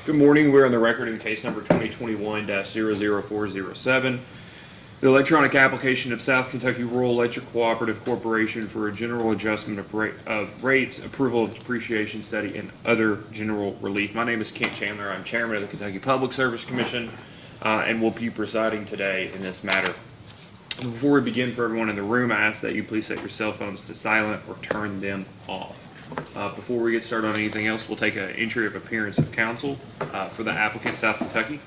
Good morning. We're on the record in case number 2021-00407. The electronic application of South Kentucky Rural Electric Cooperative Corporation for a general adjustment of rates, approval of depreciation study, and other general relief. My name is Kent Chandler. I'm chairman of the Kentucky Public Service Commission and will be presiding today in this matter. Before we begin, for everyone in the room, I ask that you please set your cell phones to silent or turn them off. Before we get started on anything else, we'll take an entry of appearance of counsel for the applicant, South Kentucky.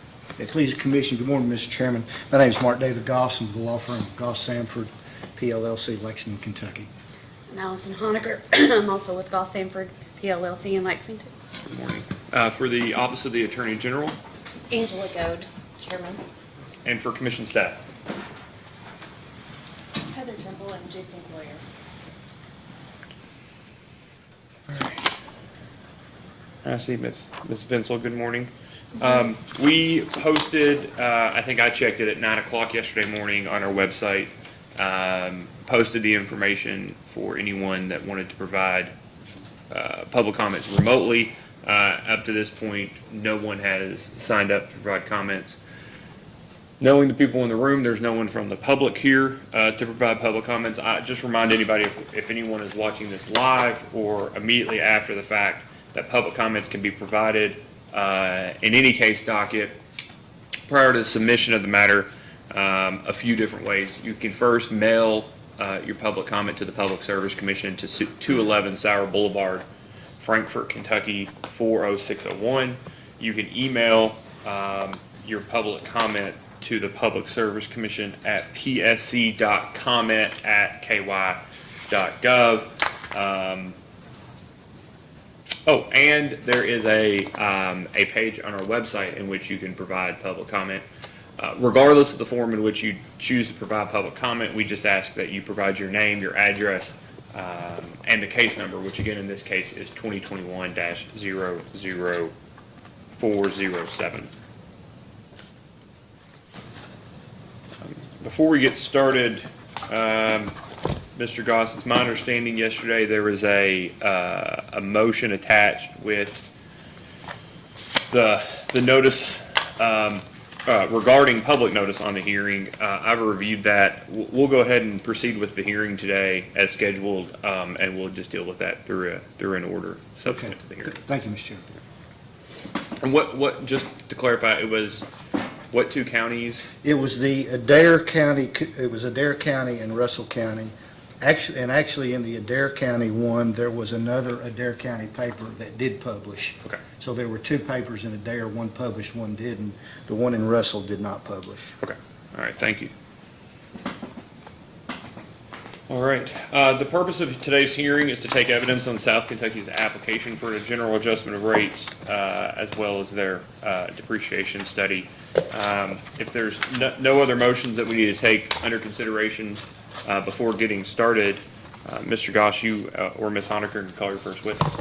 Please, Commission. Good morning, Mr. Chairman. My name is Mark David Goss. I'm with the law firm Goss Sanford, PLLC, Lexington, Kentucky. I'm Allison Honaker. I'm also with Goss Sanford, PLLC in Lexington. Good morning. For the Office of the Attorney General. Angela Goad, Chairman. And for Commission staff. Heather Temple and Jason Gloyer. I see Ms. Vinsel. Good morning. We posted, I think I checked it at 9 o'clock yesterday morning on our website, posted the information for anyone that wanted to provide public comments remotely. Up to this point, no one has signed up to provide comments. Knowing the people in the room, there's no one from the public here to provide public comments. I just remind anybody, if anyone is watching this live or immediately after the fact, that public comments can be provided in any case docket prior to the submission of the matter a few different ways. You can first mail your public comment to the Public Service Commission to 211 Sauer Boulevard, Frankfort, Kentucky 40601. You can email your public comment to the Public Service Commission at psc.comment@ky.gov. And there is a page on our website in which you can provide public comment. Regardless of the form in which you choose to provide public comment, we just ask that you provide your name, your address, and the case number, which again in this case is 2021-00407. Before we get started, Mr. Goss, it's my understanding yesterday there was a motion attached with the notice regarding public notice on the hearing. I've reviewed that. We'll go ahead and proceed with the hearing today as scheduled, and we'll just deal with that through an order subsequent to the hearing. Thank you, Mr. Chairman. And what just to clarify, it was what two counties? It was the Adair County. It was Adair County and Russell County. Actually, in the Adair County one, there was another Adair County paper that did publish. Okay. So there were two papers in Adair, one published, one didn't. The one in Russell did not publish. Okay. All right. Thank you. All right. The purpose of today's hearing is to take evidence on South Kentucky's application for a general adjustment of rates, as well as their depreciation study. If there's no other motions that we need to take under consideration before getting started, Mr. Goss, you or Ms. Honaker can call your first witness.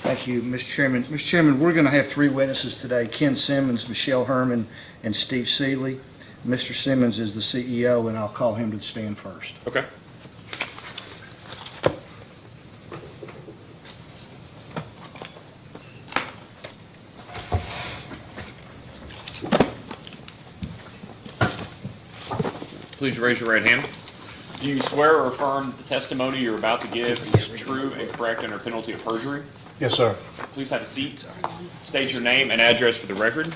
Thank you, Mr. Chairman. Mr. Chairman, we're going to have three witnesses today: Ken Simmons, Michelle Herman, and Steve Seeley. Mr. Simmons is the CEO, and I'll call him to the stand first. Okay. Please raise your right hand. Do you swear or affirm the testimony you're about to give is true and correct under penalty of perjury? Yes, sir. Please have a seat. State your name and address for the record.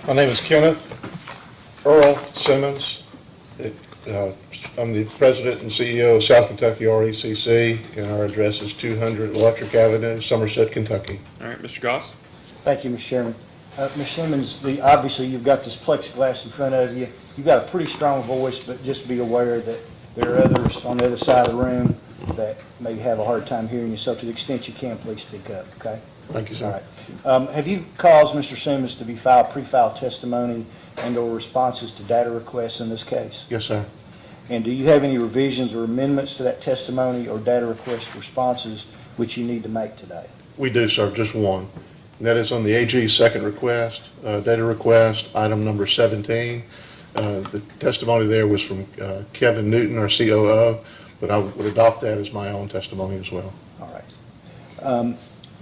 My name is Kenneth Earl Simmons. I'm the president and CEO of South Kentucky RECC, and our address is 200 Electric Avenue, Somerset, Kentucky. All right, Mr. Goss. Thank you, Mr. Chairman. Mr. Simmons, obviously you've got this plexiglass in front of you. You've got a pretty strong voice, but just be aware that there are others on the other side of the room that may have a hard time hearing you. So to the extent you can, please speak up, okay? Thank you, sir. All right. Have you caused Mr. Simmons to be filed pre-filed testimony and or responses to data requests in this case? Yes, sir. And do you have any revisions or amendments to that testimony or data request responses which you need to make today? We do, sir, just one. And that is on the AG's second request, data request, item number 17. The testimony there was from Kevin Newton, our COO, but I would adopt that as my own testimony as well. All right.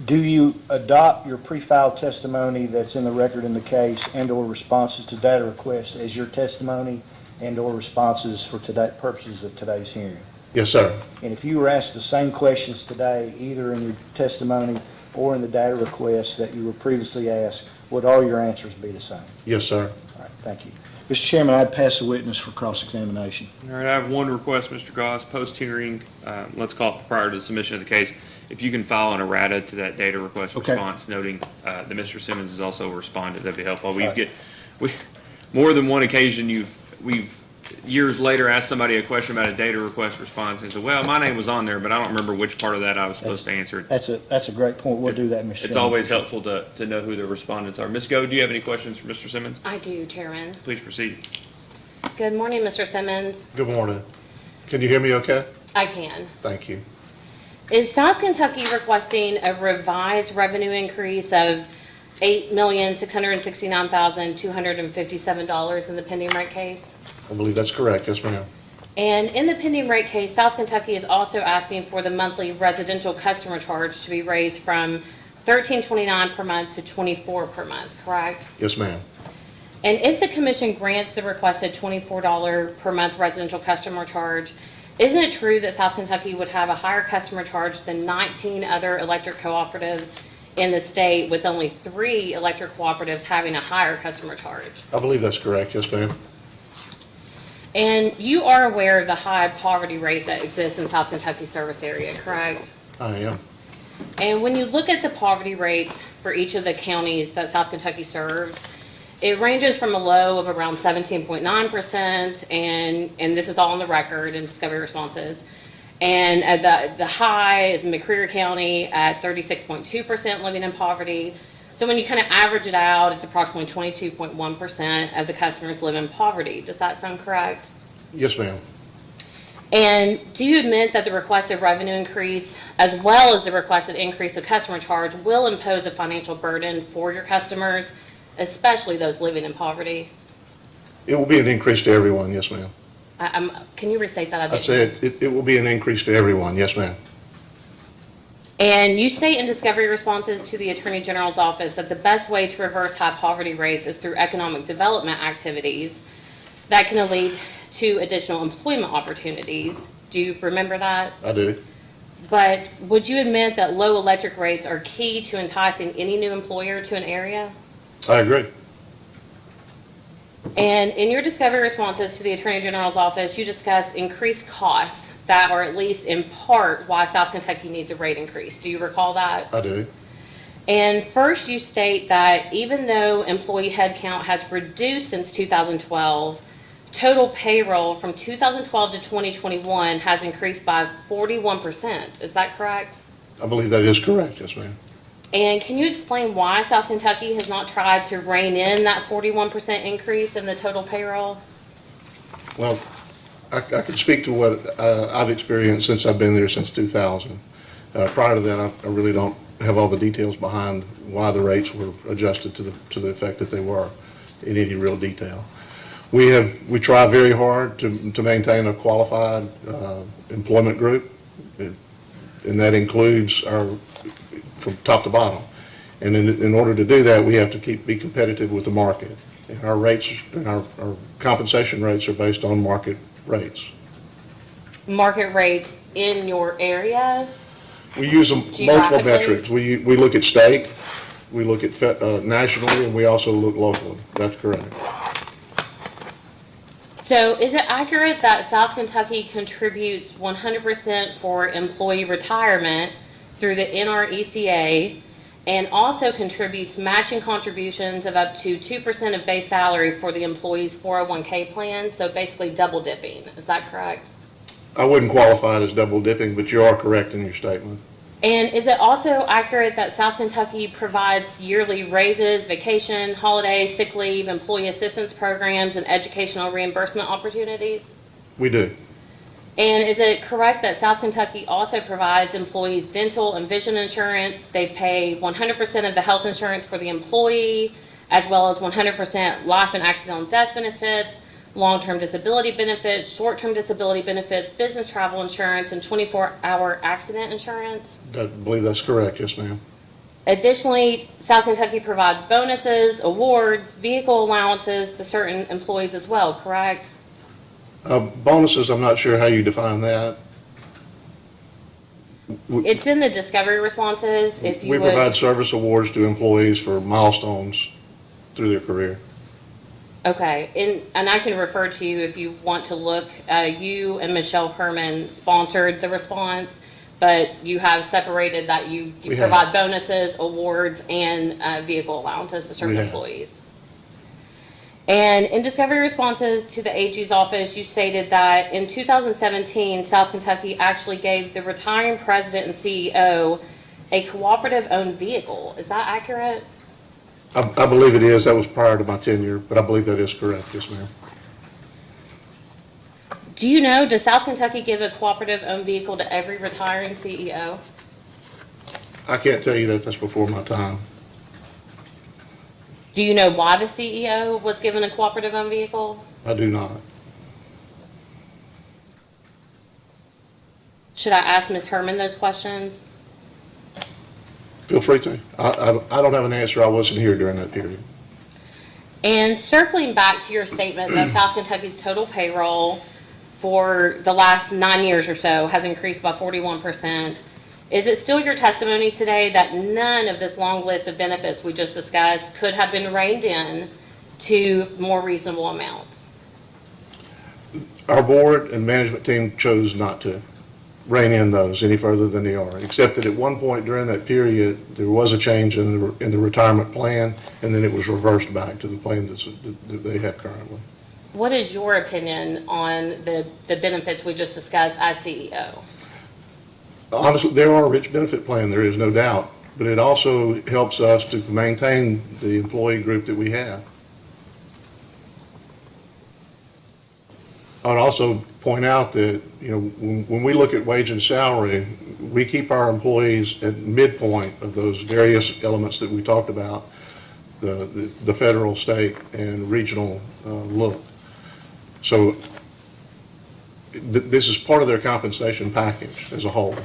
Do you adopt your pre-filed testimony that's in the record in the case and/or responses to data requests as your testimony and/or responses for today, purposes of today's hearing? Yes, sir. And if you were asked the same questions today, either in your testimony or in the data requests that you were previously asked, would all your answers be the same? Yes, sir. All right, thank you. Mr. Chairman, I'd pass the witness for cross-examination. All right, I have one request, Mr. Goss, post-hearing, let's call it prior to the submission of the case. If you can file an errata to that data request Okay. response noting that Mr. Simmons has also responded, that'd be helpful. Right. More than one occasion, we've years later asked somebody a question about a data request response and said, well, my name was on there, but I don't remember which part of that I was supposed to answer. That's a great point. We'll do that, Mr. Chairman. It's always helpful to know who the respondents are. Ms. Go, do you have any questions for Mr. Simmons? I do, Chairman. Please proceed. Good morning, Mr. Simmons. Good morning. Can you hear me okay? I can. Thank you. Is South Kentucky requesting a revised revenue increase of $8,669,257 in the pending rate case? I believe that's correct. Yes, ma'am. And in the pending rate case, South Kentucky is also asking for the monthly residential customer charge to be raised from $13.29 per month to $24 per month, correct? Yes, ma'am. And if the commission grants the requested $24 per month residential customer charge, isn't it true that South Kentucky would have a higher customer charge than 19 other electric cooperatives in the state, with only 3 electric cooperatives having a higher customer charge? I believe that's correct. Yes, ma'am. And you are aware of the high poverty rate that exists in South Kentucky service area, correct? I am. And when you look at the poverty rates for each of the counties that South Kentucky serves, it ranges from a low of around 17.9%, and this is all on the record in discovery responses. And at the high is McCreary County at 36.2% living in poverty. So when you kind of average it out, it's approximately 22.1% of the customers live in poverty. Does that sound correct? Yes, ma'am. And do you admit that the requested revenue increase, as well as the requested increase of customer charge, will impose a financial burden for your customers, especially those living in poverty? It will be an increase to everyone. Yes, ma'am. Can you restate that? I said it will be an increase to everyone. Yes, ma'am. And you state in discovery responses to the Attorney General's office that the best way to reverse high poverty rates is through economic development activities that can lead to additional employment opportunities. Do you remember that? I do. But would you admit that low electric rates are key to enticing any new employer to an area? I agree. And in your discovery responses to the Attorney General's office, you discuss increased costs that are at least in part why South Kentucky needs a rate increase. Do you recall that? I do. And first, you state that even though employee headcount has reduced since 2012, total payroll from 2012 to 2021 has increased by 41%. Is that correct? I believe that is correct. Yes, ma'am. And can you explain why South Kentucky has not tried to rein in that 41% increase in the total payroll? Well, I can speak to what I've experienced since I've been there since 2000. Prior to that, I really don't have all the details behind why the rates were adjusted to the effect that they were in any real detail. We try very hard to maintain a qualified employment group, and that includes from top to bottom. And in order to do that, we have to be competitive with the market. And our rates, and our compensation rates are based on market rates. Market rates in your area? We use multiple Geographically? metrics. We look at state, we look at nationally, and we also look locally. That's correct. So is it accurate that South Kentucky contributes 100% for employee retirement through the NRECA, and also contributes matching contributions of up to 2% of base salary for the employee's 401k plan, so basically double dipping? Is that correct? I wouldn't qualify it as double dipping, but you are correct in your statement. And is it also accurate that South Kentucky provides yearly raises, vacation, holiday, sick leave, employee assistance programs, and educational reimbursement opportunities? We do. And is it correct that South Kentucky also provides employees dental and vision insurance? They pay 100% of the health insurance for the employee, as well as 100% life and accidental death benefits, long-term disability benefits, short-term disability benefits, business travel insurance, and 24-hour accident insurance? I believe that's correct, yes, ma'am. Additionally, South Kentucky provides bonuses, awards, vehicle allowances to certain employees as well, correct? Bonuses, I'm not sure how you define that. It's in the discovery responses, if you We would. provide service awards to employees for milestones through their career. Okay, and I can refer to you if you want to look, you and Michelle Herman sponsored the response, but you have separated that you We have. provide bonuses, awards, and vehicle allowances to certain We have. employees. And in discovery responses to the AG's office, you stated that in 2017, South Kentucky actually gave the retiring president and CEO a cooperative-owned vehicle. Is that accurate? I believe it is. That was prior to my tenure, but I believe that is correct, yes, ma'am. Do you know, does South Kentucky give a cooperative-owned vehicle to every retiring CEO? I can't tell you that. That's before my time. Do you know why the CEO was given a cooperative-owned vehicle? I do not. Should I ask Ms. Herman those questions? Feel free to. I don't have an answer. I wasn't here during that period. And circling back to your statement that South Kentucky's total payroll for the last 9 years or so has increased by 41%, is it still your testimony today that none of this long list of benefits we just discussed could have been reined in to more reasonable amounts? Our board and management team chose not to rein in those any further than they are, except that at one point during that period, there was a change in the retirement plan, and then it was reversed back to the plan that they have currently. What is your opinion on the benefits we just discussed as CEO? Honestly, there are a rich benefit plan, there is no doubt, but it also helps us to maintain the employee group that we have. I'd also point out that, you know, when we look at wage and salary, we keep our employees at midpoint of those various elements that we talked about, the federal, state, and regional look. So this is part of their compensation package as a whole.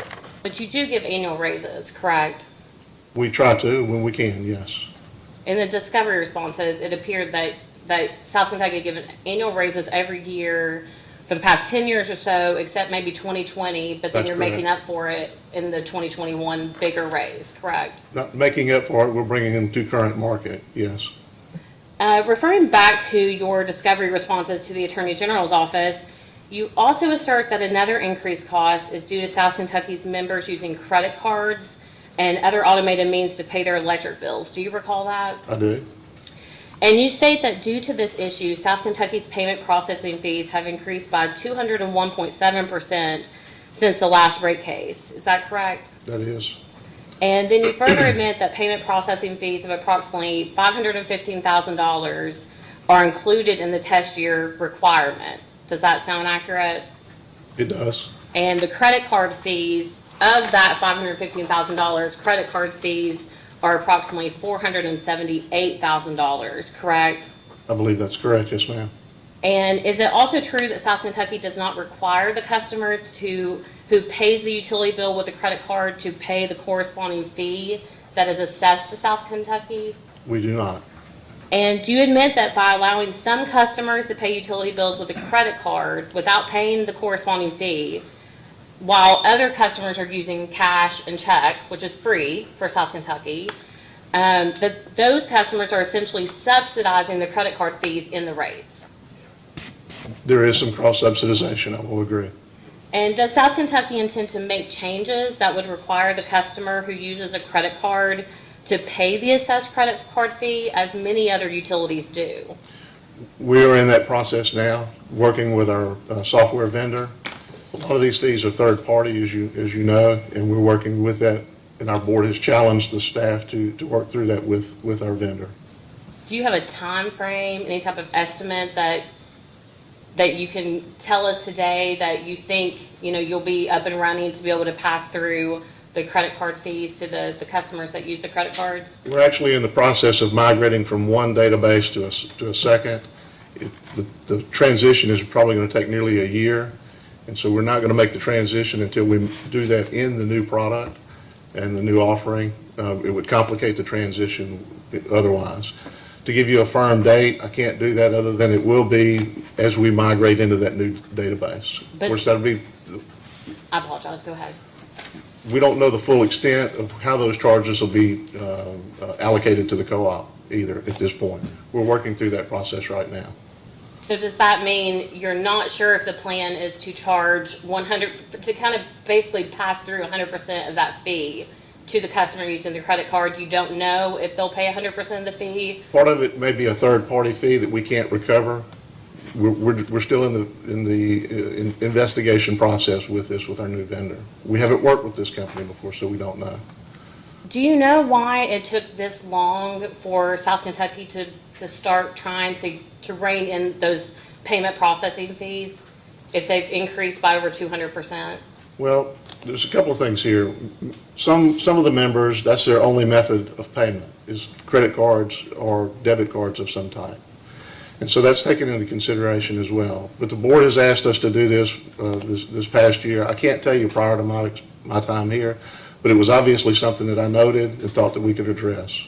But you do give annual raises, correct? We try to when we can, yes. In the discovery responses, it appeared that South Kentucky had given annual raises every year for the past 10 years or so, except maybe 2020, but then That's you're correct. making up for it in the 2021 bigger raise, correct? Not making up for it, we're bringing them to current market, yes. Referring back to your discovery responses to the Attorney General's office, you also assert that another increased cost is due to South Kentucky's members using credit cards and other automated means to pay their electric bills. Do you recall that? I do. And you state that due to this issue, South Kentucky's payment processing fees have increased by 201.7% since the last rate case. Is that correct? That is. And then you further admit that payment processing fees of approximately $515,000 are included in the test year requirement. Does that sound accurate? It does. And the credit card fees of that $515,000, credit card fees are approximately $478,000, correct? I believe that's correct, yes, ma'am. And is it also true that South Kentucky does not require the customer who pays the utility bill with a credit card to pay the corresponding fee that is assessed to South Kentucky? We do not. And do you admit that by allowing some customers to pay utility bills with a credit card without paying the corresponding fee, while other customers are using cash and check, which is free for South Kentucky, that those customers are essentially subsidizing the credit card fees in the rates? There is some cross-subsidization, I will agree. And does South Kentucky intend to make changes that would require the customer who uses a credit card to pay the assessed credit card fee, as many other utilities do? We are in that process now, working with our software vendor. A lot of these fees are third-party, as you know, and we're working with that, and our board has challenged the staff to work through that with our vendor. Do you have a time frame, any type of estimate that you can tell us today that you think, you'll be up and running to be able to pass through the credit card fees to the customers that use the credit cards? We're actually in the process of migrating from one database to a second. The transition is probably going to take nearly a year, and so we're not going to make the transition until we do that in the new product and the new offering. It would complicate the transition otherwise. To give you a firm date, I can't do that other than it will be as we migrate into that new database. Of But- course, that'll be, I apologize, go ahead. we don't know the full extent of how those charges will be allocated to the co-op either at this point. We're working through that process right now. So does that mean you're not sure if the plan is to charge 100, to kind of basically pass through 100% of that fee to the customer using the credit card? You don't know if they'll pay 100% of the fee? Part of it may be a third-party fee that we can't recover. We're still in the investigation process with this, with our new vendor. We haven't worked with this company before, so we don't know. Do you know why it took this long for South Kentucky to start trying to rein in those payment processing fees if they've increased by over 200%? Well, there's a couple of things here. Some of the members, that's their only method of payment, is credit cards or debit cards of some type. And so that's taken into consideration as well. But the board has asked us to do this this past year. I can't tell you prior to my time here, but it was obviously something that I noted and thought that we could address.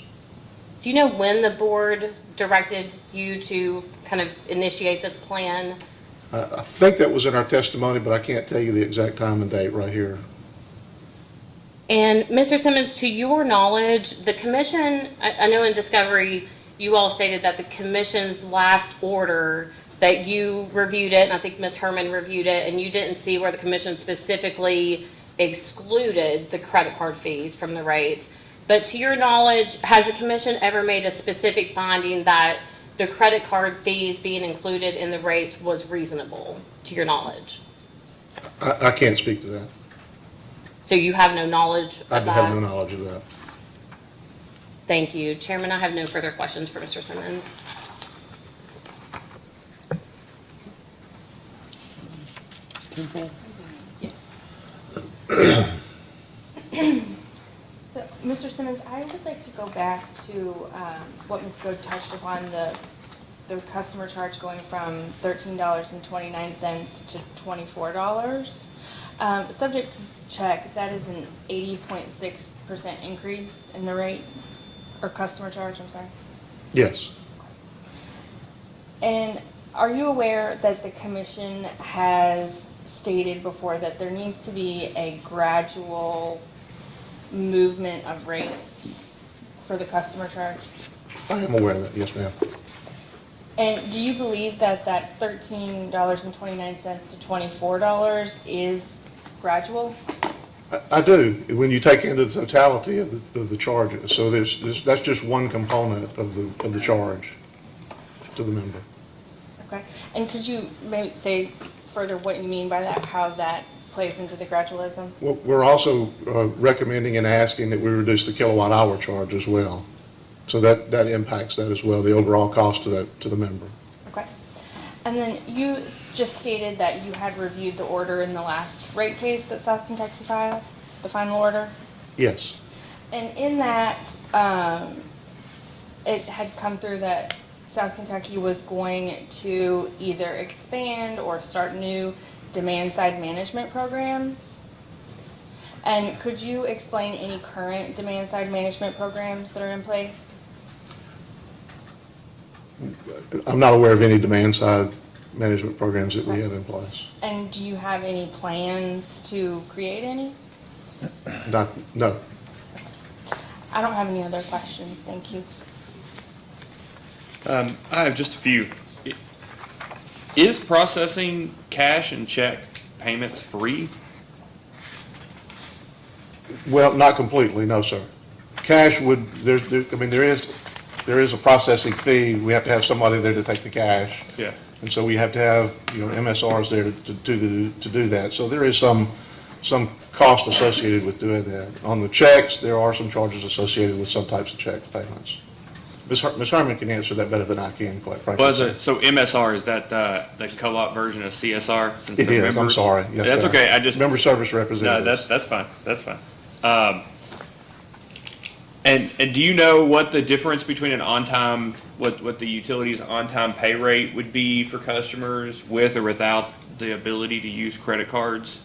Do you know when the board directed you to kind of initiate this plan? I think that was in our testimony, but I can't tell you the exact time and date right here. And Mr. Simmons, to your knowledge, the commission, I know in Discovery, you all stated that the commission's last order, that you reviewed it, and I think Ms. Herman reviewed it, and you didn't see where the commission specifically excluded the credit card fees from the rates. But to your knowledge, has the commission ever made a specific finding that the credit card fees being included in the rates was reasonable, to your knowledge? I can't speak to that. So you have no knowledge of I that? have no knowledge of that. Thank you. Chairman, I have no further questions for Mr. Simmons. So, Mr. Simmons, I would like to go back to what Ms. Goode touched upon, the customer charge going from $13.29 to $24. Subject to check, that is an 80.6% increase in the rate, or customer charge, I'm sorry. Yes. And are you aware that the commission has stated before that there needs to be a gradual movement of rates for the customer charge? I am aware of that, yes, ma'am. And do you believe that that $13.29 to $24 is gradual? I do, when you take into the totality of the charges. So that's just one component of the charge to the member. Okay. And could you maybe say further what you mean by that, how that plays into the gradualism? Well, we're also recommending and asking that we reduce the kilowatt hour charge as well. So that impacts that as well, the overall cost to the member. Okay. And then you just stated that you had reviewed the order in the last rate case that South Kentucky filed, the final order. Yes. And in that, it had come through that South Kentucky was going to either expand or start new demand-side management programs. And could you explain any current demand-side management programs that are in place? I'm not aware of any demand-side management programs that we have in place. And do you have any plans to create any? No. I don't have any other questions, thank you. I have just a few. Is processing cash and check payments free? Well, not completely, no, sir. Cash would, there is a processing fee. We have to have somebody there to take the cash. Yeah. And so we have to have, MSRs there to do that. So there is some cost associated with doing that. On the checks, there are some charges associated with some types of check payments. Ms. Herman can answer that better than I can, quite frankly. Was it, so MSR, is that the co-op version of CSR? Since It they're is, I'm members? sorry. Yes, That's sir. okay, I just. Member service No, representative. that's fine, that's fine. And do you know what the difference between an on-time, what the utility's on-time pay rate would be for customers with or without the ability to use credit cards,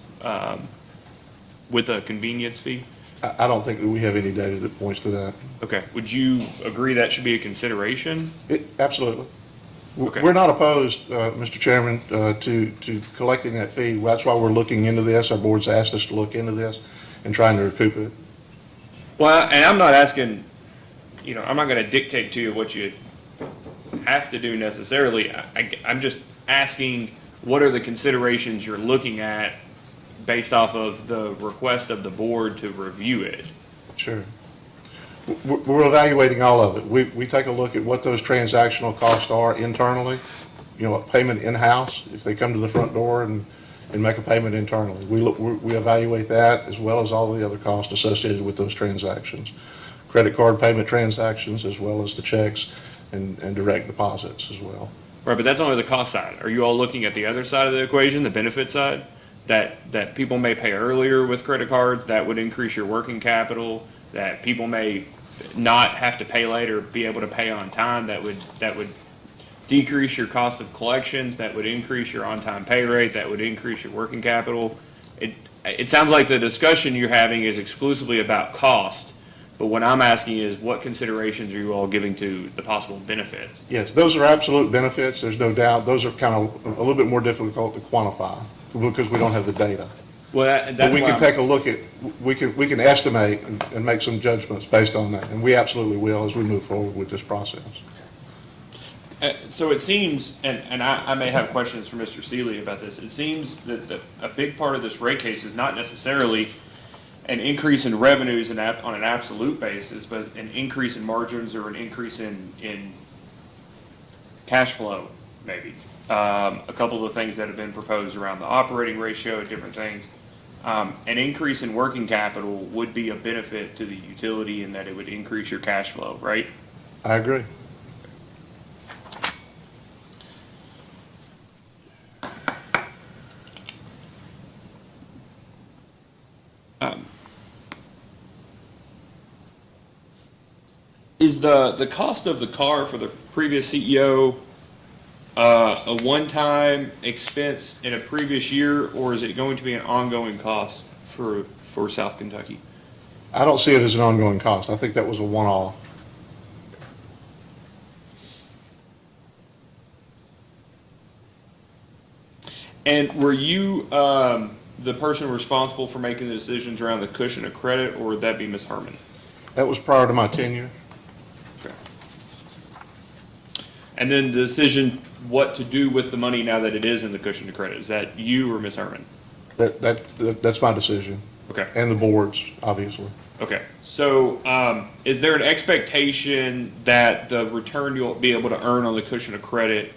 with a convenience fee? I don't think that we have any data that points to that. Okay, would you agree that should be a consideration? Absolutely. Okay. We're not opposed, Mr. Chairman, to collecting that fee. That's why we're looking into this. Our board's asked us to look into this and trying to recoup it. Well, and I'm not asking, I'm not gonna dictate to you what you have to do necessarily. I'm just asking, what are the considerations you're looking at based off of the request of the board to review it? Sure. We're evaluating all of it. We take a look at what those transactional costs are internally, payment in-house, if they come to the front door and make a payment internally. We evaluate that as well as all the other costs associated with those transactions. Credit card payment transactions as well as the checks and direct deposits as well. Right, but that's only the cost side. Are you all looking at the other side of the equation, the benefit side? That people may pay earlier with credit cards, that would increase your working capital, that people may not have to pay later, be able to pay on time, that would decrease your cost of collections, that would increase your on-time pay rate, that would increase your working capital. It sounds like the discussion you're having is exclusively about cost, but what I'm asking is, what considerations are you all giving to the possible benefits? Yes, those are absolute benefits, there's no doubt. Those are kind of a little bit more difficult to quantify because we don't have the data. Well, But that's we why can I'm- take a look at, we can estimate and make some judgments based on that, and we absolutely will as we move forward with this process. So it seems, and I may have questions for Mr. Seeley about this, it seems that a big part of this rate case is not necessarily an increase in revenues on an absolute basis, but an increase in margins or an increase in cash flow, maybe. A couple of the things that have been proposed around the operating ratio, different things. An increase in working capital would be a benefit to the utility in that it would increase your cash flow, right? I agree. Is the cost of the car for the previous CEO a one-time expense in a previous year, or is it going to be an ongoing cost for South Kentucky? I don't see it as an ongoing cost. I think that was a one-off. And were you the person responsible for making the decisions around the cushion of credit, or would that be Ms. Herman? That was prior to my tenure. Okay. And then the decision what to do with the money now that it is in the cushion of credit, is that you or Ms. Herman? That's my decision, Okay. and the board's, obviously. Okay, so is there an expectation that the return you'll be able to earn on the cushion of credit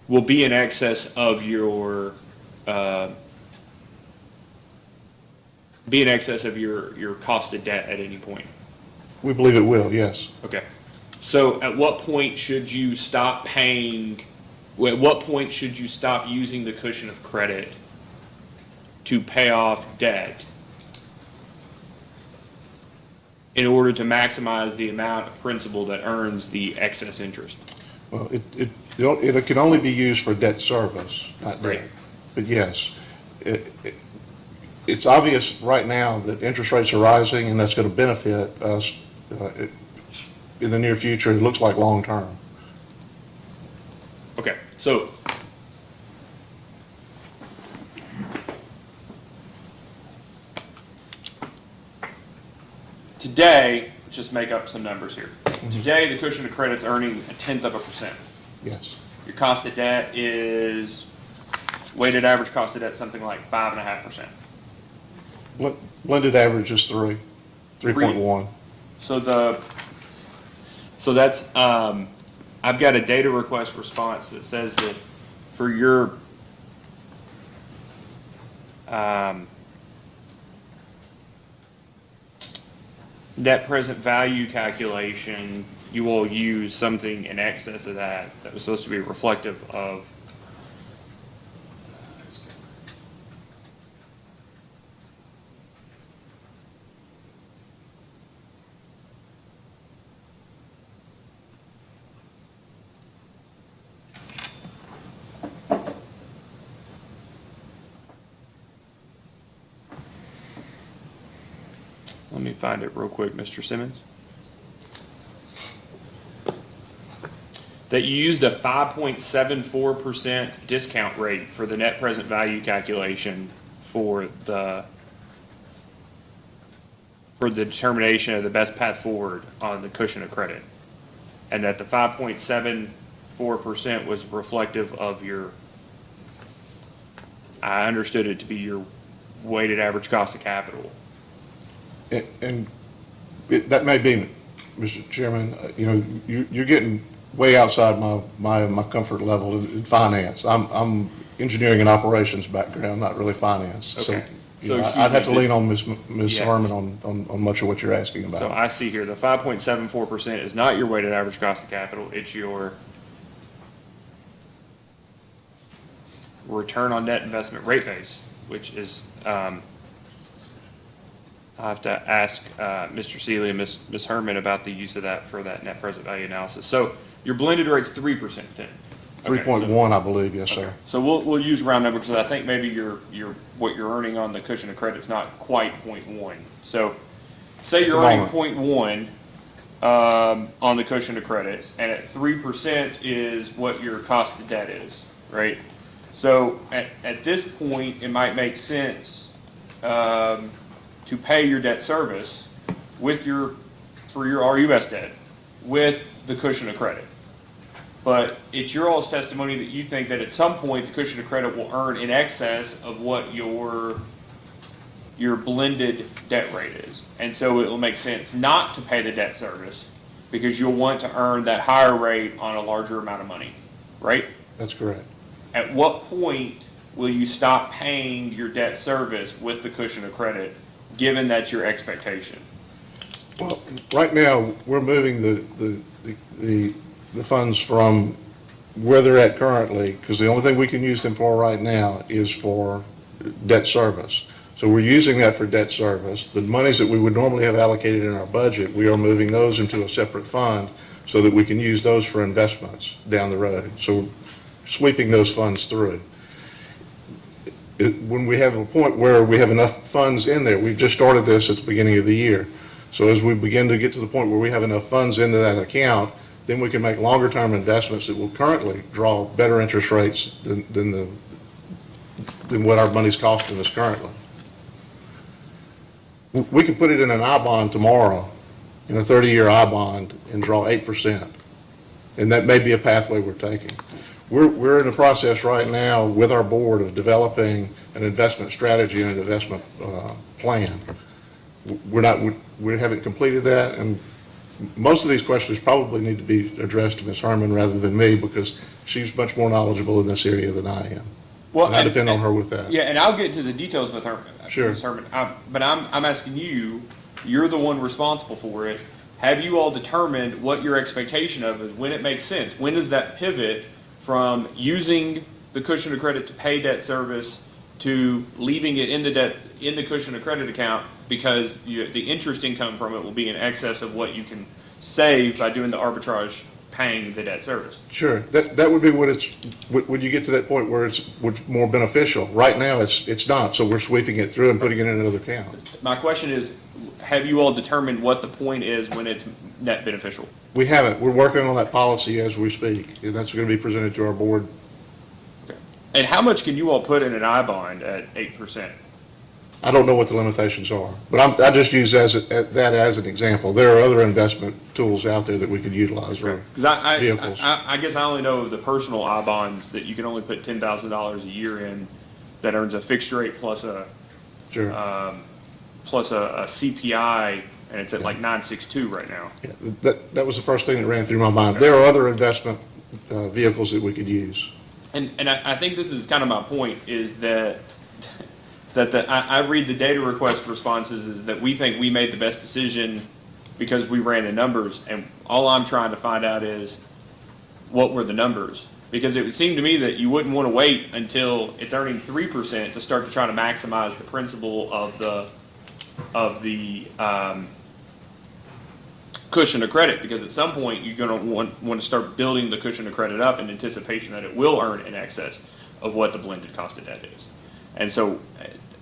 will be in excess of your cost of debt at any point? We believe it will, yes. Okay, so at what point should you stop paying? At what point should you stop using the cushion of credit to pay off debt in order to maximize the amount of principal that earns the excess interest? Well, it can only be used for debt service, not debt. Right. But yes, it's obvious right now that interest rates are rising, and that's going to benefit us in the near future. It looks like long-term. Okay, so today, let's just make up some numbers here. Today, the cushion of credit's earning 0.1%. Yes. Your cost of debt is, weighted average cost of debt, something like 5.5%. Blended average is 3.1. So that's, I've got a data request response that says that for your, net present value calculation, you will use something in excess of that was supposed to be reflective of. Let me find it real quick, Mr. Simmons. That you used a 5.74% discount rate for the net present value calculation for the determination of the best path forward on the cushion of credit. And that the 5.74% was reflective of your, I understood it to be your weighted average cost of capital. And that may be, Mr. Chairman, you're getting way outside my comfort level in finance. I'm engineering and operations background, not really finance. So, Okay. So I'd have to excuse me, lean on Ms. Yeah. Harmon on much of what you're asking So about. I see here, the 5.74% is not your weighted average cost of capital, it's your return on net investment rate base, which is, I have to ask Mr. Seeley and Ms. Herman about the use of that for that net present value analysis. So your blended rate's 3% then? Okay, so- 3.1, I believe, yes, sir. So we'll use round numbers, because I think maybe what you're earning on the cushion of credit's not quite 0.1. So say you're At the earning 0.1 on the cushion of credit, and at 3% is what your cost of debt is, right? So at this point, it might make sense to pay your debt service for your RUS debt with the cushion of credit. But it's your all's testimony that you think that at some point, the cushion of credit will earn in excess of what your blended debt rate is. And so it will make sense not to pay the debt service, because you'll want to earn that higher rate on a larger amount of money, right? That's correct. At what point will you stop paying your debt service with the cushion of credit, given that's your expectation? Well, right now, we're moving the funds from where they're at currently, because the only thing we can use them for right now is for debt service. So we're using that for debt service. The monies that we would normally have allocated in our budget, we are moving those into a separate fund so that we can use those for investments down the road. So we're sweeping those funds through. When we have a point where we have enough funds in there, we've just started this at the beginning of the year. So as we begin to get to the point where we have enough funds into that account, then we can make longer-term investments that will currently draw better interest rates than what our money's costing us currently. We could put it in an I-bond tomorrow, in a 30-year I-bond, and draw 8%. And that may be a pathway we're taking. We're in the process right now with our board of developing an investment strategy and an investment plan. We haven't completed that, and most of these questions probably need to be addressed to Ms. Herman rather than me, because she's much more knowledgeable in this area than I am. Well, And I depend on her with that. Yeah, and I'll get into the details with her. Sure. Ms. Herman. But I'm asking you, you're the one responsible for it. Have you all determined what your expectation of is, when it makes sense? When does that pivot from using the cushion of credit to pay debt service to leaving it in the cushion of credit account, because the interest income from it will be in excess of what you can save by doing the arbitrage paying the debt service? Sure, that would be when you get to that point where it's more beneficial. Right now, it's not, so we're sweeping it through and putting it in another account. My question is, have you all determined what the point is when it's net beneficial? We haven't, we're working on that policy as we speak, and that's going to be presented to our board. Okay. And how much can you all put in an I-bond at 8%? I don't know what the limitations are, but I just use that as an example. There are other investment tools out there that we could utilize for Because vehicles. I guess I only know of the personal I-bonds that you can only put $10,000 a year in, that earns a fixed rate plus a Sure. CPI, and it's at like 9.62 right now. Yeah, that was the first thing that ran through my mind. There are other investment vehicles that we could use. And I think this is kind of my point, is that I read the data request responses is that we think we made the best decision because we ran the numbers, and all I'm trying to find out is, what were the numbers? Because it would seem to me that you wouldn't want to wait until it's earning 3% to start to try to maximize the principal of the cushion of credit, because at some point you're going to want to start building the cushion of credit up in anticipation that it will earn in excess of what the blended cost of debt is. And so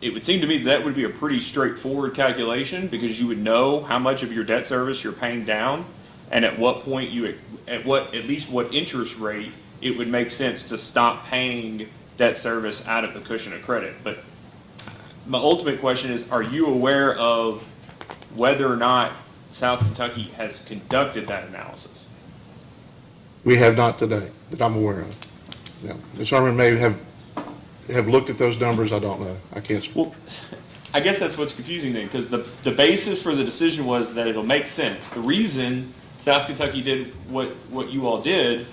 it would seem to me that would be a pretty straightforward calculation, because you would know how much of your debt service you're paying down, and at what point at least what interest rate it would make sense to stop paying debt service out of the cushion of credit. But my ultimate question is, are you aware of whether or not South Kentucky has conducted that analysis? We have not today, that I'm aware of. No. Ms. Harmon may have looked at those numbers, I don't know. I can't speak. Well, I guess that's what's confusing then, because the basis for the decision was that it'll make sense. The reason South Kentucky did what you all did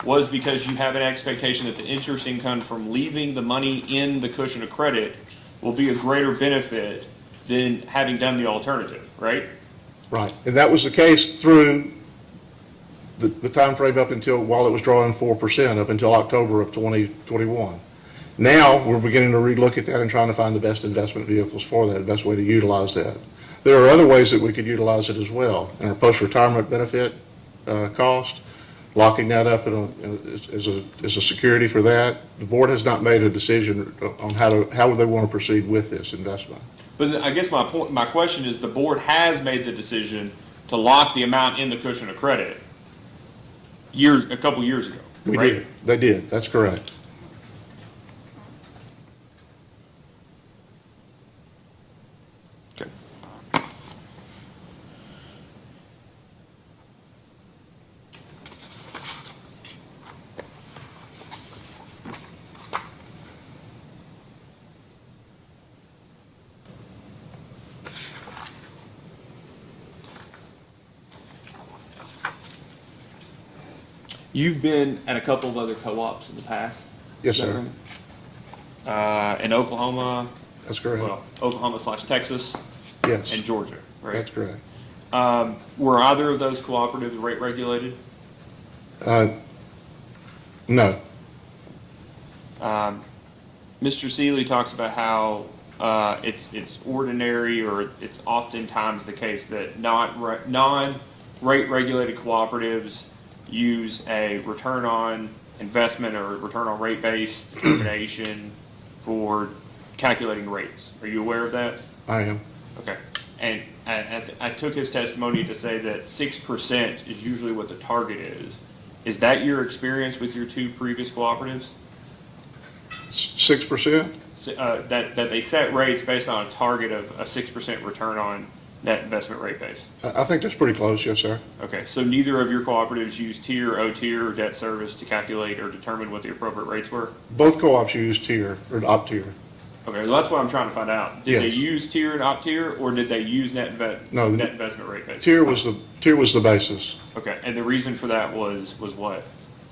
was because you have an expectation that the interest income from leaving the money in the cushion of credit will be a greater benefit than having done the alternative, right? Right, and that was the case through the time frame up until, while it was drawing 4%, up until October of 2021. Now, we're beginning to relook at that and trying to find the best investment vehicles for that, the best way to utilize that. There are other ways that we could utilize it as well. In our post-retirement benefit cost, locking that up as a security for that. The board has not made a decision on how they want to proceed with this investment. But I guess my question is, the board has made the decision to lock the amount in the cushion of credit a couple years ago, We right? did. They did. That's correct. Okay. You've been at a couple of other co-ops in the past? Yes, Is that sir. right? In Oklahoma, That's correct. well, Oklahoma/Texas Yes, and Georgia, right? that's correct. Were either of those cooperatives rate regulated? No. Mr. Seeley talks about how it's ordinary, or it's oftentimes the case that non-rate regulated cooperatives use a return on investment or return on rate base determination for calculating rates. Are you aware of that? I am. Okay. And I took his testimony to say that 6% is usually what the target is. Is that your experience with your two previous cooperatives? 6%? That they set rates based on a target of a 6% return on net investment rate base? I think that's pretty close, yes, sir. Okay, so neither of your cooperatives use tier, O-tier, or debt service to calculate or determine what the appropriate rates were? Both co-ops use tier, or op-tier. Okay, well, that's what I'm trying to find out. Did they Yes. use tier and op-tier, or did they use net No, investment rate base? Tier was the basis. Okay, and the reason for that was what?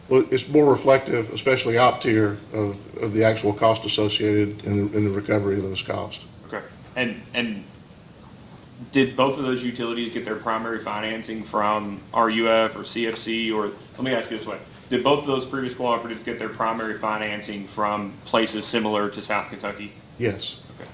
Well, it's more reflective, especially op-tier, of the actual cost associated in the recovery of those costs. Okay, and did both of those utilities get their primary financing from RUF or CFC, or, let me ask you this way, did both of those previous cooperatives get their primary financing from places similar to South Kentucky? Yes. Okay.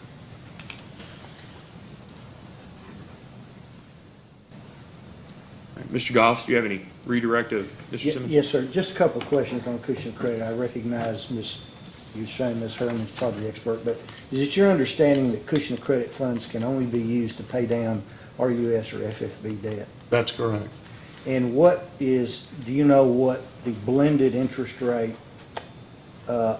All right, Mr. Goss, do you have any redirect of Mr. Simmons? Yes, sir. Just a couple of questions on cushion credit. I recognize you're saying Ms. Herman's probably the expert, but is it your understanding that cushion credit funds can only be used to pay down RUS or FFB debt? That's correct. And do you know what the blended interest rate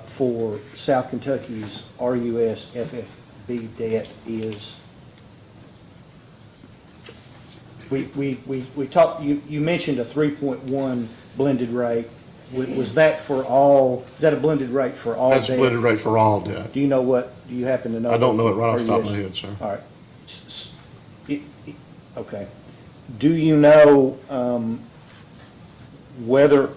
for South Kentucky's RUS FFB debt is? We talked, you mentioned a 3.1 blended rate. Was that for all, is that a blended rate for all debt? That's blended rate for all debt. Do you happen to know? I don't know it right off the top of RUS? my head, sir. All right. Okay. Do you know whether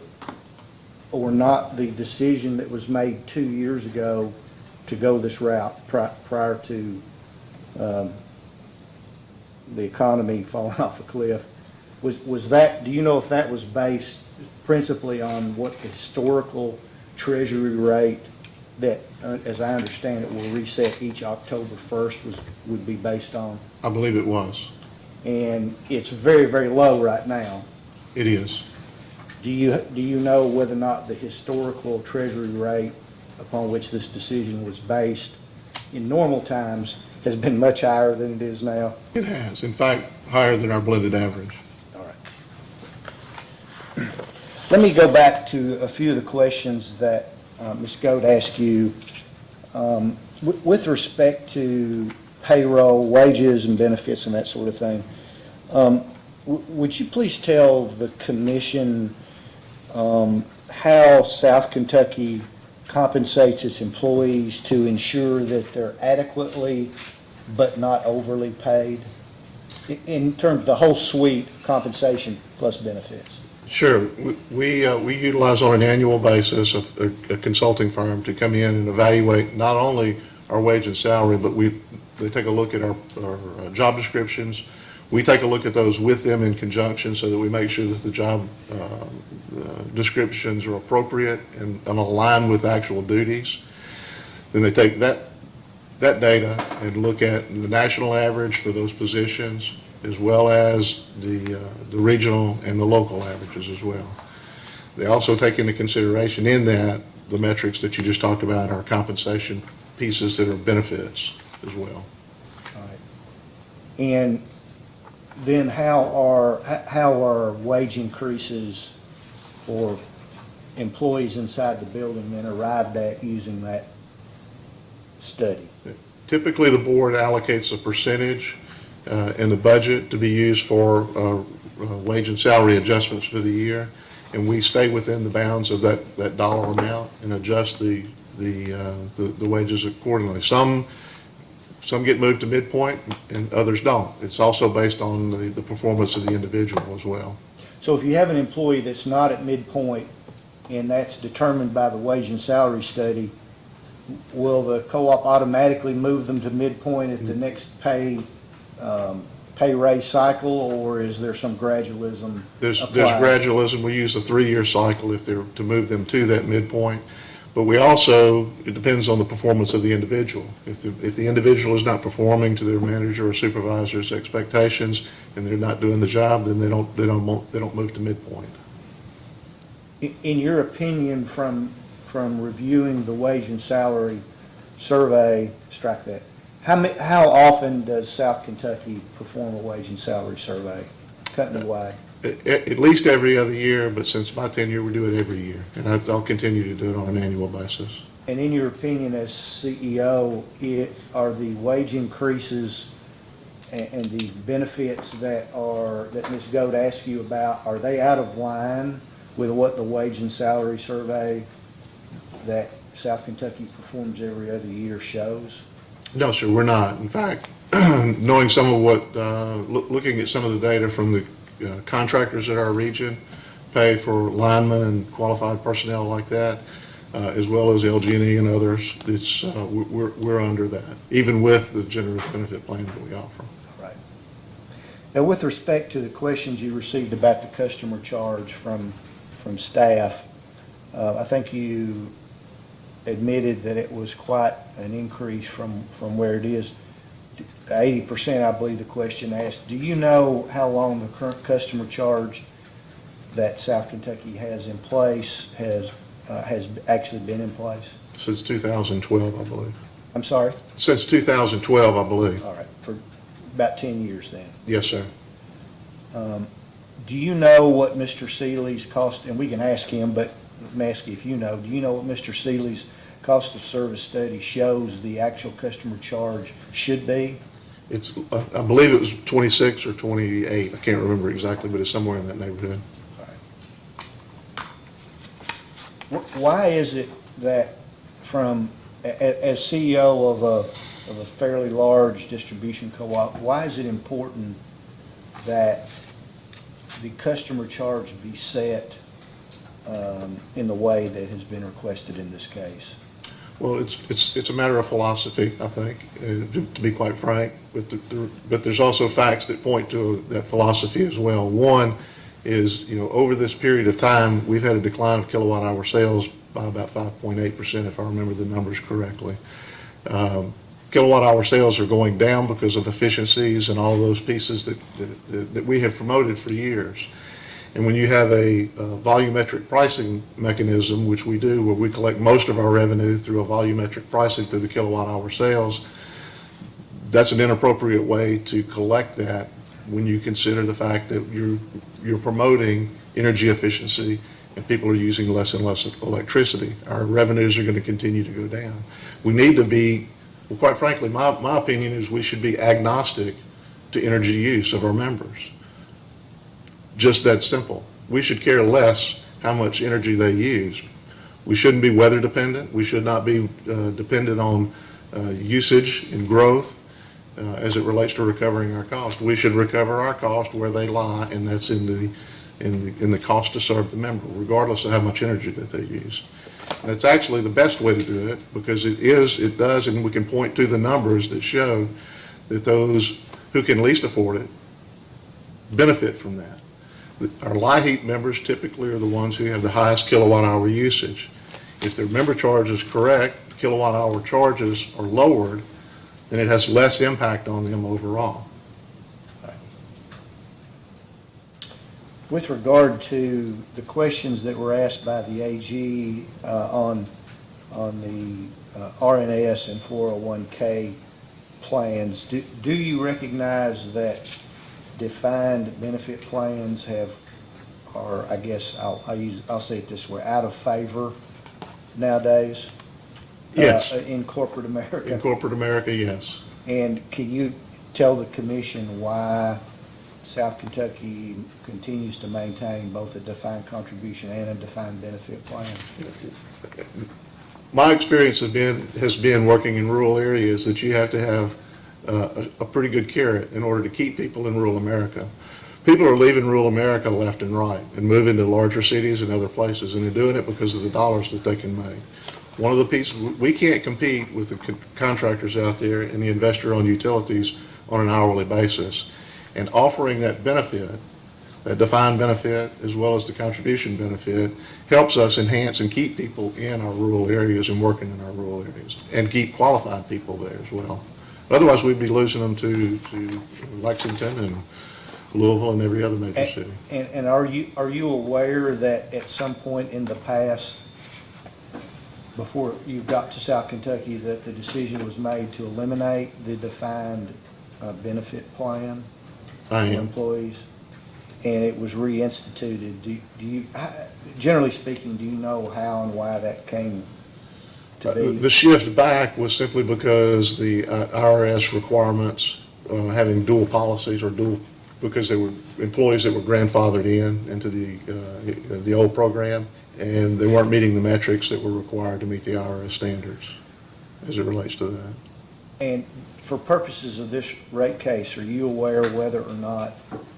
or not the decision that was made 2 years ago to go this route prior to the economy falling off a cliff, was that, do you know if that was based principally on what the historical treasury rate that, as I understand it, will reset each October 1st would be based on? I believe it was. And it's very, very low right now. It is. Do you know whether or not the historical treasury rate upon which this decision was based in normal times has been much higher than it is now. It has, in fact, higher than our blended average. All right. Let me go back to a few of the questions that Ms. Goat asked you. With respect to payroll, wages, and benefits and that sort of thing, would you please tell the commission how South Kentucky compensates its employees to ensure that they're adequately but not overly paid? In terms of the whole suite, compensation plus benefits. Sure. We utilize on an annual basis a consulting firm to come in and evaluate not only our wage and salary, but they take a look at our job descriptions. We take a look at those with them in conjunction so that we make sure that the job descriptions are appropriate and align with actual duties. Then they take that data and look at the national average for those positions, as well as the regional and the local averages as well. They also take into consideration in that the metrics that you just talked about, our compensation pieces that are benefits as well. All right. And then how are wage increases for employees inside the building then arrived at using that study? Typically, the board allocates a percentage in the budget to be used for wage and salary adjustments for the year, and we stay within the bounds of that dollar amount and adjust the wages accordingly. Some get moved to midpoint and others don't. It's also based on the performance of the individual as well. So if you have an employee that's not at midpoint and that's determined by the wage and salary study, will the co-op automatically move them to midpoint at the next pay raise cycle, or is there some gradualism There's applied? gradualism. We use a 3-year cycle if they're to move them to that midpoint. But we also, it depends on the performance of the individual. If the individual is not performing to their manager or supervisor's expectations and they're not doing the job, then they don't move to midpoint. In your opinion, from reviewing the wage and salary survey, strike that, how often does South Kentucky perform a wage and salary survey, company-wide? At least every other year, but since my tenure, we do it every year. And I'll continue to do it on an annual basis. And in your opinion as CEO, are the wage increases and the benefits that Ms. Goat asked you about, are they out of line with what the wage and salary survey that South Kentucky performs every other year shows? No, sir, we're not. In fact, knowing some of what, looking at some of the data from the contractors at our region pay for linemen and qualified personnel like that, as well as LG&E and others, it's, we're under that, even with the generous benefit plan that we offer. Right. Now, with respect to the questions you received about the customer charge from staff, I think you admitted that it was quite an increase from where it is. 80%, I believe the question asked, do you know how long the current customer charge that South Kentucky has in place has actually been in place? Since 2012, I believe. I'm sorry? Since 2012, I believe. All right, for about 10 years then. Yes, sir. Do you know what Mr. Seeley's cost, and we can ask him, but let me ask you if you know, do you know what Mr. Seeley's cost of service study shows the actual customer charge should be? It's, I believe it was 26 or 28. I can't remember exactly, but it's somewhere in that neighborhood. Why is it that as CEO of a fairly large distribution co-op, why is it important that the customer charge be set in the way that has been requested in this case? Well, it's a matter of philosophy, I think, to be quite frank. But there's also facts that point to that philosophy as well. One is, over this period of time, we've had a decline of kilowatt hour sales by about 5.8%, if I remember the numbers correctly. Kilowatt hour sales are going down because of efficiencies and all of those pieces that we have promoted for years. And when you have a volumetric pricing mechanism, which we do, where we collect most of our revenue through a volumetric pricing through the kilowatt hour sales, that's an inappropriate way to collect that when you consider the fact that you're promoting energy efficiency and people are using less and less electricity. Our revenues are going to continue to go down. We need to be, well, quite frankly, my opinion is we should be agnostic to energy use of our members. Just that simple. We should care less how much energy they use. We shouldn't be weather dependent. We should not be dependent on usage and growth as it relates to recovering our cost. We should recover our cost where they lie, and that's in the cost to serve the member, regardless of how much energy that they use. And it's actually the best way to do it, because it does, and we can point to the numbers that show that those who can least afford it benefit from that. Our LIHEAP members typically are the ones who have the highest kilowatt hour usage. If their member charge is correct, kilowatt hour charges are lowered, then it has less impact on them overall. With regard to the questions that were asked by the AG on the RNS and 401K plans, do you recognize that defined benefit plans are, I guess, I'll say it this way, out of favor nowadays? Yes. In corporate America? In corporate America, yes. And can you tell the commission why South Kentucky continues to maintain both a defined contribution and a defined benefit plan? My experience has been working in rural areas that you have to have a pretty good carrot in order to keep people in rural America. People are leaving rural America left and right and moving to larger cities and other places, and they're doing it because of the dollars that they can make. One of the pieces, we can't compete with the contractors out there and the investor-owned utilities on an hourly basis. And offering that benefit, that defined benefit, as well as the contribution benefit, helps us enhance and keep people in our rural areas and working in our rural areas, and keep qualified people there as well. Otherwise, we'd be losing them to Lexington and Louisville and every other major city. And are you aware that at some point in the past, before you got to South Kentucky, that the decision was made to eliminate the defined benefit plan I for am. employees? And it was reinstituted. Do you, generally speaking, do you know how and why that came to be? The shift back was simply because the IRS requirements, having dual policies or because they were employees that were grandfathered into the old program, and they weren't meeting the metrics that were required to meet the IRS standards as it relates to that. And for purposes of this rate case, are you aware whether or not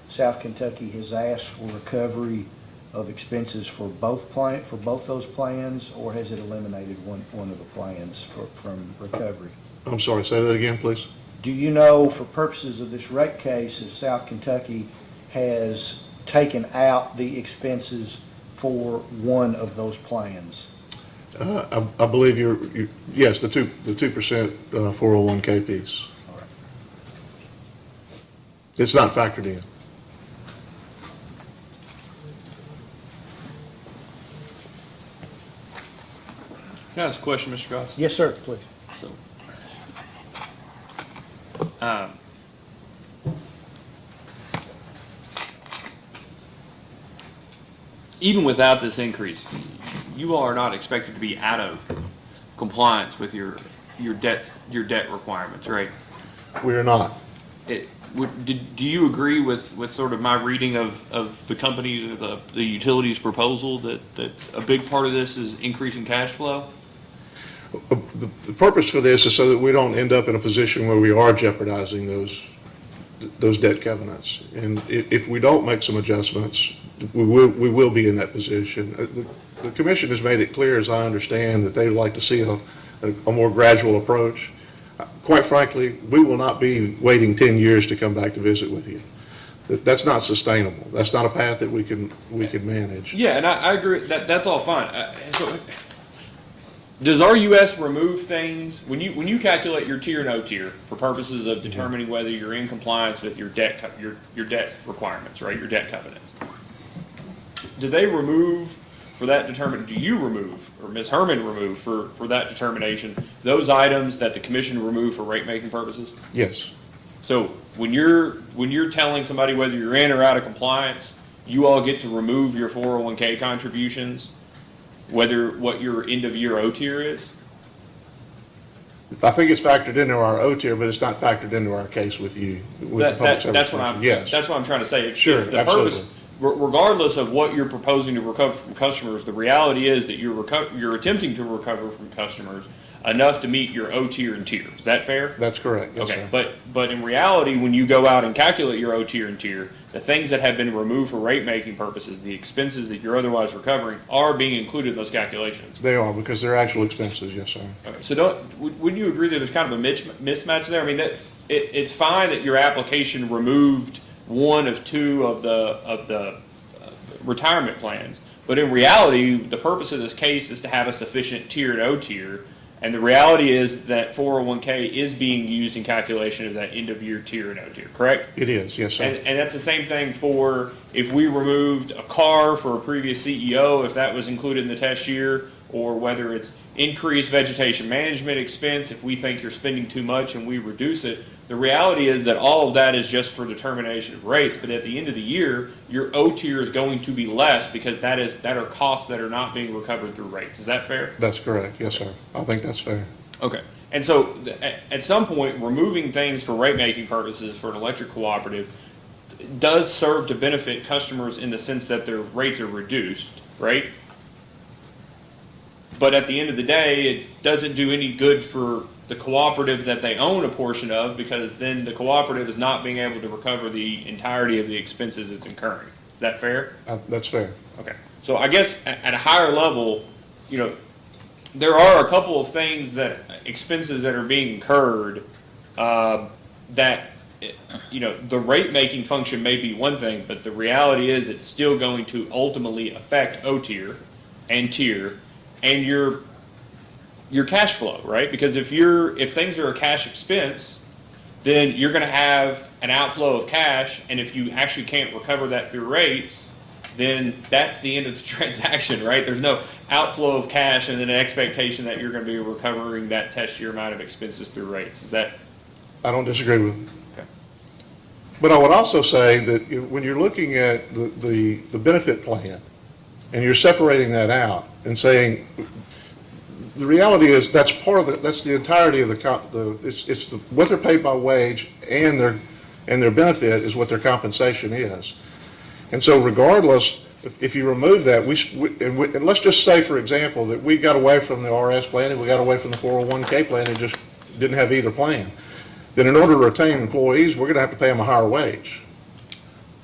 South Kentucky has asked for recovery of expenses for both those plans, or has it eliminated one of the plans from recovery? I'm sorry, say that again, please. Do you know, for purposes of this rate case, if South Kentucky has taken out the expenses for one of those plans? I believe yes, the 2% 401K piece. All right. It's not factored in. Can I ask a question, Mr. Goss? Yes, sir, please. Even without this increase, you all are not expected to be out of compliance with your debt requirements, right? We are not. Do you agree with sort of my reading of the company, the utilities proposal, that a big part of this is increasing cash flow? The purpose for this is so that we don't end up in a position where we are jeopardizing those debt covenants. And if we don't make some adjustments, we will be in that position. The commission has made it clear, as I understand, that they'd like to see a more gradual approach. Quite frankly, we will not be waiting 10 years to come back to visit with you. That's not sustainable. That's not a path that we can manage. Yeah, and I agree. That's all fine. So, does RUS remove things when you calculate your tier no tier for purposes of determining whether you're in compliance with your debt requirements, right? Your debt covenants. do they remove for that do you remove, or Ms. Herman remove for that determination, those items that the commission removed for rate-making purposes? Yes, So when you're telling somebody whether you're in or out of compliance, you all get to remove your 401k contributions, whether what your end-of-year O tier is? I think it's factored into our O tier, but it's not factored into our case with you, with the Public Service That's what Commission. I'm, Yes. that's what I'm trying to say. If Sure, the absolutely. purpose, regardless of what you're proposing to recover from customers, the reality is that you're attempting to recover from customers enough to meet your O tier and tier. Is that fair? That's correct, yes, Okay, sir. but in reality, when you go out and calculate your O tier and tier, the things that have been removed for rate-making purposes, the expenses that you're otherwise recovering, are being included in those calculations. They are, because they're actual expenses, yes, sir. Okay, so wouldn't you agree that there's kind of a mismatch there? I mean, it's fine that your application removed one of two of the retirement plans, but in reality, the purpose of this case is to have a sufficient tier and O tier, and the reality is that 401k is being used in calculation of that end-of-year tier and O tier, correct? It is, yes, sir. And that's the same thing for if we removed a car for a previous CEO, if that was included in the test year, or whether it's increased vegetation management expense, if we think you're spending too much and we reduce it. The reality is that all of that is just for determination of rates, but at the end of the year, your O tier is going to be less because that are costs that are not being recovered through rates. Is that fair? That's correct, yes, sir. I think that's fair. Okay. And so at some point, removing things for rate-making purposes for an electric cooperative does serve to benefit customers in the sense that their rates are reduced, right? But at the end of the day, it doesn't do any good for the cooperative that they own a portion of, because then the cooperative is not being able to recover the entirety of the expenses it's incurring. Is that fair? That's fair. Okay. So I guess at a higher level, there are a couple of things expenses that are being incurred, that, the rate-making function may be one thing, but the reality is it's still going to ultimately affect O tier and tier and your cash flow, right? Because if things are a cash expense, then you're gonna have an outflow of cash, and if you actually can't recover that through rates, then that's the end of the transaction, right? There's no outflow of cash and then an expectation that you're gonna be recovering that test year amount of expenses through rates. Is that? I don't disagree with you. Okay. But I would also say that when you're looking at the benefit plan, and you're separating that out and saying, the reality is that's that's the entirety of what they're paid by wage and their benefit is what their compensation is. And so regardless, if you remove that, and let's just say, for example, that we got away from the RS plan and we got away from the 401k plan and just didn't have either plan, then in order to retain employees, we're going to have to pay them a higher wage.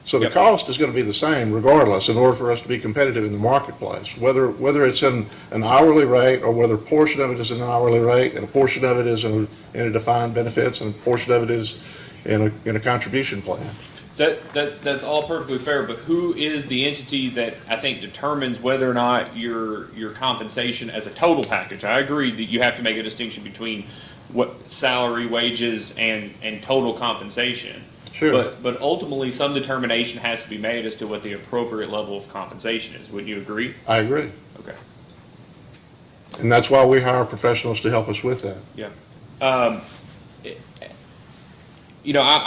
So the Yep. cost is going to be the same regardless in order for us to be competitive in the marketplace, whether it's in an hourly rate or whether a portion of it is an hourly rate and a portion of it is in a defined benefits and a portion of it is in a contribution plan. That's all perfectly fair, but who is the entity that I think determines whether or not your compensation as a total package? I agree that you have to make a distinction between what salary, wages, and total compensation. Sure. But ultimately, some determination has to be made as to what the appropriate level of compensation is. Wouldn't you agree? I agree. Okay. And that's why we hire professionals to help us with that. Yeah. I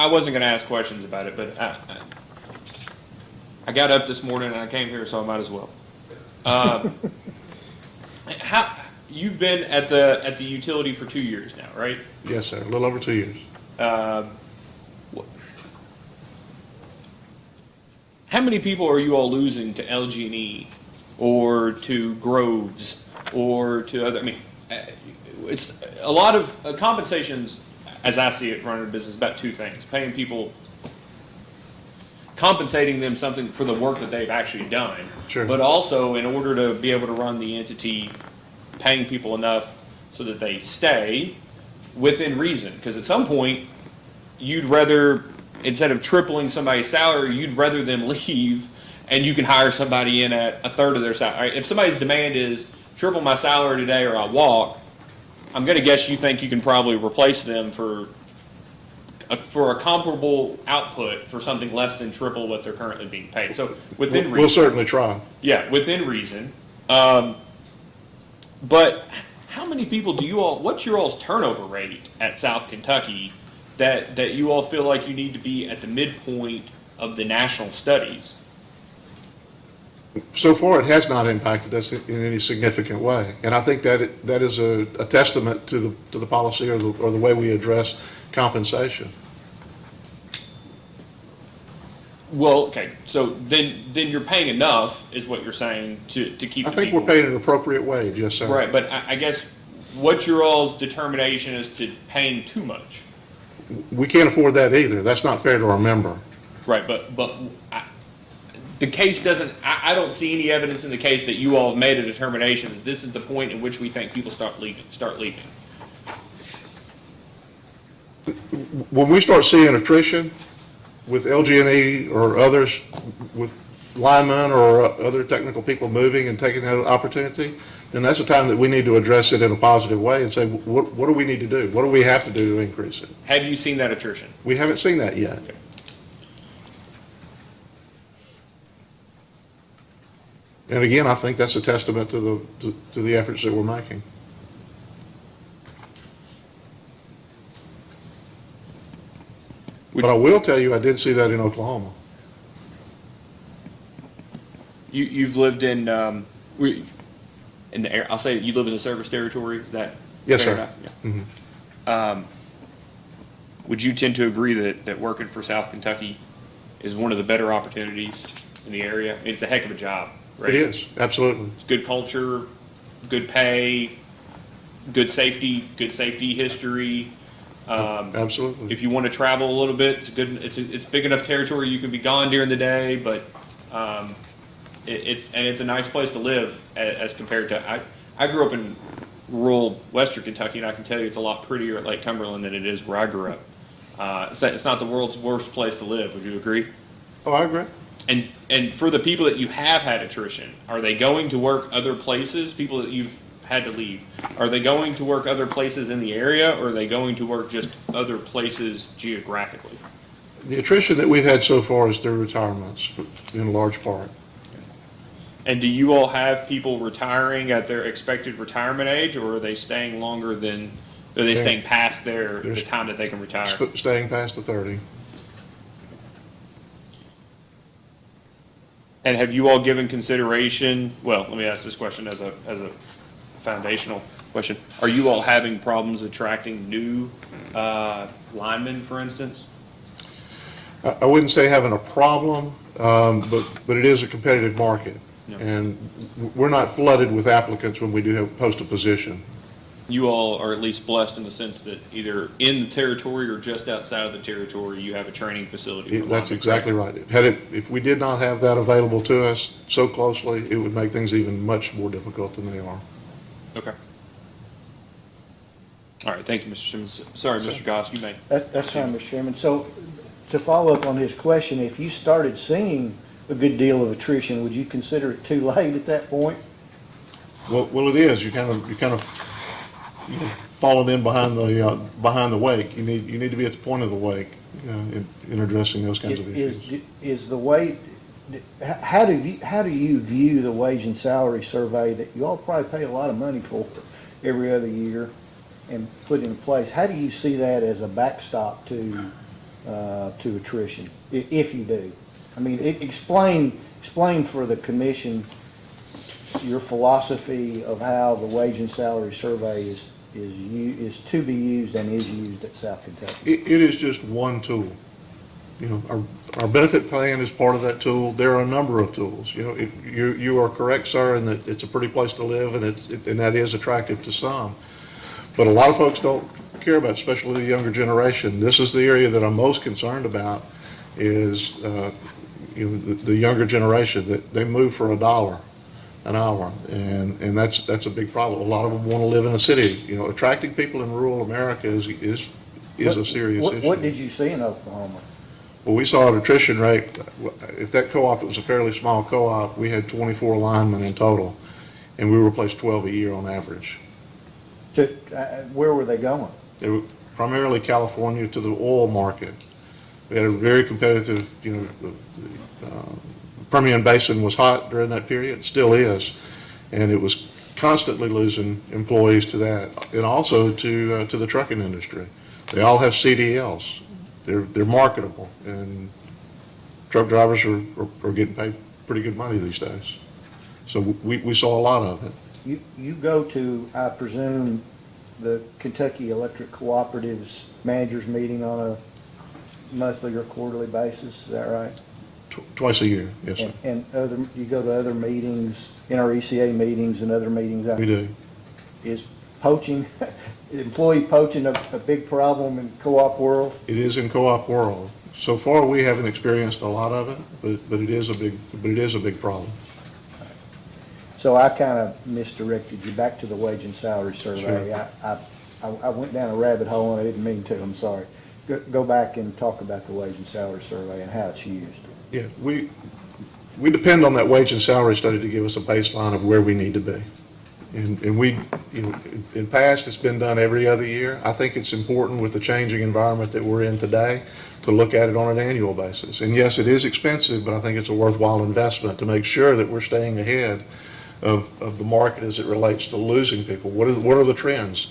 wasn't going to ask questions about it, but I got up this morning and I came here, so I might as well. You've been at the utility for 2 years now, right? Yes, sir. A little over 2 years. How many people are you all losing to LG&E or to Groves or to other? I mean, it's a lot of compensations, as I see it, running a business, about two things: paying people, compensating them something for the work that they've actually done, Sure. but also in order to be able to run the entity, paying people enough so that they stay within reason. Because at some point, you'd rather, instead of tripling somebody's salary, you'd rather them leave and you can hire somebody in at a third of their salary. If somebody's demand is triple my salary today or I'll walk, I'm going to guess you think you can probably replace them for for a comparable output for something less than triple what they're currently being paid. So within reason. We'll certainly try. Yeah, within reason. But how many people do you all, what's your all's turnover rate at South Kentucky that you all feel like you need to be at the midpoint of the national studies? So far, it has not impacted us in any significant way. And I think that that is a testament to the policy or the way we address compensation. Well, okay, so then you're paying enough, is what you're saying, to keep I the think we're people. paying an appropriate wage, yes, sir. Right, but I guess what's your all's determination as to paying too much? We can't afford that either. That's not fair to our member. Right, but the case doesn't, I don't see any evidence in the case that you all have made a determination that this is the point in which we think people start leaving. When we start seeing attrition with LG&E or others, with linemen or other technical people moving and taking that opportunity, then that's the time that we need to address it in a positive way and say, what do we need to do? What do we have to do to increase it? Have you seen that attrition? We haven't seen that yet. Okay. And again, I think that's a testament to the efforts that we're making. But I will tell you, I did see that in Oklahoma. You've lived in the air, I'll say you live in the service territory, is that Yes, fair sir. enough? Yeah. Would you tend to agree that working for South Kentucky is one of the better opportunities in the area? I mean, it's a heck of a job, right? It is, absolutely. It's good culture, good pay, good safety history. Absolutely. If you want to travel a little bit, it's good. It's big enough territory you can be gone during the day, but it's a nice place to live as compared to. I grew up in rural Western Kentucky, and I can tell you it's a lot prettier at Lake Cumberland than it is where I grew up. It's not the world's worst place to live. Would you agree? Oh, I agree. And for the people that you have had attrition, are they going to work other places? People that you've had to leave, are they going to work other places in the area, or are they going to work just other places geographically? The attrition that we've had so far is through retirements, in large part. And do you all have people retiring at their expected retirement age, or are they staying longer than, are they staying past the time that they can retire? Staying past the 30. And have you all given consideration, well, let me ask this question as a foundational question. Are you all having problems attracting new linemen, for instance? I wouldn't say having a problem, but it is a competitive market. Yeah. And we're not flooded with applicants when we do post a position. You all are at least blessed in the sense that either in the territory or just outside of the territory, you have a training facility. for That's linemen, exactly right. If we did not have that available to us so closely, it would make things even much more difficult than they are. Okay. All right, thank you, Mr. Simmons. Sorry, Mr. Goss, you may. That's fine, Mr. Chairman. So to follow up on his question, if you started seeing a good deal of attrition, would you consider it too late at that point? Well, it is. You kind of falling in behind the wake. You need to be at the point of the wake in addressing those kinds of issues. Is the wage, how do you view the wage and salary survey that you all probably pay a lot of money for every other year and put in place? How do you see that as a backstop to attrition, if you do? I mean, explain for the commission your philosophy of how the wage and salary survey is to be used and is used at South Kentucky. It is just one tool. Our benefit plan is part of that tool. There are a number of tools. You are correct, sir, in that it's a pretty place to live, and that is attractive to some. But a lot of folks don't care about, especially the younger generation. This is the area that I'm most concerned about is the younger generation, that they move for $1 an hour, and that's a big problem. A lot of them want to live in a city. Attracting people in rural America is a serious issue. What did you see in Oklahoma? Well, we saw an attrition rate. At that co-op, it was a fairly small co-op. We had 24 linemen in total, and we replaced 12 a year on average. Where were they going? They were primarily California, to the oil market. We had a very competitive, the Permian Basin was hot during that period, still is, and it was constantly losing employees to that, and also to the trucking industry. They all have CDLs. They're marketable, and truck drivers are getting paid pretty good money these days. So we saw a lot of it. You go to, I presume, the Kentucky Electric Cooperatives Managers Meeting on a monthly or quarterly basis, is that right? Twice a year, yes, sir. And you go to other meetings, NRECA meetings and other meetings? We do. Is poaching, employee poaching a big problem in co-op world? It is in co-op world. So far, we haven't experienced a lot of it, but it is a big problem. So I kind of misdirected you back to the wage and salary survey. I went down a rabbit hole and I didn't mean to, I'm sorry. Go back and talk about the wage and salary survey and how it's used. Yeah, we depend on that wage and salary study to give us a baseline of where we need to be. And we, in past, it's been done every other year. I think it's important with the changing environment that we're in today to look at it on an annual basis. And yes, it is expensive, but I think it's a worthwhile investment to make sure that we're staying ahead of the market as it relates to losing people. What are the trends?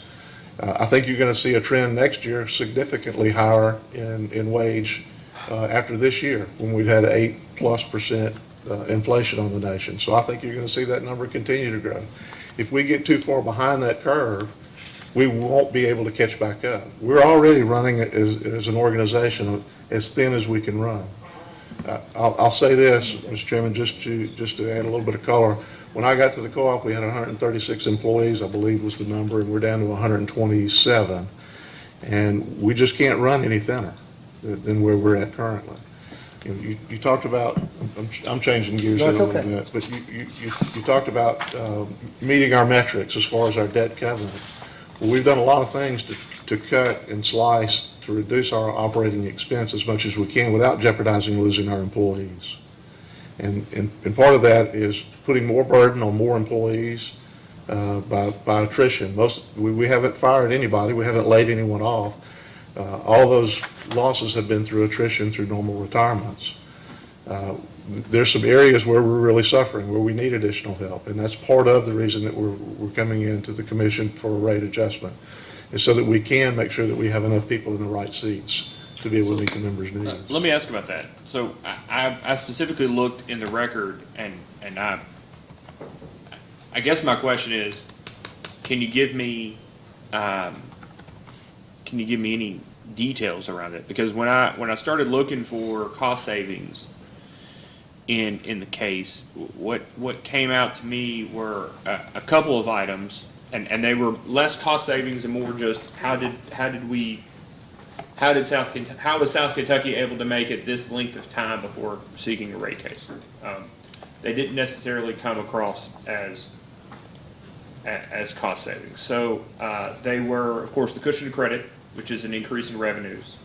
I think you're going to see a trend next year significantly higher in wage after this year, when we've had 8+% inflation on the nation. So I think you're going to see that number continue to grow. If we get too far behind that curve, we won't be able to catch back up. We're already running as an organization as thin as we can run. I'll say this, Mr. Chairman, just to add a little bit of color. When I got to the co-op, we had 136 employees, I believe was the number, and we're down to 127. And we just can't run any thinner than where we're at currently. You talked about, I'm changing gears here a little bit, but you talked about meeting our metrics as far as our debt covenant. Well, we've done a lot of things to cut and slice to reduce our operating expense as much as we can without jeopardizing losing our employees. And part of that is putting more burden on more employees by attrition. We haven't fired anybody, we haven't laid anyone off. All those losses have been through attrition, through normal retirements. There's some areas where we're really suffering, where we need additional help, and that's part of the reason that we're coming into the commission for a rate adjustment, is so that we can make sure that we have enough people in the right seats to be able to meet the members' needs. Let me ask about that. So I specifically looked in the record, and I guess my question is, can you give me any details around it? Because when I started looking for cost savings in the case, what came out to me were a couple of items, and they were less cost savings and more just how was South Kentucky able to make it this length of time before seeking a rate case? They didn't necessarily come across as cost savings. So they were, of course, the cushion of credit, which is an increase in revenues.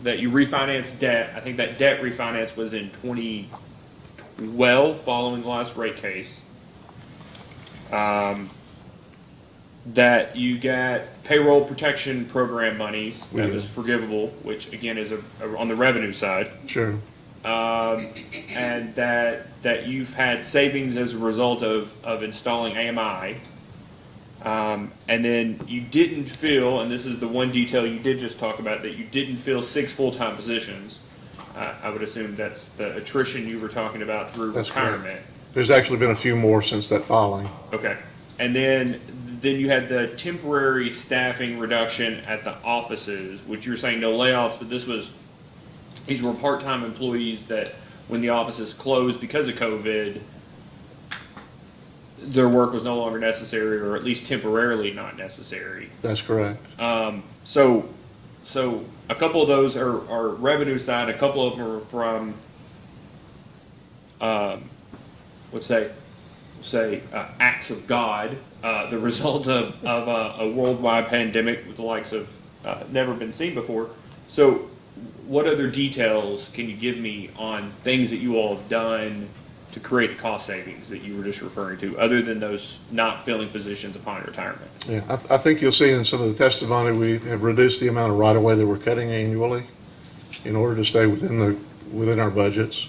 That you refinance debt. I think that debt refinance was in 2012, following the last rate case. That you got payroll protection program monies that was forgivable, which again is on the revenue side. Sure. And that you've had savings as a result of installing AMI. And then you didn't fill, and this is the one detail you did just talk about, that you didn't fill 6 full-time positions. I would assume that's the attrition you were talking about through retirement. Correct. There's actually been a few more since that filing. Okay. And then you had the temporary staffing reduction at the offices, which you were saying no layoffs, but these were part-time employees that when the offices closed because of COVID, their work was no longer necessary, or at least temporarily not necessary. That's correct. So a couple of those are revenue side. A couple of them are from, let's say acts of God, the result of a worldwide pandemic with the likes of never been seen before. So what other details can you give me on things that you all have done to create the cost savings that you were just referring to, other than those not filling positions upon retirement? Yeah, I think you'll see in some of the testimony, we have reduced the amount of right-of-way that we're cutting annually in order to stay within our budgets.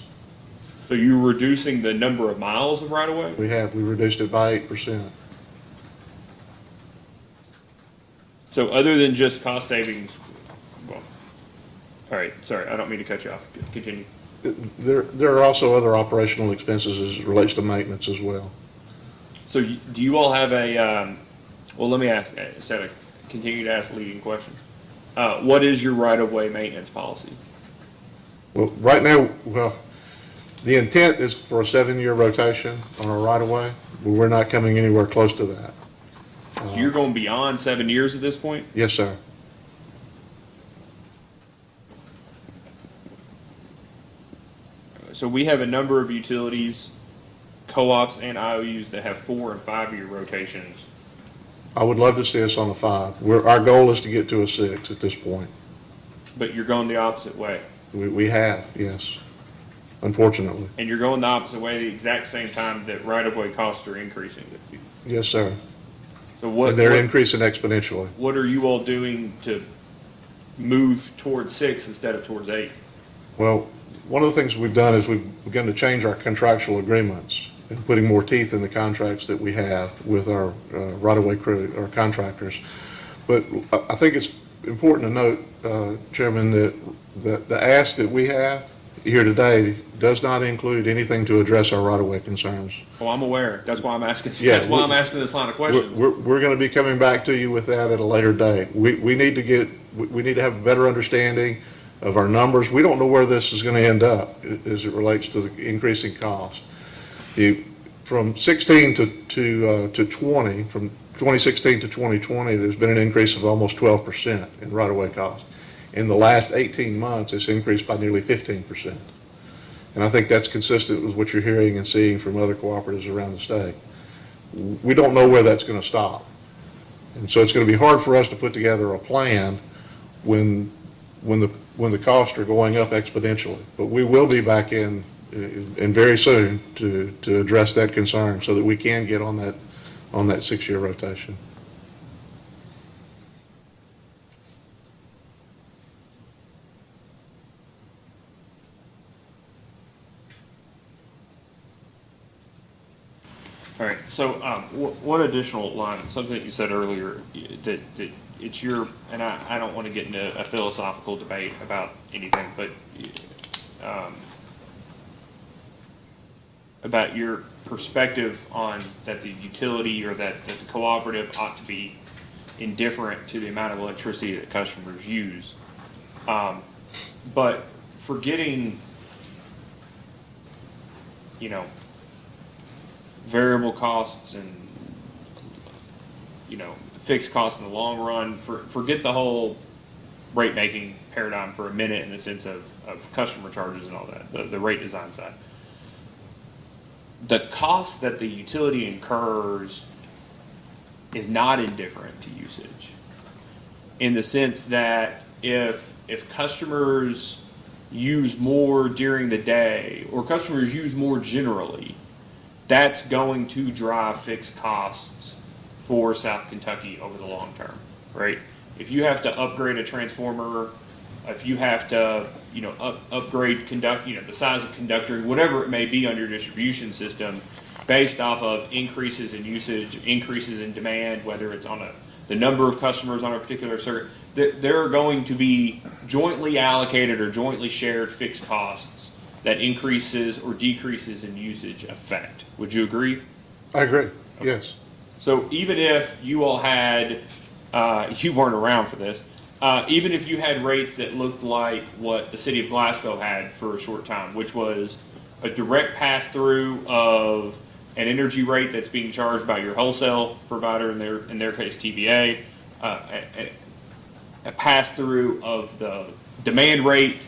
So you're reducing the number of miles of right-of-way? We reduced it by 8%. So other than just cost savings, well, all right, sorry, I don't mean to cut you off. Continue. There are also other operational expenses as it relates to maintenance as well. So do you all have a, well, let me ask, instead of continue to ask leading questions. What is your right-of-way maintenance policy? Well, right now, the intent is for a 7-year rotation on our right-of-way, but we're not coming anywhere close to that. So you're going beyond 7 years at this point? Yes, sir. So we have a number of utilities, co-ops, and IOUs that have 4 and 5 year rotations. I would love to see us on a 5. Our goal is to get to a 6 at this point. But you're going the opposite way. We have, yes, unfortunately. And you're going the opposite way the exact same time that right-of-way costs are increasing. Yes, sir. So what, And they're increasing exponentially. what are you all doing to move towards 6 instead of towards 8? Well, one of the things we've done is we've begun to change our contractual agreements and putting more teeth in the contracts that we have with our right-of-way crew, our contractors. But I think it's important to note, Chairman, that the ask that we have here today does not include anything to address our right-of-way concerns. Oh, I'm aware. That's why I'm asking. Yeah, That's why I'm asking this line of questions. We're going to be coming back to you with that at a later date. We need to have a better understanding of our numbers. We don't know where this is going to end up as it relates to the increasing cost. From 16 to 20, from 2016 to 2020, there's been an increase of almost 12% in right-of-way cost. In the last 18 months, it's increased by nearly 15%. And I think that's consistent with what you're hearing and seeing from other cooperatives around the state. We don't know where that's going to stop. And so it's going to be hard for us to put together a plan when the costs are going up exponentially. But we will be back in very soon to address that concern so that we can get on that 6-year rotation. All right, so one additional line, something that you said earlier, that it's your, and I don't want to get into a philosophical debate about anything, but about your perspective on that the utility or that the cooperative ought to be indifferent to the amount of electricity that customers use. But forgetting, variable costs and, fixed costs in the long run, forget the whole rate making paradigm for a minute in the sense of customer charges and all that, the rate design side. The cost that the utility incurs is not indifferent to usage, in the sense that if customers use more during the day, or customers use more generally, that's going to drive fixed costs for South Kentucky over the long term, right? If you have to upgrade a transformer, if you have to, upgrade the size of conductor, whatever it may be on your distribution system, based off of increases in usage, increases in demand, whether it's on the number of customers on a particular circuit, there are going to be jointly allocated or jointly shared fixed costs that increases or decreases in usage affect. Would you agree? I agree, yes. So even if you all had, you weren't around for this, even if you had rates that looked like what the city of Glasgow had for a short time, which was a direct pass-through of an energy rate that's being charged by your wholesale provider, in their case TVA, a pass-through of the demand rate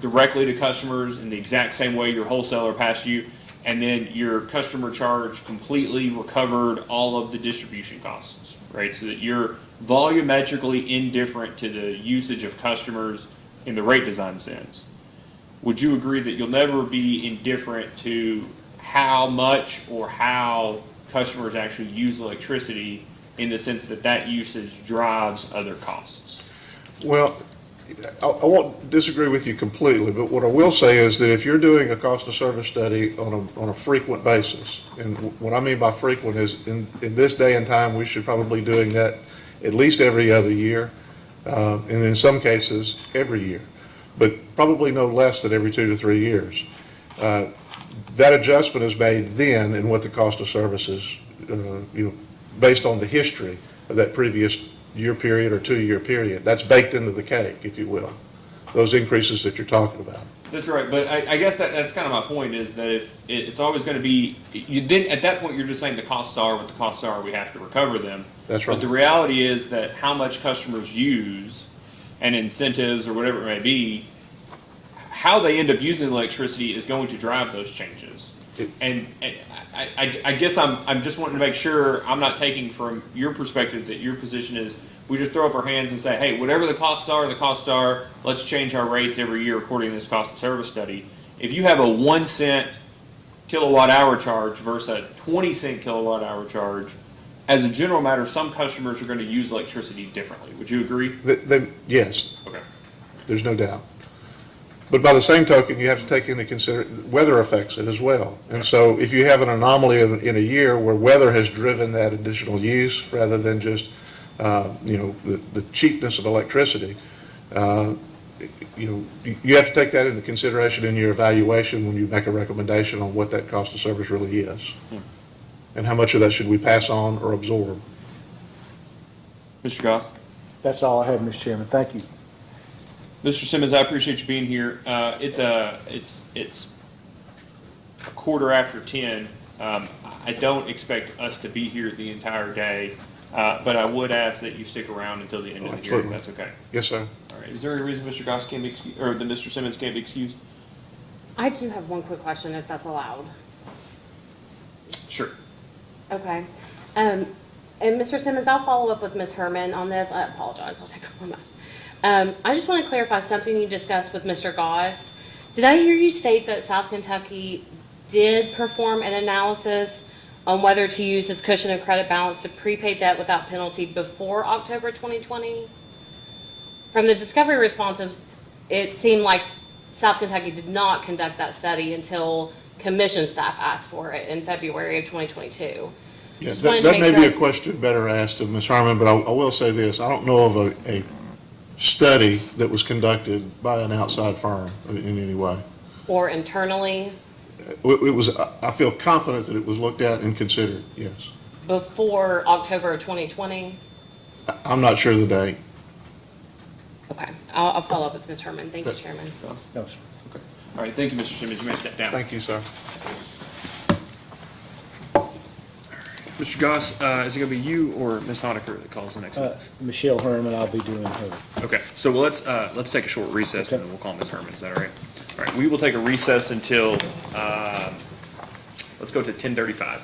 directly to customers in the exact same way your wholesaler passed you, and then your customer charge completely recovered all of the distribution costs, right? So that you're volumetrically indifferent to the usage of customers in the rate design sense. Would you agree that you'll never be indifferent to how much or how customers actually use electricity in the sense that that usage drives other costs? Well, I won't disagree with you completely, but what I will say is that if you're doing a cost of service study on a frequent basis, and what I mean by frequent is in this day and time, we should probably be doing that at least every other year, and in some cases, every year, but probably no less than every 2 to 3 years. That adjustment is made then in what the cost of service is, based on the history of that previous year period or 2-year period. That's baked into the cake, if you will, those increases that you're talking about. That's right, but I guess that's kind of my point is that if it's always going to be, then at that point you're just saying the costs are what the costs are, we have to recover them. That's right. But the reality is that how much customers use and incentives or whatever it may be, how they end up using electricity is going to drive those changes. And I guess I'm just wanting to make sure I'm not taking from your perspective that your position is we just throw up our hands and say, hey, whatever the costs are, let's change our rates every year according to this cost of service study. If you have a 1 cent kilowatt hour charge versus a 20 cent kilowatt hour charge, as a general matter, some customers are going to use electricity differently. Would you agree? Yes, Okay. there's no doubt. But by the same token, you have to take into consideration weather affects it as well. And so if you have an anomaly in a year where weather has driven that additional use rather than just, the cheapness of electricity, you have to take that into consideration in your evaluation when you make a recommendation on what that cost of service really is. And how much of that should we pass on or absorb? Mr. Goss? That's all I have, Mr. Chairman. Thank you. Mr. Simmons, I appreciate you being here. It's a quarter after 10. I don't expect us to be here the entire day, but I would ask that you stick around until the end of the hearing, if that's okay. Yes, sir. All right. Is there any reason Mr. Goss can't be excused, or that Mr. Simmons can't be excused? I do have one quick question, if that's allowed. Sure. Okay. And Mr. Simmons, I'll follow up with Ms. Herman on this. I apologize, I'll take off my mask. I just want to clarify something you discussed with Mr. Goss. Did I hear you state that South Kentucky did perform an analysis on whether to use its cushion of credit balance to prepay debt without penalty before October 2020? From the discovery responses, it seemed like South Kentucky did not conduct that study until commission staff asked for it in February of 2022. Yeah, Just wanted that to may make be a sure. question better asked of Ms. Harmon, but I will say this. I don't know of a study that was conducted by an outside firm in any way. Or internally It was, I feel confident that it was looked at and considered, yes. before October of 2020? I'm not sure of the date. Okay, I'll follow up with Ms. Herman. Thank you, Chairman. No, sir. Okay. All right. Thank you, Mr. Simmons. You may step down. Thank you, sir. Mr. Goss, is it going to be you or Ms. Honaker that calls the next one? Michelle Herman, I'll be doing her. Okay, so let's take a short recess and Okay. then we'll call Ms. Herman. Is that all right? All right, we will take a recess until, let's go to 10:35.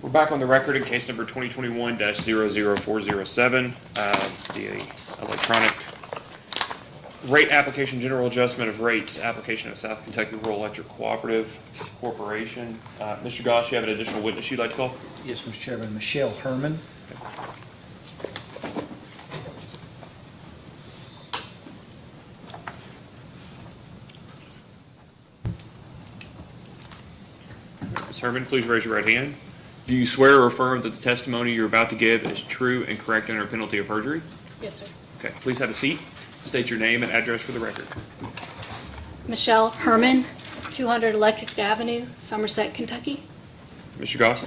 We're back on the record in case number 2021-00407, the electronic rate application, general adjustment of rates, application of South Kentucky Rural Electric Cooperative Corporation. Mr. Goss, you have an additional witness you'd like to call? Yes, Mr. Chairman, Michelle Herman. Ms. Herman, please raise your right hand. Do you swear or affirm that the testimony you're about to give is true and correct under penalty of perjury? Yes, sir. Okay, please have a seat. State your name and address for the record. Michelle Herman, 200 Electric Avenue, Somerset, Kentucky. Mr. Goss?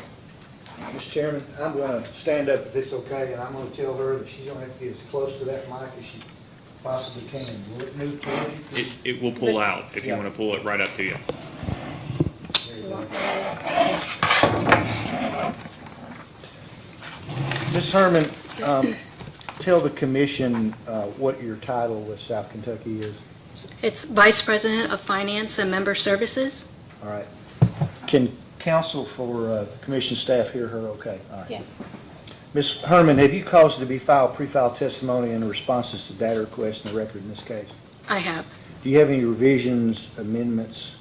Mr. Chairman, I'm going to stand up if it's okay, and I'm going to tell her that she's going to have to get as close to that mic as she possibly can. Will it move towards you? It will pull out if you Yeah. want to pull it right up to you. There you go. Ms. Herman, tell the commission what your title with South Kentucky is. It's Vice President of Finance and Member Services. All right. Can counsel for commission staff hear her okay? All right. Yes. Ms. Herman, have you caused to be filed pre-filed testimony in responses to data requests in the record in this case? I have. Do you have any revisions, amendments,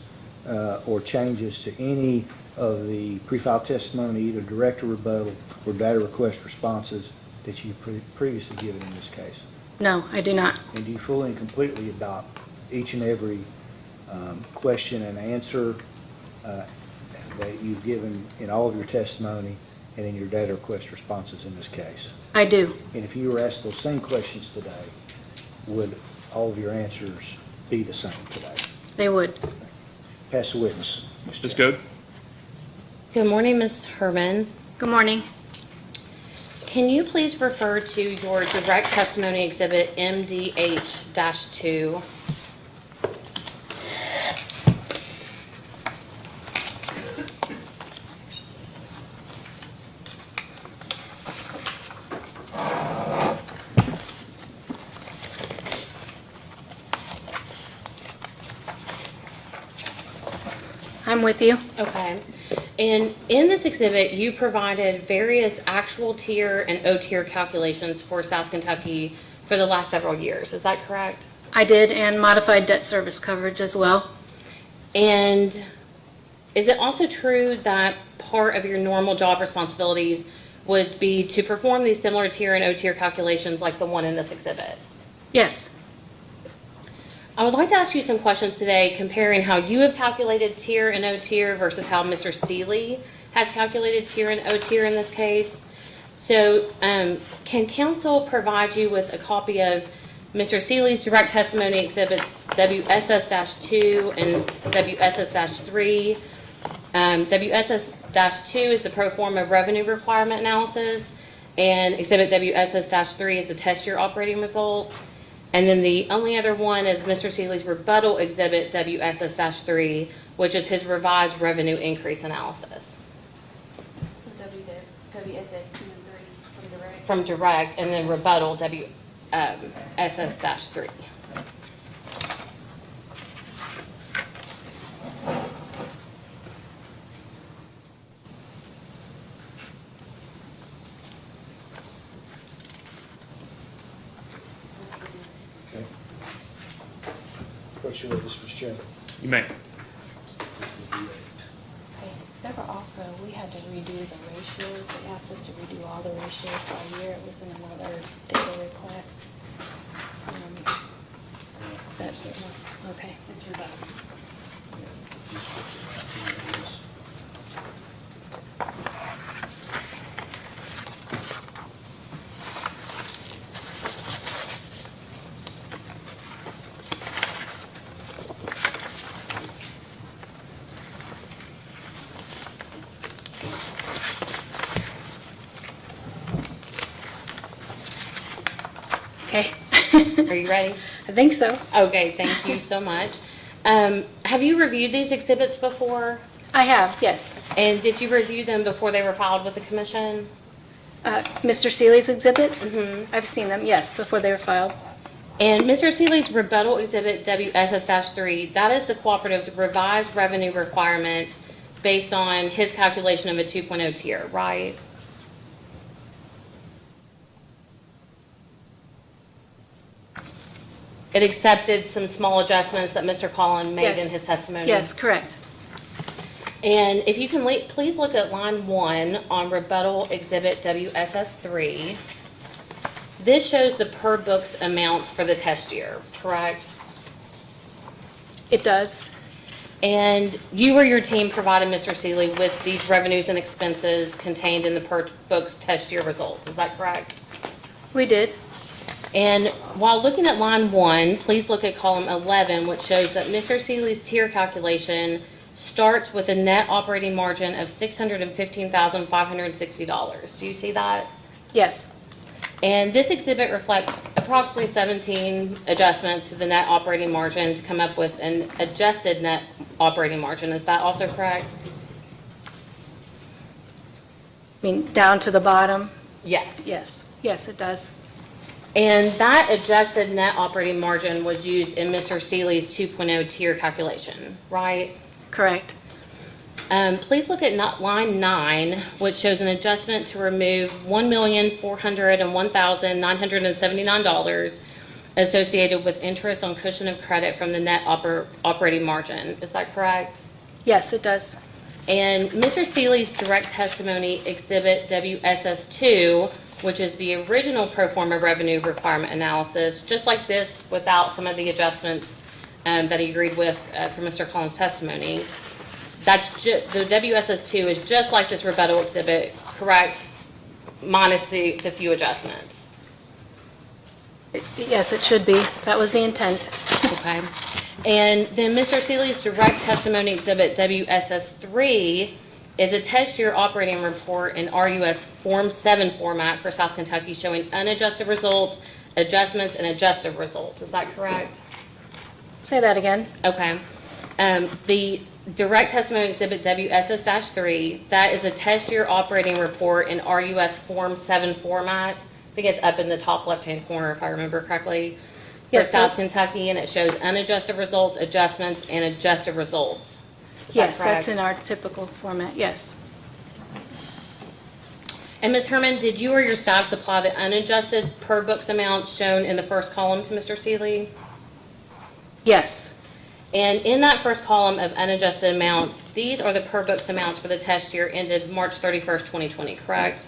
or changes to any of the pre-filed testimony, either direct or rebuttal, or data request responses that you've previously given in this case? No, I do not. And do you fully and completely adopt each and every question and answer that you've given in all of your testimony and in your data request responses in this case? I do. And if you were asked those same questions today, would all of your answers be the same today? They would. Pass the witness. Mr. Ms. Goode? Good morning, Ms. Herman. Good morning. Can you please refer to your direct testimony exhibit MDH-2? I'm with you. Okay. And in this exhibit, you provided various actual tier and O-tier calculations for South Kentucky for the last several years. Is that correct? I did, and modified debt service coverage as well. And is it also true that part of your normal job responsibilities would be to perform these similar tier and O-tier calculations like the one in this exhibit? Yes. I would like to ask you some questions today comparing how you have calculated tier and O-tier versus how Mr. Seeley has calculated tier and O-tier in this case. So can council provide you with a copy of Mr. Seeley's direct testimony exhibits WSS-2 and WSS-3? WSS-2 is the pro forma revenue requirement analysis, and exhibit WSS-3 is the test year operating results. And then the only other one is Mr. Seeley's rebuttal exhibit WSS-3, which is his revised revenue increase analysis. So WSS 2 and 3 from direct. From direct, and then rebuttal WSS-3. Okay. What's your witness, Mr. Chairman? You may. Okay. There were also, we had to redo the ratios. They asked us to redo all the ratios for a year. It was in another data request. Okay. Okay. Are you ready? I think so. Okay, thank you so much. Have you reviewed these exhibits before? I have, yes. And did you review them before they were filed with the commission? Mr. Seeley's exhibits? Mm-hmm. I've seen them, yes, before they were filed. And Mr. Seeley's rebuttal exhibit WSS-3, that is the cooperative's revised revenue requirement based on his calculation of a 2.0 tier, right? It accepted some small adjustments that Mr. Collin made in Yes. his testimony. Yes, correct. And if you can please look at line 1 on rebuttal exhibit WSS3. This shows the per books amounts for the test year, correct? It does. And you or your team provided Mr. Seeley with these revenues and expenses contained in the per books test year results, is that correct? We did. And while looking at line 1, please look at column 11, which shows that Mr. Seeley's tier calculation starts with a net operating margin of $615,560. Do you see that? Yes. And this exhibit reflects approximately 17 adjustments to the net operating margin to come up with an adjusted net operating margin. Is that also correct? I mean, down to the bottom? Yes. Yes. Yes, it does. And that adjusted net operating margin was used in Mr. Seeley's 2.0 tier calculation, right? Correct. Please look at line 9, which shows an adjustment to remove $1,401,979 associated with interest on cushion of credit from the net operating margin. Is that correct? Yes, it does. And Mr. Seeley's direct testimony exhibit WSS2, which is the original pro forma revenue requirement analysis, just like this without some of the adjustments that he agreed with for Mr. Collins' testimony. That's the WSS2 is just like this rebuttal exhibit, correct? Minus the few adjustments. Yes, it should be. That was the intent. Okay. And then Mr. Seeley's direct testimony exhibit WSS3 is a test year operating report in RUS Form 7 format for South Kentucky showing unadjusted results, adjustments, and adjusted results. Is that correct? Say that again. Okay. The direct testimony exhibit WSS-3, that is a test year operating report in RUS Form 7 format. I think it's up in the top left-hand corner if I remember correctly. For Yes, South sir. Kentucky, and it shows unadjusted results, adjustments, and adjusted results. Is that Yes, that's correct? in our typical format, yes. And Ms. Herman, did you or your staff supply the unadjusted per books amounts shown in the first column to Mr. Seeley? Yes. And in that first column of unadjusted amounts, these are the per books amounts for the test year ended March 31st, 2020, correct?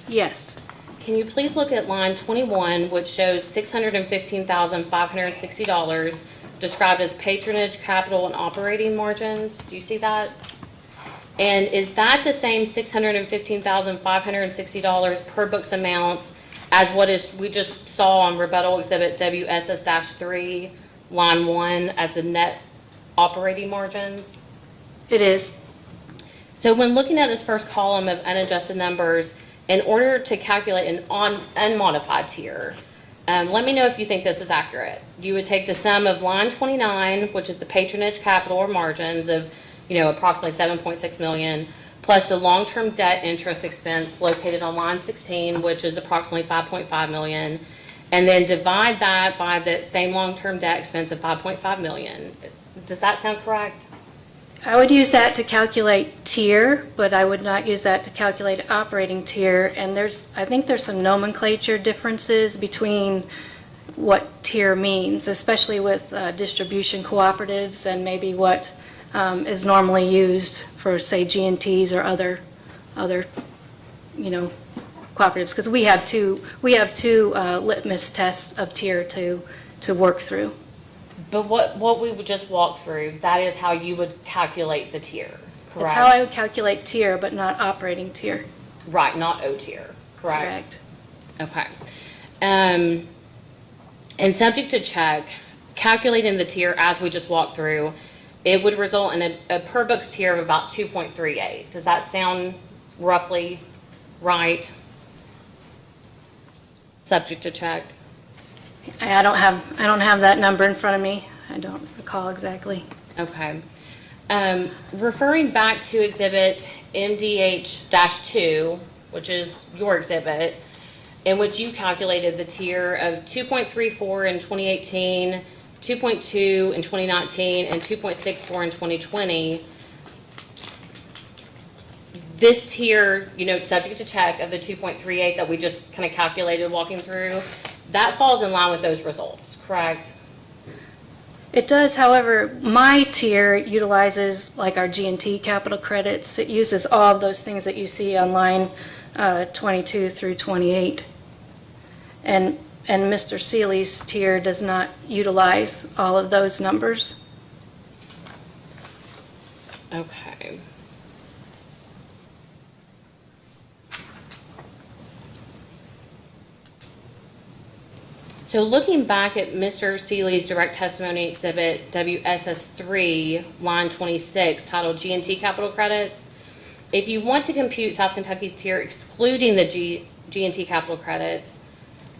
Yes. Can you please look at line 21, which shows $615,560 described as patronage, capital, and operating margins? Do you see that? And is that the same $615,560 per books amounts as what we just saw on rebuttal exhibit WSS-3, line 1, as the net operating margins? It is. So when looking at this first column of unadjusted numbers, in order to calculate an unmodified tier, let me know if you think this is accurate. You would take the sum of line 29, which is the patronage, capital, or margins of, approximately $7.6 million, plus the long-term debt interest expense located on line 16, which is approximately $5.5 million, and then divide that by the same long-term debt expense of $5.5 million. Does that sound correct? I would use that to calculate tier, but I would not use that to calculate operating tier. And I think there's some nomenclature differences between what tier means, especially with distribution cooperatives and maybe what is normally used for, say, G&Ts or other cooperatives. Because we have two litmus tests of tier to work through. But what we would just walk through, that is how you would calculate the tier, correct? That's how I would calculate tier, but not operating tier. Right, not O tier, correct? Okay. And subject to check, calculating the tier as we just walked through, it would result in a per books tier of about 2.38. Does that sound roughly right? Subject to check. I don't have that number in front of me. I don't recall exactly. Okay. Referring back to exhibit MDH-2, which is your exhibit, in which you calculated the tier of 2.34 in 2018, 2.2 in 2019, and 2.64 in 2020, this tier, subject to check of the 2.38 that we just kind of calculated walking through, that falls in line with those results, correct? It does, however, my tier utilizes like our G&T capital credits. It uses all of those things that you see on line 22 through 28. And Mr. Seeley's tier does not utilize all of those numbers. Okay. So looking back at Mr. Seeley's direct testimony exhibit WSS3, line 26, titled G&T capital credits, if you want to compute South Kentucky's tier excluding the G&T capital credits,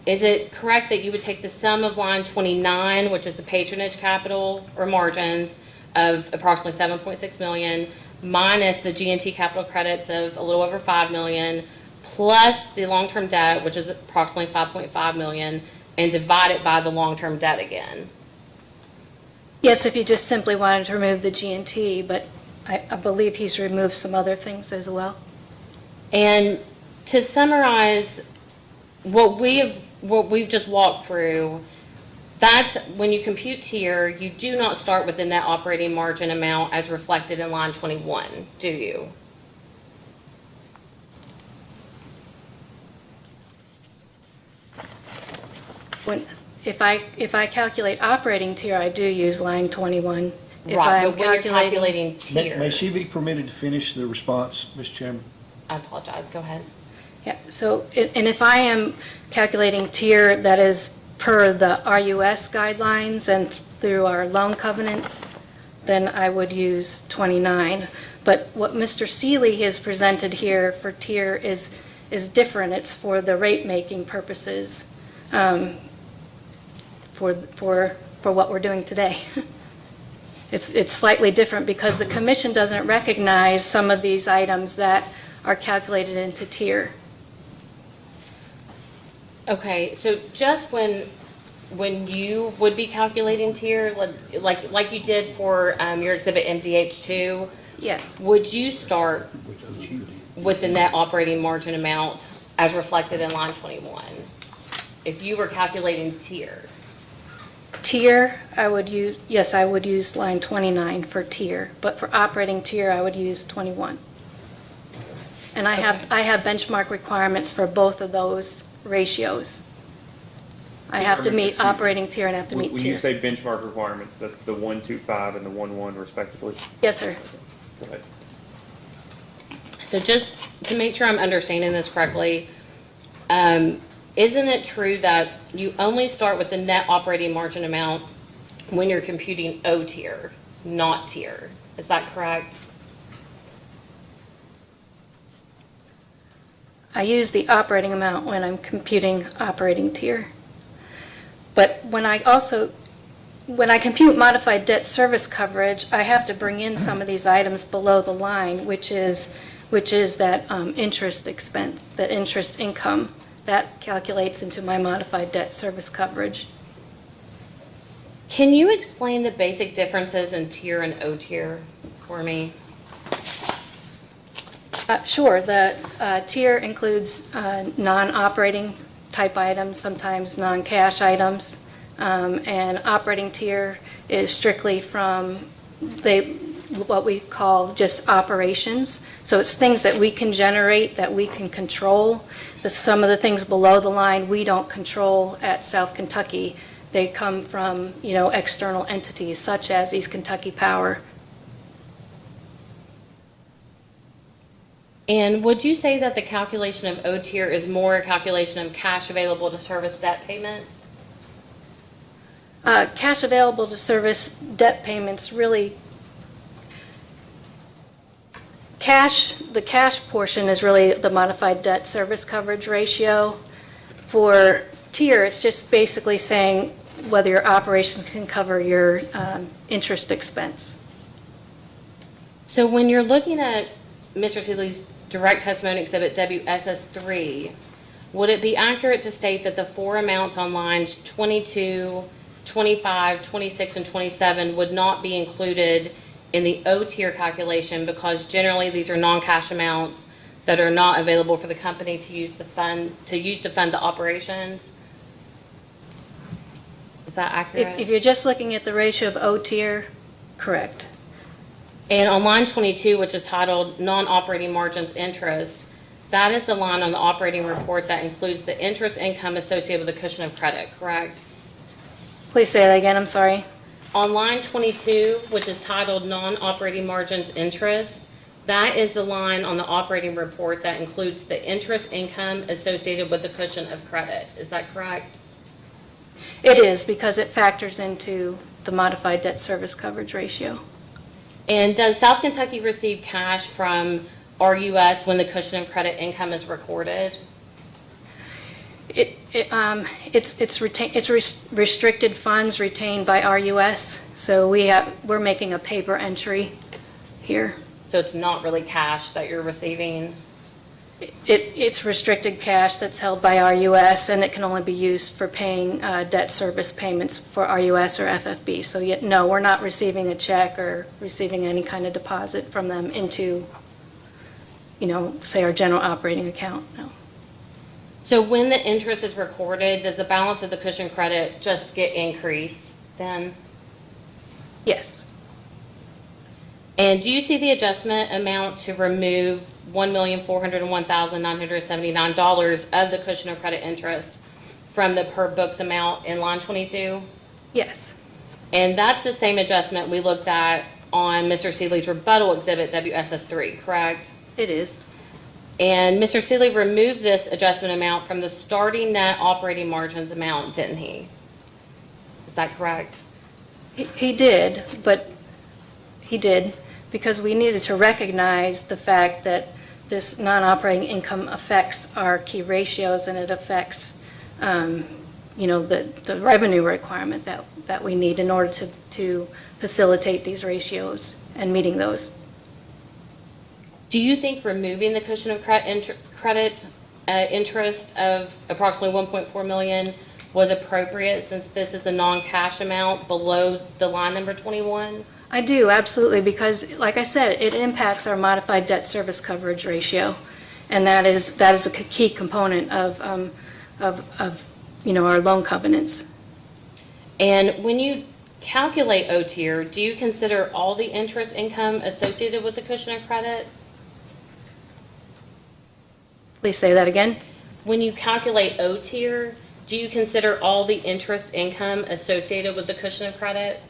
is it correct that you would take the sum of line 29, which is the patronage capital or margins of approximately 7.6 million, minus the G&T capital credits of a little over 5 million, plus the long-term debt, which is approximately 5.5 million, and divide it by the long-term debt again? Yes, if you just simply wanted to remove the G&T, but I believe he's removed some other things as well. And to summarize what we've just walked through, that's when you compute tier, you do not start with the net operating margin amount as reflected in line 21, do you? If I calculate operating tier, I do use line 21. If Right, I'm but when you're calculating tier. May she be permitted to finish the response, Mr. Chairman? I apologize, go ahead. Yeah, so, and if I am calculating tier that is per the RUS guidelines and through our loan covenants, then I would use 29. But what Mr. Seeley has presented here for tier is different. It's for the rate-making purposes, for what we're doing today. It's slightly different because the commission doesn't recognize some of these items that are calculated into tier. Okay, so just when you would be calculating tier, like you did for your exhibit MDH2, Yes. would you start with the net operating margin amount as reflected in line 21? If you were calculating tier? Tier, I would use line 29 for tier, but for operating tier, I would use 21. And I have benchmark requirements for both of those ratios. I have to meet operating tier and I have to meet When you tier. say benchmark requirements, that's the 1.25 and the 1.1 respectively? Yes, sir. Go ahead. So just to make sure I'm understanding this correctly, isn't it true that you only start with the net operating margin amount when you're computing O tier, not tier? Is that correct? I use the operating amount when I'm computing operating tier. But when I compute modified debt service coverage, I have to bring in some of these items below the line, which is that interest expense, that interest income. That calculates into my modified debt service coverage. Can you explain the basic differences in tier and O tier for me? Sure. The tier includes non-operating type items, sometimes non-cash items, and operating tier is strictly from what we call just operations. So it's things that we can generate, that we can control. Some of the things below the line we don't control at South Kentucky. They come from, external entities such as East Kentucky Power. And would you say that the calculation of O tier is more a calculation of cash available to service debt payments? Cash available to service debt payments really, the cash portion is really the modified debt service coverage ratio. For tier, it's just basically saying whether your operations can cover your interest expense. So when you're looking at Mr. Seeley's direct testimony exhibit WSS3, would it be accurate to state that the four amounts on lines 22, 25, 26, and 27 would not be included in the O tier calculation because generally these are non-cash amounts that are not available for the company to use to fund the operations. Is that accurate? If you're just looking at the ratio of O tier, correct. And on line 22, which is titled Non-Operating Margins Interest, that is the line on the operating report that includes the interest income associated with the cushion of credit, correct? Please say that again, I'm sorry. On line 22, which is titled Non-Operating Margins Interest, that is the line on the operating report that includes the interest income associated with the cushion of credit. Is that correct? It is, because it factors into the modified debt service coverage ratio. And does South Kentucky receive cash from RUS when the cushion of credit income is recorded? It's restricted funds retained by RUS, so we're making a paper entry here. So it's not really cash that you're receiving? It's restricted cash that's held by RUS, and it can only be used for paying debt service payments for RUS or FFB. So no, we're not receiving a check or receiving any kind of deposit from them into, say our general operating account, no. So when the interest is recorded, does the balance of the cushion credit just get increased then? Yes. And do you see the adjustment amount to remove $1,401,979 of the cushion of credit interest from the per books amount in line 22? Yes. And that's the same adjustment we looked at on Mr. Seeley's rebuttal exhibit WSS3, correct? It is. And Mr. Seeley removed this adjustment amount from the starting net operating margins amount, didn't he? Is that correct? He did, because we needed to recognize the fact that this non-operating income affects our key ratios, and it affects, the revenue requirement that we need in order to facilitate these ratios and meeting those. Do you think removing the cushion of credit interest of approximately $1.4 million was appropriate, since this is a non-cash amount below the line number 21? I do, absolutely, because like I said, it impacts our modified debt service coverage ratio, and that is a key component of our loan covenants. And when you calculate O tier, do you consider all the interest income associated with the cushion of credit? Please say that again. When you calculate O tier, do you consider all the interest income associated with the cushion of credit?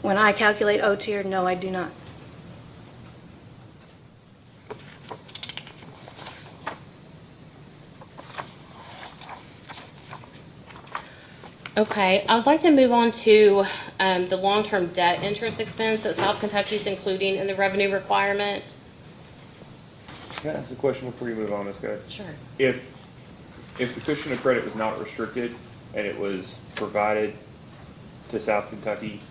When I calculate O tier, no, I do not. Okay, I'd like to move on to the long-term debt interest expense that South Kentucky's including in the revenue requirement. Can I ask a question before you move on, Ms. Guy? Sure. If the cushion of credit was not restricted and it was provided to South Kentucky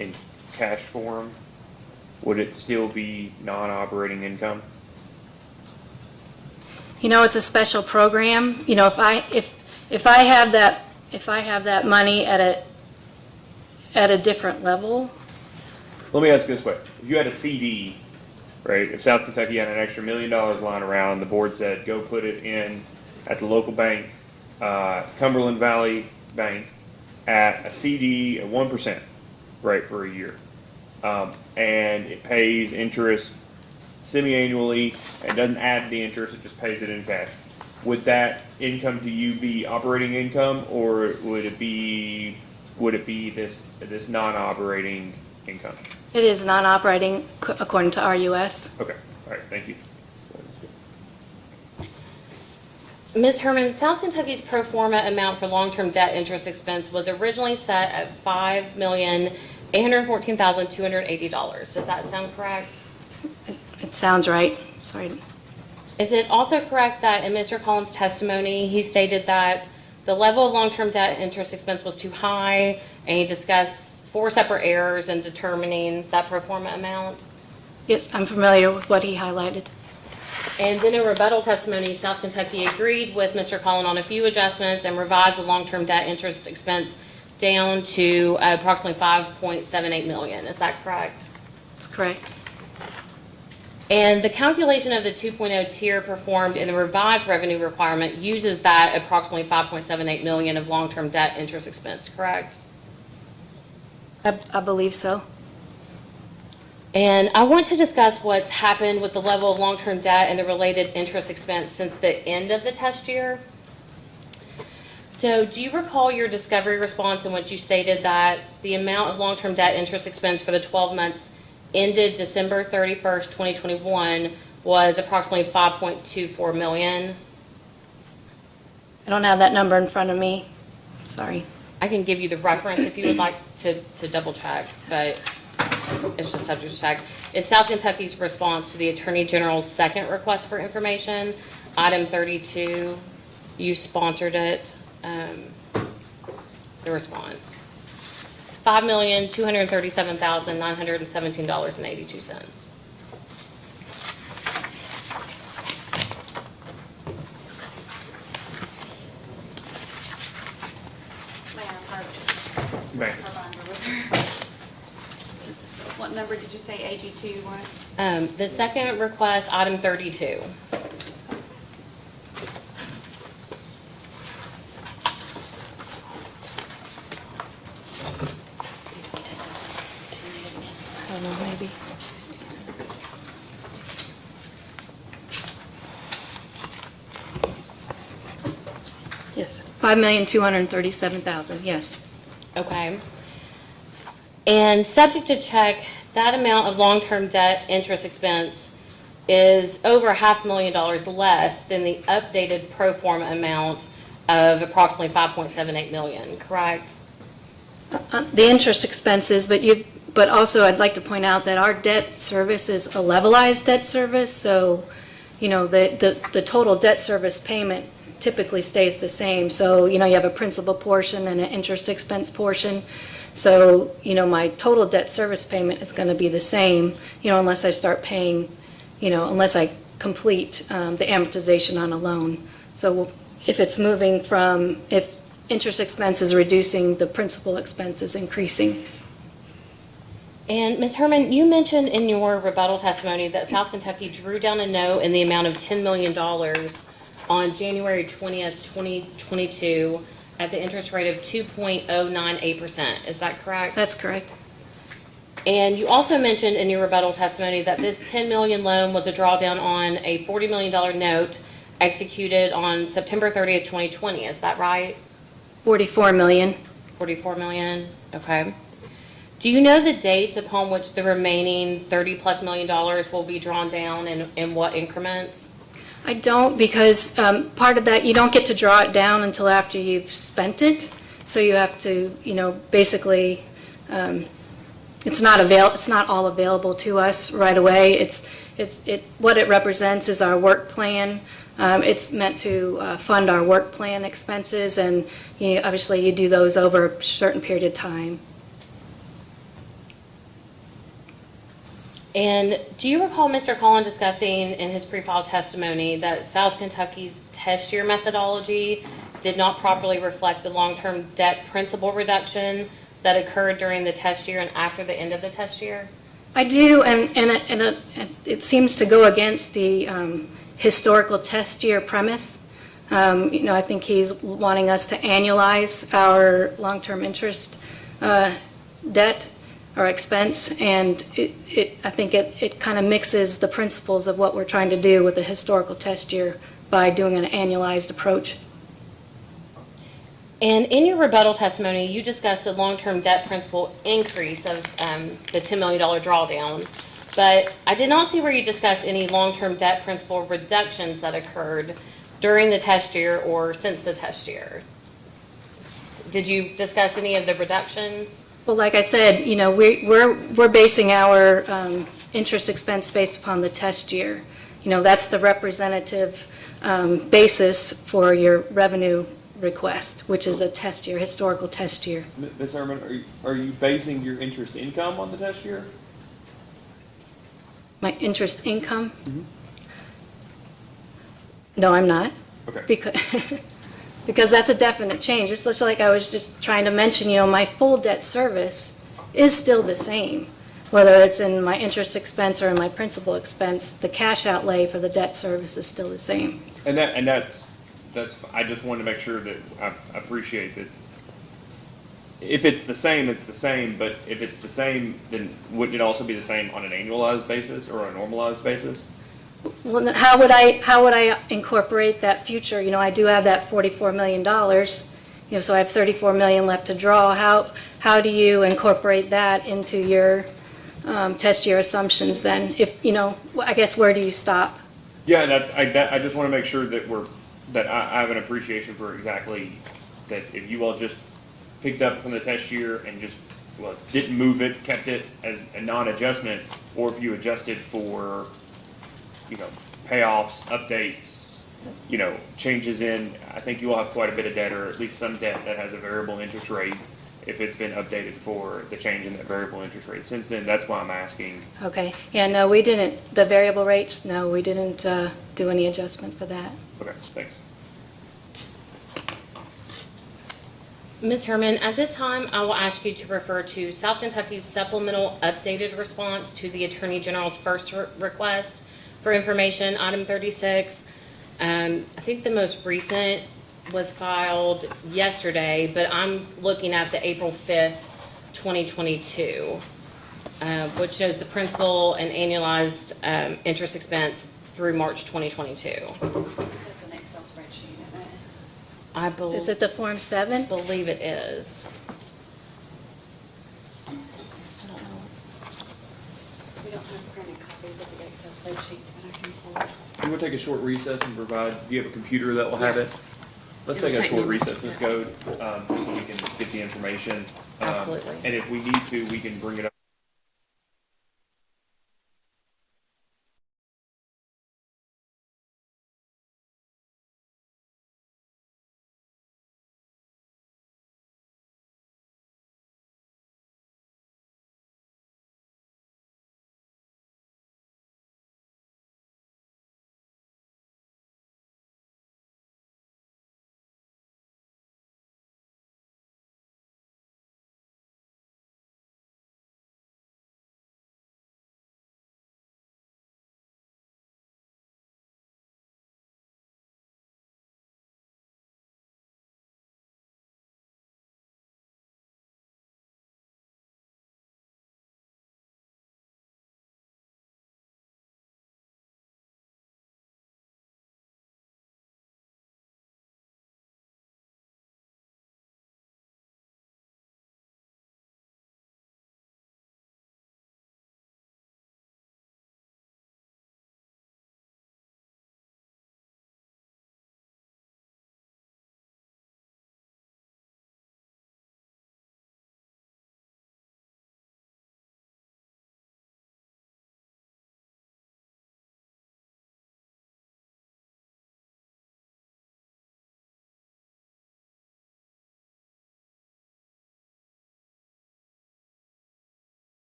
in cash form, would it still be non-operating income? It's a special program. If I have that money at a different level, Let me ask this way. If you had a CD, right, if South Kentucky had an extra $1 million lying around, the board said, go put it in at the local bank, Cumberland Valley Bank, at a CD at 1%, right, for a year. And it pays interest semi-annually and doesn't add the interest, it just pays it in cash. Would that income to you be operating income, or would it be this non-operating income? it is non-operating according to RUS. Okay, all right, thank you. Ms. Herman, South Kentucky's pro forma amount for long-term debt interest expense was originally set at $5,814,280. Does that sound correct? It sounds right. Sorry. Is it also correct that in Mr. Collins' testimony, he stated that the level of long-term debt interest expense was too high, and he discussed 4 separate errors in determining that pro forma amount? Yes, I'm familiar with what he highlighted. And then in rebuttal testimony, South Kentucky agreed with Mr. Collins on a few adjustments and revised the long-term debt interest expense down to approximately $5.78 million. Is that correct? That's correct. And the calculation of the 2.0 tier performed in the revised revenue requirement uses that approximately 5.78 million of long-term debt interest expense, correct? I believe so. And I want to discuss what's happened with the level of long-term debt and the related interest expense since the end of the test year. So do you recall your discovery response in which you stated that the amount of long-term debt interest expense for the 12 months ended December 31st, 2021 was approximately 5.24 million? I don't have that number in front of me. Sorry. I can give you the reference if you would like to double check, but it's just subject to check. It's South Kentucky's response to the Attorney General's second request for information, item 32. You sponsored it, the response. It's $5,237,917.82. Right. What number did you say AG2 was? The second request, item 32. I don't know, maybe. Yes, 5,237,000, yes. Okay. And subject to check, that amount of long-term debt interest expense is over $500,000 less than the updated pro forma amount of approximately 5.78 million, correct? The interest expenses, but also I'd like to point out that our debt service is a levelized debt service, so, the total debt service payment typically stays the same. So, you have a principal portion and an interest expense portion. So, my total debt service payment is going to be the same, unless I start paying, unless I complete the amortization on a loan. So if interest expense is reducing, the principal expense is increasing. And Ms. Herman, you mentioned in your rebuttal testimony that South Kentucky drew down a note in the amount of $10 million on January 20th, 2022 at the interest rate of 2.098%. Is that correct? That's correct. And you also mentioned in your rebuttal testimony that this $10 million loan was a drawdown on a $40 million note executed on September 30th, 2020. Is that right? 44 million. 44 million, okay. Do you know the dates upon which the remaining $30+ million will be drawn down and in what increments? I don't, because part of that, you don't get to draw it down until after you've spent it. So you have to, basically, it's not all available to us right away. What it represents is our work plan. It's meant to fund our work plan expenses, and obviously you do those over a certain period of time. And do you recall Mr. Collin discussing in his pre-filed testimony that South Kentucky's test year methodology did not properly reflect the long-term debt principal reduction that occurred during the test year and after the end of the test year? I do, and it seems to go against the historical test year premise. I think he's wanting us to annualize our long-term interest debt or expense, and I think it kind of mixes the principles of what we're trying to do with the historical test year by doing an annualized approach. And in your rebuttal testimony, you discussed the long-term debt principal increase of the $10 million drawdown, but I did not see where you discussed any long-term debt principal reductions that occurred during the test year or since the test year. Did you discuss any of the reductions? Well, like I said, we're basing our interest expense based upon the test year. That's the representative basis for your revenue request, which is a test year, historical test year. Ms. Herman, are you basing your interest income on the test year? My interest income? No, I'm not. Okay. Because that's a definite change. Just like I was just trying to mention, my full debt service is still the same. whether it's in my interest expense or in my principal expense, the cash outlay for the debt service is still the same. And that's, I just wanted to make sure that I appreciate that. If it's the same, it's the same, but if it's the same, then wouldn't it also be the same on an annualized basis or a normalized basis? Well, then how would I incorporate that future? You know, I do have that $44 million, you know, so I have 34 million left to draw. How do you incorporate that into your test year assumptions then? If, you know, I guess where do you stop? Yeah, and I just want to make sure that I have an appreciation for exactly that if you all just picked up from the test year and just, well, didn't move it, kept it as a non-adjustment, or if you adjusted for, you know, payoffs, updates, you know, changes in, I think you all have quite a bit of debt, or at least some debt that has a variable interest rate, if it's been updated for the change in that variable interest rate. Since then, that's why I'm asking. Okay, yeah, no, we didn't, the variable rates, no, we didn't do any adjustment for that. Okay, thanks. Ms. Herman, at this time, I will ask you to refer to South Kentucky's supplemental updated response to the Attorney General's first request for information, item 36. I think the most recent was filed yesterday, but I'm looking at the April 5th, 2022, which shows the principal and annualized interest expense through March 2022. That's an Excel spreadsheet, isn't it? I Is it the Form 7? believe it is. We don't have printed copies of the Excel spreadsheets, but I can pull it. You want to take a short recess and provide, do you have a computer that will have it? Let's It'll take a take short me- recess, Ms. Goode, just so we can get the information. Absolutely. And if we need to, we can bring it up.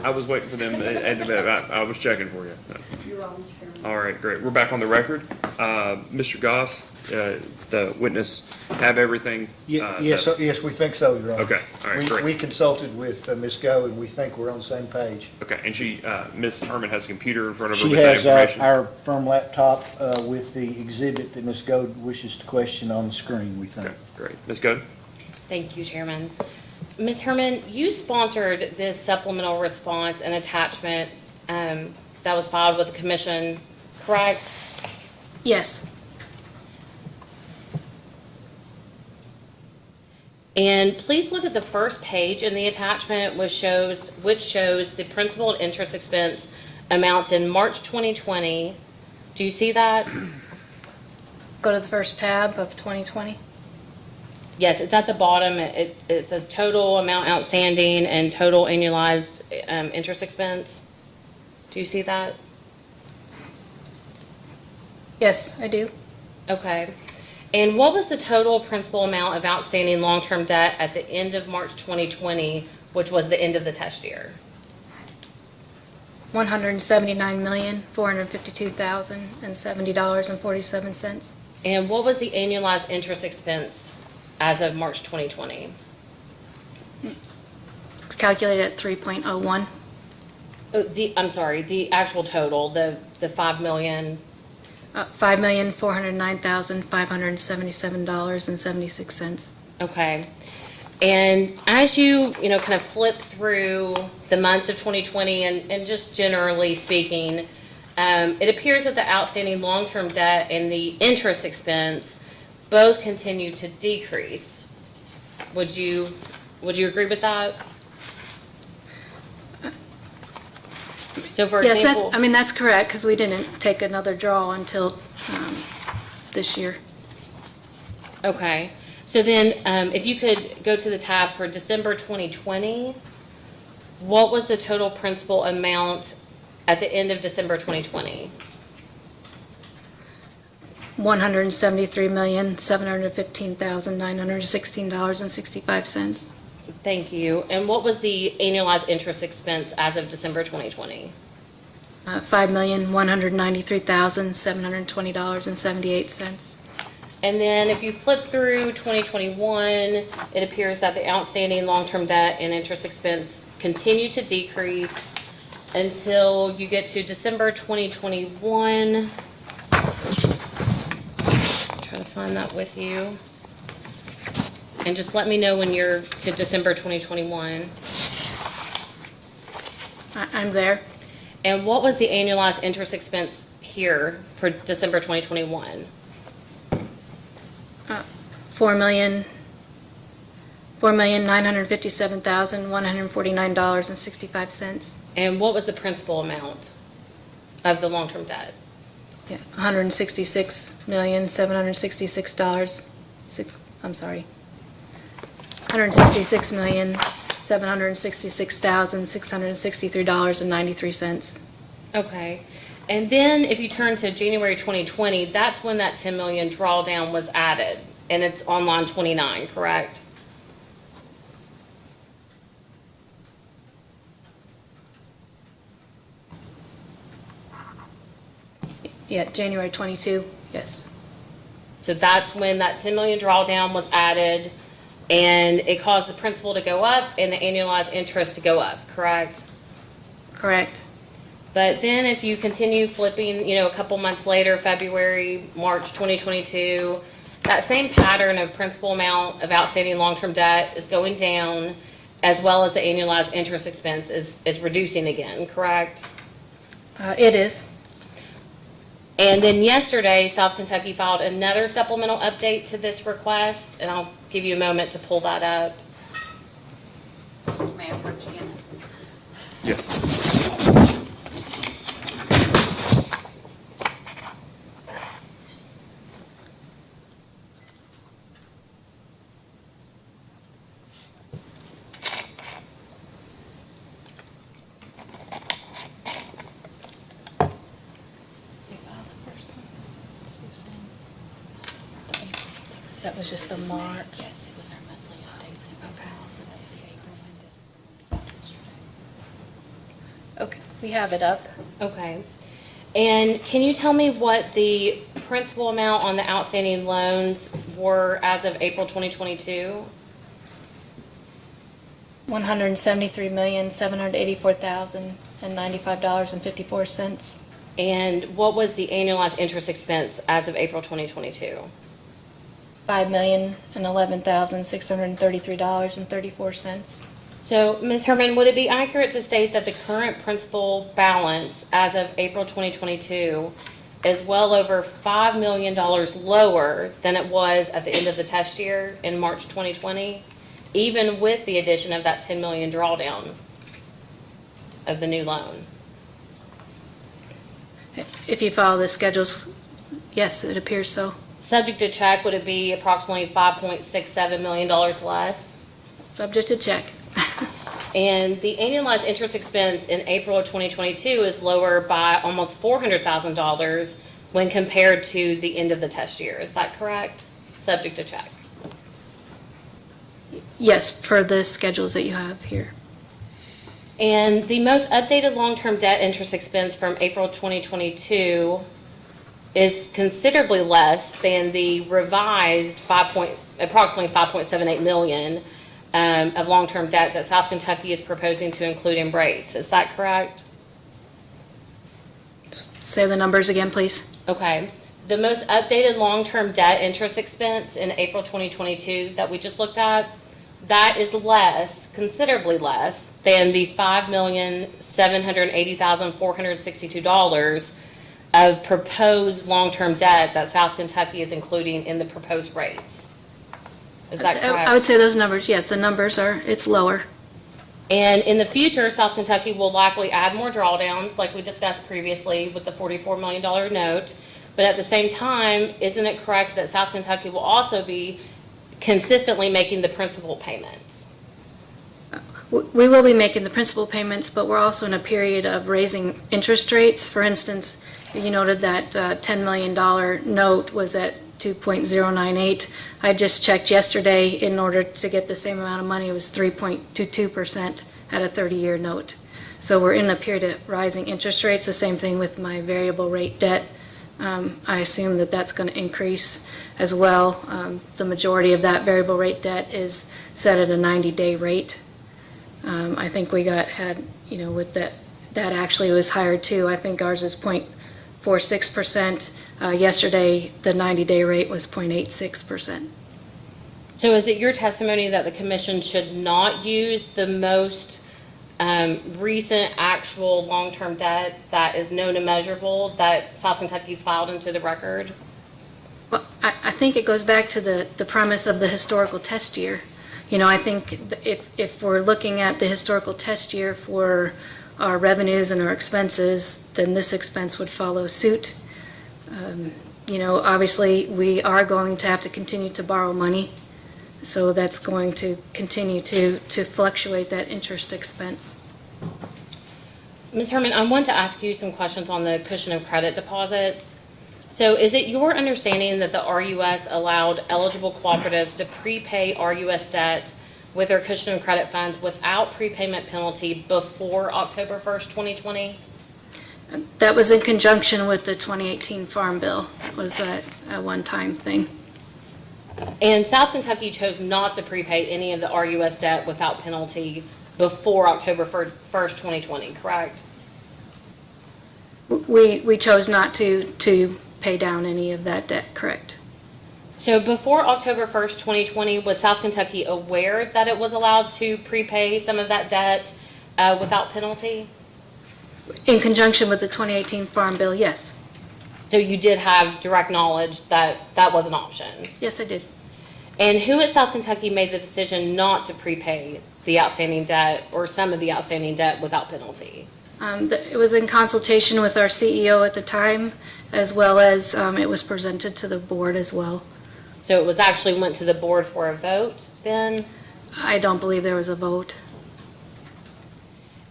I was waiting for them, I was checking for you. You're on, Mr. Chairman. All right, great. We're back on the record. Mr. Goss, the witness, have everything? Yes, yes, we think so, Your Honor. Okay, all right, We great. consulted with Ms. Go, and we think we're on the same page. Okay, and she, Ms. Herman has a computer in front of her She with that has information? our firm laptop with the exhibit that Ms. Go wishes to question on the screen, we think. Okay, great. Ms. Goode? Thank you, Chairman. Ms. Herman, you sponsored this supplemental response and attachment that was filed with the commission, correct? Yes. And please look at the first page in the attachment, which shows the principal and interest expense amounts in March 2020. Do you see that? Go to the first tab of 2020. Yes, it's at the bottom. It says total amount outstanding and total annualized interest expense. Do you see that? Yes, I do. Okay. And what was the total principal amount of outstanding long-term debt at the end of March 2020, which was the end of the test year? $179,452,070.47. And what was the annualized interest expense as of March 2020? It's calculated at 3.01. I'm sorry, the actual total, the 5 million. $5,409,577.76. Okay. And as you kind of flip through the months of 2020 and just generally speaking, it appears that the outstanding long-term debt and the interest expense both continue to decrease. Would you agree with that? So for Yes, example. that's correct, because we didn't take another draw until this year. Okay, so then, if you could go to the tab for December 2020, what was the total principal amount at the end of December 2020? $173,715,916.65. Thank you. And what was the annualized interest expense as of December 2020? $5,193,720.78. And then if you flip through 2021, it appears that the outstanding long-term debt and interest expense continue to decrease until you get to December 2021. Try to find that with you. And just let me know when you're to December 2021. I'm there. And what was the annualized interest expense here for December 2021? $4,957,149.65. And what was the principal amount of the long-term debt? Yeah, $166,766. I'm sorry. $166,766,663.93. Okay. And then if you turn to January 2020, that's when that 10 million drawdown was added, and it's on line 29, correct? Yeah, January 22, yes. So that's when that 10 million drawdown was added, and it caused the principal to go up and the annualized interest to go up, correct? Correct. But then if you continue flipping, a couple months later, February, March 2022, that same pattern of principal amount of outstanding long-term debt is going down, as well as the annualized interest expense is reducing again, correct? It is. And then yesterday, South Kentucky filed another supplemental update to this request, and I'll give you a moment to pull that up. May I approach again? Yes. That was just the March. Yes, it was our monthly updates. Okay, we have it up. Okay. And can you tell me what the principal amount on the outstanding loans were as of April 2022? $173,784,095.54. And what was the annualized interest expense as of April 2022? $5,011,633.34. So, Ms. Herman, would it be accurate to state that the current principal balance as of April 2022 is well over $5 million lower than it was at the end of the test year in March 2020, even with the addition of that $10 million drawdown of the new loan? If you follow the schedules, yes, it appears so. Subject to check, would it be approximately $5.67 million less? Subject to check. And the annualized interest expense in April of 2022 is lower by almost $400,000 when compared to the end of the test year. Is that correct? Subject to check. Yes, per the schedules that you have here. And the most updated long-term debt interest expense from April 2022 is considerably less than the revised approximately 5.78 million of long-term debt that South Kentucky is proposing to include in rates. Is that correct? Say the numbers again, please. Okay. The most updated long-term debt interest expense in April 2022 that we just looked at, that is less, considerably less, than the $5,780,462 of proposed long-term debt that South Kentucky is including in the proposed rates. Is that correct? I would say those numbers, yes, the numbers are, it's lower. And in the future, South Kentucky will likely add more drawdowns, like we discussed previously with the $44 million note. But at the same time, isn't it correct that South Kentucky will also be consistently making the principal payments? We will be making the principal payments, but we're also in a period of raising interest rates. For instance, you noted that $10 million note was at 2.098. I just checked yesterday, in order to get the same amount of money, it was 3.22% at a 30-year note. So we're in a period of rising interest rates. The same thing with my variable rate debt. I assume that that's going to increase as well. The majority of that variable rate debt is set at a 90-day rate. I think with that actually was higher too. I think ours is 0.46%. Yesterday, the 90-day rate was 0.86%. So is it your testimony that the commission should not use the most recent actual long-term debt that is known and measurable that South Kentucky's filed into the record? Well, I think it goes back to the premise of the historical test year. I think if we're looking at the historical test year for our revenues and our expenses, then this expense would follow suit. Obviously, we are going to have to continue to borrow money, so that's going to continue to fluctuate that interest expense. Ms. Herman, I want to ask you some questions on the cushion of credit deposits. So is it your understanding that the RUS allowed eligible cooperatives to prepay RUS debt with their cushion of credit funds without prepayment penalty before October 1st, 2020? That was in conjunction with the 2018 Farm Bill. It was a one-time thing. And South Kentucky chose not to prepay any of the RUS debt without penalty before October 1st, 2020, correct? We chose not to pay down any of that debt, correct? So before October 1st, 2020, was South Kentucky aware that it was allowed to prepay some of that debt without penalty? In conjunction with the 2018 Farm Bill, yes. So you did have direct knowledge that that was an option? Yes, I did. And who at South Kentucky made the decision not to prepay the outstanding debt or some of the outstanding debt without penalty? It was in consultation with our CEO at the time, as well as it was presented to the board as well. So it was actually went to the board for a vote then? I don't believe there was a vote.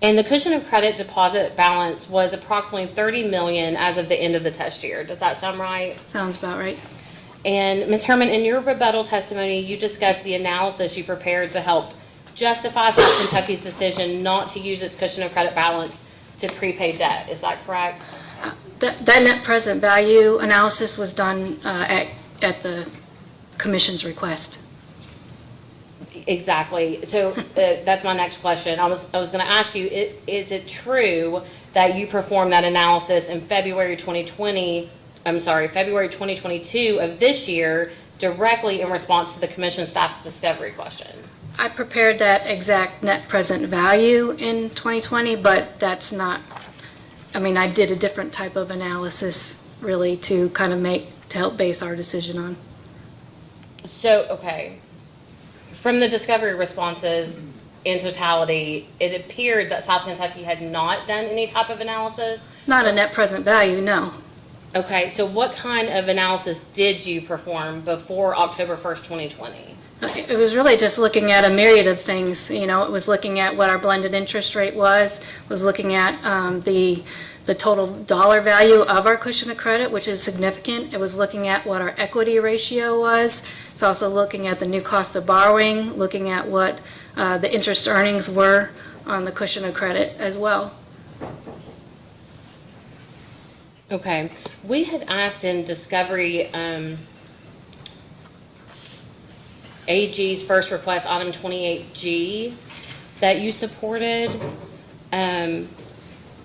And the cushion of credit deposit balance was approximately $30 million as of the end of the test year. Does that sound right? Sounds about right. And Ms. Herman, in your rebuttal testimony, you discussed the analysis you prepared to help justify South Kentucky's decision not to use its cushion of credit balance to prepaid debt, is that correct? That net present value analysis was done at the commission's request. Exactly. So that's my next question. I was going to ask you, is it true that you performed that analysis in February 2022 of this year directly in response to the commission staff's discovery question? I prepared that exact net present value in 2020, but that's not, I mean, I did a different type of analysis really to kind of to help base our decision on. So, okay. From the discovery responses in totality, it appeared that South Kentucky had not done any type of analysis. Not a net present value, no. Okay, so what kind of analysis did you perform before October 1st, 2020? It was really just looking at a myriad of things. You know, it was looking at what our blended interest rate was looking at the total dollar value of our cushion of credit, which is significant. It was looking at what our equity ratio was. It's also looking at the new cost of borrowing, looking at what the interest earnings were on the cushion of credit as well. Okay, we had asked in discovery, AG's first request, item 28G, that you supported, and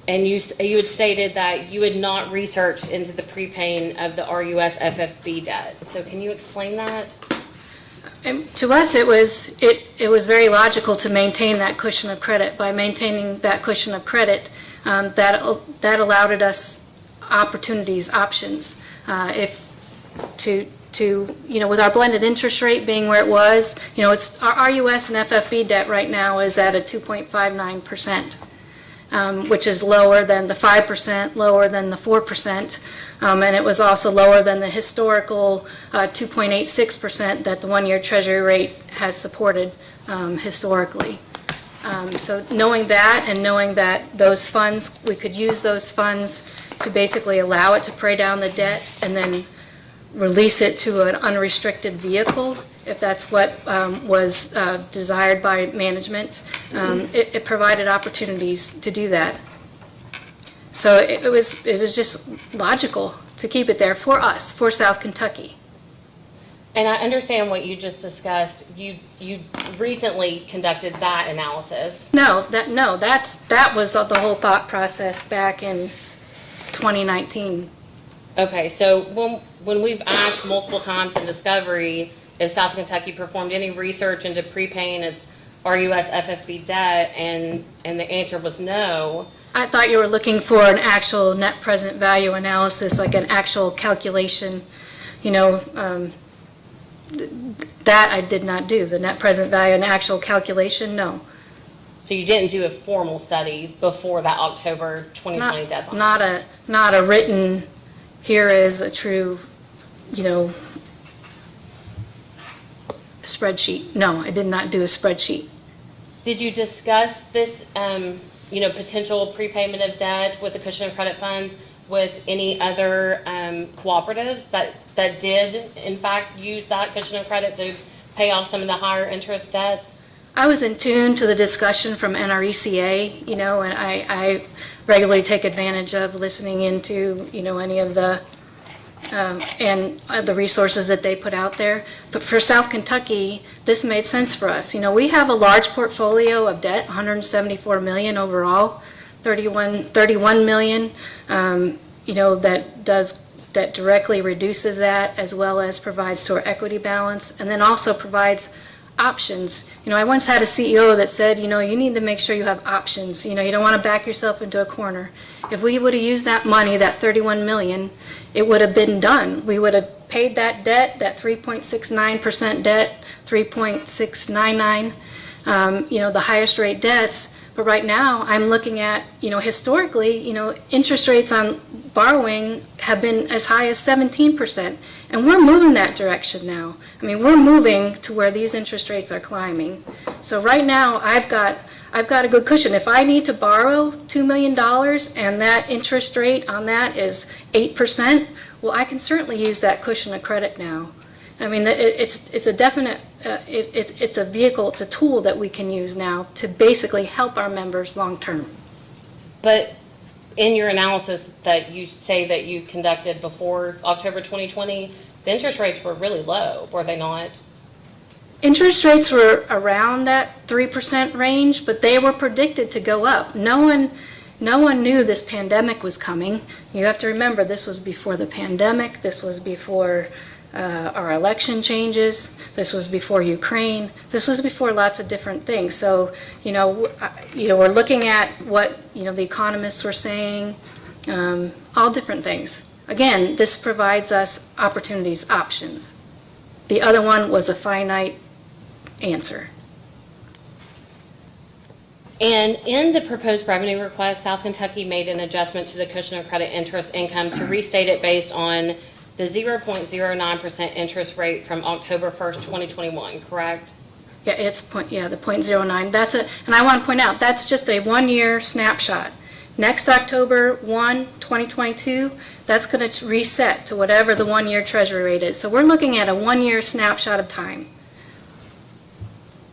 you had stated that you had not researched into the prepaying of the RUS FFB debt. So can you explain that? And to us, it was very logical to maintain that cushion of credit. By maintaining that cushion of credit, that allowed us opportunities, options. With our blended interest rate being where it was, it's our RUS and FFB debt right now is at a 2.59%, which is lower than the 5%, lower than the 4%, and it was also lower than the historical 2.86% that the one-year Treasury rate has supported historically. So knowing that and knowing that those funds, we could use those funds to basically allow it to pay down the debt and then release it to an unrestricted vehicle, if that's what was desired by management. It provided opportunities to do that. So it was just logical to keep it there for us, for South Kentucky. And I understand what you just discussed. You recently conducted that analysis. That was the whole thought process back in 2019. Okay, so when we've asked multiple times in discovery if South Kentucky performed any research into prepaying its RUS FFB debt, and the answer was no. I thought you were looking for an actual net present value analysis, like an actual calculation, that I did not do. The net present value and actual calculation, no. So you didn't do a formal study before that October 2020 deadline? Not a written, here is a true, spreadsheet. No, I did not do a spreadsheet. Did you discuss this, potential prepayment of debt with the cushion of credit funds with any other cooperatives that did, in fact, use that cushion of credit to pay off some of the higher interest debts? I was in tune to the discussion from NRECA, and I regularly take advantage of listening into, any of the the resources that they put out there. But for South Kentucky, this made sense for us. We have a large portfolio of debt, 174 million overall, 31 million, that directly reduces that, as well as provides to our equity balance, and then also provides options. I once had a CEO that said, you need to make sure you have options. You don't want to back yourself into a corner. If we would have used that money, that 31 million, it would have been done. We would have paid that debt, that 3.69% debt, 3.699, the highest rate debts. But right now, I'm looking at, historically, interest rates on borrowing have been as high as 17%. And we're moving that direction now. We're moving to where these interest rates are climbing. So right now, I've got a good cushion. If I need to borrow $2 million and that interest rate on that is 8%, well, I can certainly use that cushion of credit now. It's a definite, it's a vehicle, it's a tool that we can use now to basically help our members long term. But in your analysis that you say that you conducted before October 2020, the interest rates were really low, were they not? Interest rates were around that 3% range, but they were predicted to go up. No one knew this pandemic was coming. You have to remember, this was before the pandemic, this was before our election changes, this was before Ukraine, this was before lots of different things. So, we're looking at what, the economists were saying, all different things. Again, this provides us opportunities, options. The other one was a finite answer. And in the proposed revenue request, South Kentucky made an adjustment to the cushion of credit interest income to restate it based on the 0.09% interest rate from October 1st, 2021, correct? Yeah, the 0.09. And I want to point out, that's just a one-year snapshot. Next October 1, 2022, that's going to reset to whatever the one-year treasury rate is. So we're looking at a one-year snapshot of time.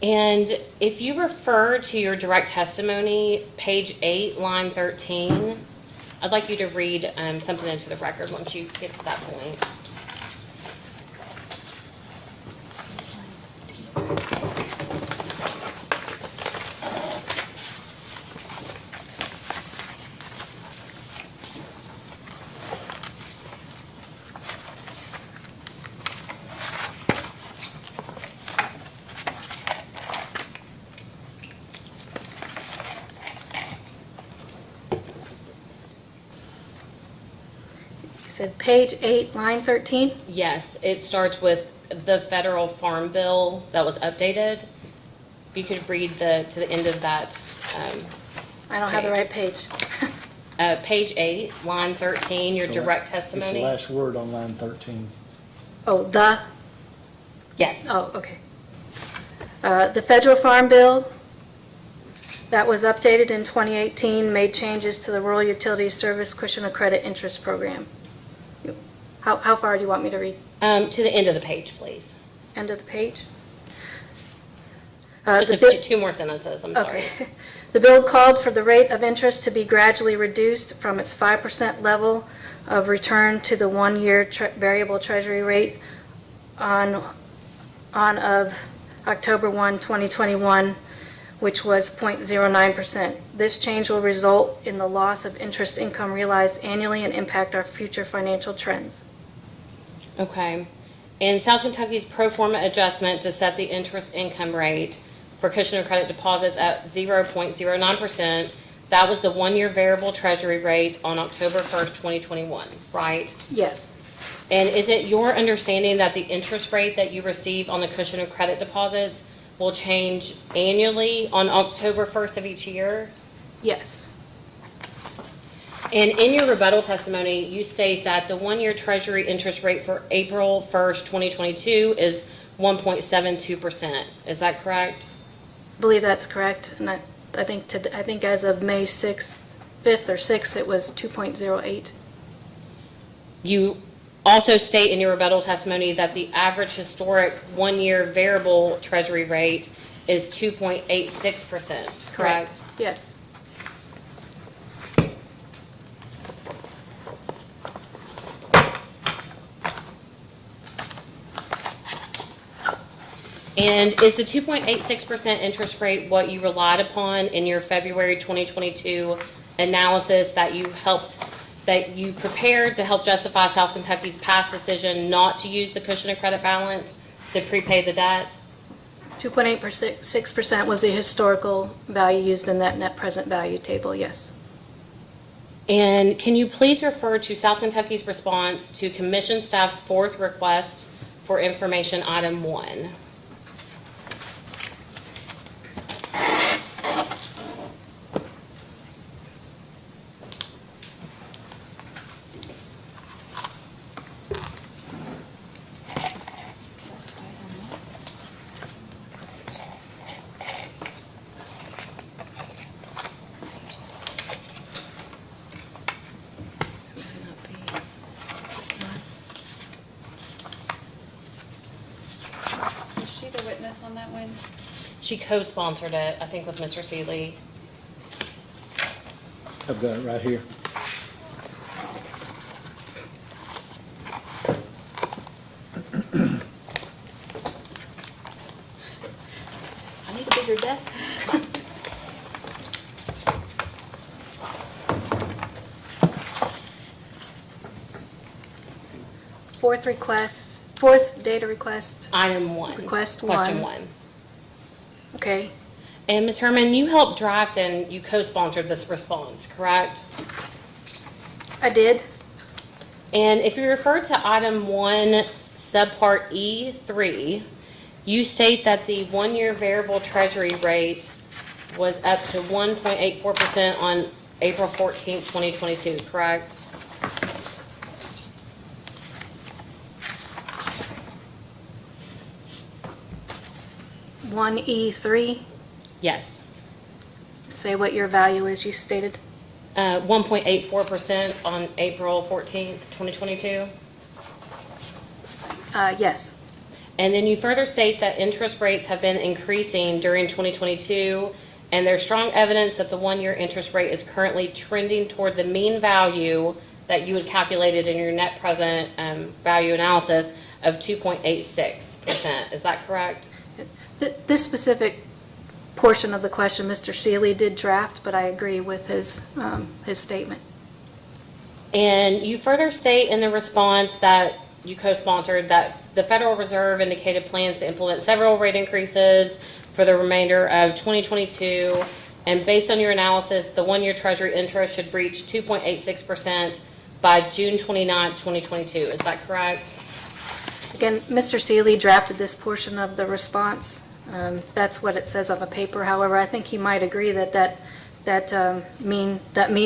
And if you refer to your direct testimony, page 8, line 13, I'd like you to read something into the record once you get to that point. You said page 8, line 13? Yes, it starts with the federal farm bill that was updated. If you could read to the end of that. I don't have the right page. Page 8, line 13, your So direct It's the testimony. last word on line 13. Oh, Yes. Oh, okay. The federal farm bill that was updated in 2018 made changes to the Rural Utilities Service Cushion of Credit Interest Program. How far do you want me to read? To the end of the page, please. End of the page? Two more sentences, I'm sorry. Okay. The bill called for the rate of interest to be gradually reduced from its 5% level of return to the one-year variable treasury rate on of October 1, 2021, which was 0.09%. This change will result in the loss of interest income realized annually and impact our future financial trends. Okay. In South Kentucky's pro forma adjustment to set the interest income rate for cushion of credit deposits at 0.09%, that was the one-year variable treasury rate on October 1st, 2021, right? Yes. And is it your understanding that the interest rate that you receive on the cushion of credit deposits will change annually on October 1st of each year? Yes. And in your rebuttal testimony, you state that the one-year treasury interest rate for April 1st, 2022 is 1.72%. Is that correct? I believe that's correct. And I think as of May 6th, 5th or 6th, it was 2.08. You also state in your rebuttal testimony that the average historic one-year variable treasury rate is 2.86%, correct? Yes. And is the 2.86% interest rate what you relied upon in your February 2022 analysis that you prepared to help justify South Kentucky's past decision not to use the cushion of credit balance to prepay the debt? 2.86% was the historical value used in that net present value table, yes. And can you please refer to South Kentucky's response to commission staff's fourth request for information, item 1? Was she the witness on that one? She co-sponsored it, I think, with Mr. Seeley. I've got it right here. fourth data request, Item 1. Request Question one. 1. okay? And Ms. Herman, you helped draft and you co-sponsored this response, correct? I did. And if you refer to item 1, subpart E3, you state that the one-year variable treasury rate was up to 1.84% on April 14th, 2022, correct? One E3, Yes. say what your value is, you stated. 1.84% on April 14th, 2022. Yes, And then you further state that interest rates have been increasing during 2022, and there's strong evidence that the one-year interest rate is currently trending toward the mean value that you had calculated in your net present value analysis of 2.86%. Is that correct? This specific portion of the question, Mr. Seeley did draft, but I agree with his statement. And you further state in the response that you co-sponsored that the Federal Reserve indicated plans to implement several rate increases for the remainder of 2022. And based on your analysis, the one-year Treasury interest should reach 2.86% by June 29, 2022. Is that correct? Again, Mr. Seeley drafted this portion of the response. That's what it says on the paper. However, I think he might agree that mean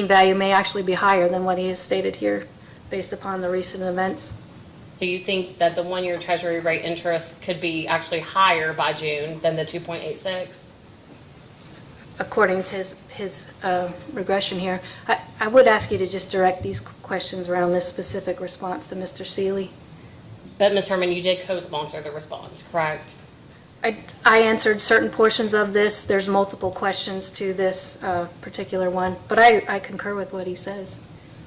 value may actually be higher than what he has stated here based upon the recent events. So you think that the one-year Treasury rate interest could be actually higher by June than the 2.86? According to his regression here. I would ask you to just direct these questions around this specific response to Mr. Seeley. But Ms. Herman, you did co-sponsor the response, correct? I answered certain portions of this. There's multiple questions to this particular one, but I concur with what he says.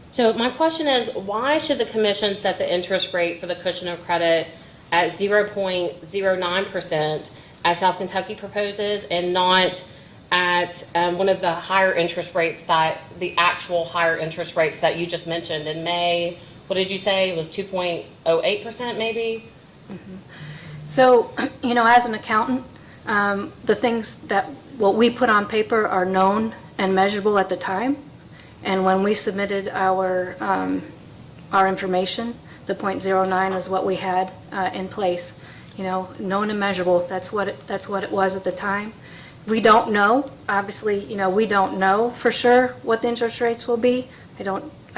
So my question is, why should the commission set the interest rate for the cushion of credit at 0.09% as South Kentucky proposes and not at one of the higher interest rates that, the actual higher interest rates that you just mentioned in May? What did you say? It was 2.08% maybe? So, as an accountant, the things that, what we put on paper are known and measurable at the time. And when we submitted our information, the 0.09 is what we had in place. Known and measurable, that's what it was at the time. We don't know, obviously, we don't know for sure what the interest rates will be. I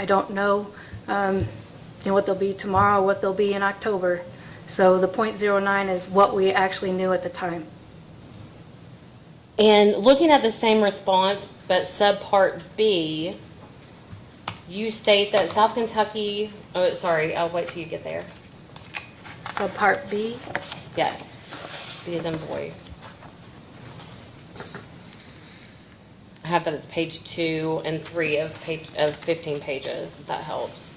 don't know, what they'll be tomorrow, what they'll be in October. So the 0.09 is what we actually knew at the time. And looking at the same response, but subpart B, you state that South Kentucky, I'll wait till you get there. Subpart B, Yes, B as in boy. I have that it's page 2 and 3 of 15 pages, if that helps.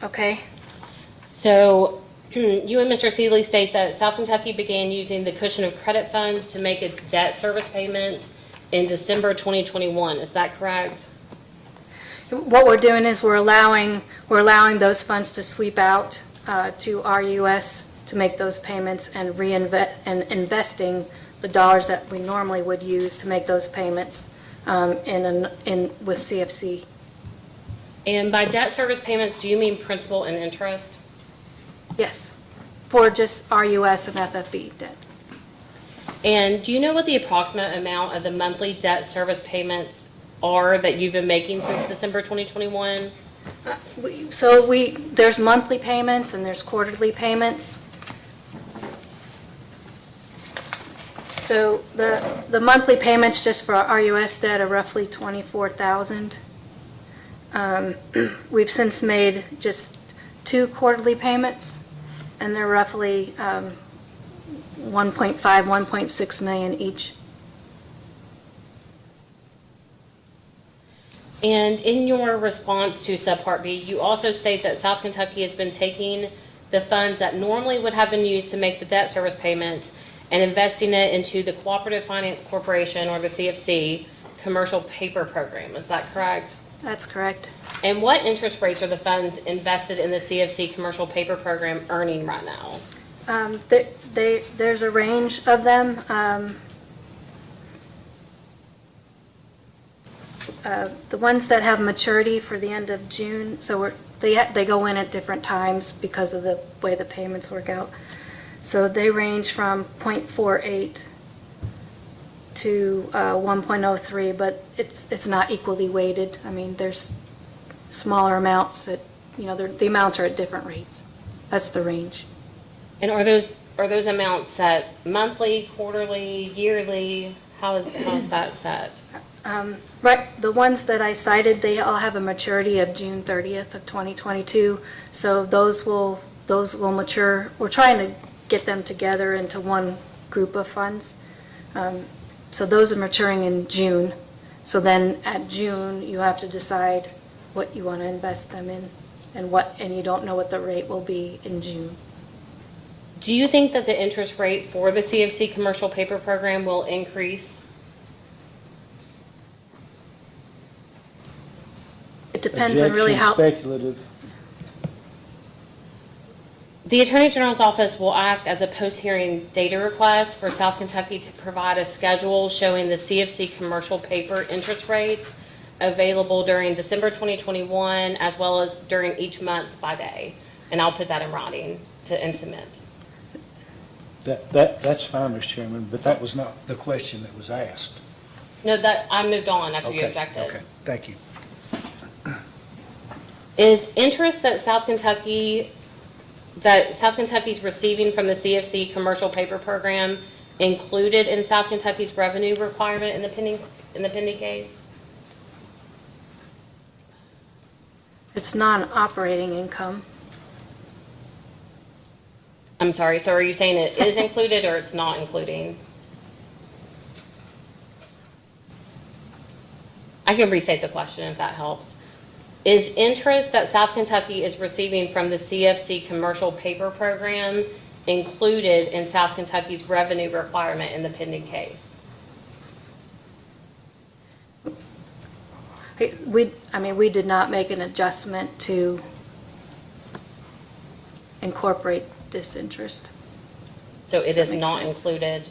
okay? So you and Mr. Seeley state that South Kentucky began using the cushion of credit funds to make its debt service payments in December 2021. Is that correct? What we're doing is we're allowing those funds to sweep out to RUS to make those payments and investing the dollars that we normally would use to make those payments with CFC. And by debt service payments, do you mean principal and interest? Yes, for just RUS and FFB debt. And do you know what the approximate amount of the monthly debt service payments are that you've been making since December 2021? There's monthly payments and there's quarterly payments. So the monthly payments just for our RUS debt are roughly $24,000. We've since made just 2 quarterly payments, and they're roughly 1.5, 1.6 million each. And in your response to subpart B, you also state that South Kentucky has been taking the funds that normally would have been used to make the debt service payments and investing it into the Cooperative Finance Corporation, or the CFC, commercial paper program. Is that correct? That's correct. And what interest rates are the funds invested in the CFC commercial paper program earning right now? There's a range of them. The ones that have maturity for the end of June, so they go in at different times because of the way the payments work out. So they range from 0.48 to 1.03, but it's not equally weighted. I mean, there's smaller amounts that, the amounts are at different rates. That's the range. And are those amounts set monthly, quarterly, yearly? How is that set? Right, the ones that I cited, they all have a maturity of June 30th of 2022, so those will mature. We're trying to get them together into one group of funds. So those are maturing in June. So then at June, you have to decide what you want to invest them in and you don't know what the rate will be in June. Do you think that the interest rate for the CFC commercial paper program will increase? It depends on really how. Projection, speculative. The Attorney General's office will ask as a post-hearing data request for South Kentucky to provide a schedule showing the CFC commercial paper interest rates available during December 2021 as well as during each month by day. And I'll put that in writing and submit. That's fine, Mr. Chairman, but that was not the question that was asked. No, that I moved on after you Okay, objected. Okay, thank you. Is interest that South Kentucky's receiving from the CFC commercial paper program included in South Kentucky's revenue requirement in the pending case? It's non-operating income. I'm sorry, so are you saying it is included or it's not including? I can restate the question if that helps. Is interest that South Kentucky is receiving from the CFC commercial paper program included in South Kentucky's revenue requirement in the pending case? We did not make an adjustment to incorporate this interest. So it is That makes not sense. included?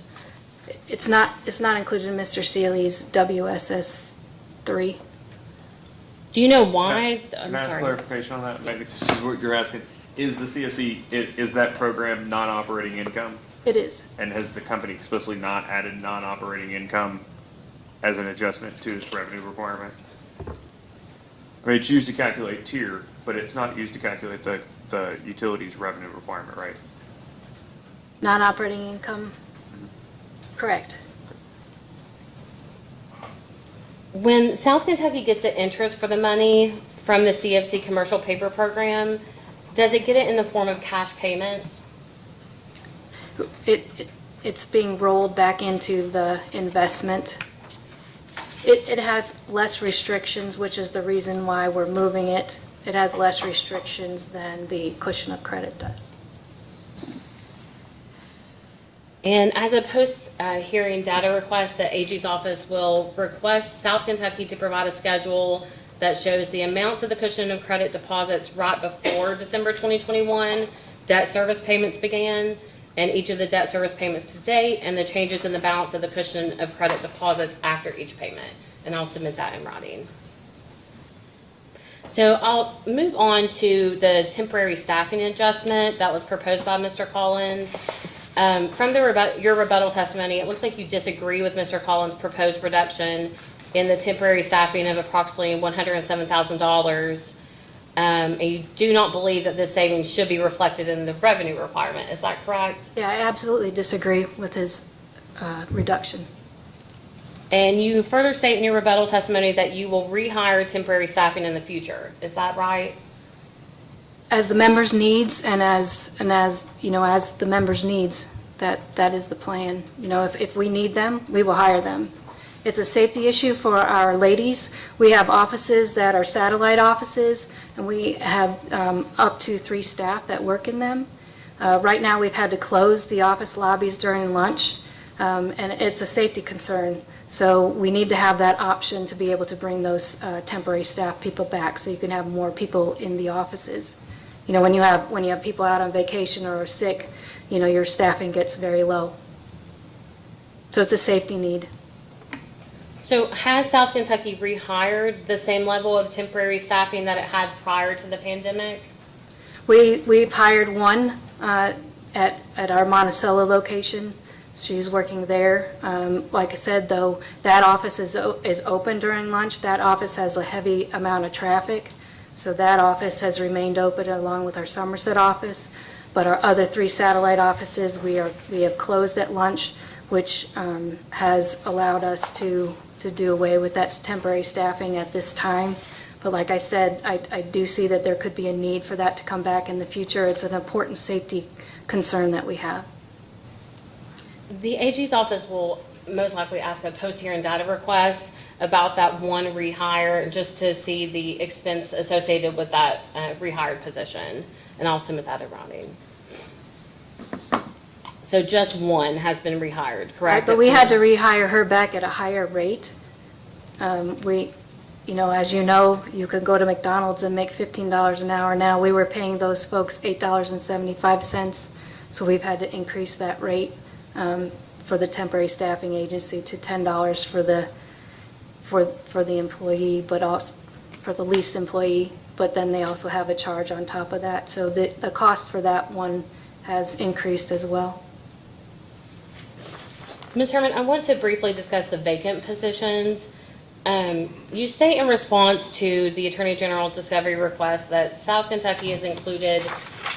It's not included in Mr. Seeley's WSS 3. Do you know why? I'm Can I ask sorry. clarification on that? Maybe this is what you're asking. Is the CFC, is that program non-operating income? It is. And has the company explicitly not added non-operating income as an adjustment to its revenue requirement? I mean, it's used to calculate tier, but it's not used to calculate the utilities revenue requirement, right? Non-operating income? Correct. When South Kentucky gets the interest for the money from the CFC commercial paper program, does it get it in the form of cash payments? It's being rolled back into the investment. It has less restrictions, which is the reason why we're moving it. It has less restrictions than the cushion of credit does. And as a post-hearing data request, the AG's office will request South Kentucky to provide a schedule that shows the amounts of the cushion of credit deposits right before December 2021 debt service payments began, and each of the debt service payments to date, and the changes in the balance of the cushion of credit deposits after each payment. And I'll submit that in writing. So I'll move on to the temporary staffing adjustment that was proposed by Mr. Collins. From your rebuttal testimony, it looks like you disagree with Mr. Collins' proposed reduction in the temporary staffing of approximately $107,000. And you do not believe that this savings should be reflected in the revenue requirement. Is that correct? Yeah, I absolutely disagree with his reduction. And you further state in your rebuttal testimony that you will rehire temporary staffing in the future. Is that right? As the members' needs and as the members' needs, that is the plan. If we need them, we will hire them. It's a safety issue for our ladies. We have offices that are satellite offices, and we have up to 3 staff that work in them. Right now, we've had to close the office lobbies during lunch, and it's a safety concern. So we need to have that option to be able to bring those temporary staff people back, so you can have more people in the offices. You know, when you have people out on vacation or are sick, you know, your staffing gets very low. So it's a safety need. So has South Kentucky rehired the same level of temporary staffing that it had prior to the pandemic? We've hired one at our Monticello location. She's working there. Like I said, though, that office is open during lunch. That office has a heavy amount of traffic, so that office has remained open along with our Somerset office. But our other 3 satellite offices, we have closed at lunch, which has allowed us to do away with that temporary staffing at this time. But like I said, I do see that there could be a need for that to come back in the future. It's an important safety concern that we have. The AG's office will most likely ask a post-hearing data request about that one rehire, just to see the expense associated with that rehired position, and I'll submit that in writing. So just one has been rehired, correct? But we had to rehire her back at a higher rate. You know, as you know, you could go to McDonald's and make $15 an hour. Now, we were paying those folks $8.75, so we've had to increase that rate for the temporary staffing agency to $10 for the employee, but also for the least employee, but then they also have a charge on top of that. So the cost for that one has increased as well. Ms. Herman, I want to briefly discuss the vacant positions. You state in response to the Attorney General's discovery request that South Kentucky has included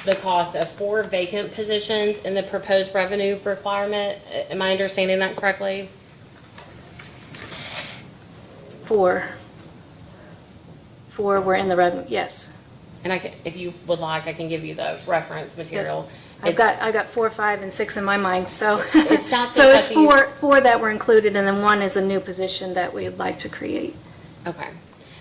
the cost of 4 vacant positions in the proposed revenue requirement. Am I understanding that correctly? 4 were in the revenue, yes. And if you would like, I can give you the reference material. I got 4, 5, and 6 in my mind, so. It's South So it's Kentucky's- four that were included, and then 1 is a new position that we'd like to create. Okay.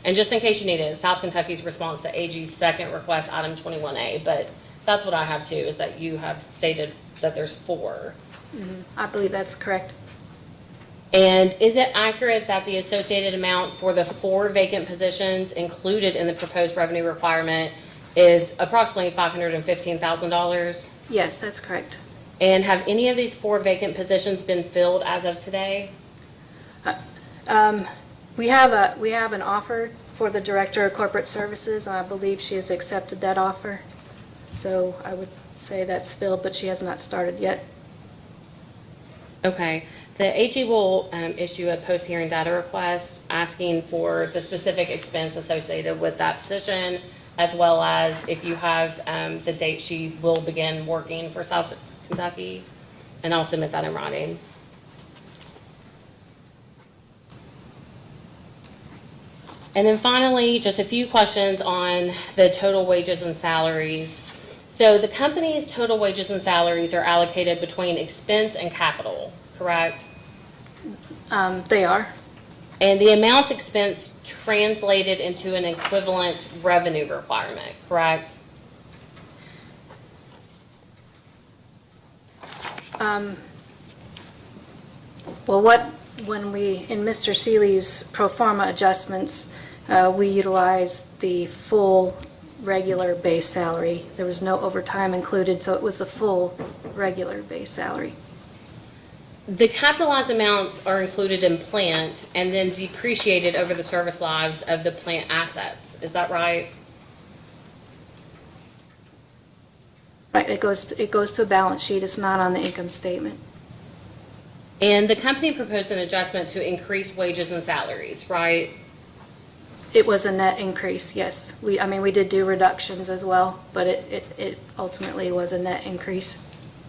And just in case you need it, South Kentucky's response to AG's second request, item 21A, but that's what I have too, is that you have stated that there's 4. I believe that's correct. And is it accurate that the associated amount for the 4 vacant positions included in the proposed revenue requirement is approximately $515,000? Yes, that's correct. And have any of these 4 vacant positions been filled as of today? We have an offer for the Director of Corporate Services, and I believe she has accepted that offer. So I would say that's filled, but she has not started yet. Okay. The AG will issue a post-hearing data request asking for the specific expense associated with that position, as well as if you have the date she will begin working for South Kentucky, and I'll submit that in writing. And then finally, just a few questions on the total wages and salaries. So the company's total wages and salaries are allocated between expense and capital, correct? They are. And the amounts expense translated into an equivalent revenue requirement, correct? Well, in Mr. Seeley's pro forma adjustments, we utilized the full regular base salary. There was no overtime included, so it was the full regular base salary. The capitalized amounts are included in plant and then depreciated over the service lives of the plant assets. Is that right? Right, it goes to a balance sheet. It's not on the income statement. And the company proposed an adjustment to increase wages and salaries, right? It was a net increase, yes. We did do reductions as well, but it ultimately was a net increase.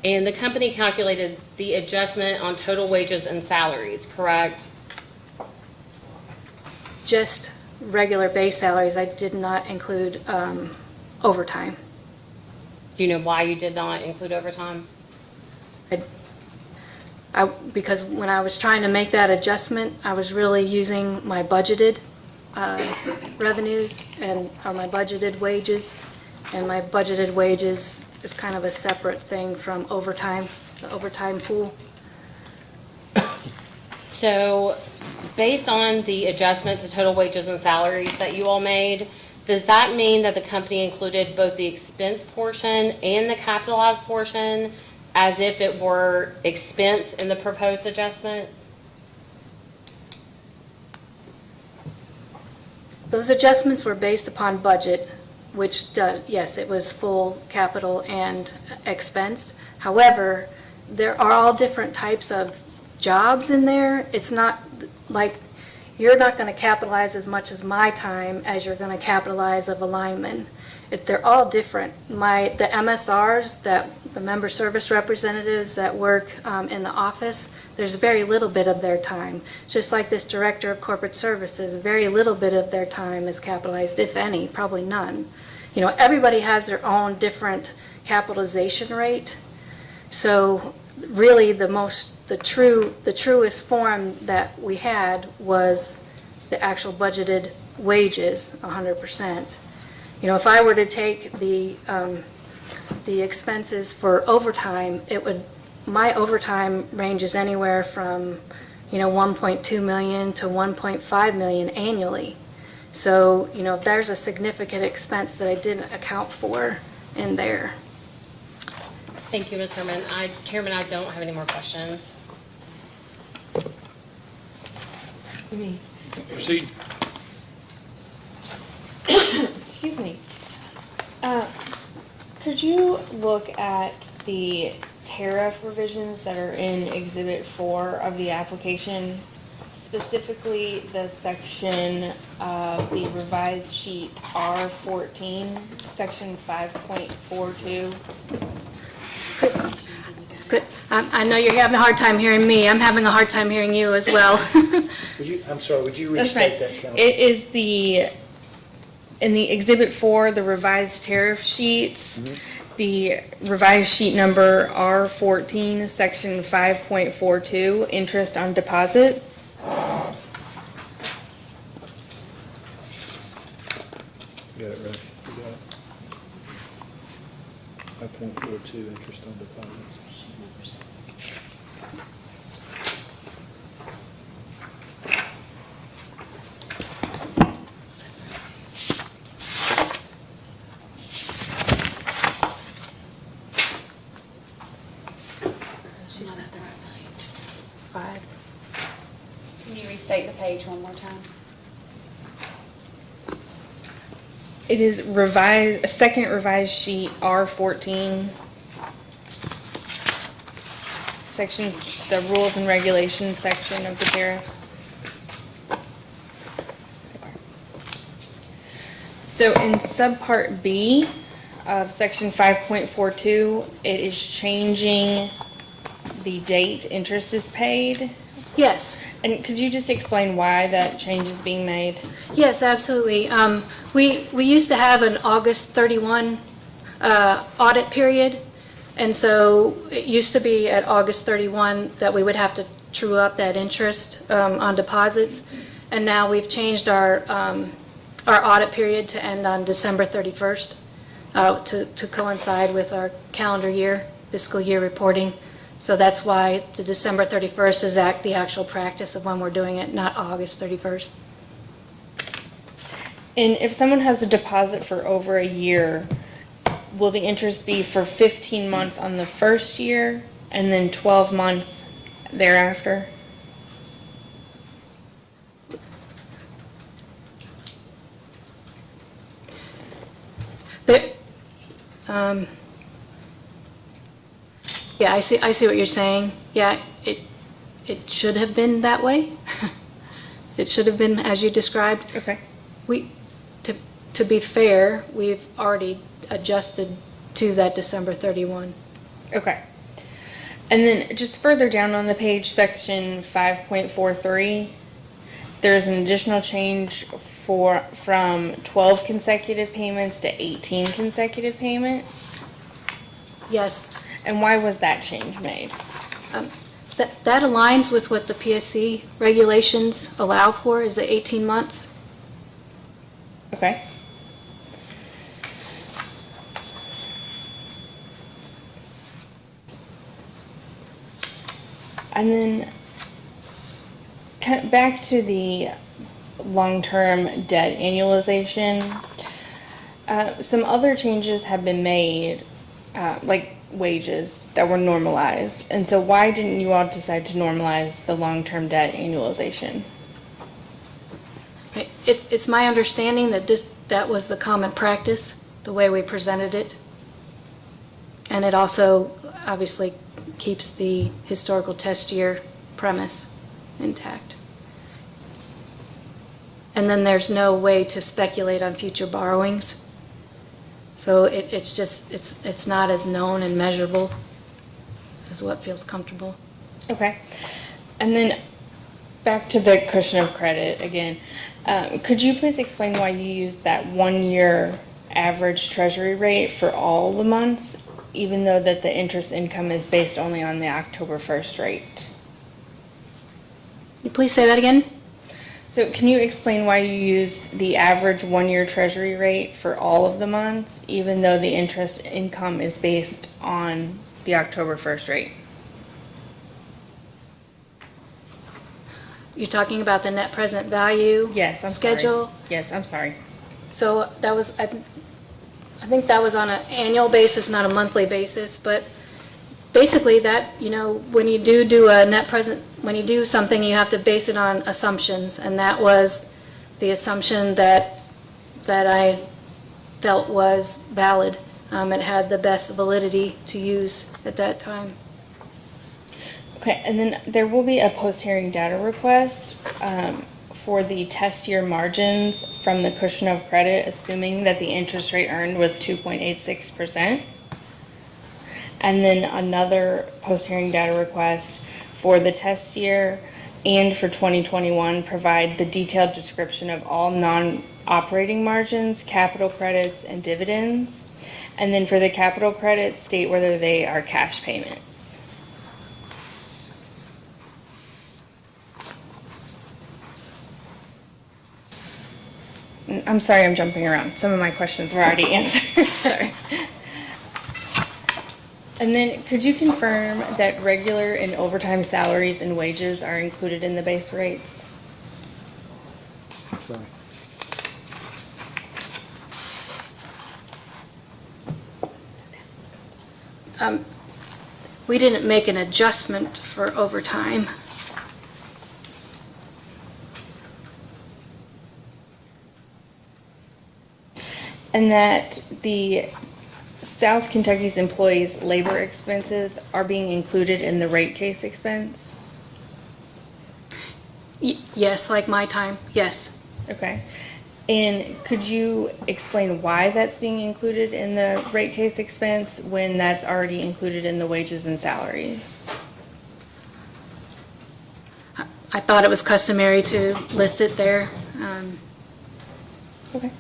And the company calculated the adjustment on total wages and salaries, correct? Just regular base salaries. I did not include overtime. Do you know why you did not include overtime? Because when I was trying to make that adjustment, I was really using my budgeted revenues or my budgeted wages. And my budgeted wages is kind of a separate thing from overtime, the overtime pool. So, based on the adjustment to total wages and salaries that you all made, does that mean that the company included both the expense portion and the capitalized portion as if it were expense in the proposed adjustment? Those adjustments were based upon budget, which, yes, it was full capital and expense. However, there are all different types of jobs in there. It's not like, you're not going to capitalize as much as my time as you're going to capitalize of a lineman. They're all different. The MSRs, the member service representatives that work in the office, there's very little bit of their time. Just like this director of corporate services, very little bit of their time is capitalized, if any, probably none. You know, everybody has their own different capitalization rate. So really the truest form that we had was the actual budgeted wages, 100%. You know, if I were to take the expenses for overtime, my overtime ranges anywhere from, 1.2 million to 1.5 million annually. So, there's a significant expense that I didn't account for in there. Thank you, Ms. Herman. Chairman, I don't have any more questions. Proceed. Excuse me. Could you look at the tariff revisions that are in Exhibit 4 of the application? Specifically, the section of the revised sheet R14, section 5.42. Good. I know you're having a hard time hearing me. I'm having a hard time hearing you as well. I'm sorry, would you That's right. restate that, Council? It is in the Exhibit 4, the revised tariff sheets, the revised sheet number R14, section 5.42, interest on deposits. You got it right. You got it. 5.42, interest on deposits. I'm not at the right page. 5. Can you restate the page one more time? It is revised, a second revised sheet, R14, section, the rules and regulations section of the tariff. Okay. So in subpart B of section 5.42, it is changing the date interest is paid. Yes. And could you just explain why that change is being made? Yes, absolutely. We used to have an August 31 audit period, and so it used to be at August 31 that we would have to true up that interest on deposits, and now we've changed our audit period to end on December 31st to coincide with our calendar year, fiscal year reporting. So that's why the December 31st is the actual practice of when we're doing it, not August 31st. And if someone has a deposit for over a year, will the interest be for 15 months on the first year and then 12 months thereafter? There, yeah, I see what you're saying. Yeah, it should have been that way. It should have been as you described. Okay. To be fair, we've already adjusted to that December 31. Okay. And then just further down on the page, section 5.43, there's an additional change from 12 consecutive payments to 18 consecutive payments. Yes. And why was that change made? That aligns with what the PSC regulations allow for, is the 18 months. Okay. And then Back to the long-term debt annualization, some other changes have been made, like wages that were normalized. And so why didn't you all decide to normalize the long-term debt annualization? It's my understanding that that was the common practice, the way we presented it. And it also obviously keeps the historical test year premise intact. And then there's no way to speculate on future borrowings. So it's not as known and measurable as what feels comfortable. Okay. And then back to the cushion of credit again. Could you please explain why you used that 1-year average treasury rate for all the months, even though that the interest income is based only on the October 1st rate? Can you please say that again? So can you explain why you used the average 1-year treasury rate for all of the months, even though the interest income is based on the October 1st rate? You're talking about the net present value? Yes, I'm sorry. Schedule? Yes, I'm sorry. So that was, I think that was on an annual basis, not a monthly basis, but basically that, when you do a net present, when you do something, you have to base it on assumptions, and that was the assumption that I felt was valid. It had the best validity to use at that time. Okay, and then there will be a post-hearing data request for the test year margins from the cushion of credit, assuming that the interest rate earned was 2.86%. And then another post-hearing data request for the test year and for 2021, provide the detailed description of all non-operating margins, capital credits, and dividends. And then for the capital credits, state whether they are cash payments. I'm sorry, I'm jumping around. Some of my questions were already answered. Sorry. And then could you confirm that regular and overtime salaries and wages are included in the base rates? Sorry. We didn't make an adjustment for overtime. And that the South Kentucky's employees' labor expenses are being included in the rate case expense? Yes, like my time, yes. Okay. And could you explain why that's being included in the rate case expense when that's already included in the wages and salaries? I thought it was customary to list it there. Okay.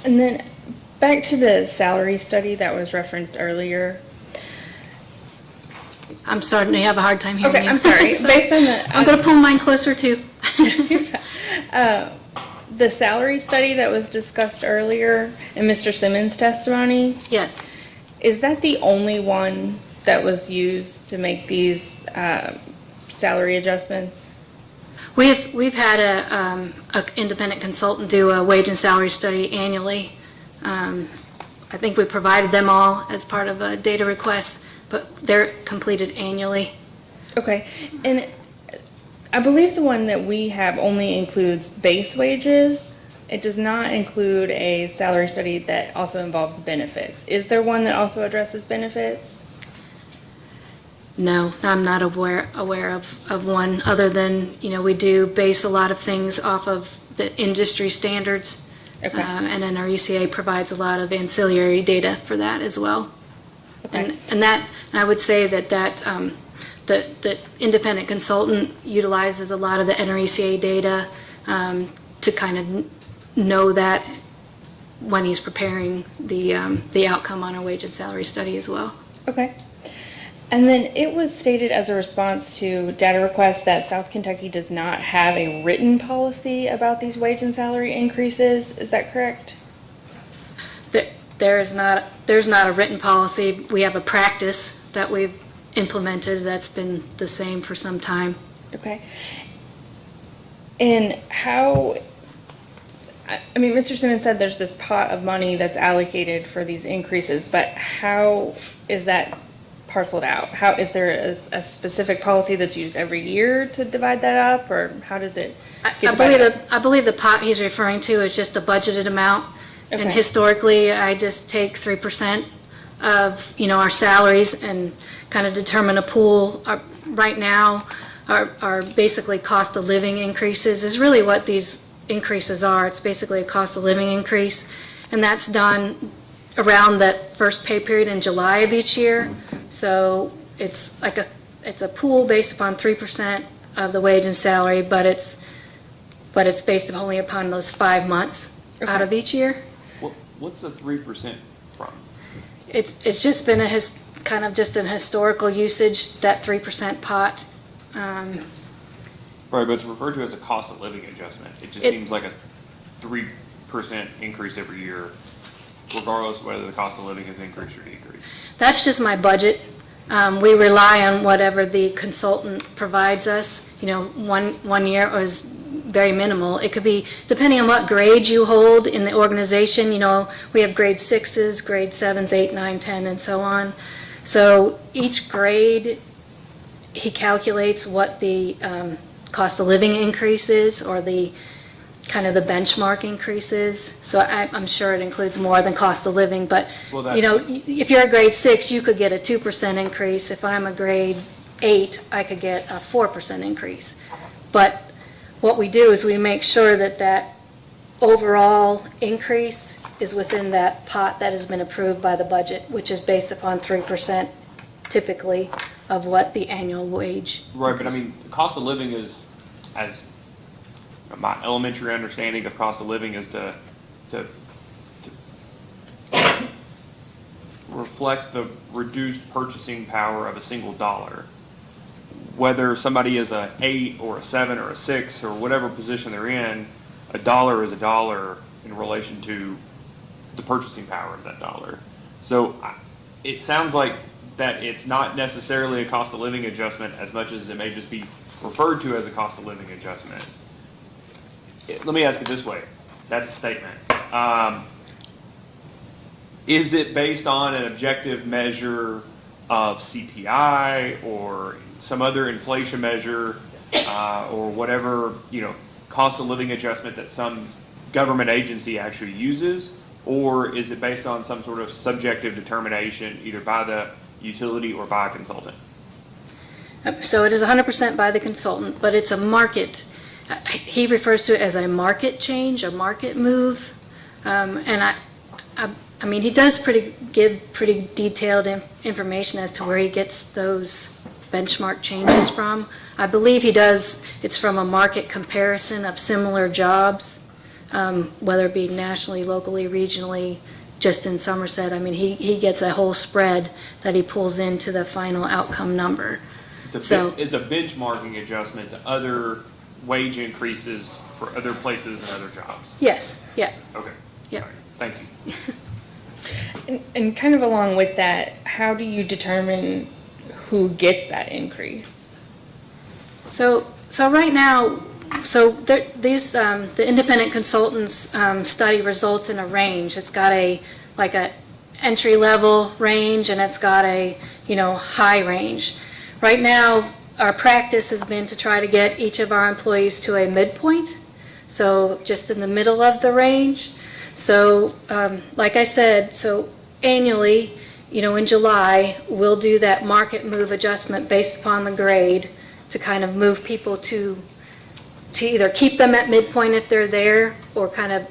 And then back to the salary study that was referenced earlier. I'm starting to have a hard time hearing you. Okay, I'm sorry. Based on the, I'm going to pull mine closer too. the salary study that was discussed earlier in Mr. Simmons' testimony, Yes. is that the only one that was used to make these salary adjustments? We've had a independent consultant do a wage and salary study annually. I think we provided them all as part of a data request, but they're completed annually. Okay, and I believe the one that we have only includes base wages. It does not include a salary study that also involves benefits. Is there one that also addresses benefits? No, I'm not aware of one, other than, we do base a lot of things off of the industry standards. Okay. And then our ECA provides a lot of ancillary data for that as well. Okay. And I would say that the independent consultant utilizes a lot of the NRECA data to kind of know that when he's preparing the outcome on a wage and salary study as well. Okay. And then it was stated as a response to data requests that South Kentucky does not have a written policy about these wage and salary increases. Is that correct? There's not a written policy. We have a practice that we've implemented that's been the same for some time. Okay. And how, I mean, Mr. Simmons said there's this pot of money that's allocated for these increases, but how is that parceled out? How, is there a specific policy that's used every year to divide that up, or how does it get divided up? I believe the pot he's referring to is just a budgeted amount. And Okay. historically, I just take 3% of, our salaries and kind of determine a pool. Right now, our basically cost of living increases is really what these increases are. It's basically a cost of living increase, and that's done around that first pay period in July of each year. So it's it's a pool based upon 3% of the wage and salary, but it's based only upon those 5 months out of each year. What's the 3% from? It's just been kind of just an historical usage, that 3% pot. Right, but it's referred to as a cost of living adjustment. It just It- seems like a 3% increase every year, regardless of whether the cost of living has increased or decreased. That's just my budget. We rely on whatever the consultant provides us. One year it was very minimal. It could be, depending on what grade you hold in the organization, we have grade 6s, grade 7s, 8, 9, 10, and so on. So each grade, he calculates what the cost of living increase is, or the kind of the benchmark increases. So I'm sure it includes more than cost of living, but, Well, that's- if you're a grade 6, you could get a 2% increase. If I'm a grade 8, I could get a 4% increase. But what we do is we make sure that overall increase is within that pot that has been approved by the budget, which is based upon 3% typically of what the annual wage. Right, but I mean, the cost of living is, as my elementary understanding of cost of living is to reflect the reduced purchasing power of a single dollar. Whether somebody is a 8 or a 7 or a 6 or whatever position they're in, a dollar is a dollar in relation to the purchasing power of that dollar. So it sounds like that it's not necessarily a cost of living adjustment as much as it may just be referred to as a cost of living adjustment. Let me ask it this way. That's a statement. Is it based on an objective measure of CPI or some other inflation measure, or whatever, cost of living adjustment that some government agency actually uses? Or is it based on some sort of subjective determination either by the utility or by a consultant? So it is 100% by the consultant, but it's a market. He refers to it as a market change, a market move. And I mean, he does give pretty detailed information as to where he gets those benchmark changes from. I believe it's from a market comparison of similar jobs, whether it be nationally, locally, regionally, just in Somerset. I mean, he gets a whole spread that he pulls into the final outcome number. It's a benchmarking adjustment to other wage increases for other places and other jobs. Yes, yeah. Okay. Yeah. All right. Thank you. And kind of along with that, how do you determine who gets that increase? So right now, the independent consultants study results in a range. It's got a entry level range, and it's got a high range. Right now, our practice has been to try to get each of our employees to a midpoint, so just in the middle of the range. So like I said, so annually, in July, we'll do that market move adjustment based upon the grade to kind of move people to either keep them at midpoint if they're there, or kind of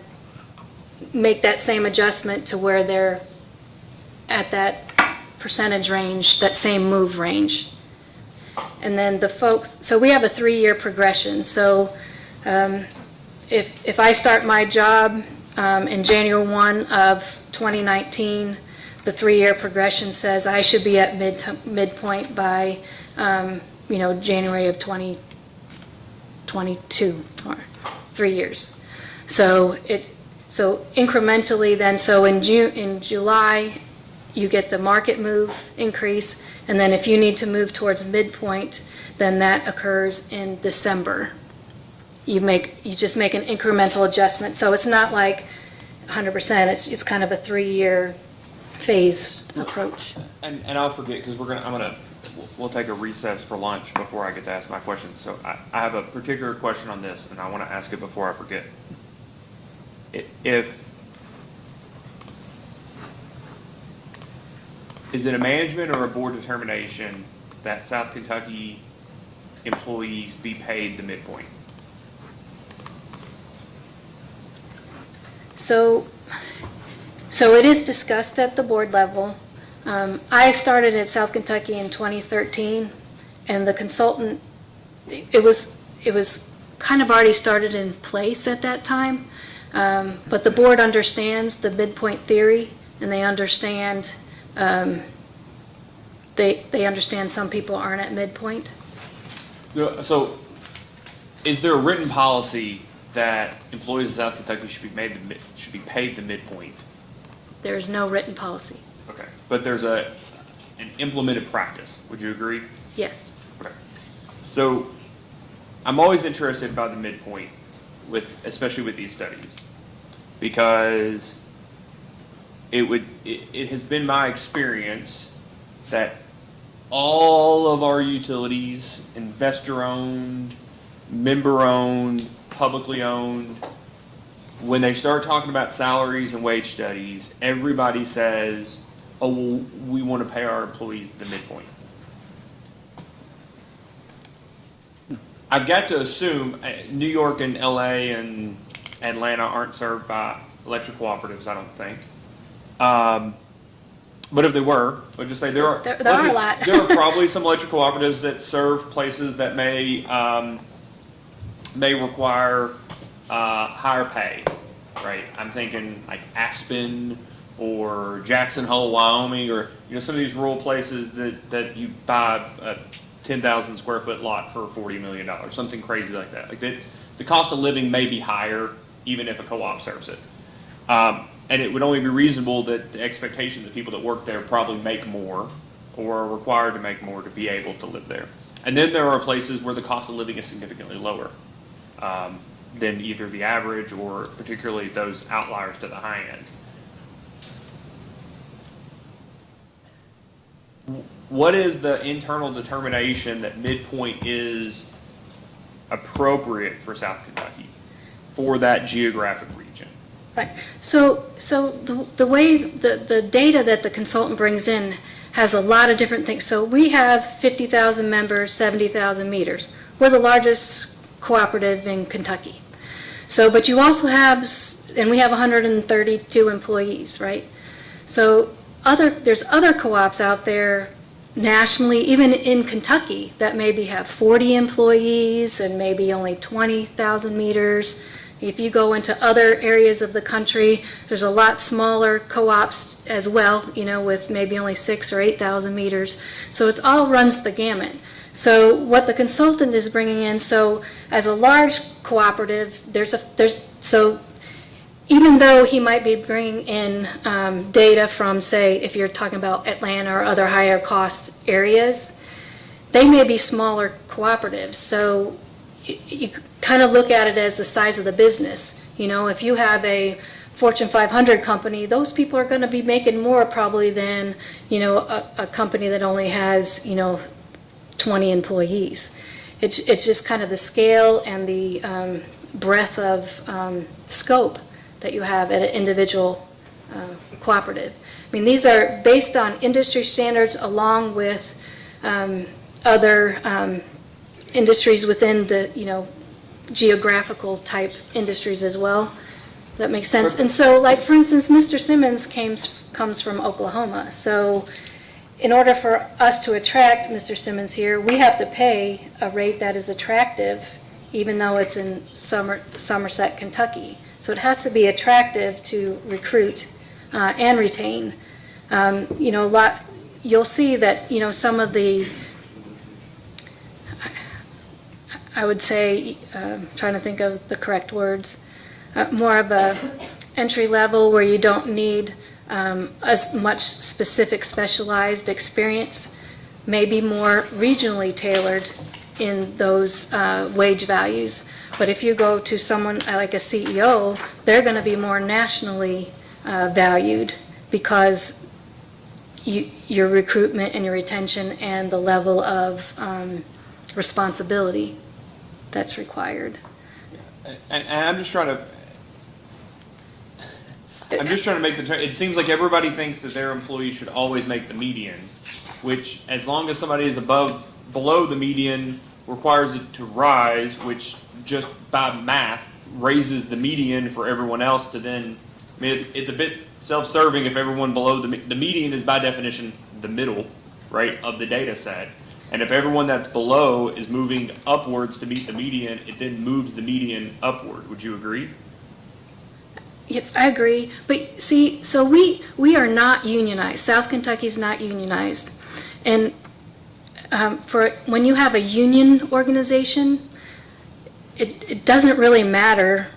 make that same adjustment to where they're at that percentage range, that same move range. And then so we have a 3-year progression. So if I start my job in January 1 of 2019, the 3-year progression says I should be at midpoint by, January of 2022, or 3 years. So incrementally then, so in July, you get the market move increase, and then if you need to move towards midpoint, then that occurs in December. You just make an incremental adjustment, so it's not like 100%, it's kind of a 3-year phased approach. And I'll forget, because we'll take a recess for lunch before I get to ask my questions. So I have a particular question on this, and I want to ask it before I forget. Is it a management or a board determination that South Kentucky employees be paid the midpoint? So it is discussed at the board level. I started at South Kentucky in 2013, and the consultant, it was kind of already started in place at that time, but the board understands the midpoint theory, and they understand they understand some people aren't at midpoint. So is there a written policy that employees of South Kentucky should be paid the midpoint? There is no written policy. Okay, but there's an implemented practice. Would you agree? Yes. Okay. So I'm always interested about the midpoint, especially with these studies, because it has been my experience that all of our utilities, investor-owned, member-owned, publicly owned, when they start talking about salaries and wage studies, everybody says, oh, well, we want to pay our employees the midpoint. I've got to assume New York and LA and Atlanta aren't served by electric cooperatives, I don't think. But if they were, I'd just say there are a lot. There are probably some electric cooperatives that serve places that may require higher pay, right? I'm thinking like Aspen or Jackson Hole, Wyoming, or some of these rural places that you buy a 10,000 square foot lot for $40 million, something crazy like that. Like the cost of living may be higher even if a co-op serves it. And it would only be reasonable that the expectation that people that work there probably make more or are required to make more to be able to live there. And then there are places where the cost of living is significantly lower than either the average or particularly those outliers to the high end. What is the internal determination that midpoint is appropriate for South Kentucky for that geographic region? Right. So the way the data that the consultant brings in has a lot of different things. So we have 50,000 members, 70,000 meters. We're the largest cooperative in Kentucky. So, but you also have, and we have 132 employees, right? So there's other co-ops out there nationally, even in Kentucky, that maybe have 40 employees and maybe only 20,000 meters. If you go into other areas of the country, there's a lot smaller co-ops as well, with maybe only 6,000 or 8,000 meters. So it all runs the gamut. So what the consultant is bringing in, so as a large cooperative, so even though he might be bringing in data from, say, if you're talking about Atlanta or other higher cost areas, they may be smaller cooperatives. So you kind of look at it as the size of the business. If you have a Fortune 500 company, those people are going to be making more probably than, a company that only has, 20 employees. It's just kind of the scale and the breadth of scope that you have at an individual cooperative. I mean, these are based on industry standards along with other industries within the, geographical type industries as well. That makes sense. And so, like, for instance, Mr. Simmons comes from Oklahoma. So in order for us to attract Mr. Simmons here, we have to pay a rate that is attractive, even though it's in Somerset, Kentucky. So it has to be attractive to recruit and retain You know, you'll see that, you know, some of the, I would say, trying to think of the correct words, more of a entry level where you don't need as much specific specialized experience, maybe more regionally tailored in those wage values. But if you go to someone like a CEO, they're going to be more nationally valued because your recruitment and your retention and the level of responsibility that's required. And I'm just trying to make it seems like everybody thinks that their employee should always make the median, which as long as somebody is below the median requires it to rise, which just by math raises the median for everyone else to then, I mean, it's a bit self-serving if everyone below the median is by definition the middle, right, of the data set. And if everyone that's below is moving upwards to meet the median, it then moves the median upward. Would you agree? Yes, I agree. But see, so we are not unionized. South Kentucky's not unionized. And for when you have a union organization, it doesn't really matter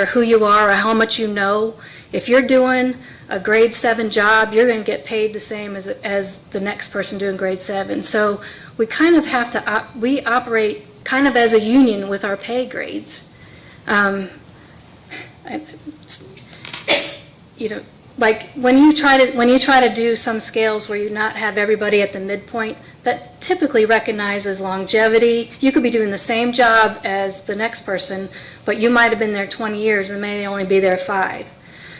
who you are or how much you know. If you're doing a grade 7 job, you're going to get paid the same as the next person doing grade 7. So we kind of have to, we operate kind of as a union with our pay grades. You know, like when you try to do some scales where you not have everybody at the midpoint, that typically recognizes longevity. You could be doing the same job as the next person, but you might have been there 20 years and may only be there 5.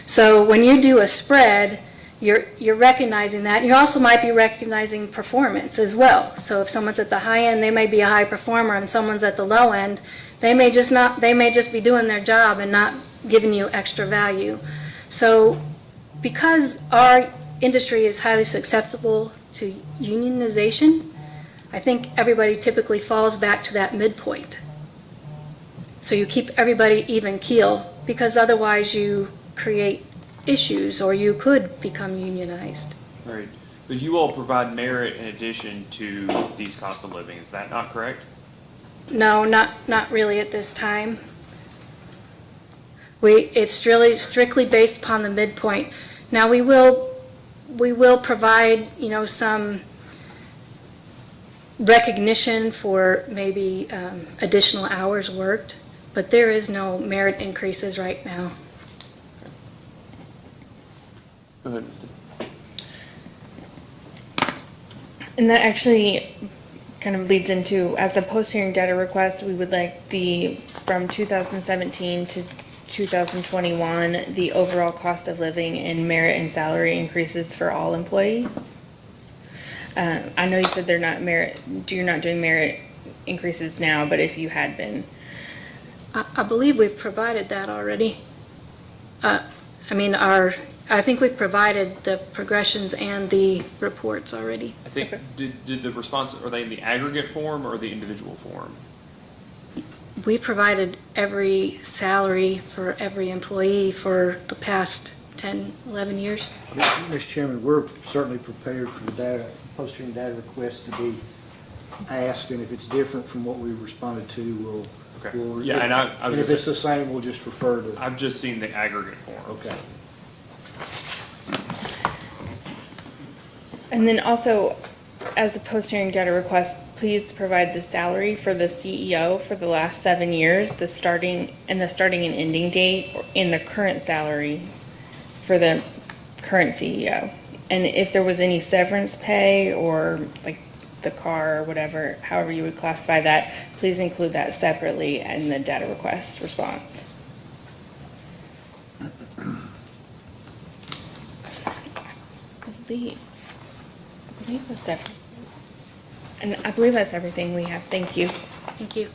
So when you do a spread, you're recognizing that. You also might be recognizing performance as well. So if someone's at the high end, they may be a high performer, and someone's at the low end, they may just be doing their job and not giving you extra value. So because our industry is highly susceptible to unionization, I think everybody typically falls back to that midpoint. So you keep everybody even keel, because otherwise you create issues, or you could become unionized. Right. But you all provide merit in addition to these cost of living. Is that not correct? No, not really at this time. It's really strictly based upon the midpoint. Now we will provide, you know, some recognition for maybe additional hours worked, but there is no merit increases right now. Go ahead. And that actually kind of leads into, as a post-hearing data request, we would like from 2017 to 2021, the overall cost of living and merit and salary increases for all employees. I know you said you're not doing merit increases now, but if you had been. I believe we've provided that already. I think we've provided the progressions and the reports already. I think, did the response, are they in the aggregate form or the individual form? We provided every salary for every employee for the past 10, 11 years. Mr. Chairman, we're certainly prepared for the post-hearing data request to be asked, and if it's different from what we responded to, we'll. Okay. Yeah, and I was if it's the same, we'll just refer to. I've just seen the aggregate form. Okay. And then also, as a post-hearing data request, please provide the salary for the CEO for the last 7 years, the starting and ending date, and the current salary for the current CEO. And if there was any severance pay or like the car or whatever, however you would classify that, please include that separately in the data request response. I believe that's everything. And I believe that's everything we have. Thank you. Thank you.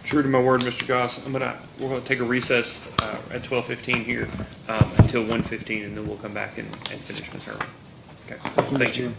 True to my word, Mr. Goss, we're gonna take a recess at 12:15 here until 1:15, and then we'll come back and finish Ms. Herman. Okay. Thank you.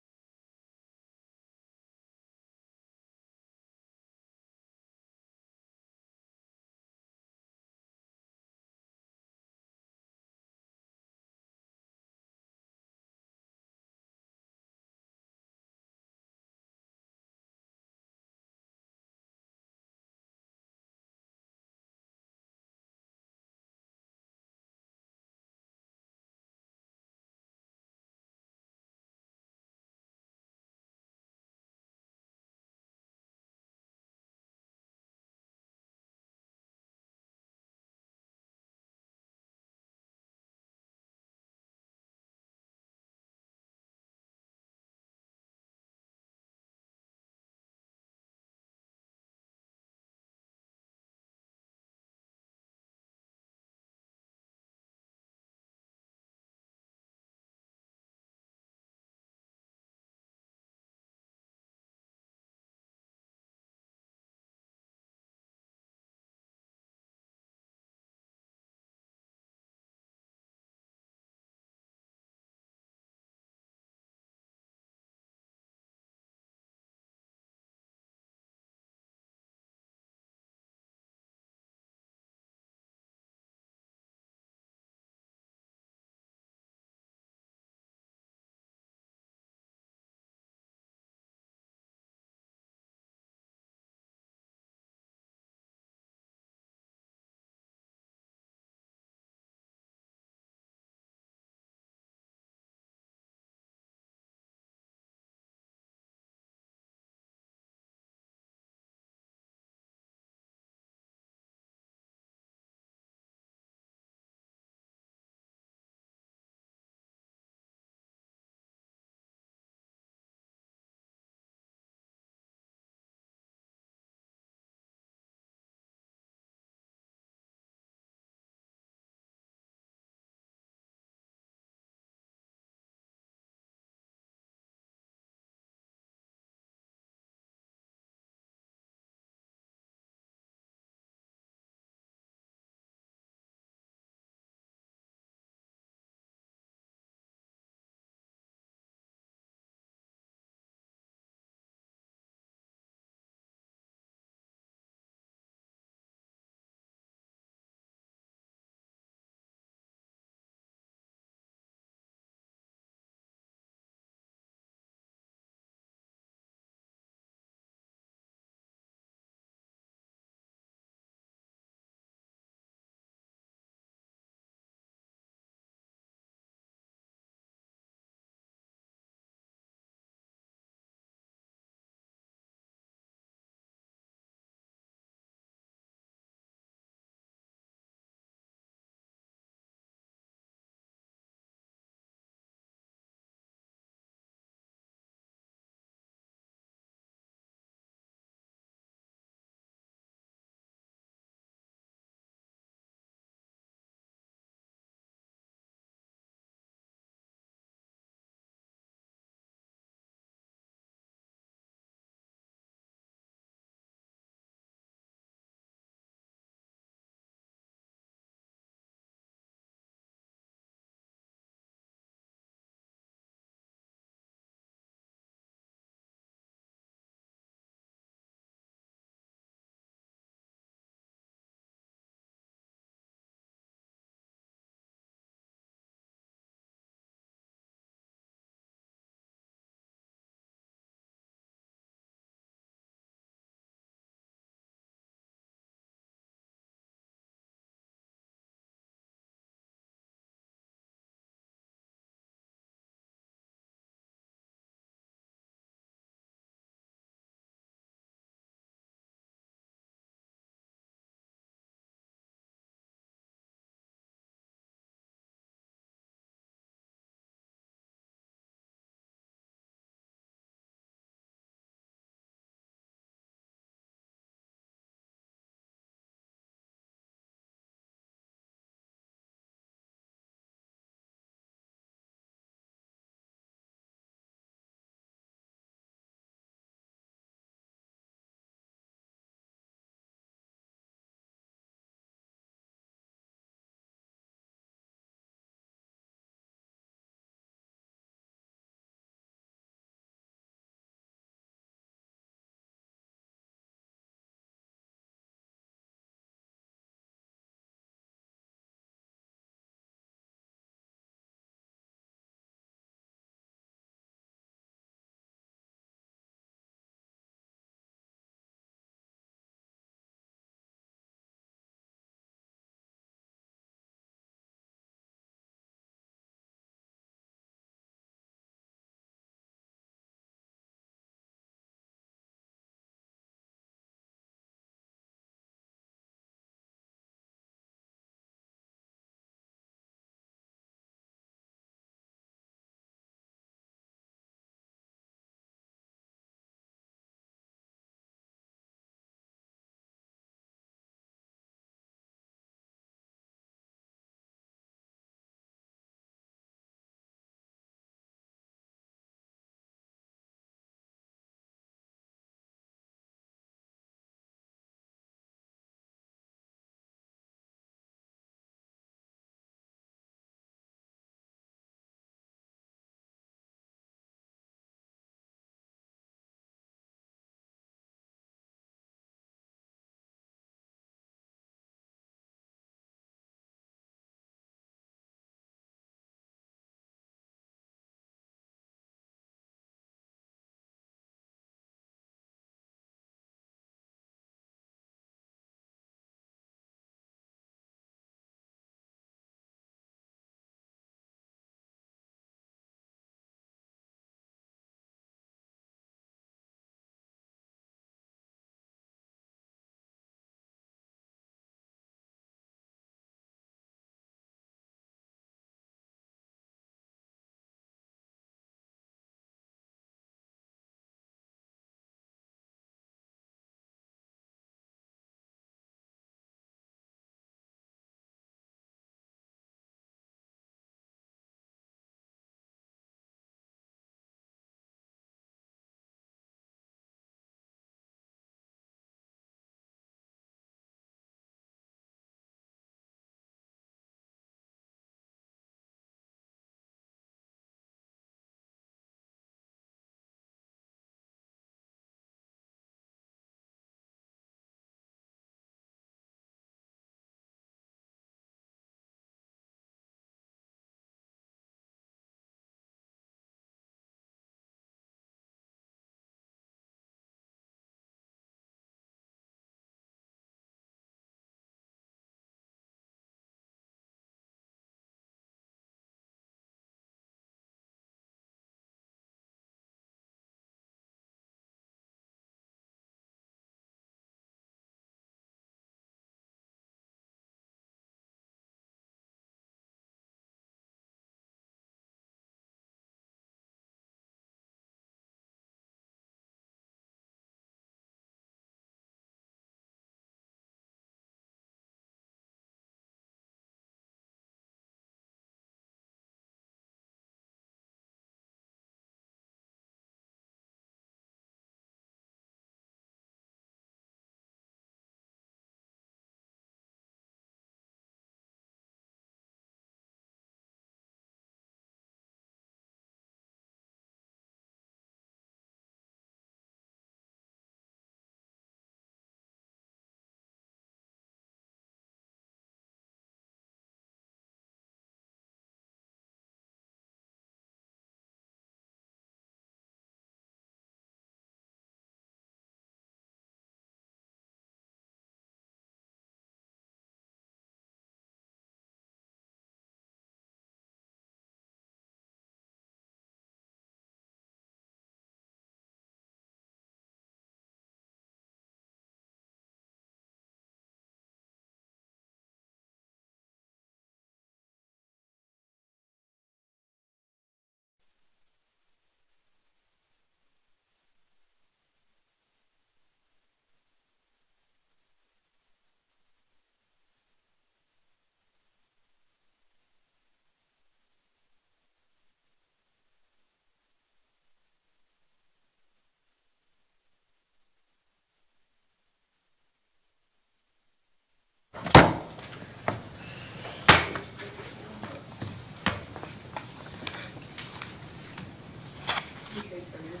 Okay, so you're good.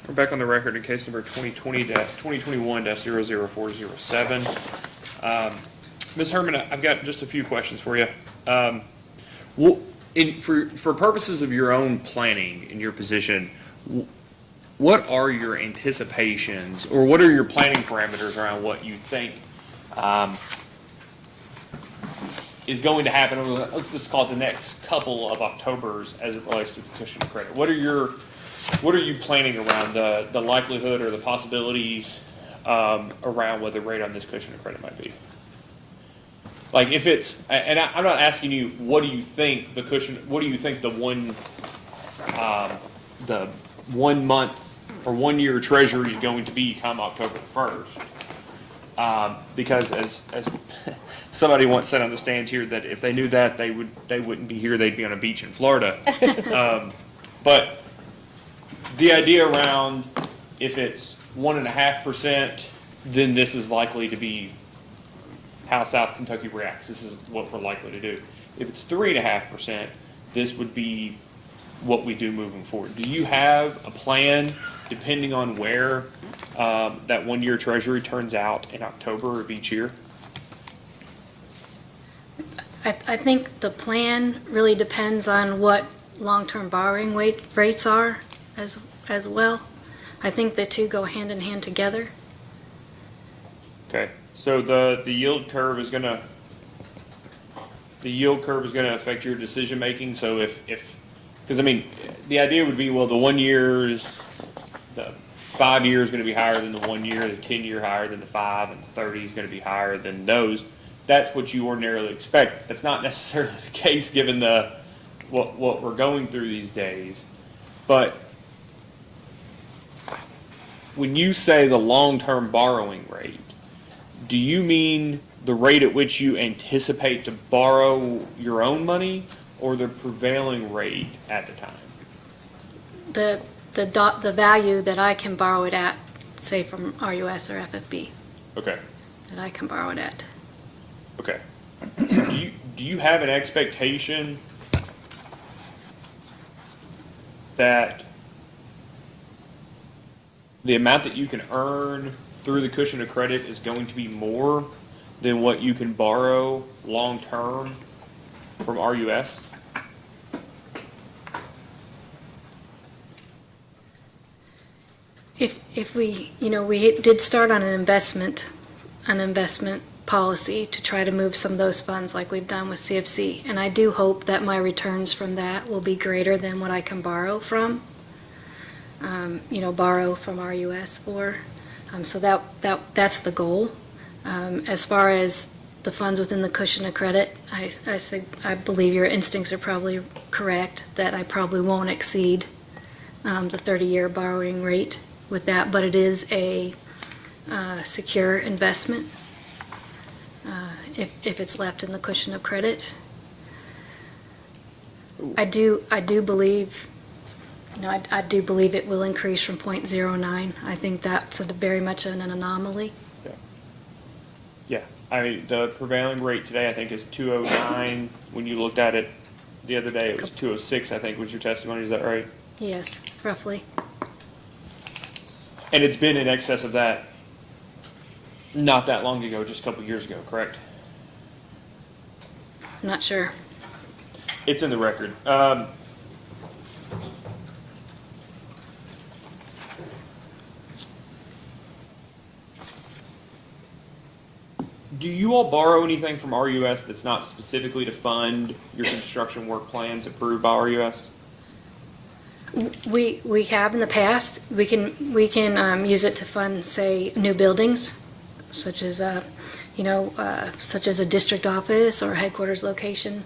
We're back on the record in case number 2021-00407. Ms. Herman, I've got just a few questions for you. For purposes of your own planning in your position, what are your anticipations, or what are your planning parameters around what you think is going to happen over, let's just call it the next couple of Octobers as it relates to the cushion of credit? What are you planning around the likelihood or the possibilities around what the rate on this cushion of credit might be? Like if it's, and I'm not asking you, what do you think the cushion, what do you think the 1 month or 1 year treasury is going to be come October 1st? Because as somebody once said on the stand here, that if they knew that, they wouldn't be here, they'd be on a beach in Florida. But the idea around, if it's 1.5%, then this is likely to be how South Kentucky reacts. This is what we're likely to do. If it's 3.5%, this would be what we do moving forward. Do you have a plan, depending on where that 1 year treasury turns out in October of each year? I think the plan really depends on what long-term borrowing rates are as well. I think the two go hand in hand together. Okay, so the yield curve is gonna affect your decision making. So because I mean, the idea would be, well, the 1 year's, the 5 year is going to be higher than the 1 year, the 10 year higher than the 5, and the 30 is going to be higher than those. That's what you ordinarily expect. That's not necessarily the case given what we're going through these days. But when you say the long-term borrowing rate, do you mean the rate at which you anticipate to borrow your own money, or the prevailing rate at the time? The value that I can borrow it at, say from RUS or FFB, Okay. that I can borrow it at. Okay. So do you have an expectation that the amount that you can earn through the cushion of credit is going to be more than what you can borrow long-term from RUS? If we did start on an investment policy to try to move some of those funds like we've done with CFC. And I do hope that my returns from that will be greater than what I can borrow from, borrow from RUS for. So that's the goal. As far as the funds within the cushion of credit, I believe your instincts are probably correct, that I probably won't exceed the 30-year borrowing rate with that, but it is a secure investment if it's left in the cushion of credit. I do believe, I do believe it will increase from 0.09. I think that's very much an anomaly. Yeah. I mean, the prevailing rate today, I think, is 209. When you looked at it the other day, it was 206, I think, was your testimony. Is that right? Yes, roughly. And it's been in excess of that not that long ago, just a couple years ago, correct? I'm not sure. It's in the record. Do you all borrow anything from RUS that's not specifically to fund your construction work plans approved by RUS? We have in the past. We can use it to fund, say, new buildings, such as a district office or a headquarters location.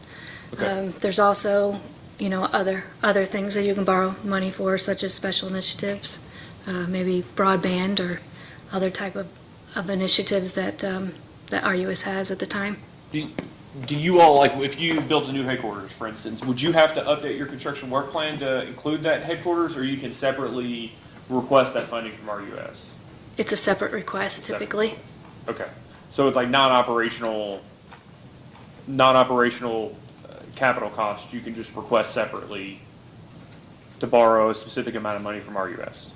Okay. There's also, other things that you can borrow money for, such as special initiatives, maybe broadband or other type of initiatives that RUS has at the time. Do you all, like, if you built a new headquarters, for instance, would you have to update your construction work plan to include that headquarters, or you can separately request that funding from RUS? It's a separate request typically. Okay. So it's like non-operational capital costs, you can just request separately to borrow a specific amount of money from RUS.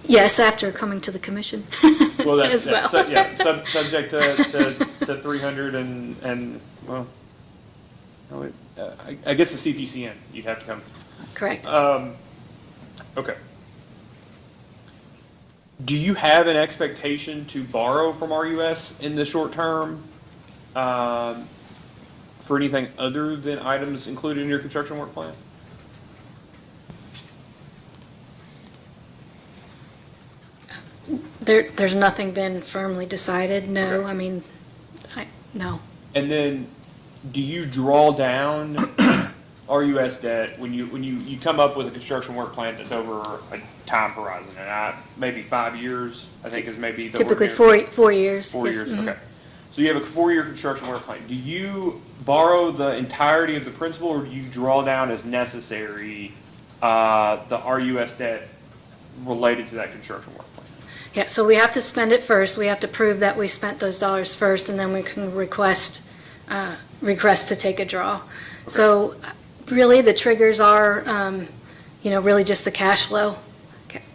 Yes, after coming to the commission Well, that's, as well. subject to 300 and, well, no, I guess the CPCN, you'd have to come. Correct. Okay. Do you have an expectation to borrow from RUS in the short term, for anything other than items included in your construction work plan? There's nothing been firmly decided, no, Okay. I mean, no. And then, do you draw down RUS debt when you come up with a construction work plan that's over a time horizon? And maybe 5 years, I think is maybe the. Typically ordinary- 4 years. 4 yes, years, mhm. okay. So you have a 4-year construction work plan. Do you borrow the entirety of the principal, or do you draw down as necessary, the RUS debt related to that construction work plan? Yeah, so we have to spend it first, we have to prove that we spent those dollars first, and then we can request to take a draw. So really, the triggers are, really just the cash flow.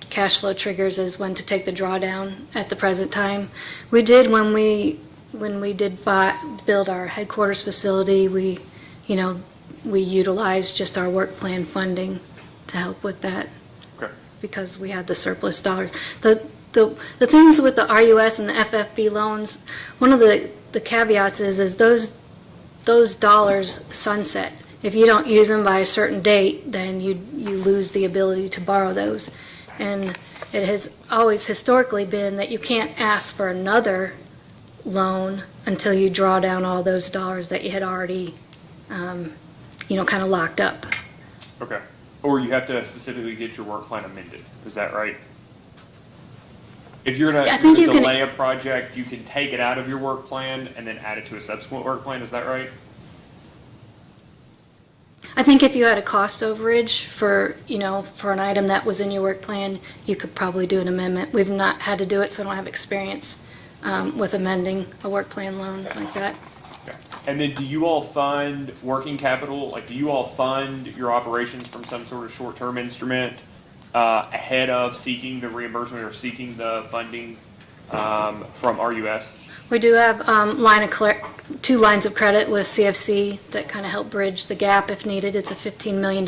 Cash flow triggers is when to take the drawdown at the present time. We did, when we did build our headquarters facility, we utilized just our work plan funding to help with that. Okay. Because we had the surplus dollars. The things with the RUS and the FFB loans, one of the caveats is those dollars sunset. If you don't use them by a certain date, then you lose the ability to borrow those. And it has always historically been that you can't ask for another loan until you draw down all those dollars that you had already, kind of locked up. Okay. Or you have to specifically get your work plan amended, is that right? If you're I think you can- delay a project, you can take it out of your work plan and then add it to a subsequent work plan, is that right? I think if you had a cost overage for an item that was in your work plan, you could probably do an amendment. We've not had to do it, so I don't have experience with amending a work plan loan like that. Okay. And then do you all fund working capital, like do you all fund your operations from some sort of short-term instrument ahead of seeking the reimbursement or seeking the funding from RUS? We do have 2 lines of credit with CFC that kind of help bridge the gap if needed. It's a $15 million,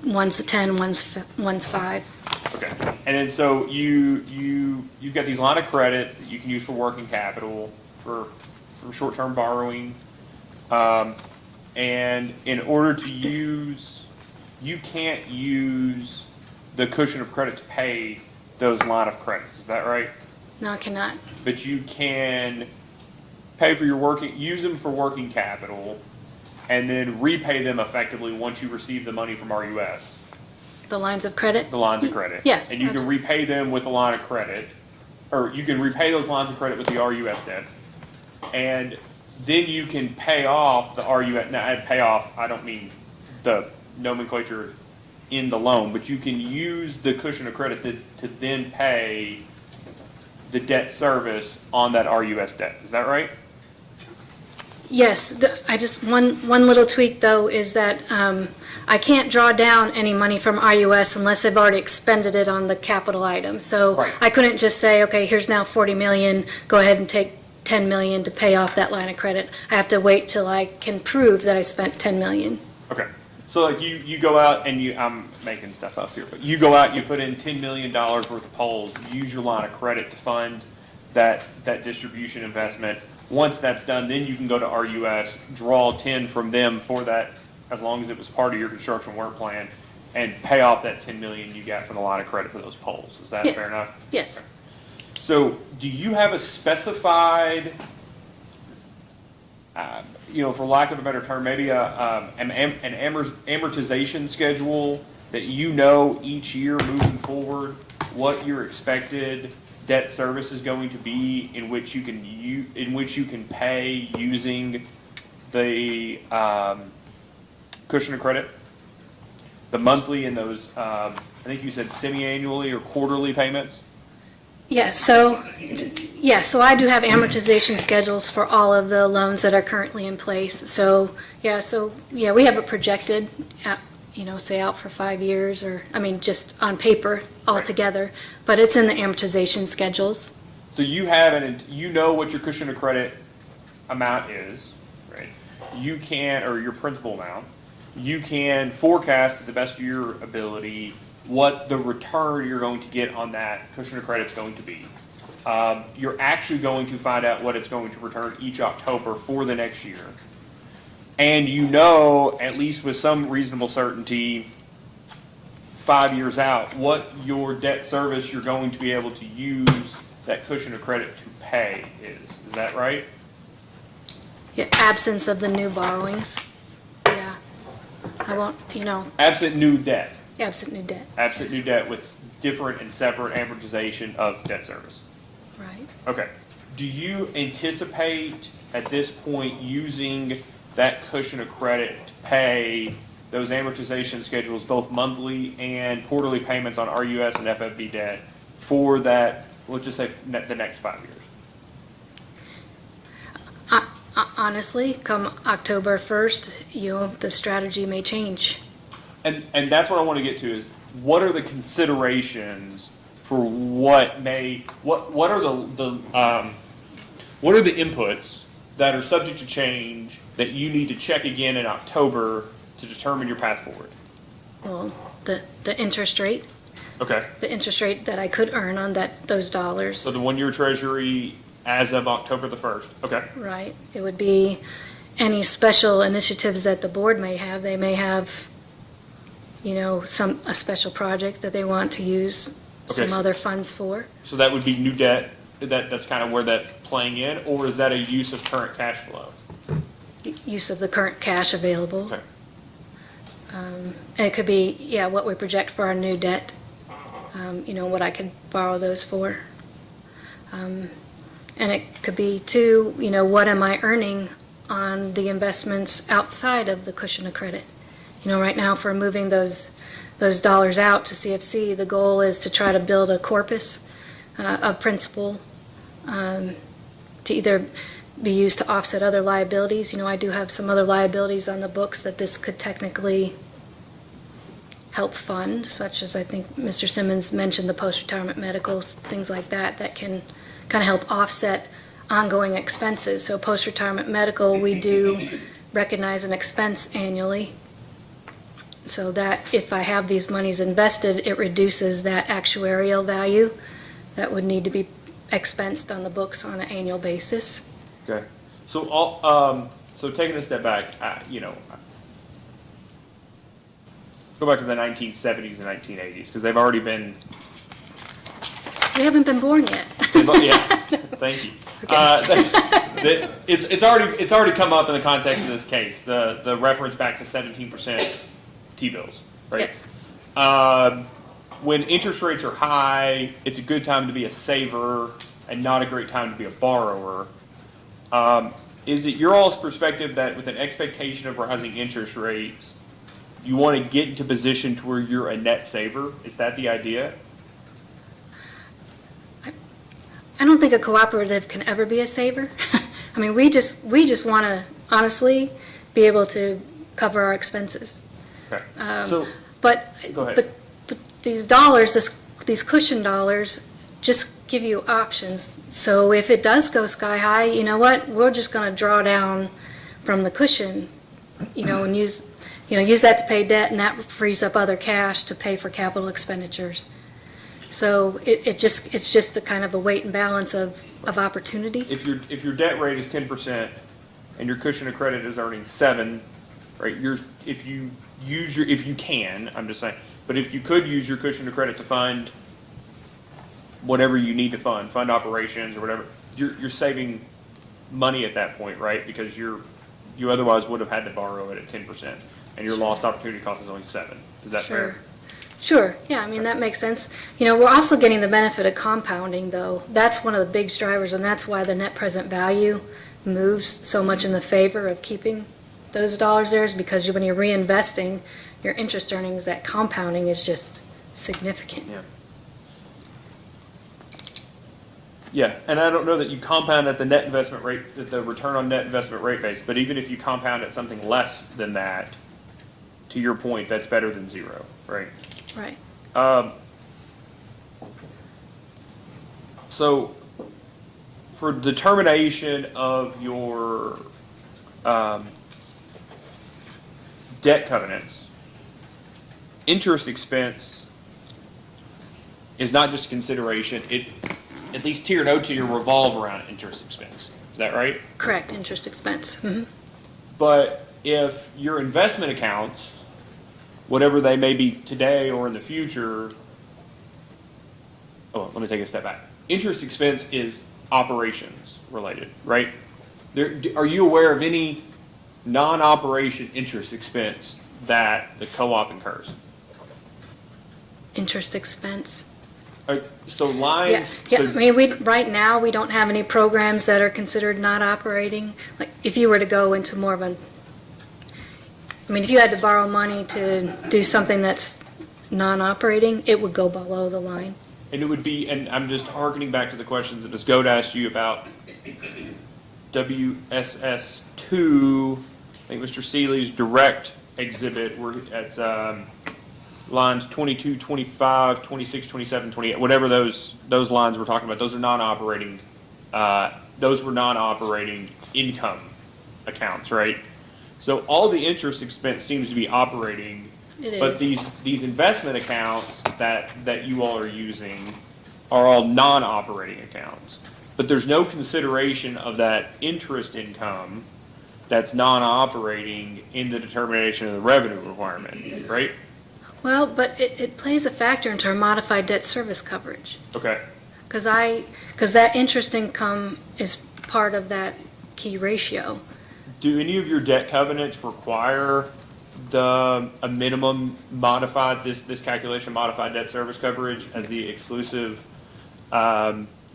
one's 10, one's 5. Okay, and then so you've got these line of credits that you can use for working capital, for short-term borrowing. And in order to use, you can't use the cushion of credit to pay those line of credits, is that right? No, I cannot. But you can pay for use them for working capital, and then repay them effectively once you receive the money from RUS, The lines of credit? the lines of credit. Yes, And you can absolutely. repay them with a line of credit, or you can repay those lines of credit with the RUS debt. And then you can pay off the RUS, now pay off, I don't mean the nomenclature in the loan, but you can use the cushion of credit to then pay the debt service on that RUS debt. Is that right? Yes, one little tweak though is that I can't draw down any money from RUS unless I've already expended it on the capital item. So Right. I couldn't just say, okay, here's now 40 million, go ahead and take 10 million to pay off that line of credit. I have to wait till I can prove that I spent 10 million. Okay. So like you go out and I'm making stuff up here, but you go out, you put in $10 million worth of poles, use your line of credit to fund that distribution investment. Once that's done, then you can go to RUS, draw 10 from them for that, as long as it was part of your construction work plan, and pay off that 10 million you got from the line of credit for those poles. Is that Yeah. fair enough? Yes. So do you have a specified, for lack of a better term, maybe an amortization schedule that each year moving forward, what your expected debt service is going to be, in which you can pay using the cushion of credit, the monthly and those I think you said semi-annually or quarterly payments? Yeah, so I do have amortization schedules for all of the loans that are currently in place. So we have it projected say out for 5 years or, I mean, just on paper altogether, but it's in the amortization schedules. So you have you know what your cushion of credit amount is, right? You can, or your principal amount, you can forecast to the best of your ability what the return you're going to get on that cushion of credit is going to be. You're actually going to find out what it's going to return each October for the next year. And you know, at least with some reasonable certainty, 5 years out, what your debt service you're going to be able to use that cushion of credit to pay is. Is that right? Yeah, absence of the new borrowings. Yeah. I won't, Absent new debt. absent new debt, Absent new debt with different and separate amortization of debt service. right? Okay. Do you anticipate at this point using that cushion of credit to pay those amortization schedules, both monthly and quarterly payments on RUS and FFB debt for that, let's just say, the next 5 years? Honestly, come October 1st, the strategy may change. And that's what I want to get to is, what are the considerations for what are the inputs that are subject to change that you need to check again in October to determine your path forward? Well, the interest rate, Okay. the interest rate that I could earn on those dollars. So the 1-year treasury as of October the 1st. Okay. Right. It would be any special initiatives that the board may have. They may have, a special project that they want to use Okay, some so- other funds for. So that would be new debt. That's kind of where that's playing in, or is that a use of current cash flow? Use of the current cash available. Okay. And it could be, what we project for our new debt, what I could borrow those for. And it could be too, what am I earning on the investments outside of the cushion of credit? Right now, if we're moving those dollars out to CFC, the goal is to try to build a corpus of principal to either be used to offset other liabilities. I do have some other liabilities on the books that this could technically help fund, such as I think Mr. Simmons mentioned, the post-retirement medicals, things like that can kind of help offset ongoing expenses. So post-retirement medical, we do recognize an expense annually, so that if I have these monies invested, it reduces that actuarial value that would need to be expensed on the books on an annual basis. Okay. So so taking a step back, go back to the 1970s and 1980s, because they've already been. We haven't been born yet. Yeah. Thank you. It's already come up in the context of this case. The reference back to 17% T-bills, right? Yes. When interest rates are high, it's a good time to be a saver and not a great time to be a borrower. Is it your all's perspective that with an expectation of rising interest rates, you want to get into position to where you're a net saver? Is that the idea? I don't think a cooperative can ever be a saver. I mean, we just want to honestly be able to cover our expenses. Okay. Um, But, Go ahead. but these dollars, these cushion dollars, just give you options. So if it does go sky high, you know what? We're just going to draw down from the cushion, and use that to pay debt, and that frees up other cash to pay for capital expenditures. So it's just a kind of a weight and balance of opportunity. If your debt rate is 10% and your cushion of credit is earning 7%, right? If you can, I'm just saying, but if you could use your cushion of credit to fund whatever you need to fund operations or whatever, you're saving money at that point, right? Because you otherwise would have had to borrow it at 10%, and your lost opportunity cost is only 7%. Is that fair? Sure, yeah, I mean, that makes sense. We're also getting the benefit of compounding, though. That's one of the big drivers, and that's why the net present value moves so much in the favor of keeping those dollars there, is because when you're reinvesting your interest earnings, that compounding is just significant. Yeah. Yeah, and I don't know that you compound at the net investment rate, the return on net investment rate base, but even if you compound at something less than that, to your point, that's better than zero, right? Right. So for determination of your debt covenants, interest expense is not just a consideration. It, at least tier no tier, revolve around interest expense. Is that right? Correct, interest expense. Mhm. But if your investment accounts, whatever they may be today or in the future, oh, let me take a step back. Interest expense is operations related, right? Are you aware of any non-operation interest expense that the co-op incurs? Interest expense. So Yeah, lines, yeah, so I mean, right now, we don't have any programs that are considered not operating. Like, if you were to go into more of if you had to borrow money to do something that's non-operating, it would go below the line. and it would be, and I'm just harkening back to the questions that Ms. Gold asked you about WSS 2, I think Mr. Seeley's direct exhibit, where it's lines 22, 25, 26, 27, 28, whatever those lines we're talking about, those are non-operating, those were non-operating income accounts, right? So all the interest expense seems to be operating. It But is. these investment accounts that you all are using are all non-operating accounts. But there's no consideration of that interest income that's non-operating in the determination of the revenue requirement, right? Well, but it plays a factor into our modified debt service coverage. Okay. Because that interest income is part of that key ratio. Do any of your debt covenants require a minimum modified, this calculation modified debt service coverage as the exclusive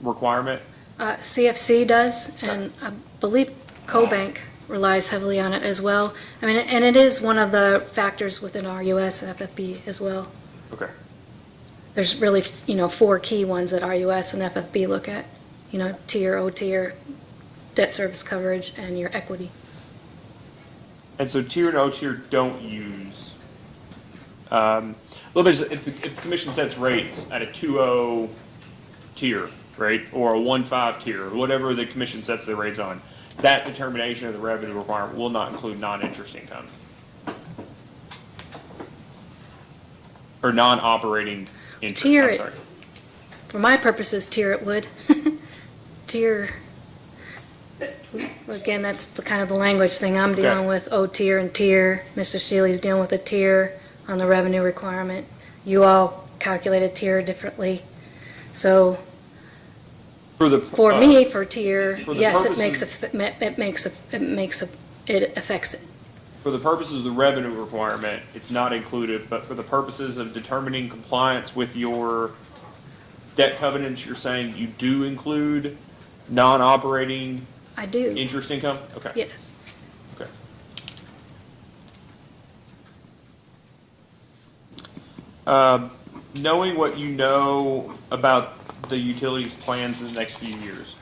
requirement? CFC does, and I believe CoBank relies heavily on it as well. I mean, and it is one of the factors within RUS and FFB as well. Okay. There's really, 4 key ones that RUS and FFB look at. Tier, O-tier, debt service coverage, and your equity. And so tier and O-tier don't use, a little bit, if the commission sets rates at a 2.0 tier, right, or a 1.5 tier, whatever the commission sets the rates on, that determination of the revenue requirement will not include non-interest income. Or non-operating interest, Tier I'm it. sorry. For my purposes, tier it would. Tier, again, that's the kind of the language thing I'm dealing Okay. with, O-tier and tier. Mr. Seeley's dealing with a tier on the revenue requirement. You all calculate a tier differently. So for me, for tier, for the yes, it affects it. For the purposes of the revenue requirement, it's not included, but for the purposes of determining compliance with your debt covenants, you're saying you do include non-operating I do, interest income? Okay. yes. Okay. Knowing what you know about the utilities plans in the next few years,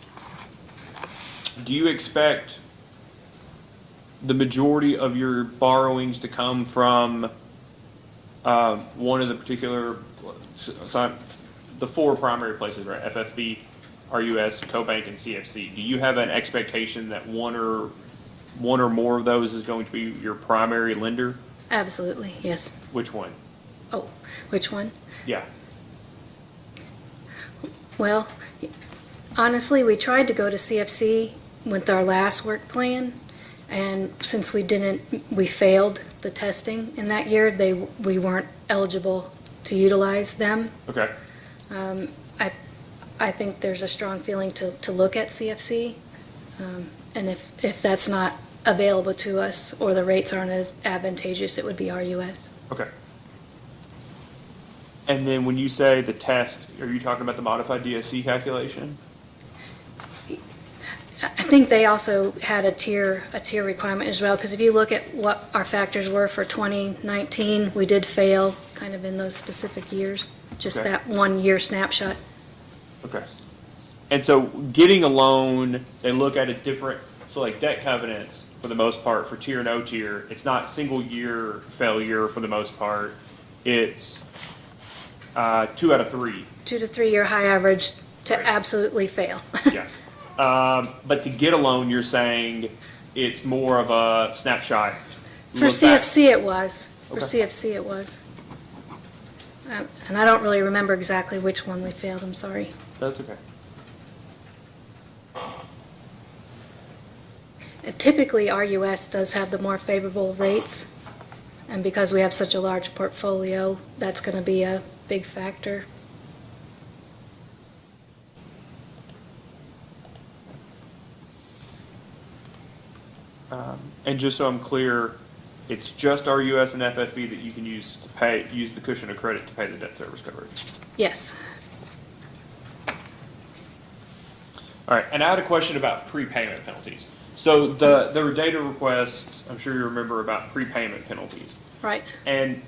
do you expect the majority of your borrowings to come from one of the particular, the 4 primary places, right? FFB, RUS, CoBank, and CFC. Do you have an expectation that one or more of those is going to be your primary lender? Absolutely, yes. Which one? Oh, which one? Yeah. Well, honestly, we tried to go to CFC with our last work plan, and since we failed the testing in that year, we weren't eligible to utilize them. Okay. I think there's a strong feeling to look at CFC, and if that's not available to us, or the rates aren't as advantageous, it would be RUS. Okay. And then when you say the test, are you talking about the modified DSC calculation? I think they also had a tier requirement as well, because if you look at what our factors were for 2019, we did fail kind of in those specific years, just Okay. that 1-year snapshot. Okay. And so getting a loan, they look at a different, so like debt covenants, for the most part, for tier, no tier. It's not single year failure for the most part. It's 2 out of 3. 2 to 3 year high average to Right. absolutely fail. Yeah. But to get a loan, you're saying it's more of a snapshot. For look back. CFC it was. For Okay. CFC it was. And I don't really remember exactly which one we failed, I'm sorry. That's okay. Typically, RUS does have the more favorable rates, and because we have such a large portfolio, that's going to be a big factor. And just so I'm clear, it's just RUS and FFB that you can use to use the cushion of credit to pay the debt service coverage. Yes. All right, and I had a question about prepayment penalties. So there were data requests, I'm sure you remember, about prepayment penalties. Right. And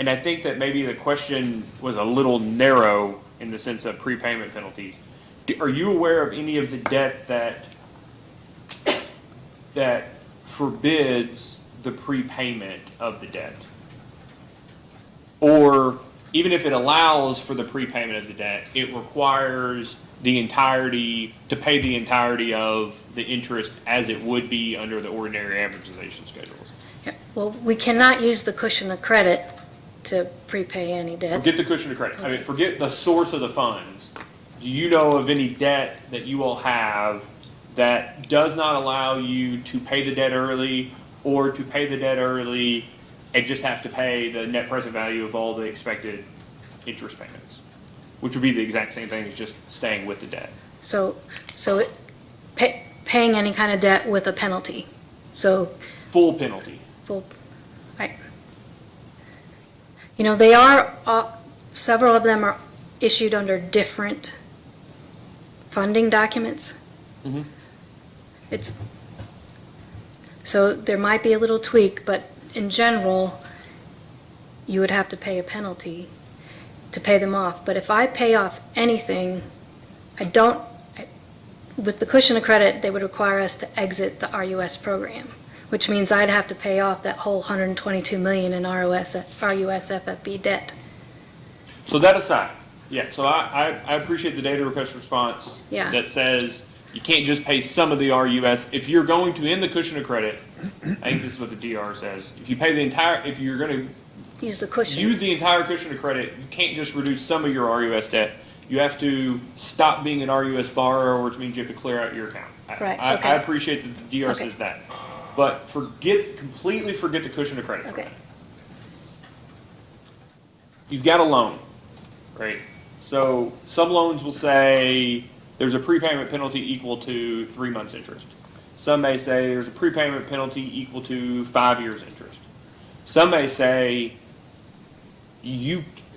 I think that maybe the question was a little narrow in the sense of prepayment penalties. Are you aware of any of the debt that forbids the prepayment of the debt? Or even if it allows for the prepayment of the debt, it requires the entirety, to pay the entirety of the interest as it would be under the ordinary amortization schedules? Yeah. Well, we cannot use the cushion of credit to prepay any debt. Forget the cushion of credit. I mean, forget the source of the funds. Do you know of any debt that you will have that does not allow you to pay the debt early, or to pay the debt early and just have to pay the net present value of all the expected interest payments, which would be the exact same thing as just staying with the debt? So paying any kind of debt with a penalty. So Full penalty. full, right. You know, they are, several of them are issued under different funding documents. Mhm. It's, so there might be a little tweak, but in general, you would have to pay a penalty to pay them off. But if I pay off anything, with the cushion of credit, they would require us to exit the RUS program, which means I'd have to pay off that whole $122 million in RUS FFB debt. So that aside, yeah, so I appreciate the data request response Yeah. that says you can't just pay some of the RUS. If you're going to end the cushion of credit, I think this is what the DR says, if you pay the entire, if you're going to Use the cushion. use the entire cushion of credit, you can't just reduce some of your RUS debt. You have to stop being an RUS borrower, which means you have to clear out your account. Right, I okay. appreciate that the DR Okay. says that. But completely forget the cushion of credit. for Okay. that. You've got a loan, right? So some loans will say there's a prepayment penalty equal to 3 months interest. Some may say there's a prepayment penalty equal to 5 years interest. Some may say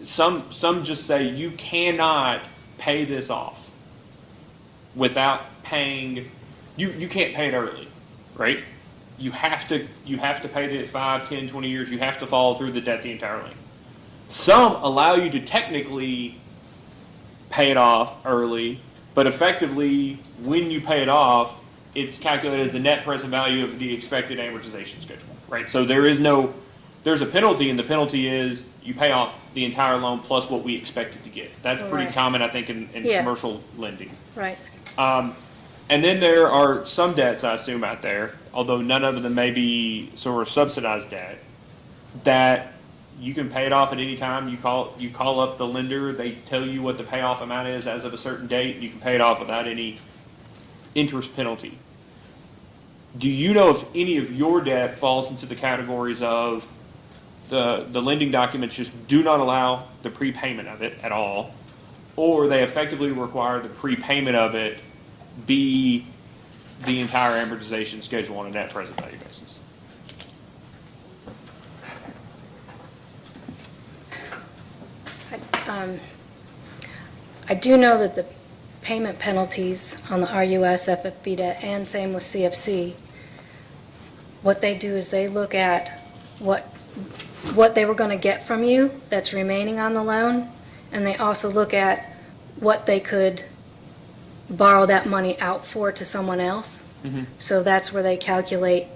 some just say you cannot pay this off without paying, you can't pay it early, right? You have to pay it 5, 10, 20 years. You have to follow through the debt the entire length. Some allow you to technically pay it off early, but effectively, when you pay it off, it's calculated as the net present value of the expected amortization schedule, right? So there's a penalty, and the penalty is you pay off the entire loan plus what we expected to get. That's pretty Right. common, I think, in Yeah. commercial lending. Right. And then there are some debts, I assume, out there, although none of them may be sort of subsidized debt, that you can pay it off at any time. You call up the lender, they tell you what the payoff amount is as of a certain date, and you can pay it off without any interest penalty. Do you know if any of your debt falls into the categories of the lending documents just do not allow the prepayment of it at all, or they effectively require the prepayment of it be the entire amortization schedule on a net present value basis? I do know that the payment penalties on the RUS FFB debt, and same with CFC, what they do is they look at what they were going to get from you that's remaining on the loan, and they also look at what they could borrow that money out for to someone else. Mm-hmm. So that's where they calculate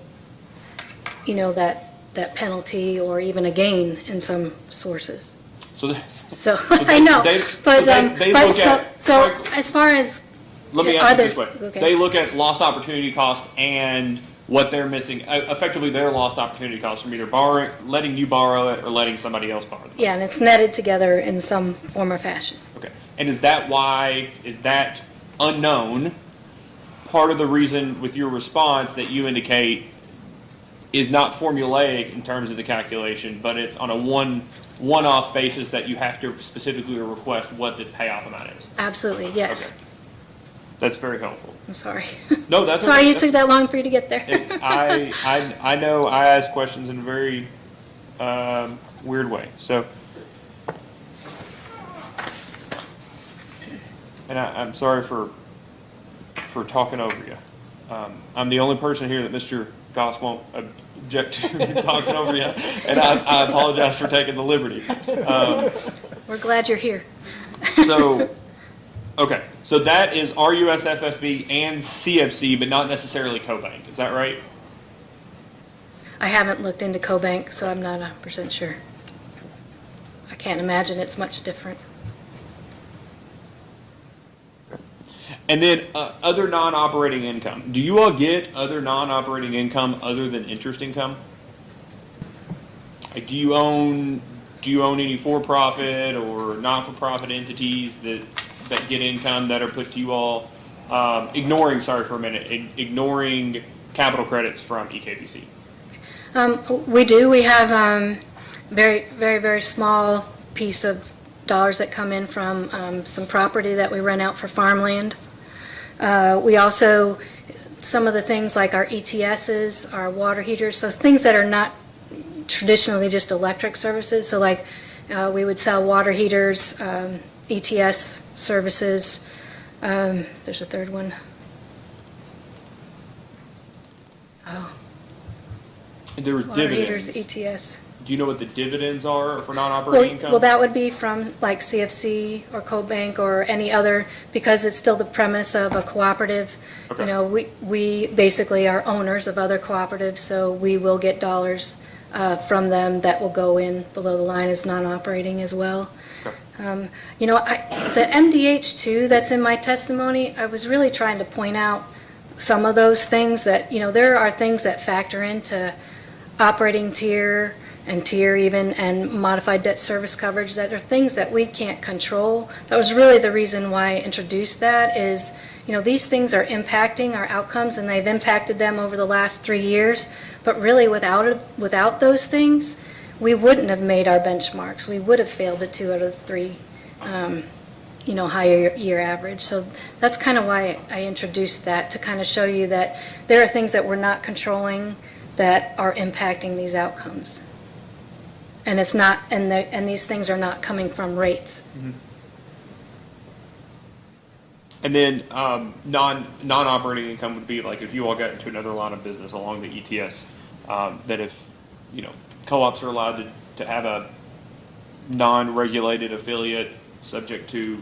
that penalty or even a gain in some sources. So, So, they- I know, they- but, so they but look so, at- so Frank- as far as, let me Yeah, ask you other- this way. okay. They look at lost opportunity cost and what they're missing, effectively their lost opportunity cost from either borrowing, letting you borrow it or letting somebody else borrow it. yeah, and it's netted together in some form or fashion. Okay. And is that unknown part of the reason with your response that you indicate is not formulaic in terms of the calculation, but it's on a one-off basis that you have to specifically request what the payoff amount is? Absolutely, yes. Okay. That's very helpful. I'm sorry. No, that's Sorry okay. it took that long for you to get there. I know I ask questions in a very weird way. So, and I'm sorry for talking over you. I'm the only person here that Mr. Goss won't object to talking over you, and I apologize for taking the liberty. We're glad you're here. So, okay, so that is RUSFFB and CFC, but not necessarily CoBank. Is that right? I haven't looked into CoBank, so I'm not 100% sure. I can't imagine it's much different. And then other non-operating income. Do you all get other non-operating income other than interest income? Like, do you own any for-profit or not-for-profit entities that get income that are put to you all? Ignoring capital credits from EKBC. We do. We have very, very, very small piece of dollars that come in from some property that we rent out for farmland. We also, some of the things like our ETSs, our water heaters, so things that are not traditionally just electric services. So like we would sell water heaters, ETS services. There's a third one. Oh, There was water dividends. heaters, ETS. Do you know what the dividends are for non-operating income? Well, that would be from like CFC or CoBank or any other, because it's still the premise of a cooperative. Okay. You know, we basically are owners of other cooperatives, so we will get dollars from them that will go in below the line as non-operating as well. Okay. You know, the MDH too, that's in my testimony, I was really trying to point out some of those things that, you know, there are things that factor into operating tier and tier even, and modified debt service coverage, that are things that we can't control. That was really the reason why I introduced that is, you know, these things are impacting our outcomes and they've impacted them over the last 3 years, but really without those things, we wouldn't have made our benchmarks. We would have failed the 2 out of 3, you know, higher year average. So that's kind of why I introduced that, to kind of show you that there are things that we're not controlling that are impacting these outcomes. And it's not, and these things are not coming from rates. And then non-operating income would be like if you all got into another line of business along the ETS, that if, you know, co-ops are allowed to have a non-regulated affiliate subject to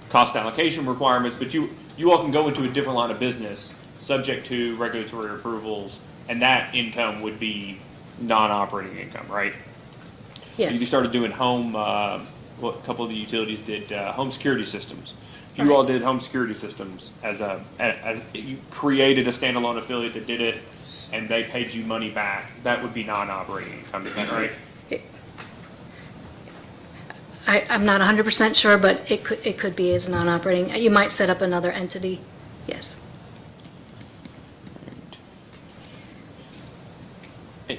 cost allocation requirements, but you all can go into a different line of business subject to regulatory approvals, and that income would be non-operating income, right? Yes. You started doing home, a couple of the utilities did home security systems. If you Right. all did home security systems as you created a standalone affiliate that did it, and they paid you money back, that would be non-operating income, is that right? I'm not 100% sure, but it could be as non-operating. You might set up another entity, yes. Okay.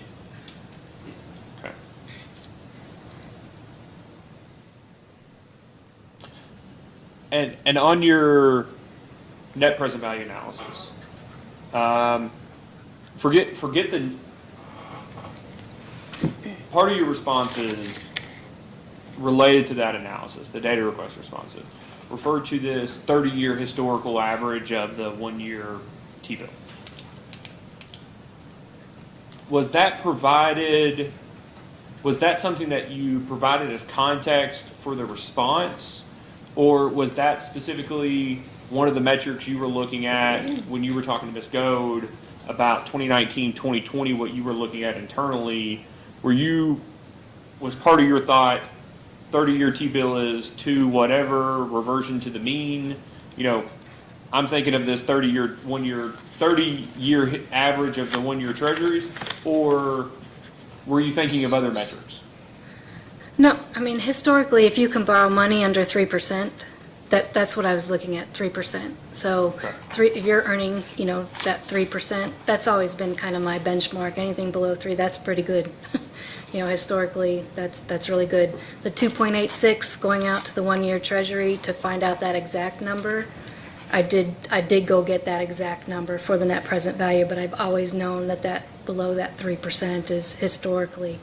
And on your net present value analysis, forget the, part of your responses related to that analysis, the data request responses, refer to this 30-year historical average of the 1-year T-bill. Was that something that you provided as context for the response? Or was that specifically one of the metrics you were looking at when you were talking to Ms. Goad about 2019, 2020, what you were looking at internally, was part of your thought, 30-year T-bill is to whatever, reversion to the mean? You know, I'm thinking of this 30-year average of the one-year treasuries, or were you thinking of other metrics? No, I mean, historically, if you can borrow money under 3%, that's what I was looking at, 3%. So if you're earning, you know, that 3%, that's always been kind of my benchmark. Anything below 3, that's pretty good. You know, historically, that's really good. The 2.86 going out to the one-year treasury to find out that exact number, I did go get that exact number for the net present value, but I've always known that below that 3% is historically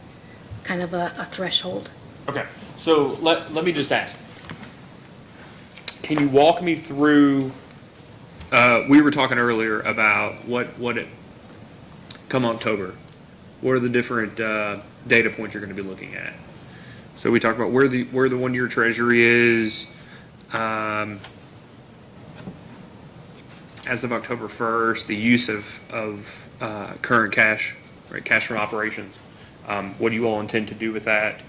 kind of a threshold. Okay, so let me just ask. Can you walk me through, we were talking earlier about come October, what are the different data points you're going to be looking at? So we talked about where the one-year treasury is as of October 1st, the use of current cash, right, cash from operations. What do you all intend to do with that?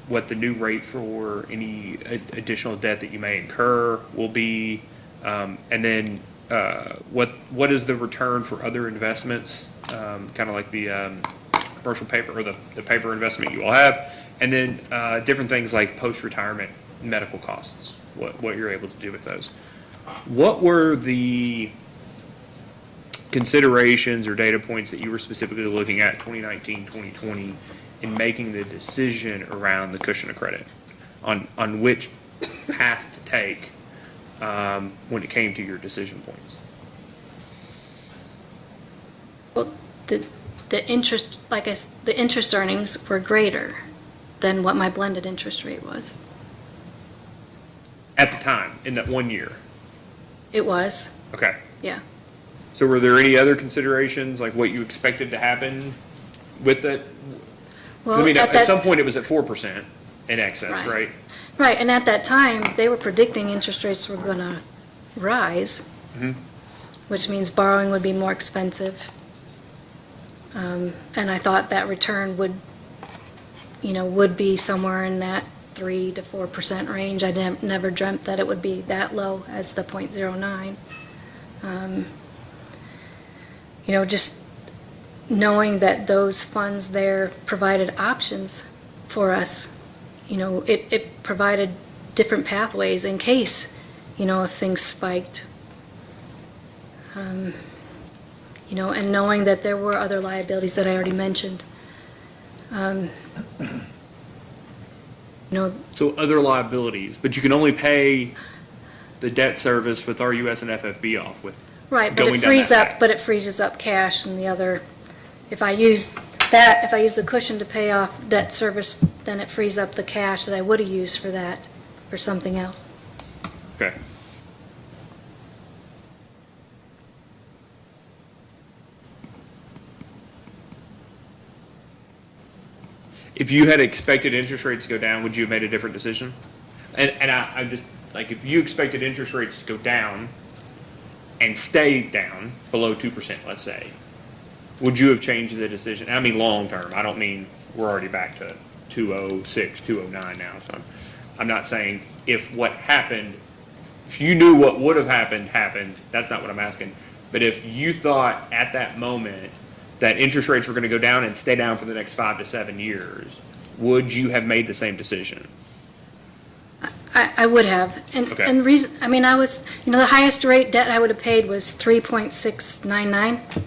What the new rate for any additional debt that you may incur will be, and then what is the return for other investments, kind of like the commercial paper or the paper investment you all have, and then different things like post-retirement medical costs, what you're able to do with those. What were the considerations or data points that you were specifically looking at 2019, 2020 in making the decision around the cushion of credit on which path to take when it came to your decision points? Well, the interest, the interest earnings were greater than what my blended interest rate was. At the time, in that 1 year? It was, Okay. yeah. So were there any other considerations, like what you expected to happen with it? Well, I mean, at that- some point it was at 4% in excess, right? Right, and at that time, they were predicting interest rates were going to rise, which means borrowing would be more expensive. And I thought that return would be somewhere in that 3 to 4% range. I never dreamt that it would be that low as the 0.09. Just knowing that those funds there provided options for us, it provided different pathways in case, if things spiked. And knowing that there were other liabilities that I already mentioned. So other liabilities, but you can only pay the debt service with RUS and FFB off with Right, but going it down frees that up, path. but it freezes up cash and the other, if I use the cushion to pay off debt service, then it frees up the cash that I would have used for that, for something else. Okay. If you had expected interest rates to go down, would you have made a different decision? And I'm just, like, if you expected interest rates to go down and stay down below 2%, let's say, would you have changed the decision? I mean, long term. I don't mean we're already back to 206, 209 now. So I'm not saying if what happened, if you knew what would have happened, that's not what I'm asking. But if you thought at that moment that interest rates were going to go down and stay down for the next 5 to 7 years, would you have made the same decision? I would have. Okay. And reason, I mean, I was, the highest rate debt I would have paid was 3.699.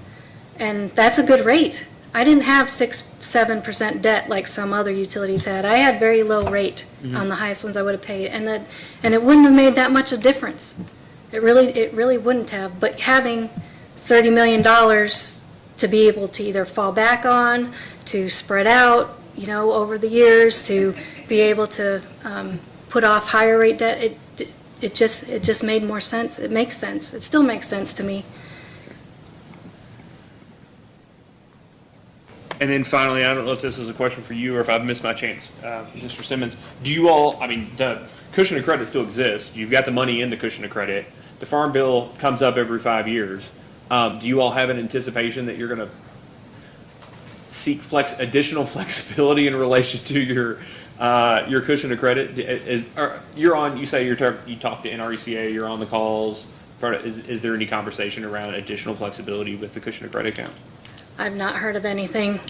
And that's a good rate. I didn't have 6-7% debt like some other utilities had. I had very low rate on the highest ones I would have paid, and it wouldn't have made that much a difference. It really wouldn't have. But having $30 million to be able to either fall back on, to spread out, over the years, to be able to put off higher rate debt, it just made more sense. It makes sense. It still makes sense to me. And then finally, I don't know if this is a question for you or if I've missed my chance, Mr. Simmons. Do you all, I mean, the cushion of credit still exists. You've got the money in the cushion of credit. The farm bill comes up every 5 years. Do you all have an anticipation that you're gonna seek additional flexibility in relation to your cushion of credit? You say you talk to NRECA, you're on the calls. Is there any conversation around additional flexibility with the cushion of credit account? I've not heard of anything.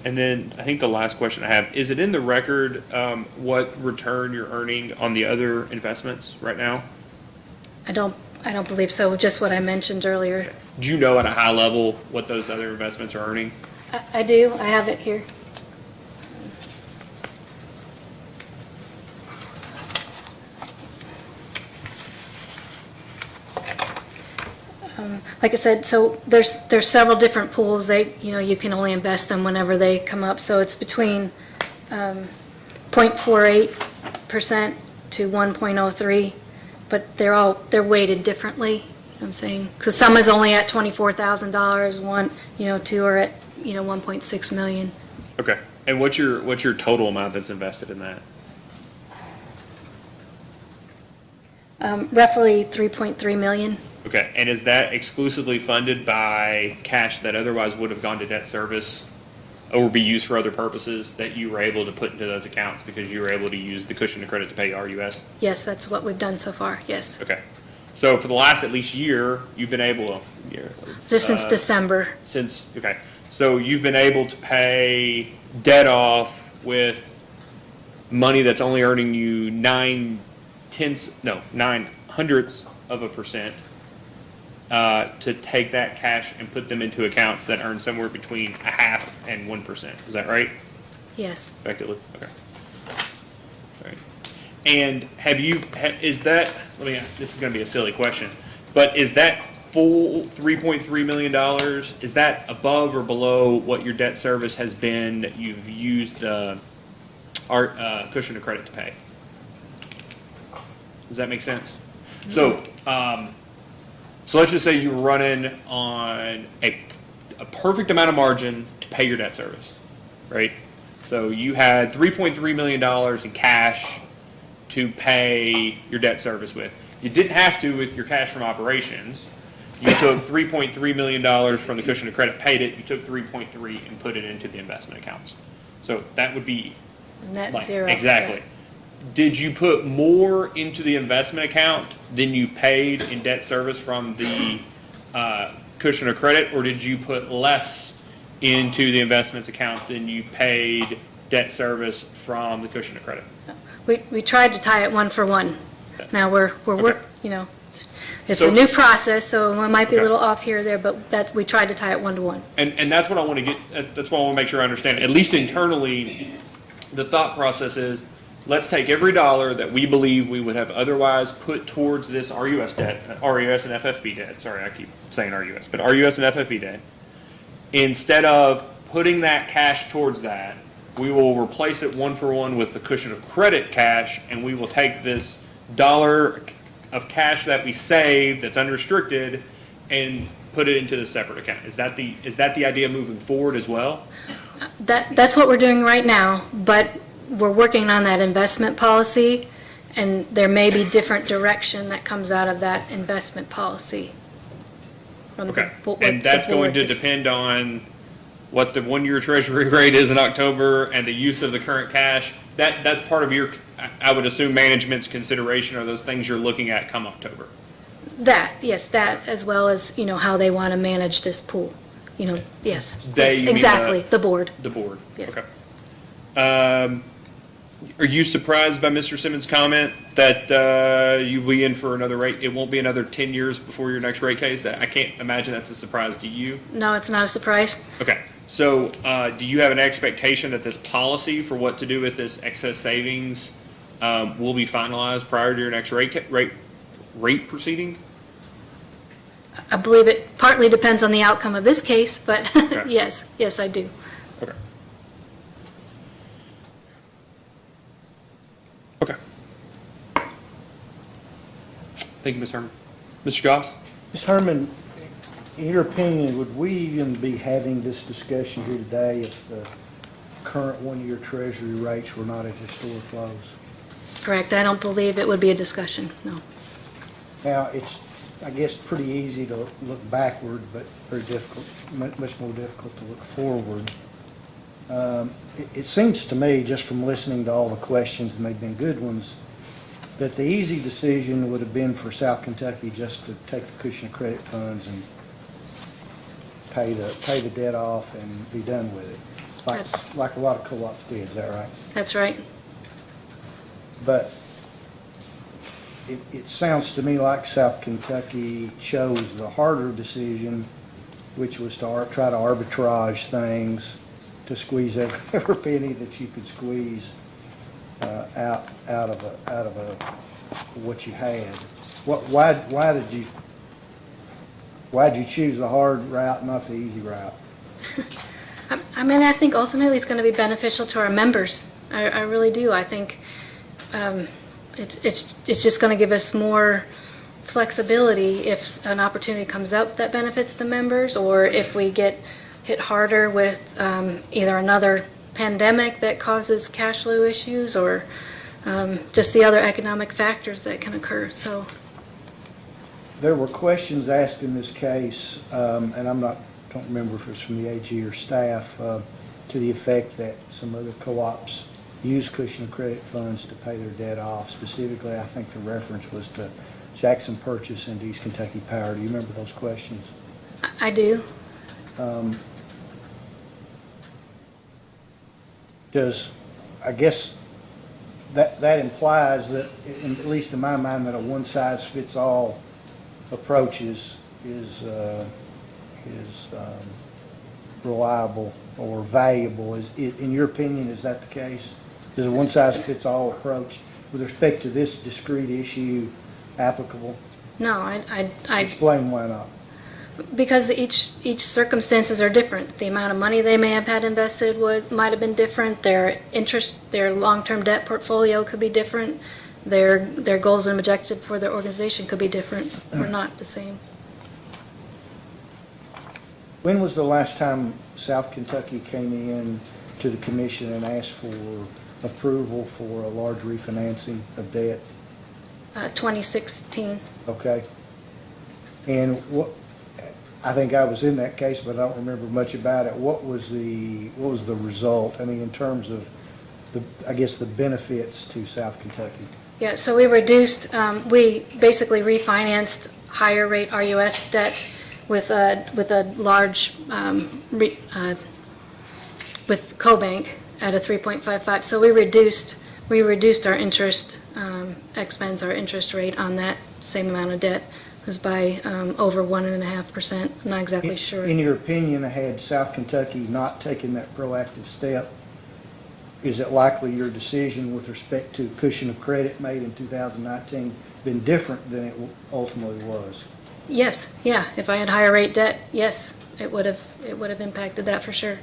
And then I think the last question I have, is it in the record, what return you're earning on the other investments right now? I don't believe so, just what I mentioned earlier. Do you know at a high level what those other investments are earning? I do, I have it here. Like I said, so there's several different pools. You can only invest them whenever they come up. So it's between 0.48% to 1.03, but they're weighted differently. You know what I'm saying? Because some is only at $24,000, two are at 1.6 million. Okay. And what's your total amount that's invested in that? Roughly 3.3 million. Okay, and is that exclusively funded by cash that otherwise would have gone to debt service or be used for other purposes that you were able to put into those accounts because you were able to use the cushion of credit to pay RUS? Yes, that's what we've done so far, yes. Okay. So for the last at least year, you've been able to... Just since December. Okay. So you've been able to pay debt off with money that's only earning you 0.09% to take that cash and put them into accounts that earn somewhere between 0.5% and 1%. Is that right? Yes. Effectively? Okay. All right. And this is going to be a silly question, but is that full $3.3 million, is that above or below what your debt service has been that you've used our cushion of credit to pay? Does that make sense? So, so let's just say you're running on a perfect amount of margin to pay your debt service, right? So you had $3.3 million in cash to pay your debt service with. You didn't have to with your cash from operations. You took $3.3 million from the cushion of credit, paid it. You took 3.3 and put it into the investment accounts. So that would be Net zero. exactly. Yeah. Did you put more into the investment account than you paid in debt service from the cushion of credit, or did you put less into the investments account than you paid debt service from the cushion of credit? We tried to tie it one for one. Now we're Okay. it's So- a new process, so it might be a Okay. little off here or there, but we tried to tie it one to one. And that's what I want to that's what I want to make sure I understand. At least internally, the thought process is, let's take every dollar that we believe we would have otherwise put towards this RUS debt, RUS and FFB debt. Sorry, I keep saying RUS, but RUS and FFB debt. Instead of putting that cash towards that, we will replace it one for one with the cushion of credit cash, and we will take this dollar of cash that we saved that's unrestricted and put it into the separate account. Is that the idea moving forward as well? That's what we're doing right now, but we're working on that investment policy, and there may be different direction that comes out of that investment policy. From Okay, what and the that's going board to depend on what the one-year treasury rate is in October and the use of the current cash. That's part of your, I would assume, management's consideration, or those things you're looking at come October. Yes, that as well as, how they want to manage this pool. Yes, They, yes, you mean exactly, the board. The board. Yes. Okay. Are you surprised by Mr. Simmons' comment that you'll be in for another rate? It won't be another 10 years before your next rate case? I can't imagine that's a surprise to you. No, it's not a surprise. Okay. So do you have an expectation that this policy for what to do with this excess savings will be finalized prior to your next rate proceeding? I believe it partly depends on the outcome of this case, but Okay. yes, I do. Okay. Okay. Thank you, Ms. Herman. Mr. Goss? Ms. Herman, in your opinion, would we even be having this discussion here today if the current one-year treasury rates were not at historic lows? Correct. I don't believe it would be a discussion, no. Now, it's, I guess, pretty easy to look backward, but very difficult, much more difficult to look forward. It seems to me, just from listening to all the questions, and they've been good ones, that the easy decision would have been for South Kentucky just to take the cushion of credit funds and pay the debt off and be done with it, like a lot of co-ops did, is that right? That's right. But it sounds to me like South Kentucky chose the harder decision, which was to try to arbitrage things to squeeze every penny that you could squeeze out of what you had. Why'd you choose the hard route, not the easy route? I mean, I think ultimately it's going to be beneficial to our members. I really do. I think it's just going to give us more flexibility if an opportunity comes up that benefits the members, or if we get hit harder with either another pandemic that causes cash flow issues, or just the other economic factors that can occur. So There were questions asked in this case, and don't remember if it was from the AG or staff, to the effect that some other co-ops use cushion of credit funds to pay their debt off. Specifically, I think the reference was to Jackson Purchase and East Kentucky Power. Do you remember those questions? I do. I guess that implies that, at least in my mind, that a one-size-fits-all approach is reliable or valuable. In your opinion, is that the case? Is a one-size-fits-all approach with respect to this discrete issue applicable? No, I Explain why not. because each circumstances are different. The amount of money they may have had invested might have been different. Their long-term debt portfolio could be different. Their goals and objectives for their organization could be different or not the same. When was the last time South Kentucky came in to the commission and asked for approval for a large refinancing of debt? 2016. Okay. And I think I was in that case, but I don't remember much about it. What was the result? I mean, in terms of the benefits to South Kentucky. Yeah, so we basically refinanced higher rate RUS debt with a large, with CoBank at a 3.55. So we reduced our interest expense, our interest rate on that same amount of debt was by over 1.5%. I'm not exactly sure. In your opinion, had South Kentucky not taken that proactive step, is it likely your decision with respect to cushion of credit made in 2019 been different than it ultimately was? Yes, yeah. If I had higher rate debt, yes, it would have impacted that for sure.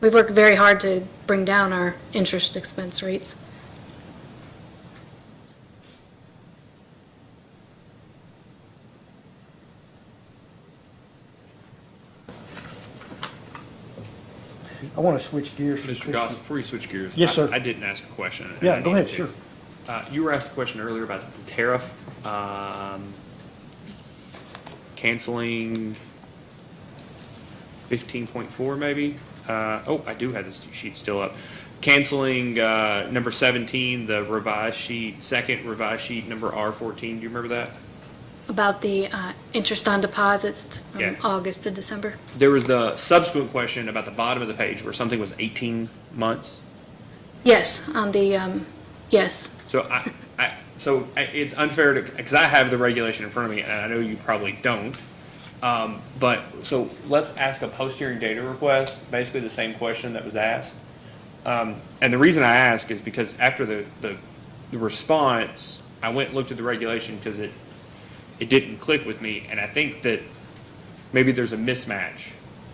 We've worked very hard to bring down our interest expense rates. I want to switch gears from Mr. cushion. Goss, before you switch gears. Yes, sir. I didn't ask a question. and Yeah, I go needed ahead, to. sure. You were asked a question earlier about the tariff, canceling 15.4 maybe. I do have this sheet still up. Canceling number 17, the revised sheet, second revised sheet, number R14. Do you remember that? About the interest on deposits from Yeah. August to December. There was the subsequent question about the bottom of the page where something was 18 months. Yes, on the, yes. So it's unfair to, because I have the regulation in front of me, and I know you probably don't. So let's ask a post-hearing data request, basically the same question that was asked. And the reason I ask is because after the response, I went and looked at the regulation because it didn't click with me, and I think that maybe there's a mismatch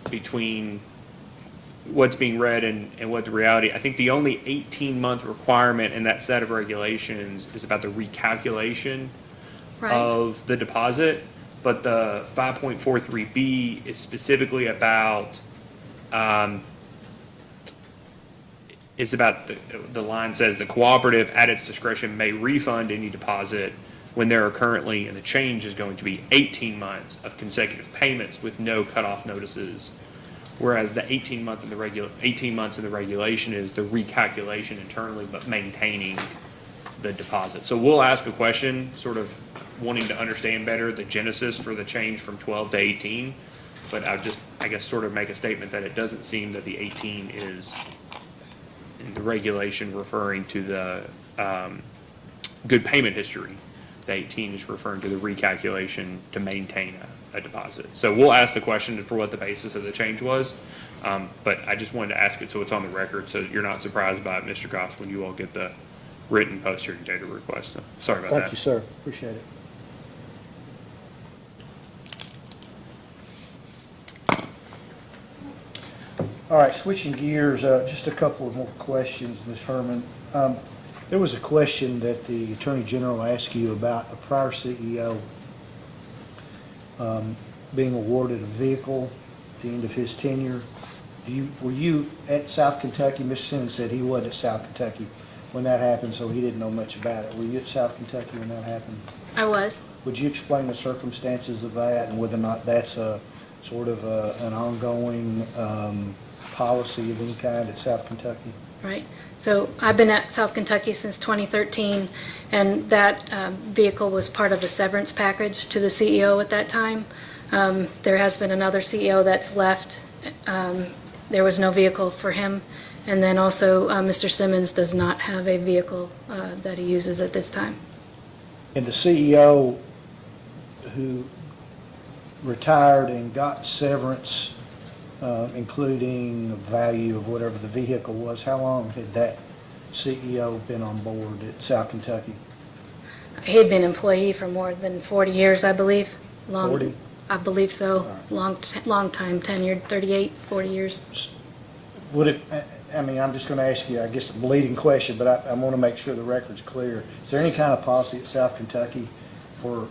between what's being read and what the reality. I think the only 18-month requirement in that set of regulations is about the recalculation Right. of the deposit, but the 5.43B is specifically about it's about, the line says the cooperative at its discretion may refund any deposit when there are currently, and the change is going to be 18 months of consecutive payments with no cutoff notices. Whereas the 18 months in the regulation is the recalculation internally, but maintaining the deposit. So we'll ask a question, sort of wanting to understand better the genesis for the change from 12 to 18. But I guess, sort of make a statement that it doesn't seem that the 18 is in the regulation referring to the good payment history. The 18 is referring to the recalculation to maintain a deposit. So we'll ask the question for what the basis of the change was. But I just wanted to ask it so it's on the record, so you're not surprised by it, Mr. Goss, when you all get the written post-hearing data request. Sorry about that. Thank you, sir. Appreciate it. All right, switching gears, just a couple of more questions, Ms. Herman. There was a question that the Attorney General asked you about a prior CEO being awarded a vehicle at the end of his tenure. Were you at South Kentucky? Mr. Simmons said he wasn't at South Kentucky when that happened, so he didn't know much about it. Were you at South Kentucky when that happened? I was. Would you explain the circumstances of that and whether or not that's a sort of an ongoing policy of any kind at South Kentucky? Right. So I've been at South Kentucky since 2013, and that vehicle was part of the severance package to the CEO at that time. There has been another CEO that's left. There was no vehicle for him. And then also, Mr. Simmons does not have a vehicle that he uses at this time. And the CEO who retired and got severance, including the value of whatever the vehicle was, how long had that CEO been on board at South Kentucky? He had been employee for more than 40 years, I believe. 40? I believe so. All right. Long time, tenured, 38, 40 years. Would it, I mean, I'm just going to ask you, I guess, a bleeding question, but I want to make sure the record's clear. Is there any kind of policy at South Kentucky for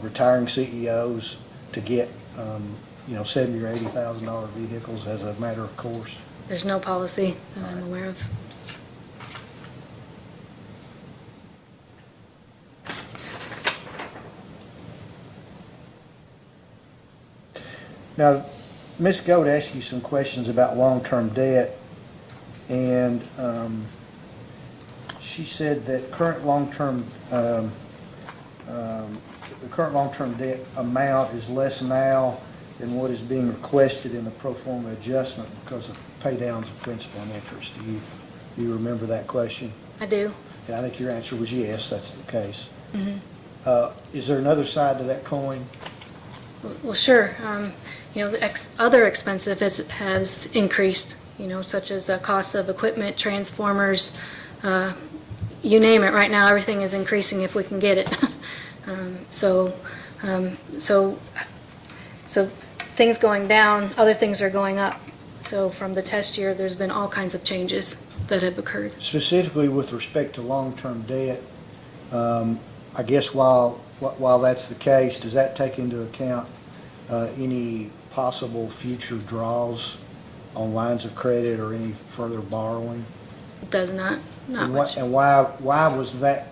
retiring CEOs to get, $70,000 or $80,000 vehicles as a matter of course? There's no policy that I'm aware of. Now, Ms. Gold asked you some questions about long-term debt, and she said that the current long-term debt amount is less now than what is being requested in the pro forma adjustment because of pay downs of principal and interest. Do you remember that question? I do. And I think your answer was yes, that's the case. Is there another side to that coin? Well, sure. The other expenses has increased, such as the cost of equipment, transformers, you name it. Right now, everything is increasing if we can get it. So things going down, other things are going up. So from the test year, there's been all kinds of changes that have occurred. Specifically with respect to long-term debt, I guess while that's the case, does that take into account any possible future draws on lines of credit or any further borrowing? It does not And much. why was that,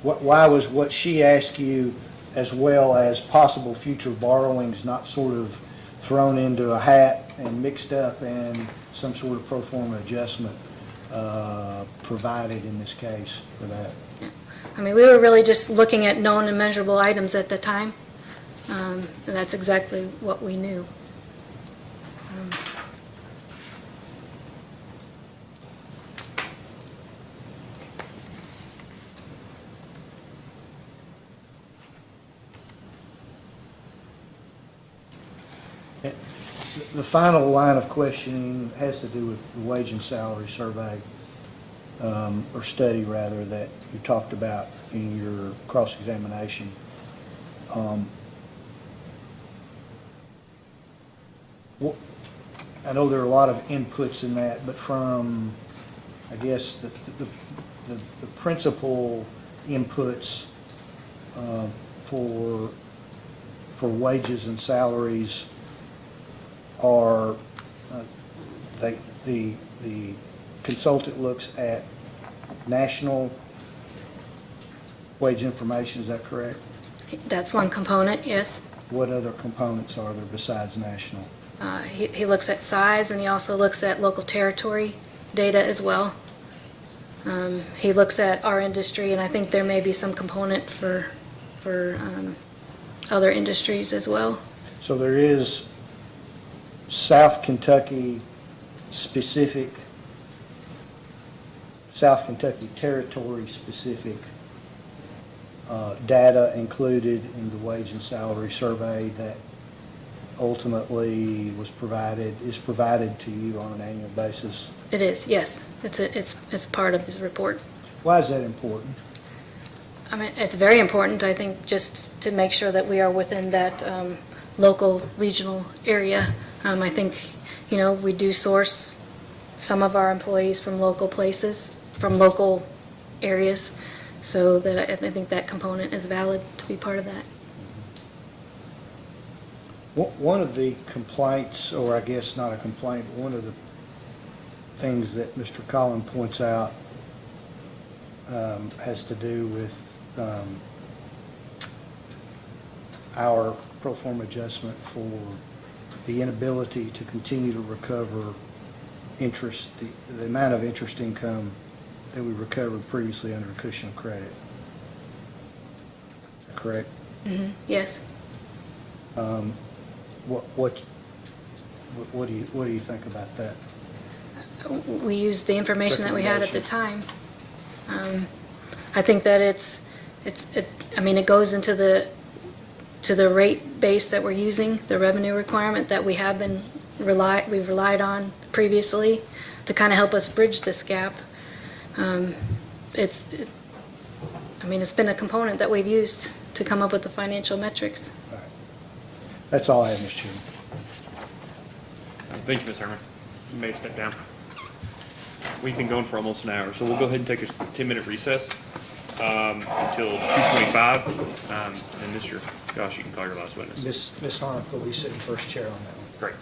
why was what she asked you as well as possible future borrowings not sort of thrown into a hat and mixed up and some sort of pro forma adjustment provided in this case for that? I mean, we were really just looking at known and measurable items at the time. And that's exactly what we knew. The final line of questioning has to do with the wage and salary survey, or study rather, that you talked about in your cross-examination. I know there are a lot of inputs in that, but from, I guess, the principal inputs for wages and salaries are the consultant looks at national wage information, is that correct? That's one component, yes. What other components are there besides national? He looks at size, and he also looks at local territory data as well. He looks at our industry, and I think there may be some component for other industries as well. So there is South Kentucky specific, South Kentucky territory specific data included in the wage and salary survey that ultimately is provided to you on an annual basis. It is, yes. It's part of his report. Why is that important? I mean, it's very important, I think, just to make sure that we are within that local, regional area. I think, we do source some of our employees from local places, from local areas, so that I think that component is valid to be part of that. One of the complaints, or I guess not a complaint, but one of the things that Mr. Collin points out has to do with our pro forma adjustment for the inability to continue to recover interest, the amount of interest income that we recovered previously under a cushion of credit. Correct? Yes. What do you think about that? We used the information that we had at the time. I think that it goes into the rate base that we're using, the revenue requirement that we've relied on previously to kind of help us bridge this gap. It's been a component that we've used to come up with the financial metrics. All right. That's all I have, Mr. Chairman. Thank you, Ms. Herman. You may step down. We've been going for almost an hour, so we'll go ahead and take a 10-minute recess until 2:25. And Mr. Gosh, you can call your last witness. Ms. Harnick will be sitting first chair on that one. Great.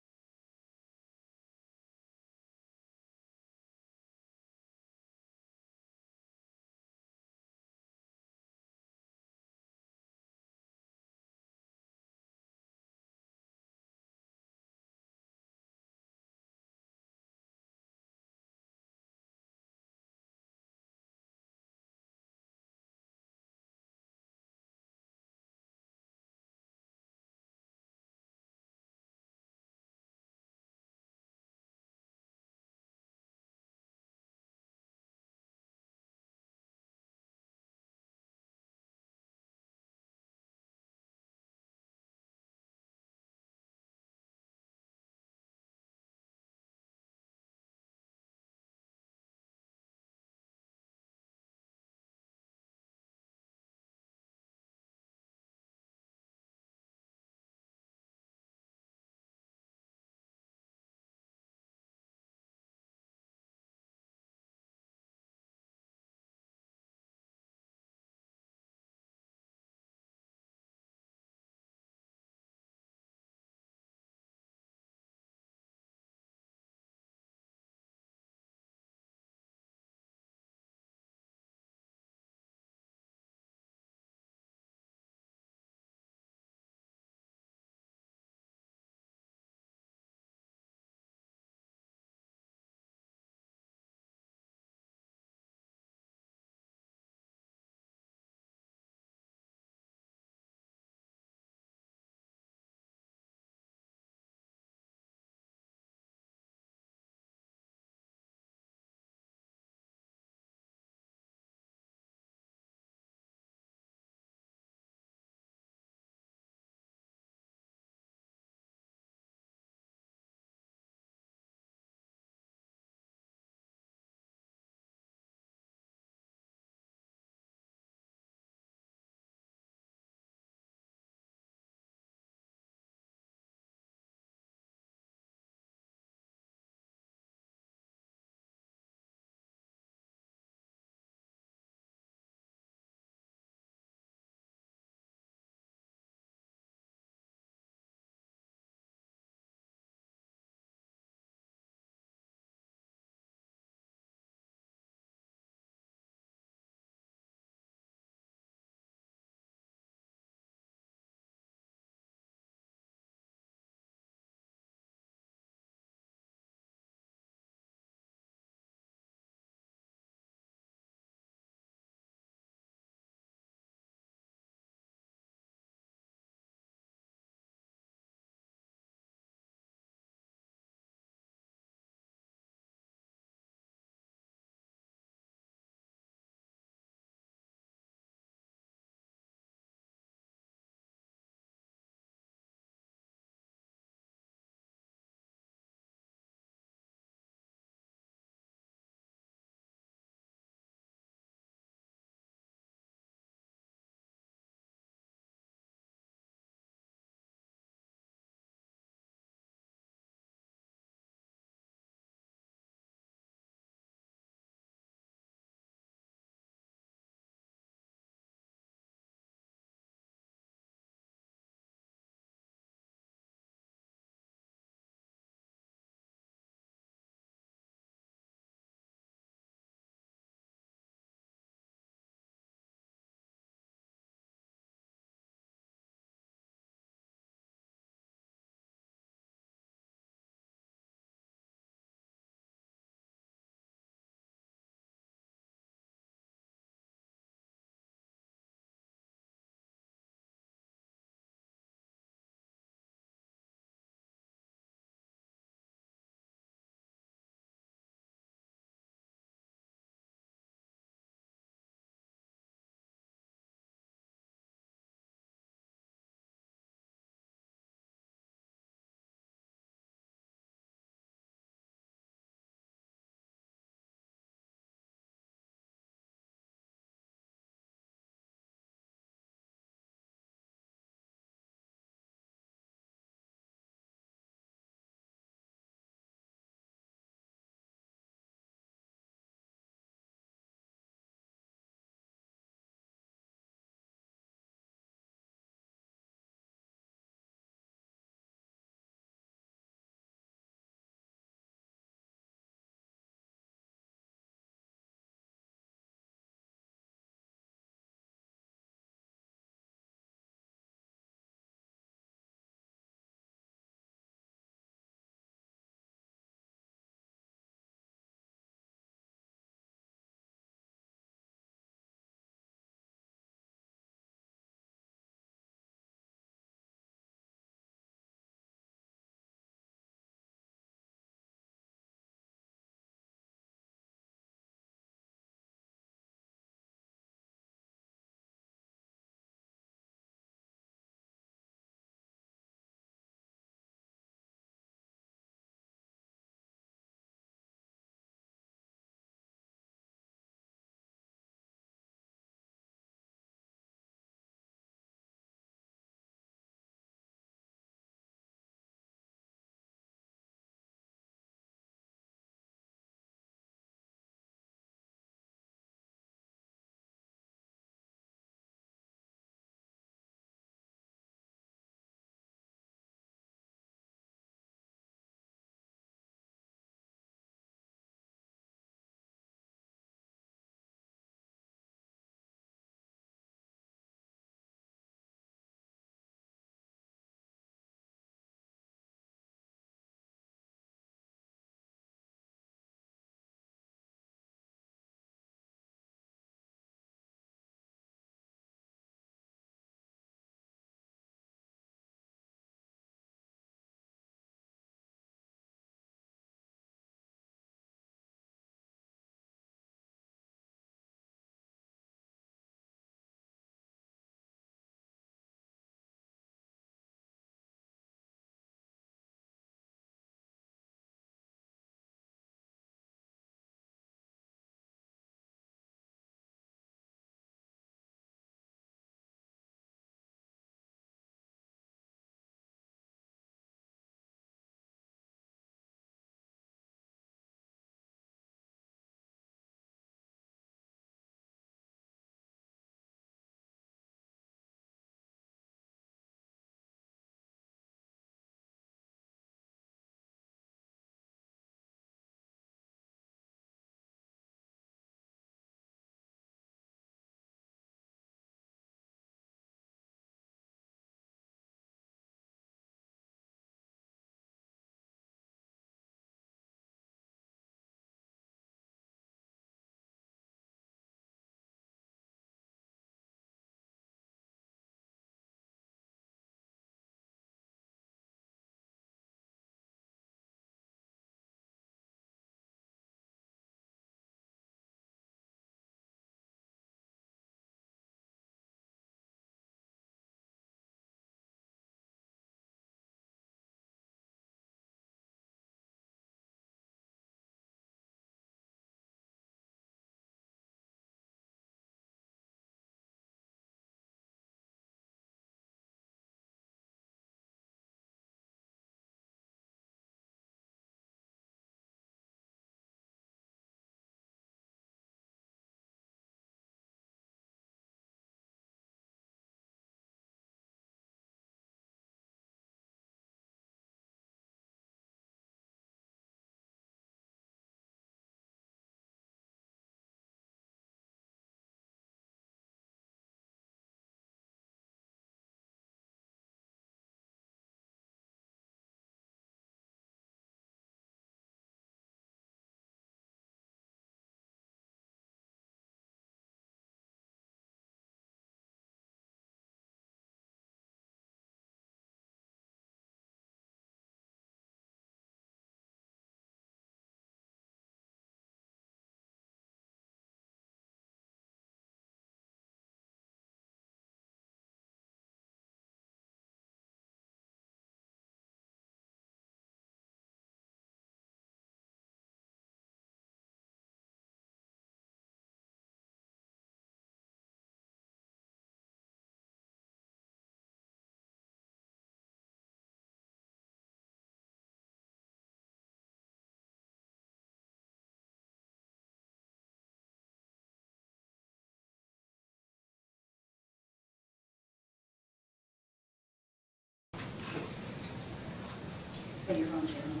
But you're on, Chairman.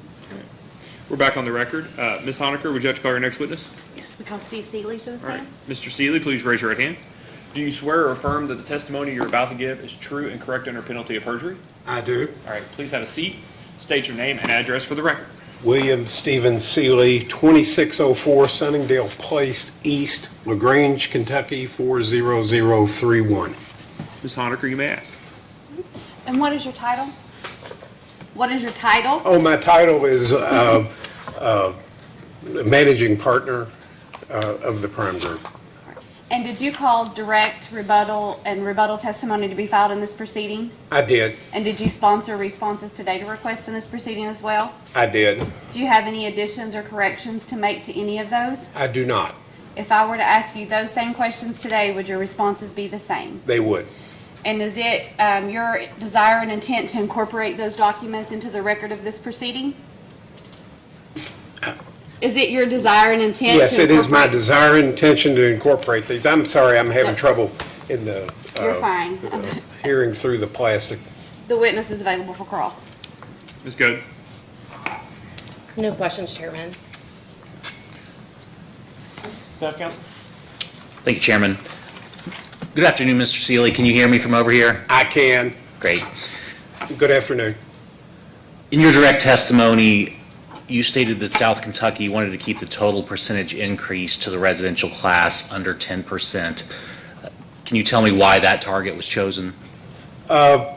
We're back on the record. Ms. Honaker, would you like to call your next witness? Yes, we call Steve Seeley for the All right. stand. Mr. Seeley, please raise your right hand. Do you swear or affirm that the testimony you're about to give is true and correct under penalty of perjury? I do. All right, please have a seat. State your name and address for the record. William Stephen Seeley, 2604 Sunningdale Place East, LaGrange, Kentucky, 40031. Ms. Honaker, you may ask. And what is your title? What is your title? Oh, my title is Managing Partner of the Prime Group. And did you cause direct rebuttal and rebuttal testimony to be filed in this proceeding? I did. And did you sponsor responses to data requests in this proceeding as well? I did. Do you have any additions or corrections to make to any of those? I do not. If I were to ask you those same questions today, would your responses be the same? They would. And is it your desire and intent to incorporate those documents into the record of this proceeding? Is it your desire and intent? Yes, to it is my incorporate- desire and intention to incorporate these. I'm sorry, I'm having trouble in the You're fine. hearing through the plastic. The witness is available for cross. Ms. Goode? No questions, Chairman. Staff counsel? Thank you, Chairman. Good afternoon, Mr. Seeley. Can you hear me from over here? I can. Great. Good afternoon. In your direct testimony, you stated that South Kentucky wanted to keep the total percentage increase to the residential class under 10%. Can you tell me why that target was chosen? A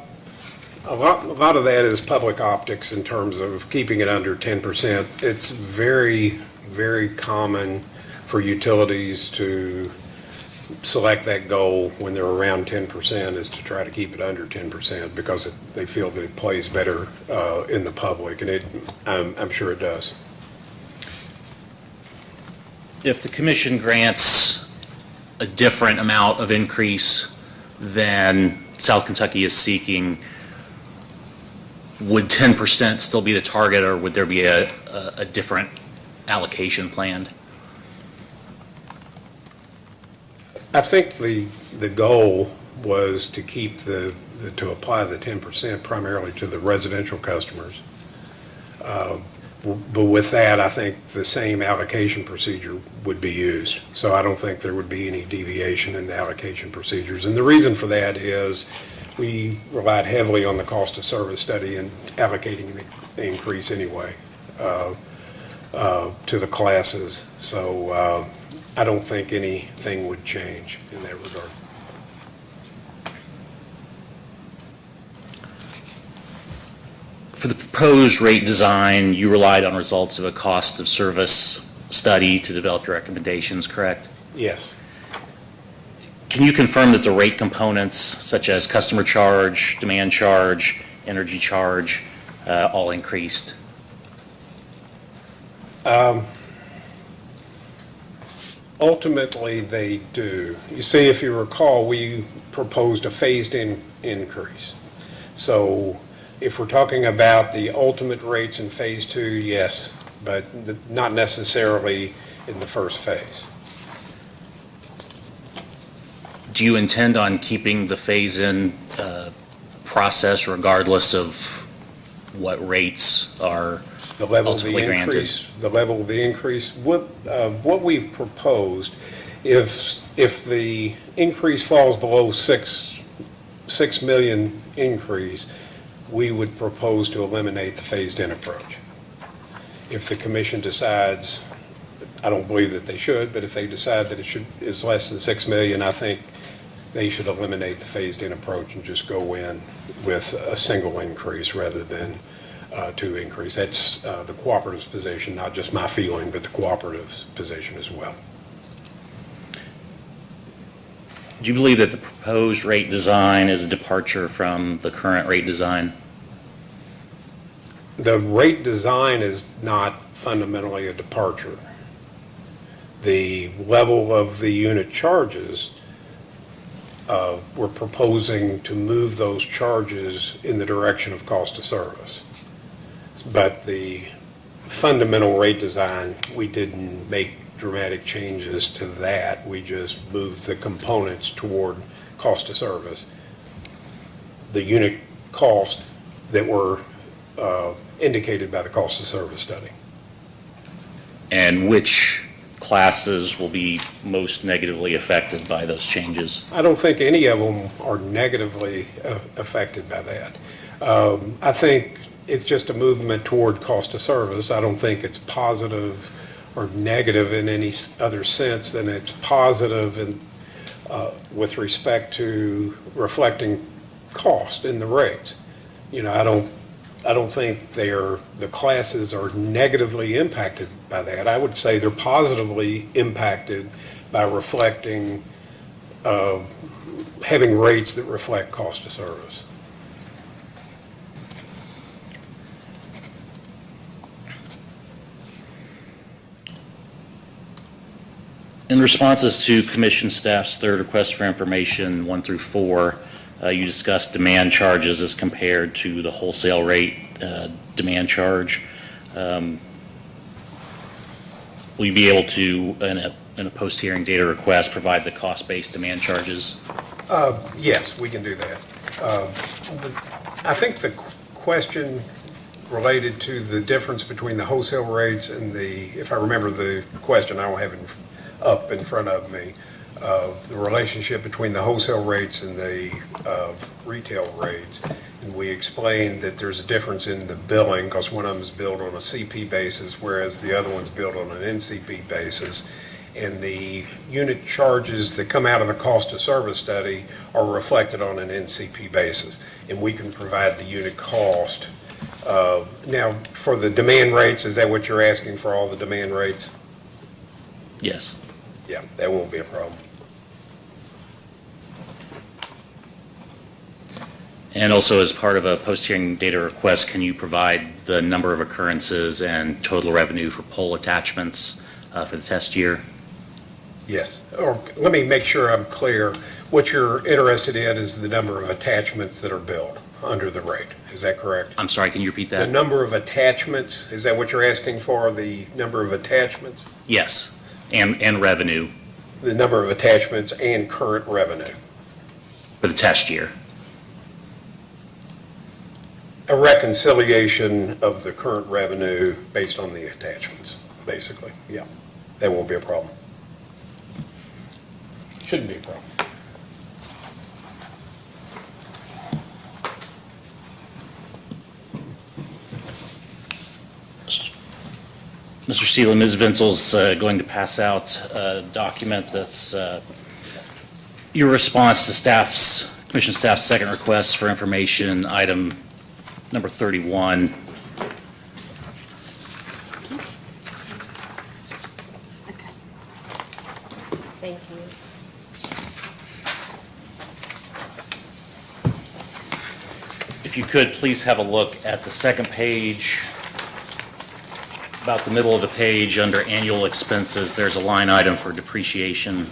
lot of that is public optics in terms of keeping it under 10%. It's very, very common for utilities to select that goal when they're around 10% is to try to keep it under 10% because they feel that it plays better in the public, and I'm sure it does. If the commission grants a different amount of increase than South Kentucky is seeking, would 10% still be the target, or would there be a different allocation planned? I think the goal was to keep to apply the 10% primarily to the residential customers. But with that, I think the same allocation procedure would be used. So I don't think there would be any deviation in the allocation procedures. And the reason for that is we relied heavily on the cost of service study in allocating the increase anyway to the classes. So I don't think anything would change in that regard. For the proposed rate design, you relied on results of a cost of service study to develop your recommendations, correct? Yes. Can you confirm that the rate components, such as customer charge, demand charge, energy charge, all increased? Ultimately, they do. You see, if you recall, we proposed a phased-in increase. So if we're talking about the ultimate rates in Phase 2, yes, but not necessarily in the first phase. Do you intend on keeping the phase-in process regardless of what rates are The level of the ultimately granted? increase, the level of the increase, what we've proposed, if the increase falls below 6 million increase, we would propose to eliminate the phased-in approach. If the commission decides, I don't believe that they should, but if they decide that is less than 6 million, I think they should eliminate the phased-in approach and just go in with a single increase rather than to increase. That's the cooperative's position, not just my feeling, but the cooperative's position as well. Do you believe that the proposed rate design is a departure from the current rate design? The rate design is not fundamentally a departure. The level of the unit charges, we're proposing to move those charges in the direction of cost of service. But the fundamental rate design, we didn't make dramatic changes to that. We just moved the components toward cost of service. The unit cost that we're indicated by the cost of service study. And which classes will be most negatively affected by those changes? I don't think any of them are negatively affected by that. I think it's just a movement toward cost of service. I don't think it's positive or negative in any other sense than it's positive in, with respect to reflecting cost in the rates. You know, I don't think the classes are negatively impacted by that. I would say they're positively impacted by reflecting, having rates that reflect cost of service. In responses to commission staff's third request for information, 1 through 4, you discussed demand charges as compared to the wholesale rate demand charge. Will you be able to, in a post-hearing data request, provide the cost-based demand charges? Yes, we can do that. I think the question related to the difference between the wholesale rates and if I remember the question, I don't have it up in front of me, the relationship between the wholesale rates and the retail rates. And we explained that there's a difference in the billing because one of them is billed on a CP basis, whereas the other one's billed on an NCP basis. And the unit charges that come out of the cost of service study are reflected on an NCP basis. And we can provide the unit cost. Now, for the demand rates, is that what you're asking for, all the demand rates? Yes. Yeah, that won't be a problem. And also, as part of a post-hearing data request, can you provide the number of occurrences and total revenue for pole attachments for the test year? Yes. Or let me make sure I'm clear. What you're interested in is the number of attachments that are billed under the rate. Is that correct? I'm sorry, can you repeat The that? number of attachments, is that what you're asking for, the number of attachments? Yes, and revenue The number of attachments and current revenue. for the test year. A reconciliation of the current revenue based on the attachments, basically. Yeah, that won't be a problem. Shouldn't be a problem. Mr. Seelan, Ms. Vincel's going to pass out a document that's your response to commission staff's second request for information, item number 31. Thank you. If you could, please have a look at the second page. About the middle of the page, under annual expenses, there's a line item for depreciation.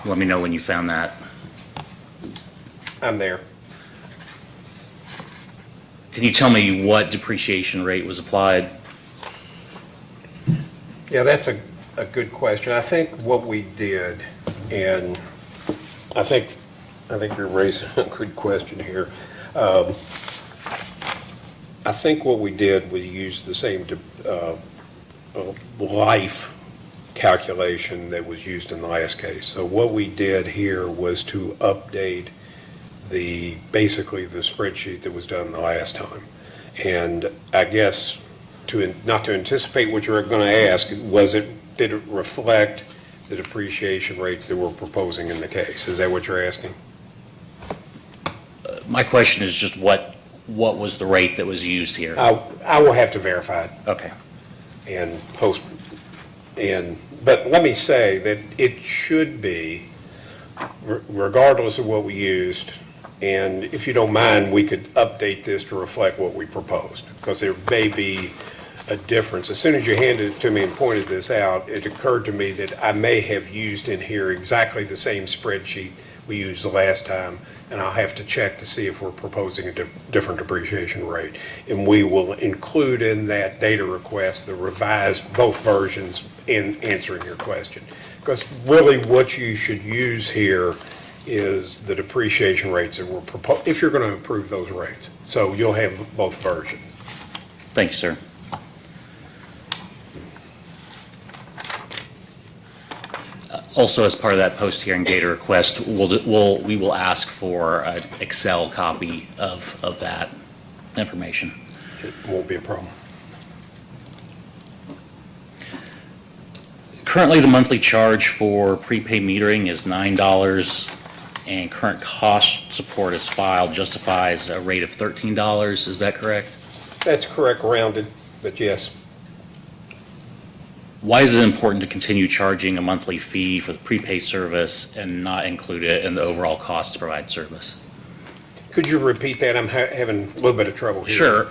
Let me know when you found that. I'm there. Can you tell me what depreciation rate was applied? Yeah, that's a good question. I think what we did, and I think you're raising a good question here. I think what we did, we used the same life calculation that was used in the last case. So what we did here was to update basically the spreadsheet that was done the last time. And I guess, not to anticipate what you're going to ask, did it reflect the depreciation rates that we're proposing in the case? Is that what you're asking? My question is just what was the rate that was used here? I will have to verify it. Okay. But let me say that it should be, regardless of what we used, and if you don't mind, we could update this to reflect what we proposed, because there may be a difference. As soon as you handed it to me and pointed this out, it occurred to me that I may have used in here exactly the same spreadsheet we used the last time, and I'll have to check to see if we're proposing a different depreciation rate. And we will include in that data request the revised, both versions, in answering your question. Because really what you should use here is the depreciation rates that were proposed, if you're going to approve those rates. So you'll have both versions. Thank you, sir. Also, as part of that post-hearing data request, we will ask for an Excel copy of that information. It won't be a problem. Currently, the monthly charge for prepaid metering is $9, and current cost support as filed justifies a rate of $13. Is that correct? That's correct, rounded, but yes. Why is it important to continue charging a monthly fee for the prepaid service and not include it in the overall cost to provide service? Could you repeat that? I'm having a little bit of trouble here. Sure.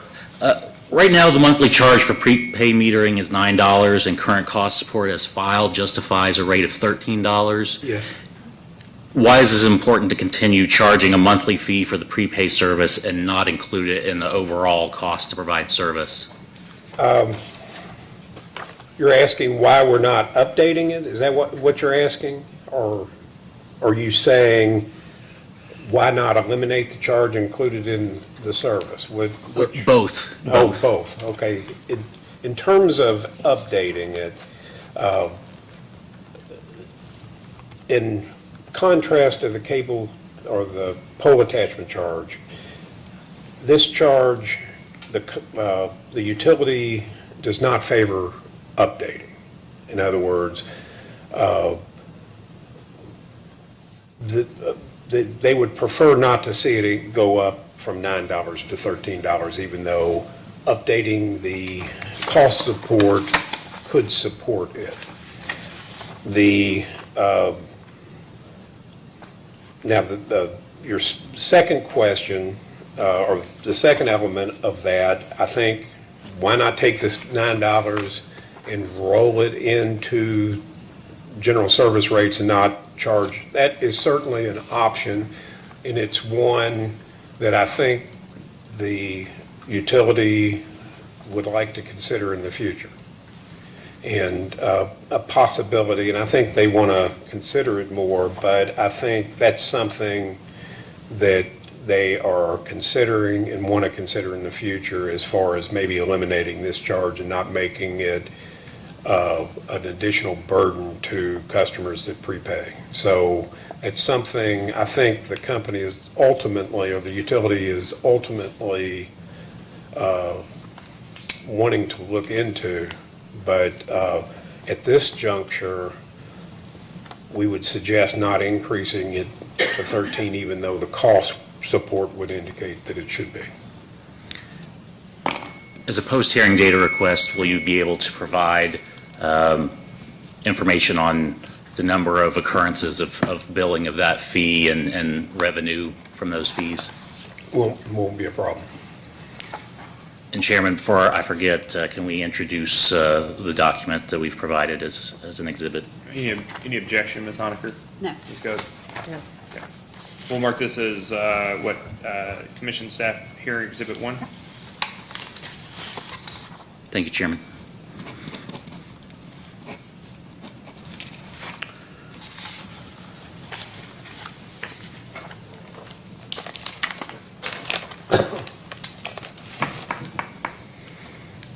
Right now, the monthly charge for prepaid metering is $9, and current cost support as filed justifies a rate of $13. Yes. Why is it important to continue charging a monthly fee for the prepaid service and not include it in the overall cost to provide service? You're asking why we're not updating it? Is that what you're asking? Or are you saying why not eliminate the charge included in the service? Both. Oh, both, okay. In terms of updating it, in contrast to the cable or the pole attachment charge, this charge, the utility does not favor updating. In other words, they would prefer not to see it go up from $9 to $13, even though updating the cost support could support it. Your second question, or the second element of that, I think, why not take this $9 and roll it into general service rates and not charge? That is certainly an option, and it's one that I think the utility would like to consider in the future. And a possibility, and I think they want to consider it more, but I think that's something that they are considering and want to consider in the future as far as maybe eliminating this charge and not making it an additional burden to customers that prepay. So it's something I think the company is ultimately, or the utility is ultimately wanting to look into, but at this juncture, we would suggest not increasing it to 13, even though the cost support would indicate that it should be. As a post-hearing data request, will you be able to provide information on the number of occurrences of billing of that fee and revenue from those fees? Won't be a problem. And Chairman, before I forget, can we introduce the document that we've provided as an exhibit? Any objection, Ms. Honaker? No. Ms. Goode? No. Okay. We'll mark this as, Commission Staff Hearing Exhibit 1. Thank you, Chairman.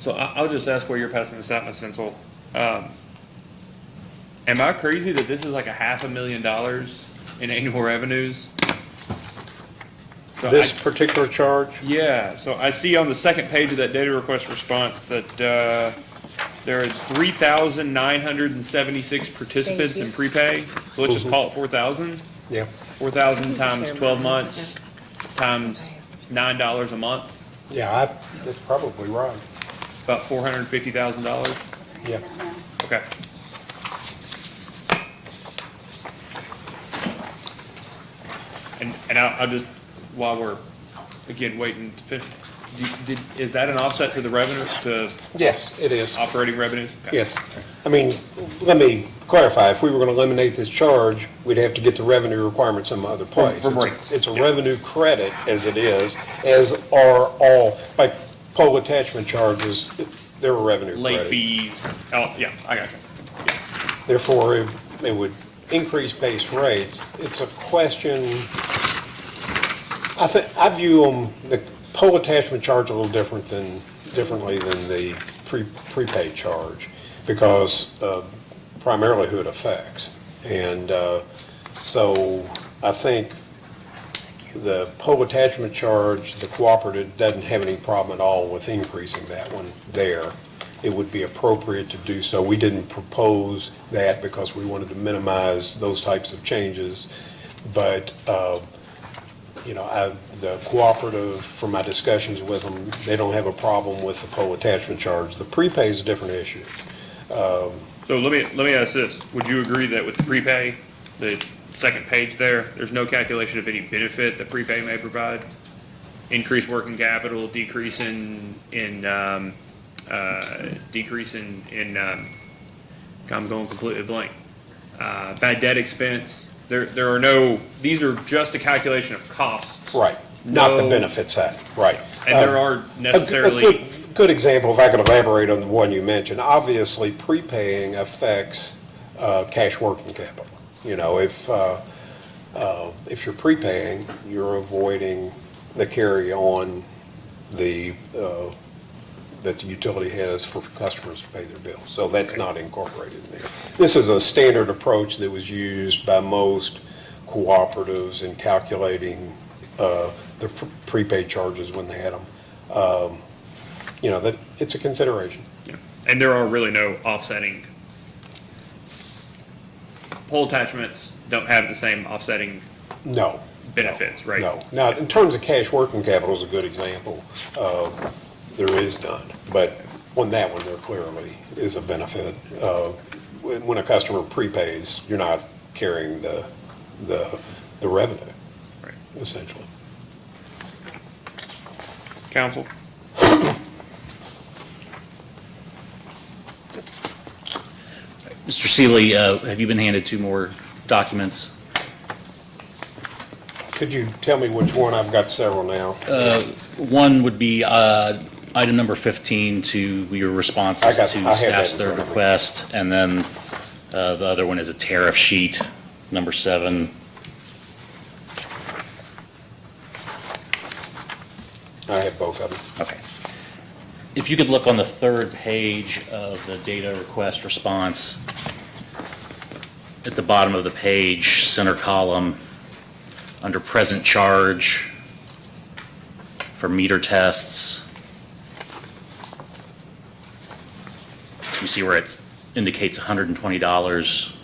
So I'll just ask while you're passing this out, Ms. Vinsel. Am I crazy that this is like $500,000 in annual revenues? So This particular charge? Yeah, so I see on the second page of that data request response that there is 3,976 participants in prepay. So let's just call it 4,000. Yeah. 4,000 times 12 months times $9 a month, Yeah, that's probably right. about $450,000. Yeah. Okay. And I'll just, while we're, again, waiting to finish, is that an offset to the revenue, to Yes, it is. operating revenues? Okay. Yes. I mean, let me clarify. If we were going to eliminate this charge, we'd have to get the revenue requirement some other place. From rates. It's a revenue credit as it is, as are all, like pole attachment charges, they're a revenue credit. Late fees, oh, yeah, I got you. Therefore, it would increased base rates, it's a question, I view them, the pole attachment charge a little differently than the prepaid charge, because primarily who it affects. And so I think the pole attachment charge, the cooperative doesn't have any problem at all with increasing that one there. It would be appropriate to do so. We didn't propose that because we wanted to minimize those types of changes. But, the cooperative, from my discussions with them, they don't have a problem with the pole attachment charge. The prepay is a different issue. So let me ask this. Would you agree that with the prepay, the second page there's no calculation of any benefit that prepay may provide? Increased working capital, decrease in I'm going completely blank. Bad debt expense. There are no, these are just a calculation of costs. Right, not the No- benefit side, right. And there are necessarily. A good example, if I could elaborate on the one you mentioned, obviously prepaying affects cash working capital. If you're prepaying, you're avoiding the carry on that the utility has for customers to pay their bills. So that's not incorporated in there. This is a standard approach that was used by most cooperatives in calculating the prepaid charges when they had them. That it's a consideration. Yeah. And there are really no offsetting. Pole attachments don't have the same offsetting No. benefits, right? No. Now, in terms of cash working capital is a good example. There is none, but on that one, there clearly is a benefit. When a customer prepays, you're not carrying the revenue, Right. essentially. Council? Mr. Seeley, have you been handed two more documents? Could you tell me which one? I've got several now. One would be item number 15 to your responses I have to that staff's in third front of me. request, and then the other one is a tariff sheet, number 7. I have both of them. Okay. If you could look on the third page of the data request response, at the bottom of the page, center column, under present charge for meter tests, you see where it indicates $120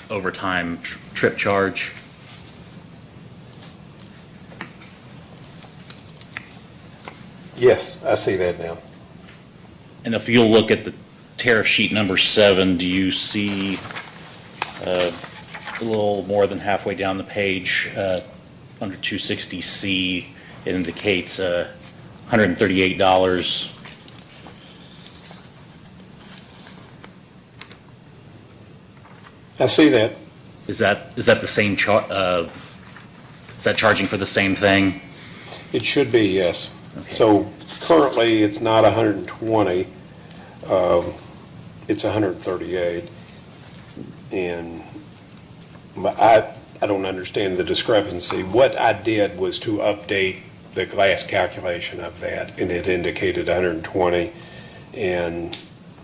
overtime trip charge. Yes, I see that now. And if you'll look at the tariff sheet number 7, do you see a little more than halfway down the page, under 260C, it indicates $138. I see that. Is that the same is that charging for the same thing? It should be, yes. Okay. So currently, it's not 120, it's 138. And I don't understand the discrepancy. What I did was to update the last calculation of that, and it indicated 120, and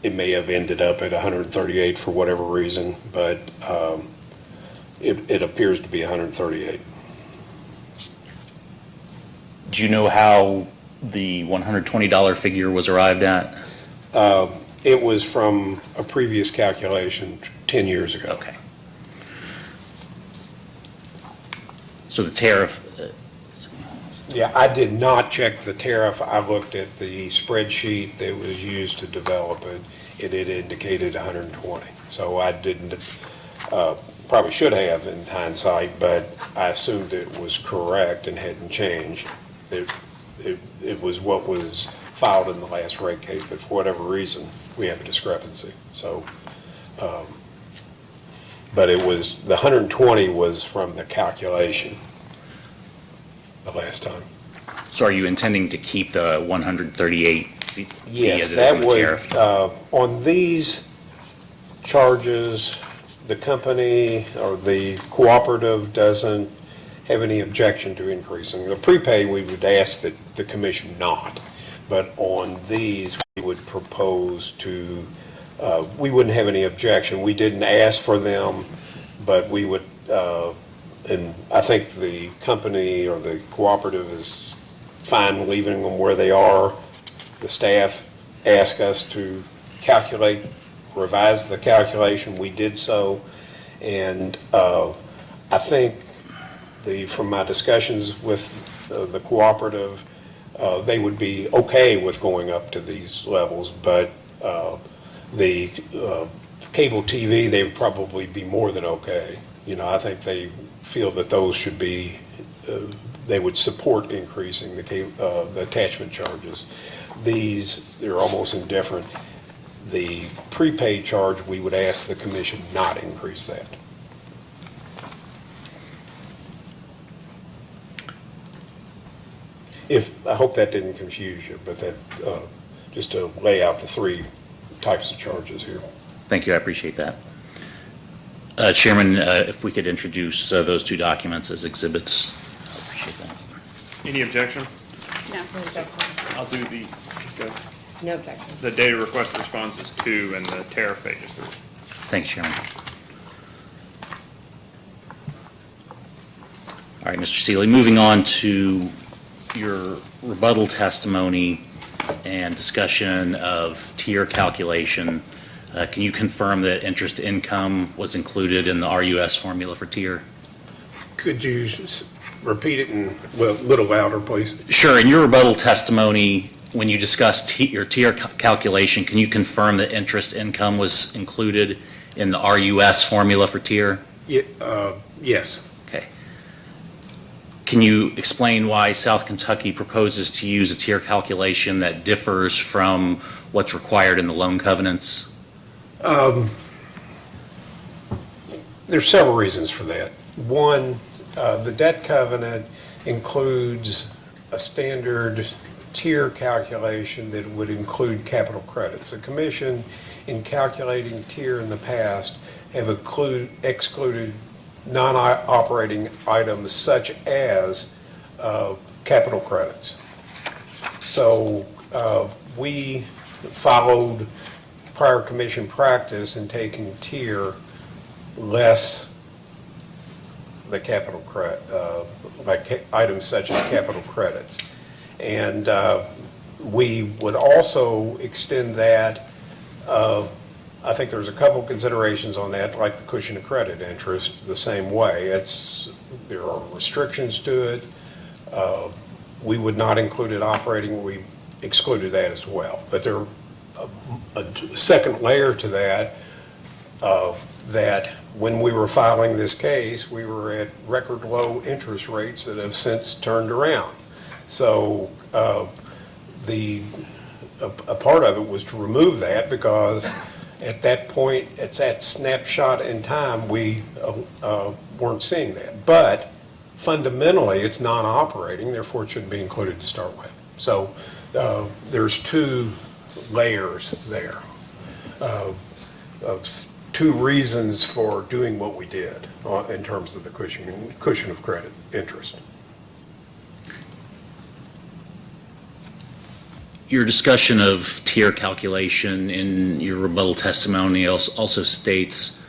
it may have ended up at 138 for whatever reason, but it appears to be 138. Do you know how the $120 figure was arrived at? It was from a previous calculation 10 years ago. Okay. So the tariff, Yeah, I did not check the tariff. I looked at the spreadsheet that was used to develop it. It had indicated 120. So I didn't, probably should have in hindsight, but I assumed it was correct and hadn't changed. It was what was filed in the last rate case, but for whatever reason, we have a discrepancy. So, but it was, the 120 was from the calculation the last time. so are you intending to keep the 138 fee Yes, as it is that in the would, tariff? on these charges, the company or the cooperative doesn't have any objection to increasing. The prepay, we would ask that the commission not, but on these, we would propose to, we wouldn't have any objection. We didn't ask for them, but we would, and I think the company or the cooperative is fine leaving them where they are. The staff asked us to calculate, revise the calculation. We did so. And I think from my discussions with the cooperative, they would be okay with going up to these levels, but the cable TV, they would probably be more than okay. You know, I think they feel that those should be, they would support increasing the attachment charges. These, they're almost indifferent. The prepaid charge, we would ask the commission not increase that. I hope that didn't confuse you, but that, just to lay out the three types of charges here. Thank you, I appreciate that. Chairman, if we could introduce those two documents as exhibits, I appreciate that. Any objection? No. I'll do No objection. the data request responses 2 and the tariff pages 3. Thanks, Chairman. All right, Mr. Seeley, moving on to your rebuttal testimony and discussion of tier calculation. Can you confirm that interest income was included in the RUS formula for tier? Could you repeat it a little louder, please? Sure. In your rebuttal testimony, when you discussed your tier calculation, can you confirm that interest income was included in the RUS formula for tier? Yes. Okay. Can you explain why South Kentucky proposes to use a tier calculation that differs from what's required in the loan covenants? There's several reasons for that. One, the debt covenant includes a standard tier calculation that would include capital credits. The commission, in calculating tier in the past, have excluded non-operating items such as capital credits. So we followed prior commission practice in taking tier less the capital credit, like items such as capital credits. And we would also extend that, I think there's a couple considerations on that, like the cushion of credit interest, the same way. There are restrictions to it. We would not include it operating, we excluded that as well. But there a second layer to that, that when we were filing this case, we were at record low interest rates that have since turned around. So a part of it was to remove that, because at that point, it's that snapshot in time, we weren't seeing that. But fundamentally, it's non-operating, therefore it shouldn't be included to start with. So there's two layers there, of two reasons for doing what we did in terms of the cushion of credit interest. Your discussion of tier calculation in your rebuttal testimony also states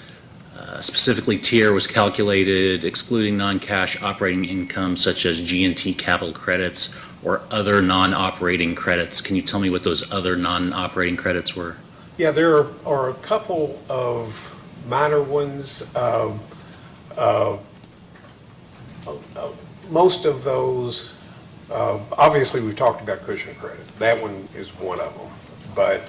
specifically tier was calculated excluding non-cash operating income such as G&T capital credits or other non-operating credits. Can you tell me what those other non-operating credits were? Yeah, there are a couple of minor ones. Most of those, obviously we've talked about cushion of credit. That one is one of them. But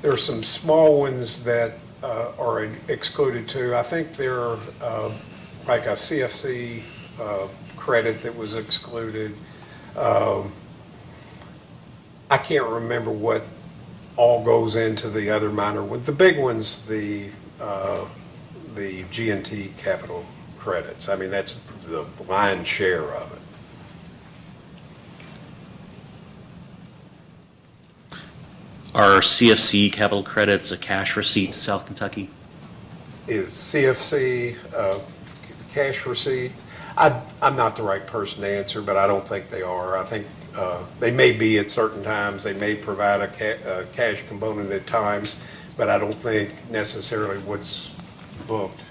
there are some small ones that are excluded too. I think there are like a CFC credit that was excluded. I can't remember what all goes into the other minor ones. The big ones, the G&T capital credits. I mean, that's the lion's share of it. Are CFC capital credits a cash receipt to South Kentucky? is CFC, cash receipt? I'm not the right person to answer, but I don't think they are. I think they may be at certain times, they may provide a cash component at times, but I don't think necessarily what's booked.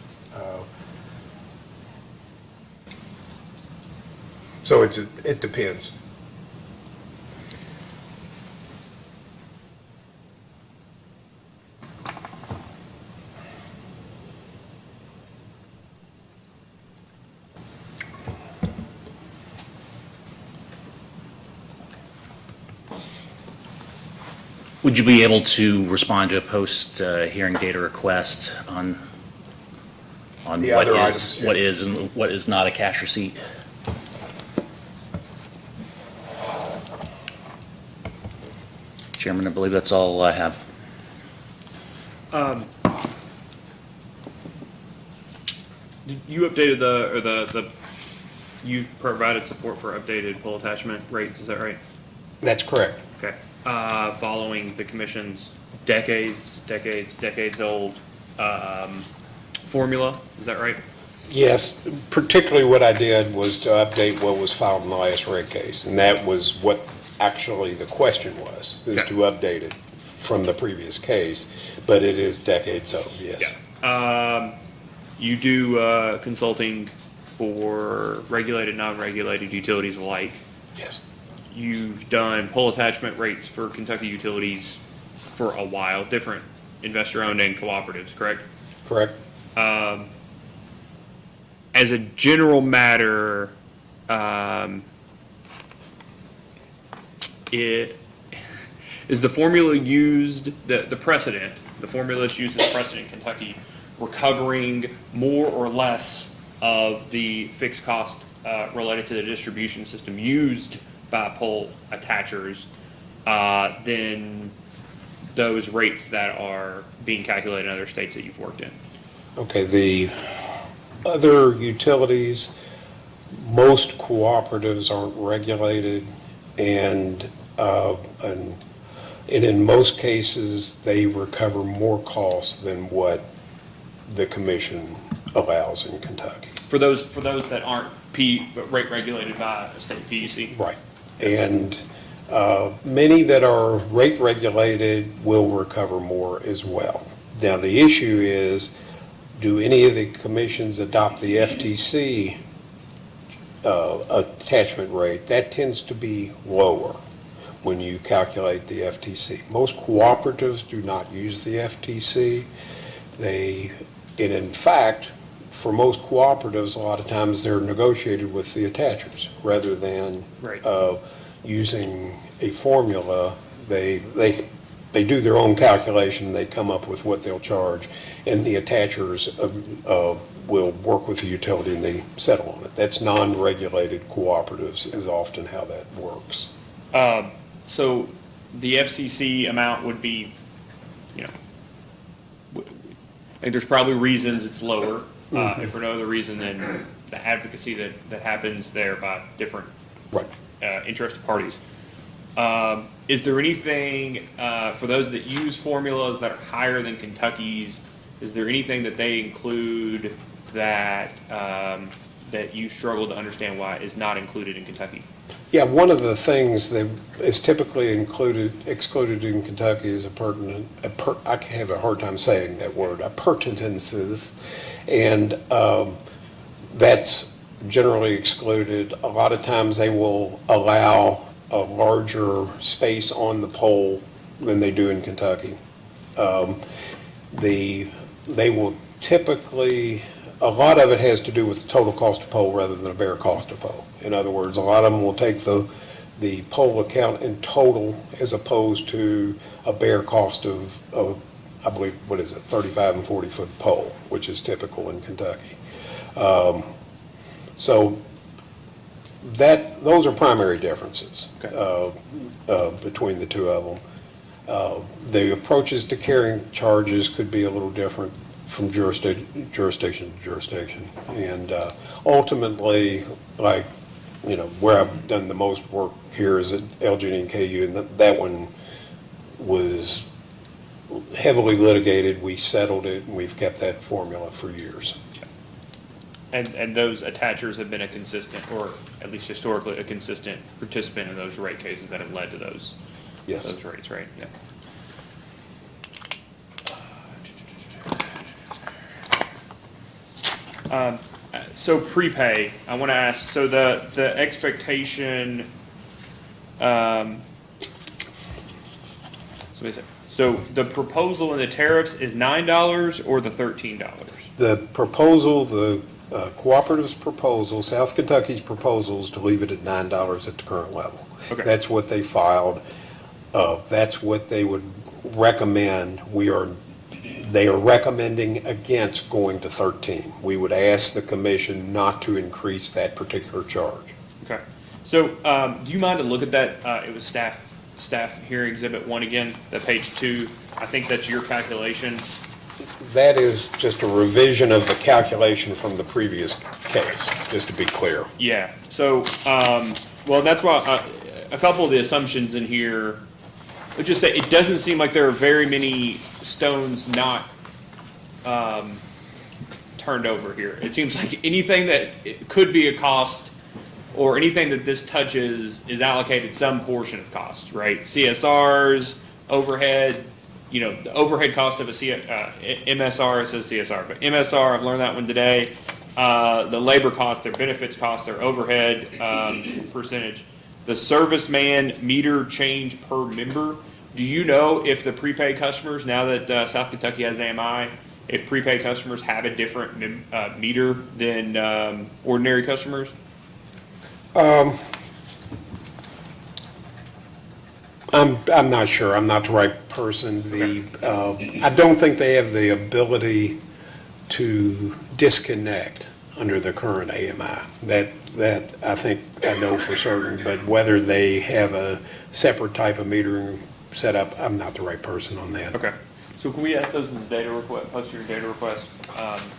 So it depends. Would you be able to respond to a post-hearing data request on The what other is, items, yeah. what is and what is not a cash receipt? Chairman, I believe that's all I have. You updated you provided support for updated pole attachment rates, is that right? That's correct. Okay. Following the commission's decades old, formula, is that right? Yes, particularly what I did was to update what was filed in the last reg case, and that was what actually the question was, is Okay. to update it from the previous case, but it is decades old, yes. Yeah. You do, consulting for regulated, non-regulated utilities alike. Yes, You've done pole attachment rates for Kentucky utilities for a while, different investor-owned and cooperatives, correct? correct? As a general matter, is the formula used, the precedent, the formula that's used as precedent in Kentucky, recovering more or less of the fixed cost related to the distribution system used by pole attachers than those rates that are being calculated in other states that you've worked in? Okay, the other utilities, most cooperatives aren't regulated, and in most cases, they recover more costs than what the commission allows in Kentucky. For those that aren't rate regulated by a state PUC? Right. And many that are rate regulated will recover more as well. Now, the issue is, do any of the commissions adopt the FTC attachment rate? That tends to be lower when you calculate the FTC. Most cooperatives do not use the FTC. And in fact, for most cooperatives, a lot of times they're negotiated with the attachers rather than Right. using a formula. They do their own calculation, they come up with what they'll charge, and the attachers will work with the utility and they settle on it. That's non-regulated cooperatives is often how that works. So the FCC amount would be, like there's probably reasons it's lower, if for no other reason than the advocacy that happens there by different Right. interested parties. Is there anything, for those that use formulas that are higher than Kentucky's, is there anything that they include that, that you struggle to understand why is not included in Kentucky? Yeah, one of the things that is typically excluded in Kentucky is I have a hard time saying that word, appurtenances, and that's generally excluded. A lot of times they will allow a larger space on the pole than they do in Kentucky. They will typically, a lot of it has to do with the total cost of pole rather than a bare cost of pole. In other words, a lot of them will take the pole account in total as opposed to a bare cost of I believe, 35 and 40 foot pole, which is typical in Kentucky. So those are primary differences between the two of them. The approaches to carrying charges could be a little different from jurisdiction to jurisdiction. And ultimately, where I've done the most work here is at LG&E and KU, and that one was heavily litigated, we settled it, and we've kept that formula for years. And those attachers have been a consistent, or at least historically, a consistent participant in those rate cases that have led to those, Yes. those rates, right? Yeah. So prepay, I want to ask, so the expectation, so the proposal in the tariffs is $9 or the $13? The proposal, the cooperative's proposal, South Kentucky's proposal is to leave it at $9 at the current level. Okay. That's what they filed. That's what they would recommend. They are recommending against going to 13. We would ask the commission not to increase that particular charge. Okay. So, do you mind to look at that? It was staff here, Exhibit 1 again, the page 2. I think that's your calculation. That is just a revision of the calculation from the previous case, just to be clear. Yeah. So, well, that's why a couple of the assumptions in here, let's just say it doesn't seem like there are very many stones not turned over here. It seems like anything that it could be a cost or anything that this touches is allocated some portion of cost, right? CSRs, overhead, you know, the overhead cost of a MSR, it says CSR, but MSR, I've learned that one today. The labor cost, their benefits cost, their overhead percentage. The serviceman meter change per member. Do you know if the prepaid customers, now that South Kentucky has AMI, if prepaid customers have a different meter than ordinary customers? I'm not sure. I'm not the right person. I don't think they have the ability to disconnect under the current AMI. That I think I know for certain, but whether they have a separate type of metering set up, I'm not the right person on that. Okay. So can we ask those as a data request, post your data request,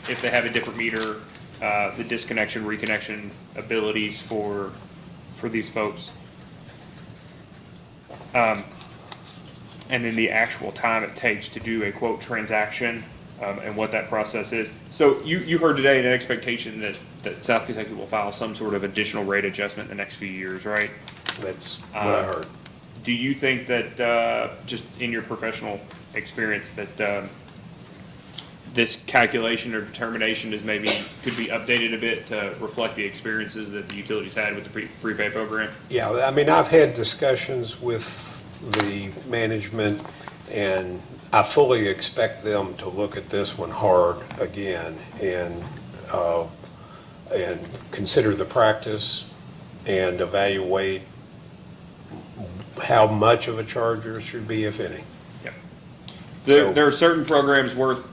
if they have a different meter, the disconnection, reconnection abilities for these folks? And then the actual time it takes to do a quote transaction, and what that process is. So you heard today an expectation that South Kentucky will file some sort of additional rate adjustment in the next few years, right? That's what I heard. Do you think that, just in your professional experience, that this calculation or determination is could be updated a bit to reflect the experiences that the utilities had with the prepay program? Yeah, I mean, I've had discussions with the management, and I fully expect them to look at this one hard again and consider the practice and evaluate how much of a charge there should be, if any. Yeah. There are certain programs worth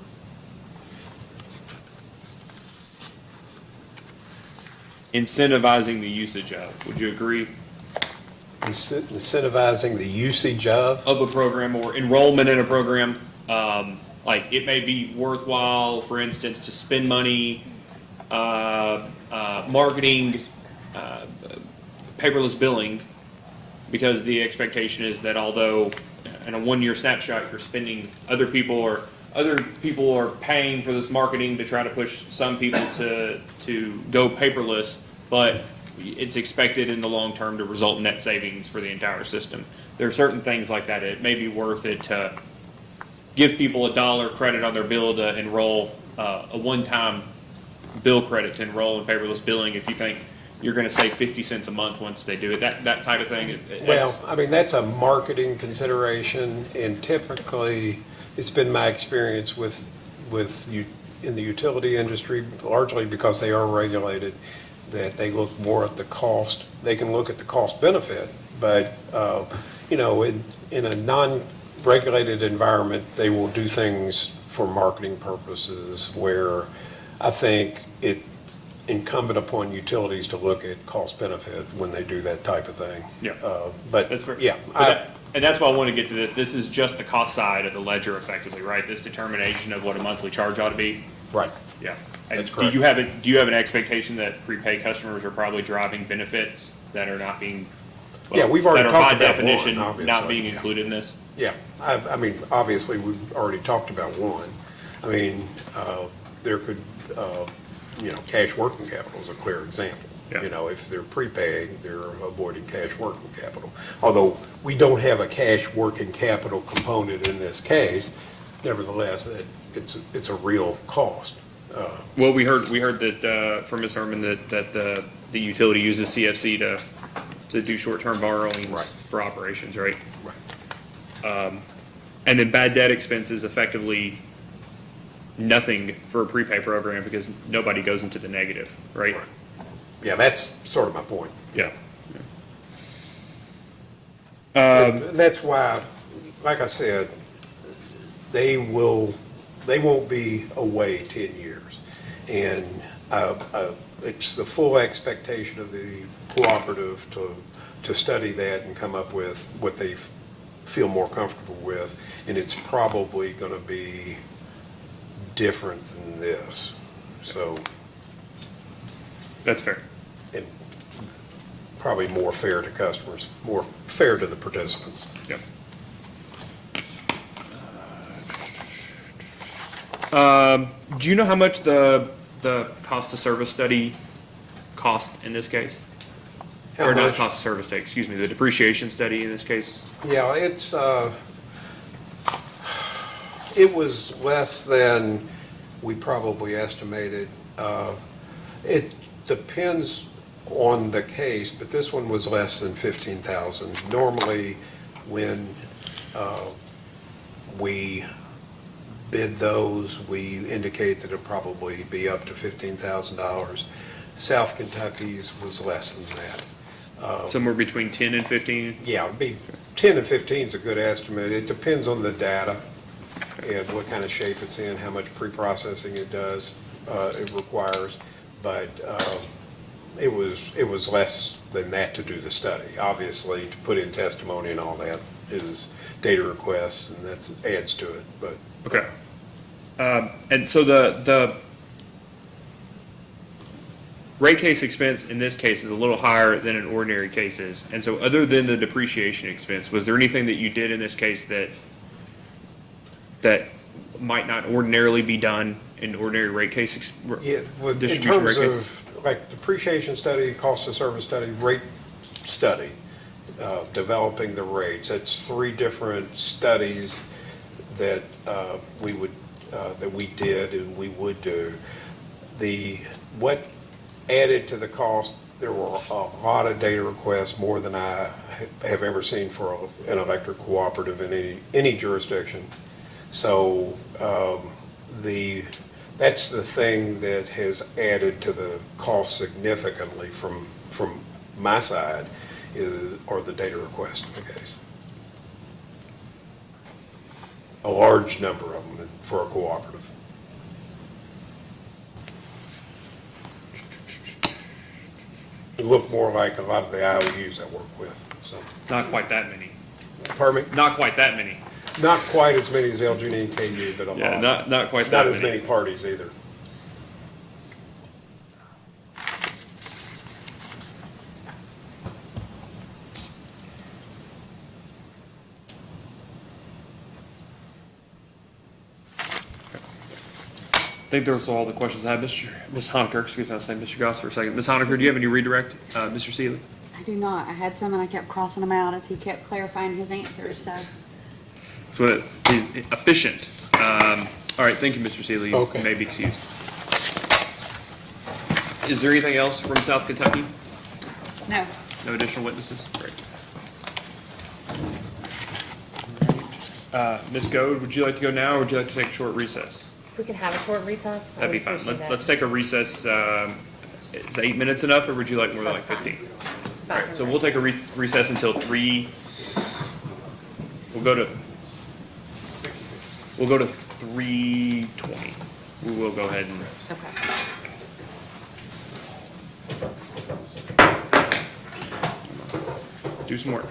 incentivizing the usage of. Would you agree? Incentivizing the usage of? Of a program or enrollment in a program. Like it may be worthwhile, for instance, to spend money marketing paperless billing, because the expectation is that although in a one-year snapshot you're spending, other people are paying for this marketing to try to push some people to go paperless, but it's expected in the long term to result in net savings for the entire system. There are certain things like that. It may be worth it to give people $1 credit on their bill to enroll, a one-time bill credit to enroll in paperless billing if you think you're going to save 50 cents a month once they do it. That type of thing. Well, I mean, that's a marketing consideration, and typically, it's been my experience in the utility industry, largely because they are regulated, that they look more at the cost. They can look at the cost benefit, but, in a non-regulated environment, they will do things for marketing purposes where I think it's incumbent upon utilities to look at cost benefit when they do that type of thing. Yeah. But, That's fair. yeah. And that's why I want to get to this. This is just the cost side of the ledger effectively, right? This determination of what a monthly charge ought to be. Right. Yeah. And That's correct. do you have an expectation that prepaid customers are probably driving benefits that are not being, Yeah, we've already that are by talked about one, definition not obviously, being yeah. included in this? Yeah, I mean, obviously, we've already talked about one. I mean, there could, cash working capital is a clear example. Yeah. You know, if they're prepaying, they're avoiding cash working capital. Although we don't have a cash working capital component in this case, nevertheless, it's a real cost. Well, we heard that, from Ms. Herman that the utility uses CFC to do short-term borrowings Right. for operations, right? Right. And then bad debt expense is effectively nothing for a prepay program because nobody goes into the negative, right? Right. Yeah, that's sort of my point. Yeah. And that's why, like I said, they won't be away 10 years. And it's the full expectation of the cooperative to study that and come up with what they feel more comfortable with. And it's probably going to be different than this. So, That's fair. and probably more fair to customers, more fair to the participants. Yep. Do you know how much the cost of service study cost in this case? How Or not much? cost of service study, excuse me, the depreciation study in this case? Yeah, it was less than we probably estimated. It depends on the case, but this one was less than 15,000. Normally, when we bid those, we indicate that it'll probably be up to $15,000. South Kentucky's was less than that. Somewhere between 10 and 15? Yeah, it'd be 10 and 15 is a good estimate. It depends on the data and what kind of shape it's in, how much pre-processing it does, it requires. But it was less than that to do the study. Obviously, to put in testimony and all that is data requests, and that adds to it, but. Okay. And so the rate case expense in this case is a little higher than in ordinary cases. And so other than the depreciation expense, was there anything that you did in this case that might not ordinarily be done in ordinary rate case? Yeah, in distribution terms rate cases? of, like, depreciation study, cost of service study, rate study, developing the rates, that's three different studies that we did and we would do. What added to the cost, there were a lot of data requests, more than I have ever seen for an electric cooperative in any jurisdiction. So that's the thing that has added to the cost significantly from my side are the data requests in the case. A large number of them for a cooperative. It looked more like a lot of the IOUs I work with, so. Not quite that many. Pardon me? Not quite that many. Not quite as many as LG&E and KU, but a lot. Yeah, not quite Not that as many. many parties either. I think those are all the questions I have. Ms. Honaker, excuse me, I was saying Mr. Goss for a second. Ms. Honaker, do you have any redirect? Mr. Seeley? I do not. I had some and I kept crossing them out as he kept clarifying his answers, so. So he's efficient. All right, thank you, Mr. Seeley. You Okay. may be excused. Is there anything else from South Kentucky? No. No additional witnesses? Great. Ms. Goad, would you like to go now, or would you like to take a short recess? If we could have a short recess. I That'd be would fine. appreciate that. Let's take a recess. Is 8 minutes enough, or would you like more than like That's fine. 15? It's All about right, so we'll take a recess until 3. We'll go to 3:20. We will go ahead and Okay. do some work.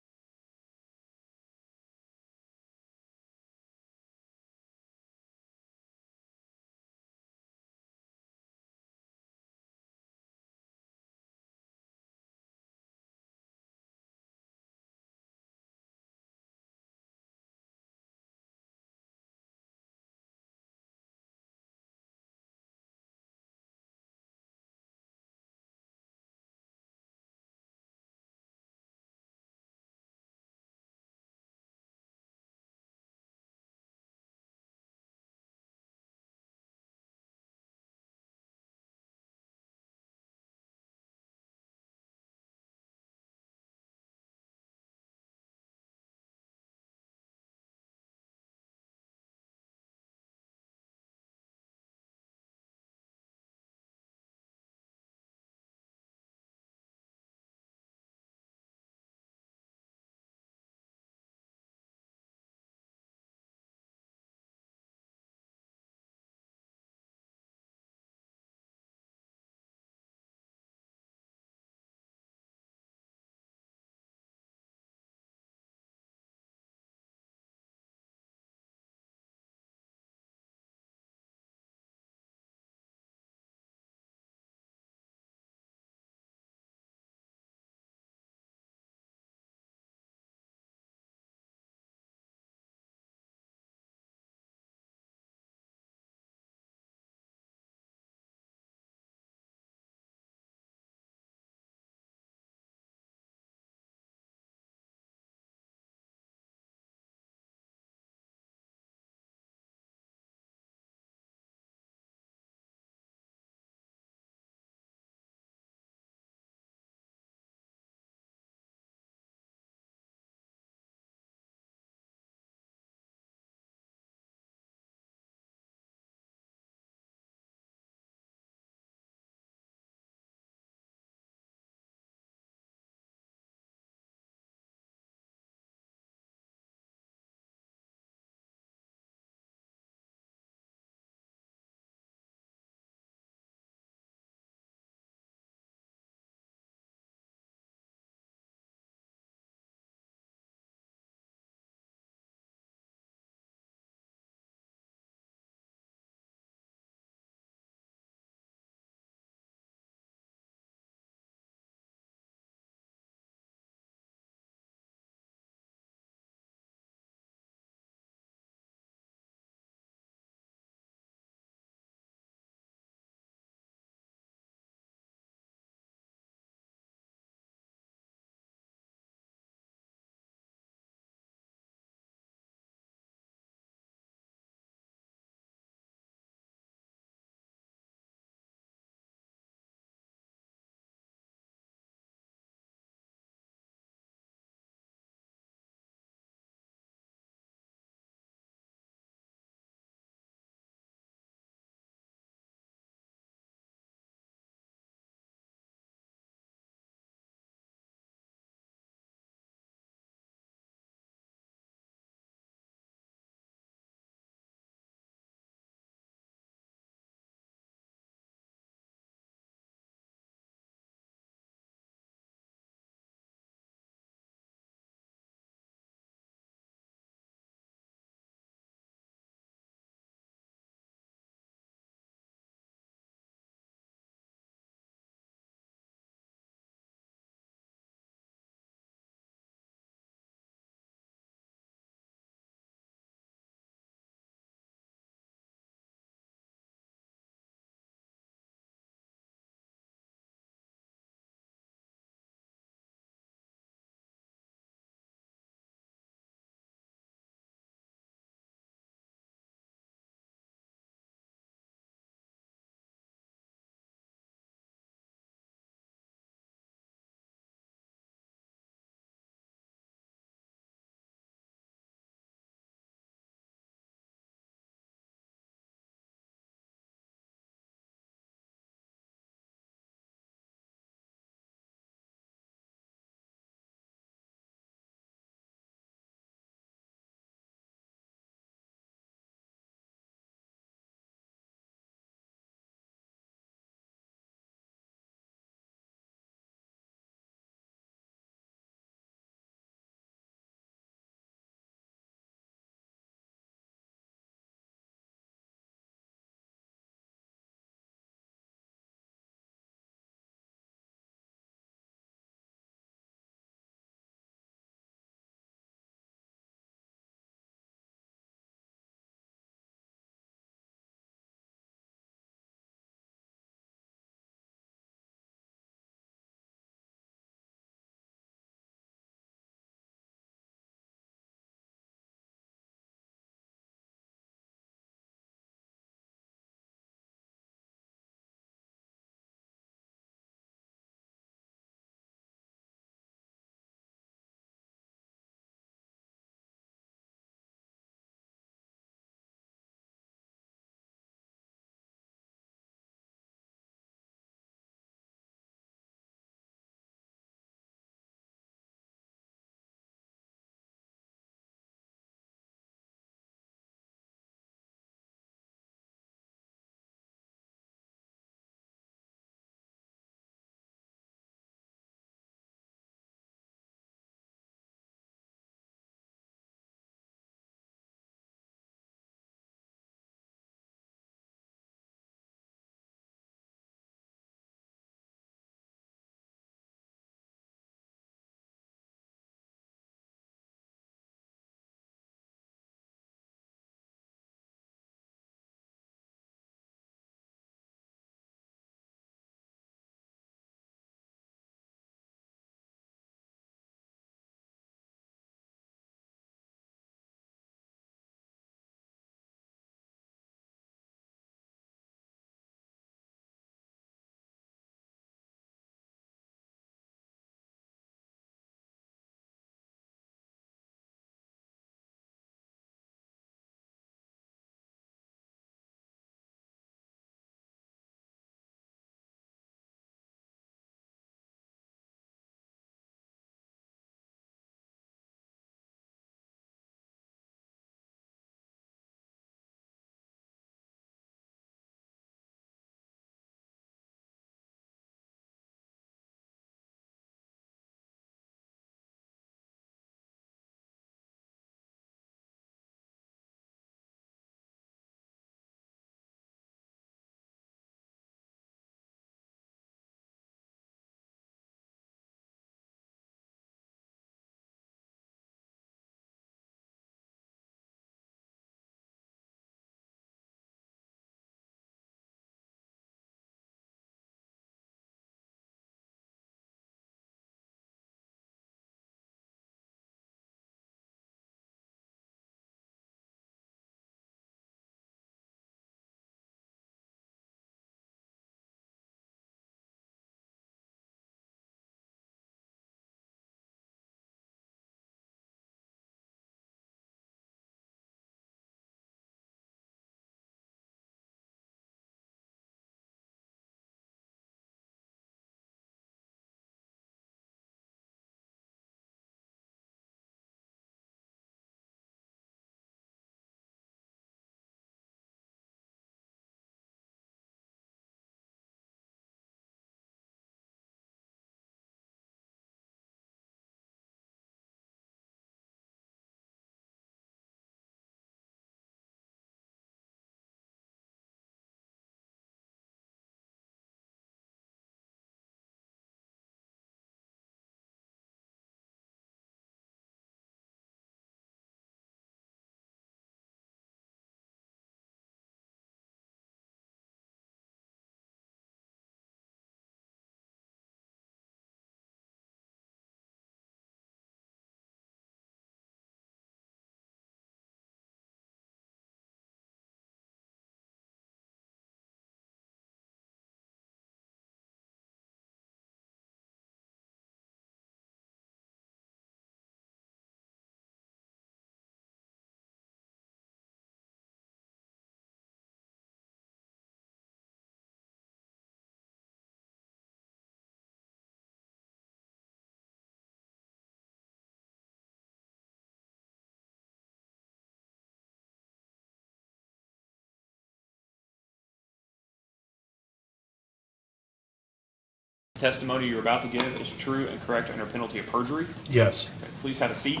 testimony you're about to give is true and correct under penalty of perjury? Yes. Okay, please have a seat.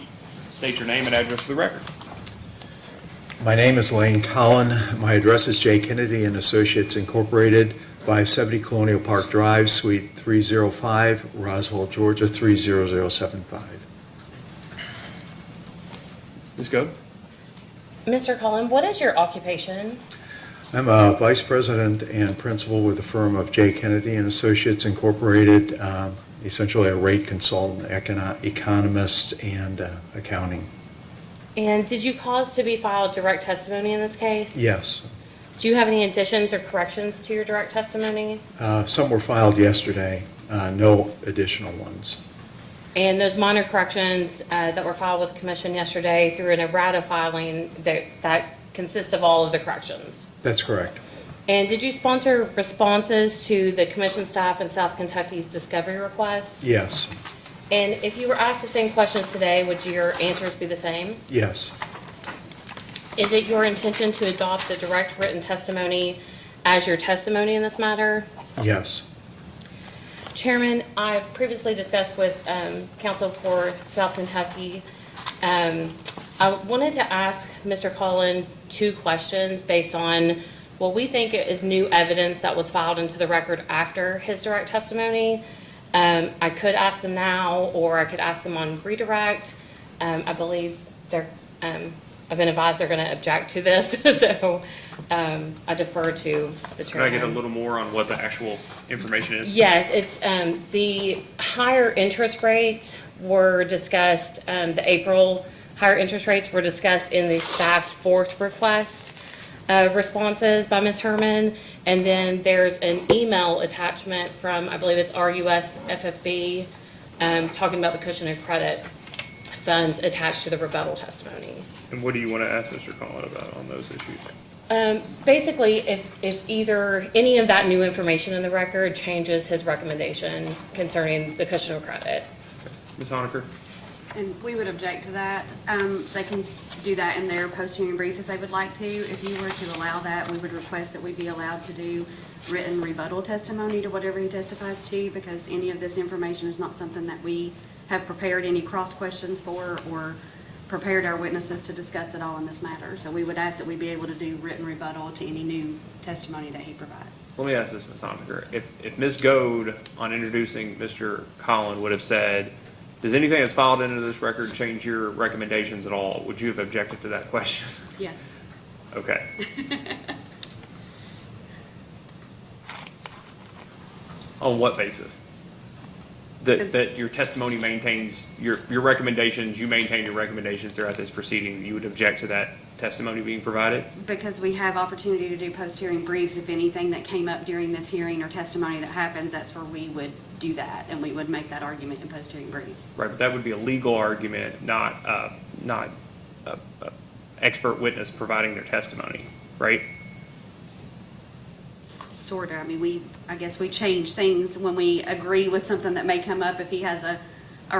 State your name and address for the record. My name is Lane Collin. My address is J. Kennedy and Associates Incorporated, 570 Colonial Park Drive, Suite 305, Roswell, Georgia 30075. Ms. Goode? Mr. Cullen, what is your occupation? I'm a vice president and principal with the firm of J. Kennedy and Associates Incorporated, essentially a rate consultant, economist, and accounting. And did you cause to be filed direct testimony in this case? Yes. Do you have any additions or corrections to your direct testimony? Some were filed yesterday, no additional ones. And those minor corrections that were filed with the commission yesterday through an errata filing that consist of all of the corrections? That's correct. And did you sponsor responses to the commission staff in South Kentucky's discovery requests? Yes. And if you were asked the same questions today, would your answers be the same? Yes. Is it your intention to adopt the direct written testimony as your testimony in this matter? Yes. Chairman, I previously discussed with counsel for South Kentucky. I wanted to ask Mr. Cullen 2 questions based on what we think is new evidence that was filed into the record after his direct testimony. I could ask them now, or I could ask them on redirect. I believe I've been advised they're going to object to this, so I defer to the Can I chairman. get a little more on what the actual information is? Yes, it's, the higher interest rates were discussed, the April higher interest rates were discussed in the staff's 4th request responses by Ms. Herman. And then there's an email attachment from, I believe it's RUS FFB, talking about the cushion and credit funds attached to the rebuttal testimony. And what do you want to ask Mr. Collin about on those issues? Basically, if either any of that new information in the record changes his recommendation concerning the cushion of credit. Ms. Honaker? And we would object to that. They can do that in their post-hearing brief if they would like to. If you were to allow that, we would request that we be allowed to do written rebuttal testimony to whatever he testifies to, because any of this information is not something that we have prepared any cross questions for or prepared our witnesses to discuss at all in this matter. So we would ask that we be able to do written rebuttal to any new testimony that he provides. Let me ask this, Ms. Honaker. If Ms. Goode, on introducing Mr. Collin, would have said, does anything that's filed into this record change your recommendations at all, would you have objected to that question? Yes. Okay. On what basis? That your testimony maintains, your recommendations, you maintain your recommendations throughout this proceeding, you would object to that testimony being provided? Because we have opportunity to do post-hearing briefs. If anything that came up during this hearing or testimony that happens, that's where we would do that, and we would make that argument in post-hearing briefs. Right, but that would be a legal argument, not expert witness providing their testimony, right? Sort of. I mean, I guess we change things when we agree with something that may come up. If he has a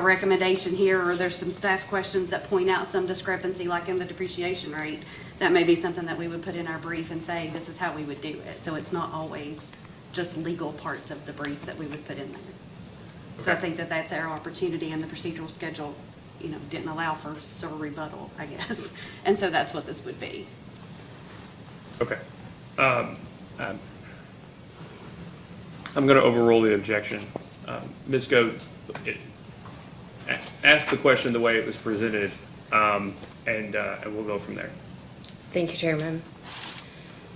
recommendation here, or there's some staff questions that point out some discrepancy, like in the depreciation rate, that may be something that we would put in our brief and say, this is how we would do it. So it's not always just legal parts of the brief that we would put in there. So I think that that's our opportunity, and the procedural schedule, didn't allow for sort of rebuttal, I guess. And so that's what this would be. Okay. I'm going to overrule the objection. Ms. Goode, ask the question the way it was presented, and we'll go from there. Thank you, Chairman.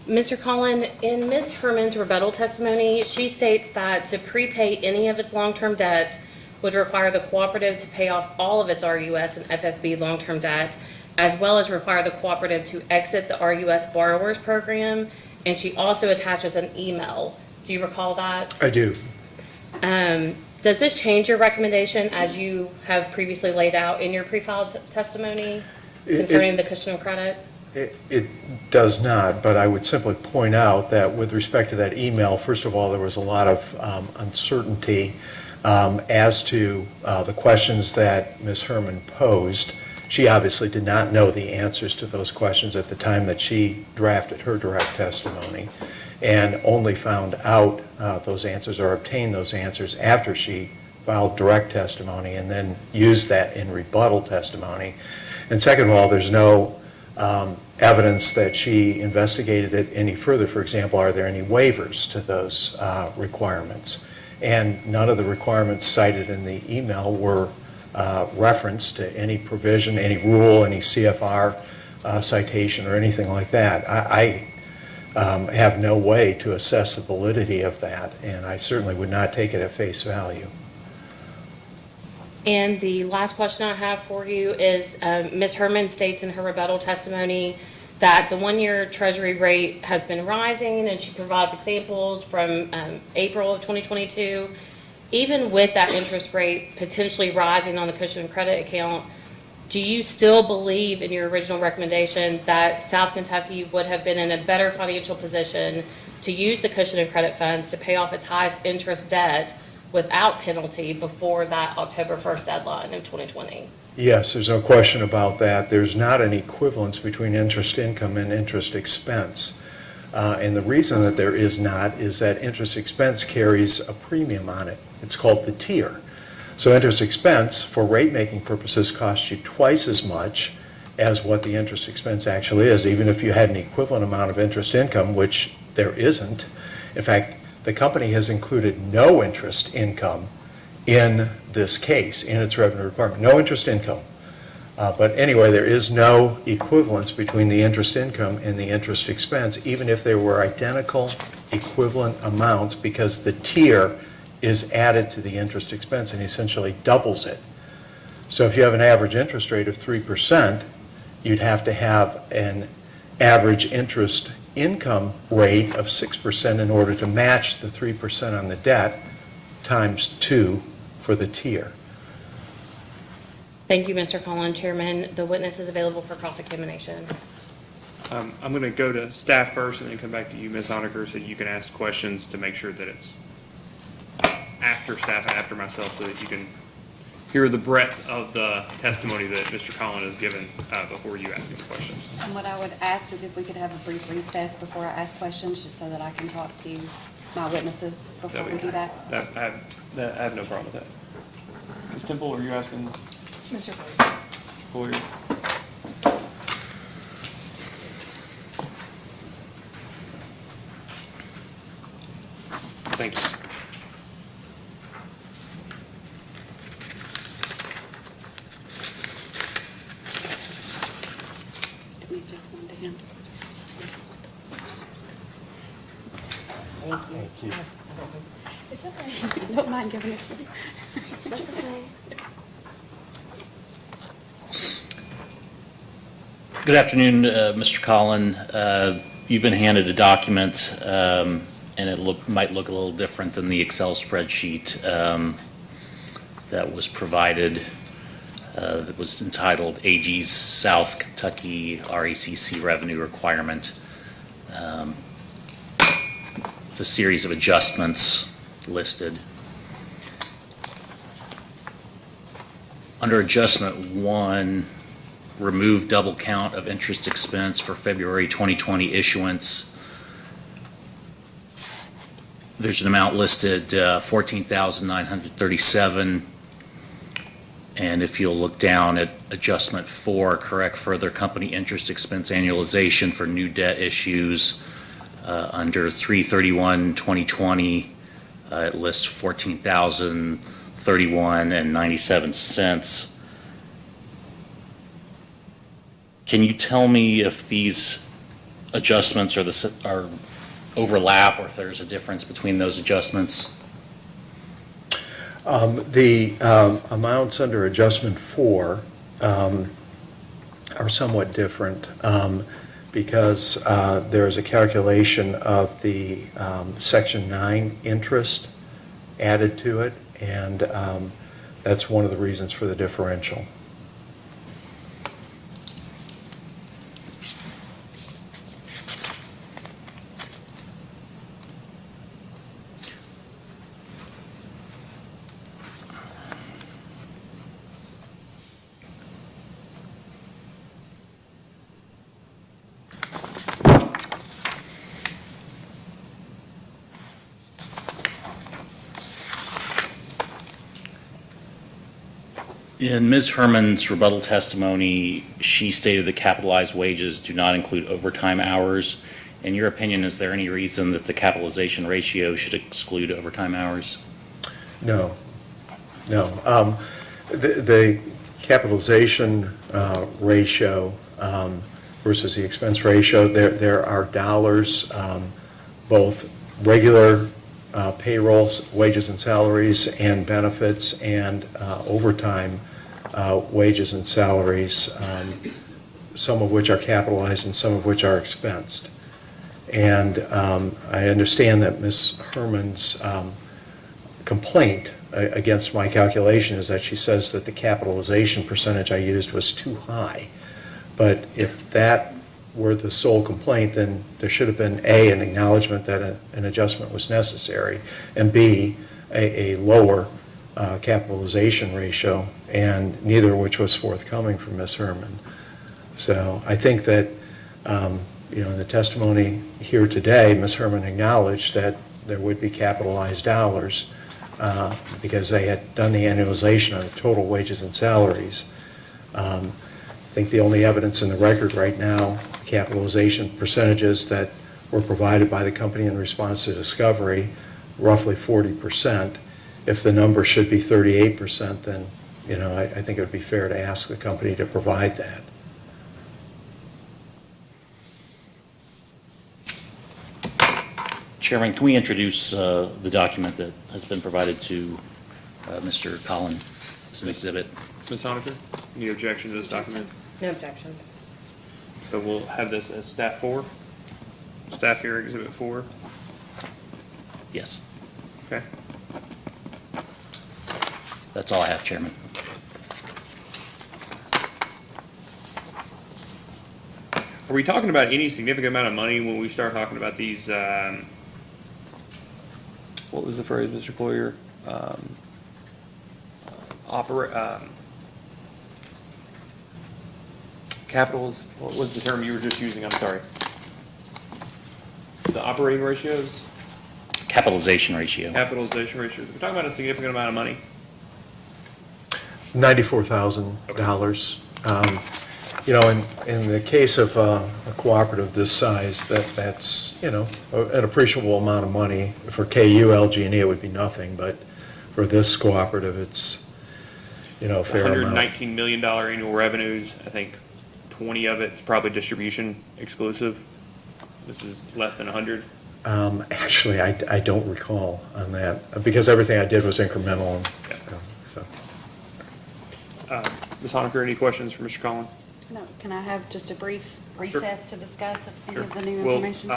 Mr. Collin, in Ms. Herman's rebuttal testimony, she states that to prepay any of its long-term debt would require the cooperative to pay off all of its RUS and FFB long-term debt, as well as require the cooperative to exit the RUS borrowers program, and she also attaches an email. Do you recall that? I do. Does this change your recommendation as you have previously laid out in your pre-filed testimony concerning the cushion of credit? It does not, but I would simply point out that with respect to that email, first of all, there was a lot of uncertainty as to the questions that Ms. Herman posed, she obviously did not know the answers to those questions at the time that she drafted her direct testimony, and only found out those answers or obtained those answers after she filed direct testimony and then used that in rebuttal testimony. And second of all, there's no evidence that she investigated it any further. For example, are there any waivers to those requirements? And none of the requirements cited in the email were referenced to any provision, any rule, any CFR citation or anything like that. I have no way to assess the validity of that, and I certainly would not take it at face value. And the last question I have for you is, Ms. Herman states in her rebuttal testimony that the one-year treasury rate has been rising, and she provides examples from April of 2022. Even with that interest rate potentially rising on the cushion credit account, do you still believe in your original recommendation that South Kentucky would have been in a better financial position to use the cushion and credit funds to pay off its highest interest debt without penalty before that October 1st deadline of 2020? Yes, there's no question about that. There's not an equivalence between interest income and interest expense. And the reason that there is not is that interest expense carries a premium on it. It's called the tier. So interest expense, for rate-making purposes, costs you twice as much as what the interest expense actually is, even if you had an equivalent amount of interest income, which there isn't. In fact, the company has included no interest income in this case, in its revenue requirement. No interest income. But anyway, there is no equivalence between the interest income and the interest expense, even if there were identical equivalent amounts, because the tier is added to the interest expense and essentially doubles it. So if you have an average interest rate of 3%, you'd have to have an average interest income rate of 6% in order to match the 3% on the debt times 2 for the tier. Thank you, Mr. Collin. Chairman, the witness is available for cross-examination. I'm going to go to staff first and then come back to you, Ms. Honaker, so you can ask questions to make sure that it's after staff and after myself, so that you can hear the breadth of the testimony that Mr. Collin has given before you ask him questions. And what I would ask is if we could have a brief recess before I ask questions, just so that I can talk to my witnesses before we do that. I have no problem with that. Ms. Temple, are you asking? Mr. Boyer? Thank you. Do we give one to him? Thank you. It's okay. Don't mind giving it to me. That's okay. Good afternoon, Mr. Collin. You've been handed a document, and it might look a little different than the Excel spreadsheet that was provided. That was entitled AG's South Kentucky RECC Revenue Requirement. The series of adjustments listed. Under Adjustment 1, remove double count of interest expense for February 2020 issuance. There's an amount listed, $14,937. And if you'll look down at Adjustment 4, correct further company interest expense annualization for new debt issues, under 3/31/2020, it lists $14,031.97. Can you tell me if these adjustments are overlap, or if there's a difference between those adjustments? The amounts under Adjustment 4 are somewhat different because there is a calculation of the Section 9 interest added to it, and that's one of the reasons for the differential. In Ms. Herman's rebuttal testimony, she stated that capitalized wages do not include overtime hours. In your opinion, is there any reason that the capitalization ratio should exclude overtime hours? No, no. The capitalization ratio versus the expense ratio, there are dollars, both regular payrolls, wages and salaries, and benefits, and overtime wages and salaries, some of which are capitalized and some of which are expensed. And I understand that Ms. Herman's complaint against my calculation is that she says that the capitalization percentage I used was too high. But if that were the sole complaint, then there should have been, A, an acknowledgement that an adjustment was necessary, and B, a lower capitalization ratio, and neither of which was forthcoming from Ms. Herman. So I think that, in the testimony here today, Ms. Herman acknowledged that there would be capitalized dollars because they had done the annualization of the total wages and salaries. I think the only evidence in the record right now, capitalization percentages that were provided by the company in response to discovery, roughly 40%. If the number should be 38%, then, I think it would be fair to ask the company to provide that. Chairman, can we introduce the document that has been provided to Mr. Collin as an exhibit? Ms. Honaker, any objection to this document? No objections. So we'll have this as staff 4? Staff here, exhibit 4? Yes, Okay. that's all I have, Chairman. Are we talking about any significant amount of money when we start talking about these, what was the phrase, Mr. Cloyer? Capitals, what was the term you were just using? I'm sorry. The operating ratios? Capitalization ratio. Capitalization ratios. We're talking about a significant amount of money. $94,000. In the case of a cooperative this size, that's, an appreciable amount of money. For KU, LG&E, it would be nothing, but for this cooperative, it's, a fair amount. $119 million annual revenues. I think 20 of it's probably distribution exclusive. This is less than 100. Actually, I don't recall on that, because everything I did was incremental. So. Ms. Honaker, any questions for Mr. Collin? No, can I have just a brief recess to discuss any of the new Well, information?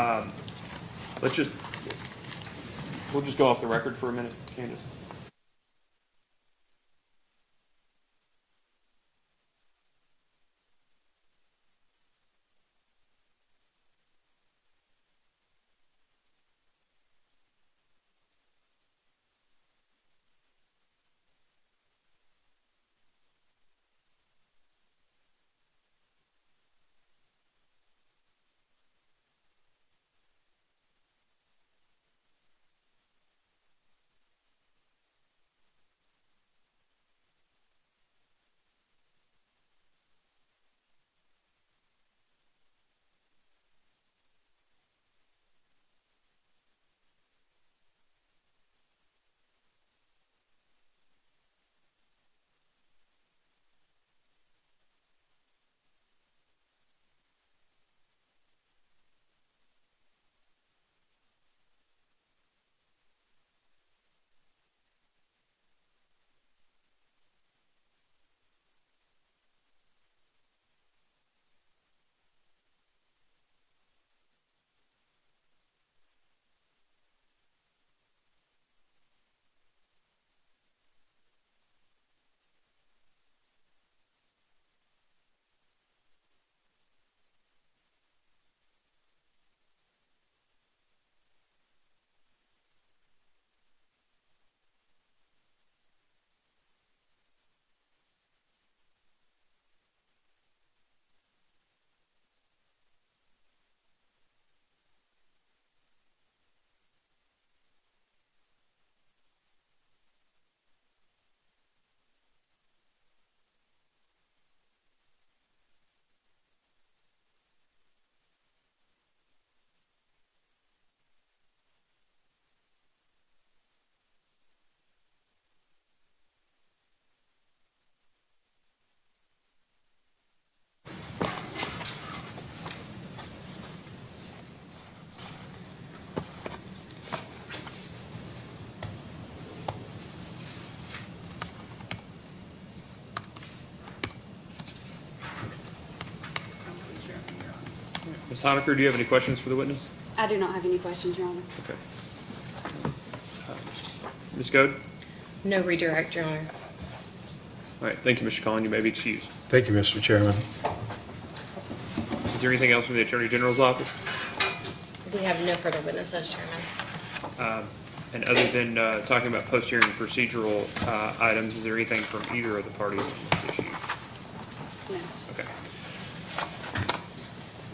we'll just go off the record for a minute, Candace. Ms. Honaker, do you have any questions for the witness? I do not have any questions, Your Honor. Okay. Ms. Goode? No redirect, Your Honor. All right, thank you, Mr. Collin. You may be excused. Thank you, Mr. Chairman. Is there anything else from the Attorney General's office? We have no further witnesses, Chairman. And other than talking about post-hearing procedural items, is there anything from either of the parties on this issue? No. Okay.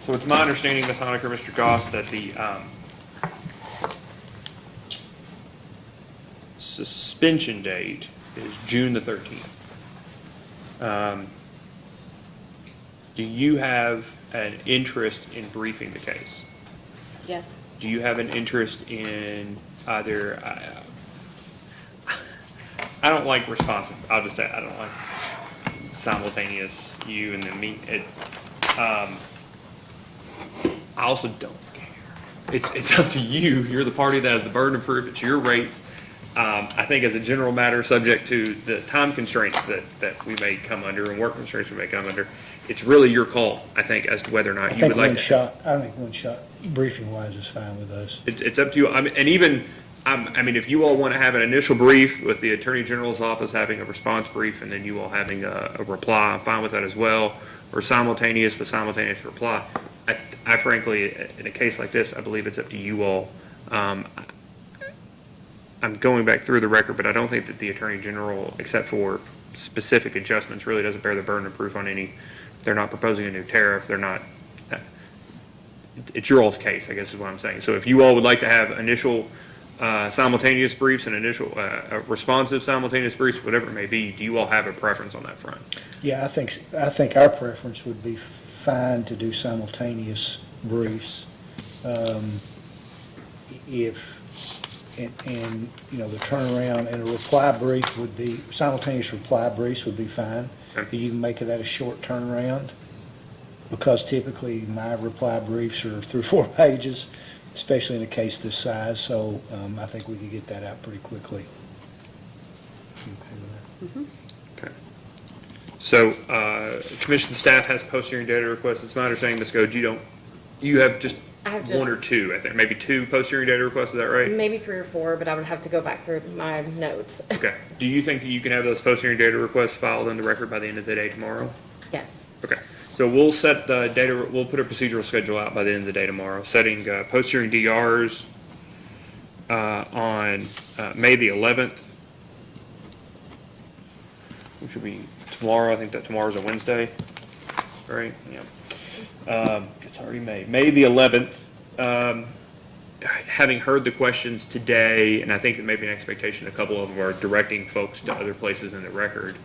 So it's my understanding, Ms. Honaker, Mr. Goss, that the suspension date is June the 13th. Do you have an interest in briefing the case? Yes. Do you have an interest in either, I don't like responsive, I'll just say, I don't like simultaneous, you and then me. I also don't care. It's up to you. You're the party that has the burden of proof. It's your rates. I think as a general matter, subject to the time constraints that we may come under and work constraints we may come under, it's really your call, I think, as to whether or not you would like to. I think one shot, briefing wise, is fine with us. It's up to you. I mean, and even, I mean, if you all want to have an initial brief with the Attorney General's office having a response brief and then you all having a reply, I'm fine with that as well, or simultaneous reply. I frankly, in a case like this, I believe it's up to you all. I'm going back through the record, but I don't think that the Attorney General, except for specific adjustments, really doesn't bear the burden of proof on any. They're not proposing a new tariff. They're not. It's your all's case, I guess is what I'm saying. So if you all would like to have initial simultaneous briefs and initial responsive simultaneous briefs, whatever it may be, do you all have a preference on that front? Yeah, I think our preference would be fine to do simultaneous briefs. And, you know, the turnaround and a reply brief would be, simultaneous reply briefs would be fine. Okay. You can make that a short turnaround, because typically my reply briefs are 3 or 4 pages, especially in a case this size, so I think we could get that out pretty quickly. Okay. So, commission staff has post-hearing data requests. It's my understanding, Ms. Goode, you have just I have just one or two, I think, maybe 2 post-hearing data requests, is that right? maybe 3 or 4, but I would have to go back through my notes. Okay. Do you think that you can have those post-hearing data requests filed in the record by the end of the day tomorrow? Yes. Okay. So we'll set the data, we'll put a procedural schedule out by the end of the day tomorrow, setting post-hearing DRs on May the 11th, which will be tomorrow. I think that tomorrow's a Wednesday, right? Yeah. It's already May. May the 11th. Having heard the questions today, and I think it may be an expectation, a couple of them are directing folks to other places in the record.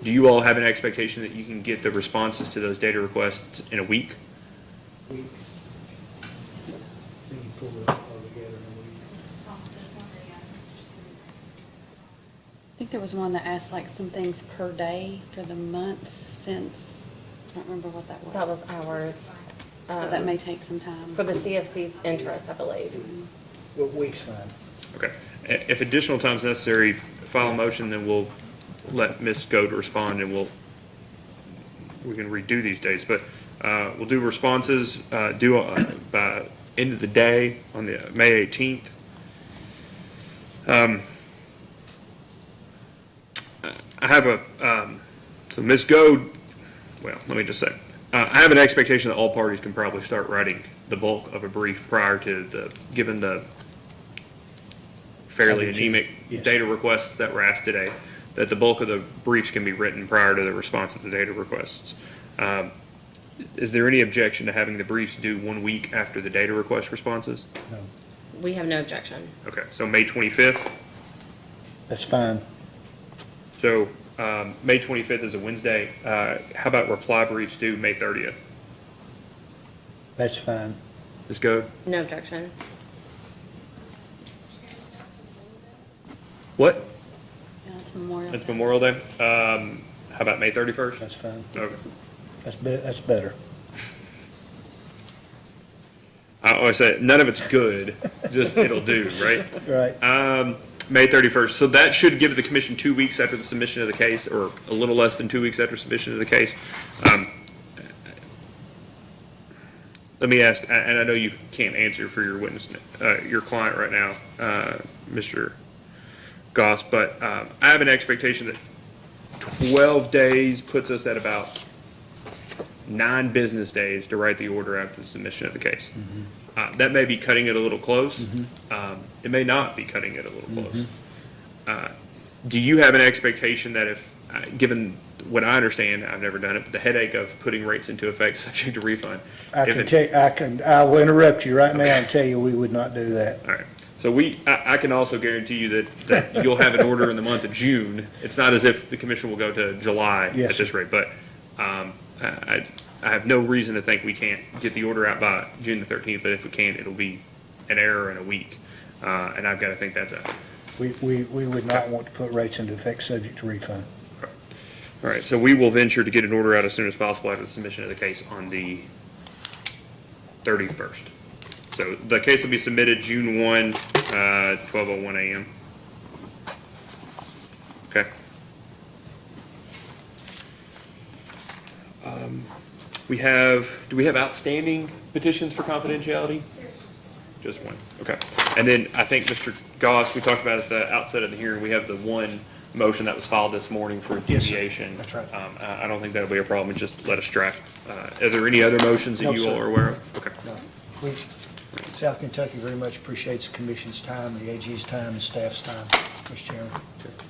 Do you all have an expectation that you can get the responses to those data requests in a week? I think there was one that asked like some things per day for the months since, I don't remember what that was. That was ours. So that may take some time. For the CFC's interest, I believe. Well, week's fine. Okay. If additional time is necessary, file a motion, then we'll let Ms. Goode respond, and we can redo these dates. But we'll do responses due by end of the day on the May 18th. I have so Ms. Goode, well, let me just say, I have an expectation that all parties can probably start writing the bulk of a brief prior to given the fairly anemic Yes. data requests that were asked today, that the bulk of the briefs can be written prior to the response of the data requests. Is there any objection to having the briefs due 1 week after the data request responses? No, We have no objection. Okay, so May 25th. that's fine. So May 25th is a Wednesday. How about reply briefs due May 30th? That's fine. Ms. Goode? No objection. What? Yeah, it's Memorial It's Day. Memorial Day. How about May 31st? That's fine. Okay. That's better. I always say, none of it's good, just it'll do, right? Right. May 31st. So that should give the commission 2 weeks after the submission of the case, or a little less than 2 weeks after submission of the case. let me ask, and I know you can't answer for your witness, your client right now, Mr. Goss, but I have an expectation that 12 days puts us at about 9 business days to write the order after the submission of the case. That may be cutting it a little close. It may not be cutting it a little close. Do you have an expectation that if, given what I understand, I've never done it, but the headache of putting rates into effect subject to refund? I will interrupt you right now and tell you we would not do that. All right. So I can also guarantee you that you'll have an order in the month of June. It's not as if the commission will go to July Yes, at this rate, but I have no reason to think we can't get the order out by June the 13th, but if we can't, it'll be an error in a week. And I've got to think that's We would not want to put rates into effect subject to refund. all right. So we will venture to get an order out as soon as possible after the submission of the case on the 31st. So the case will be submitted June 1, 12:01 a.m. Okay. Do we have outstanding petitions for confidentiality? Just one, okay. And then I think, Mr. Goss, we talked about at the outset of the hearing, we have the one motion that was filed this morning for Yes, sir. deviation. That's right. I don't think that'll be a problem, just let us draft. Are there any other motions that No, you all sir. are aware of? Okay. No. South Kentucky very much appreciates the commission's time, the AG's time, and staff's time, Mr. Chairman.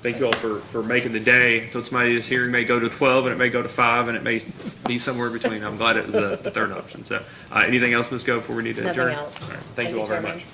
Thank you all for making the day. Told somebody this hearing may go to 12, and it may go to 5, and it may be somewhere in between. I'm glad it was the third option. So, anything else, Ms. Go, before we need to Nothing adjourn? else. All right. Thank you all very Chairman. much.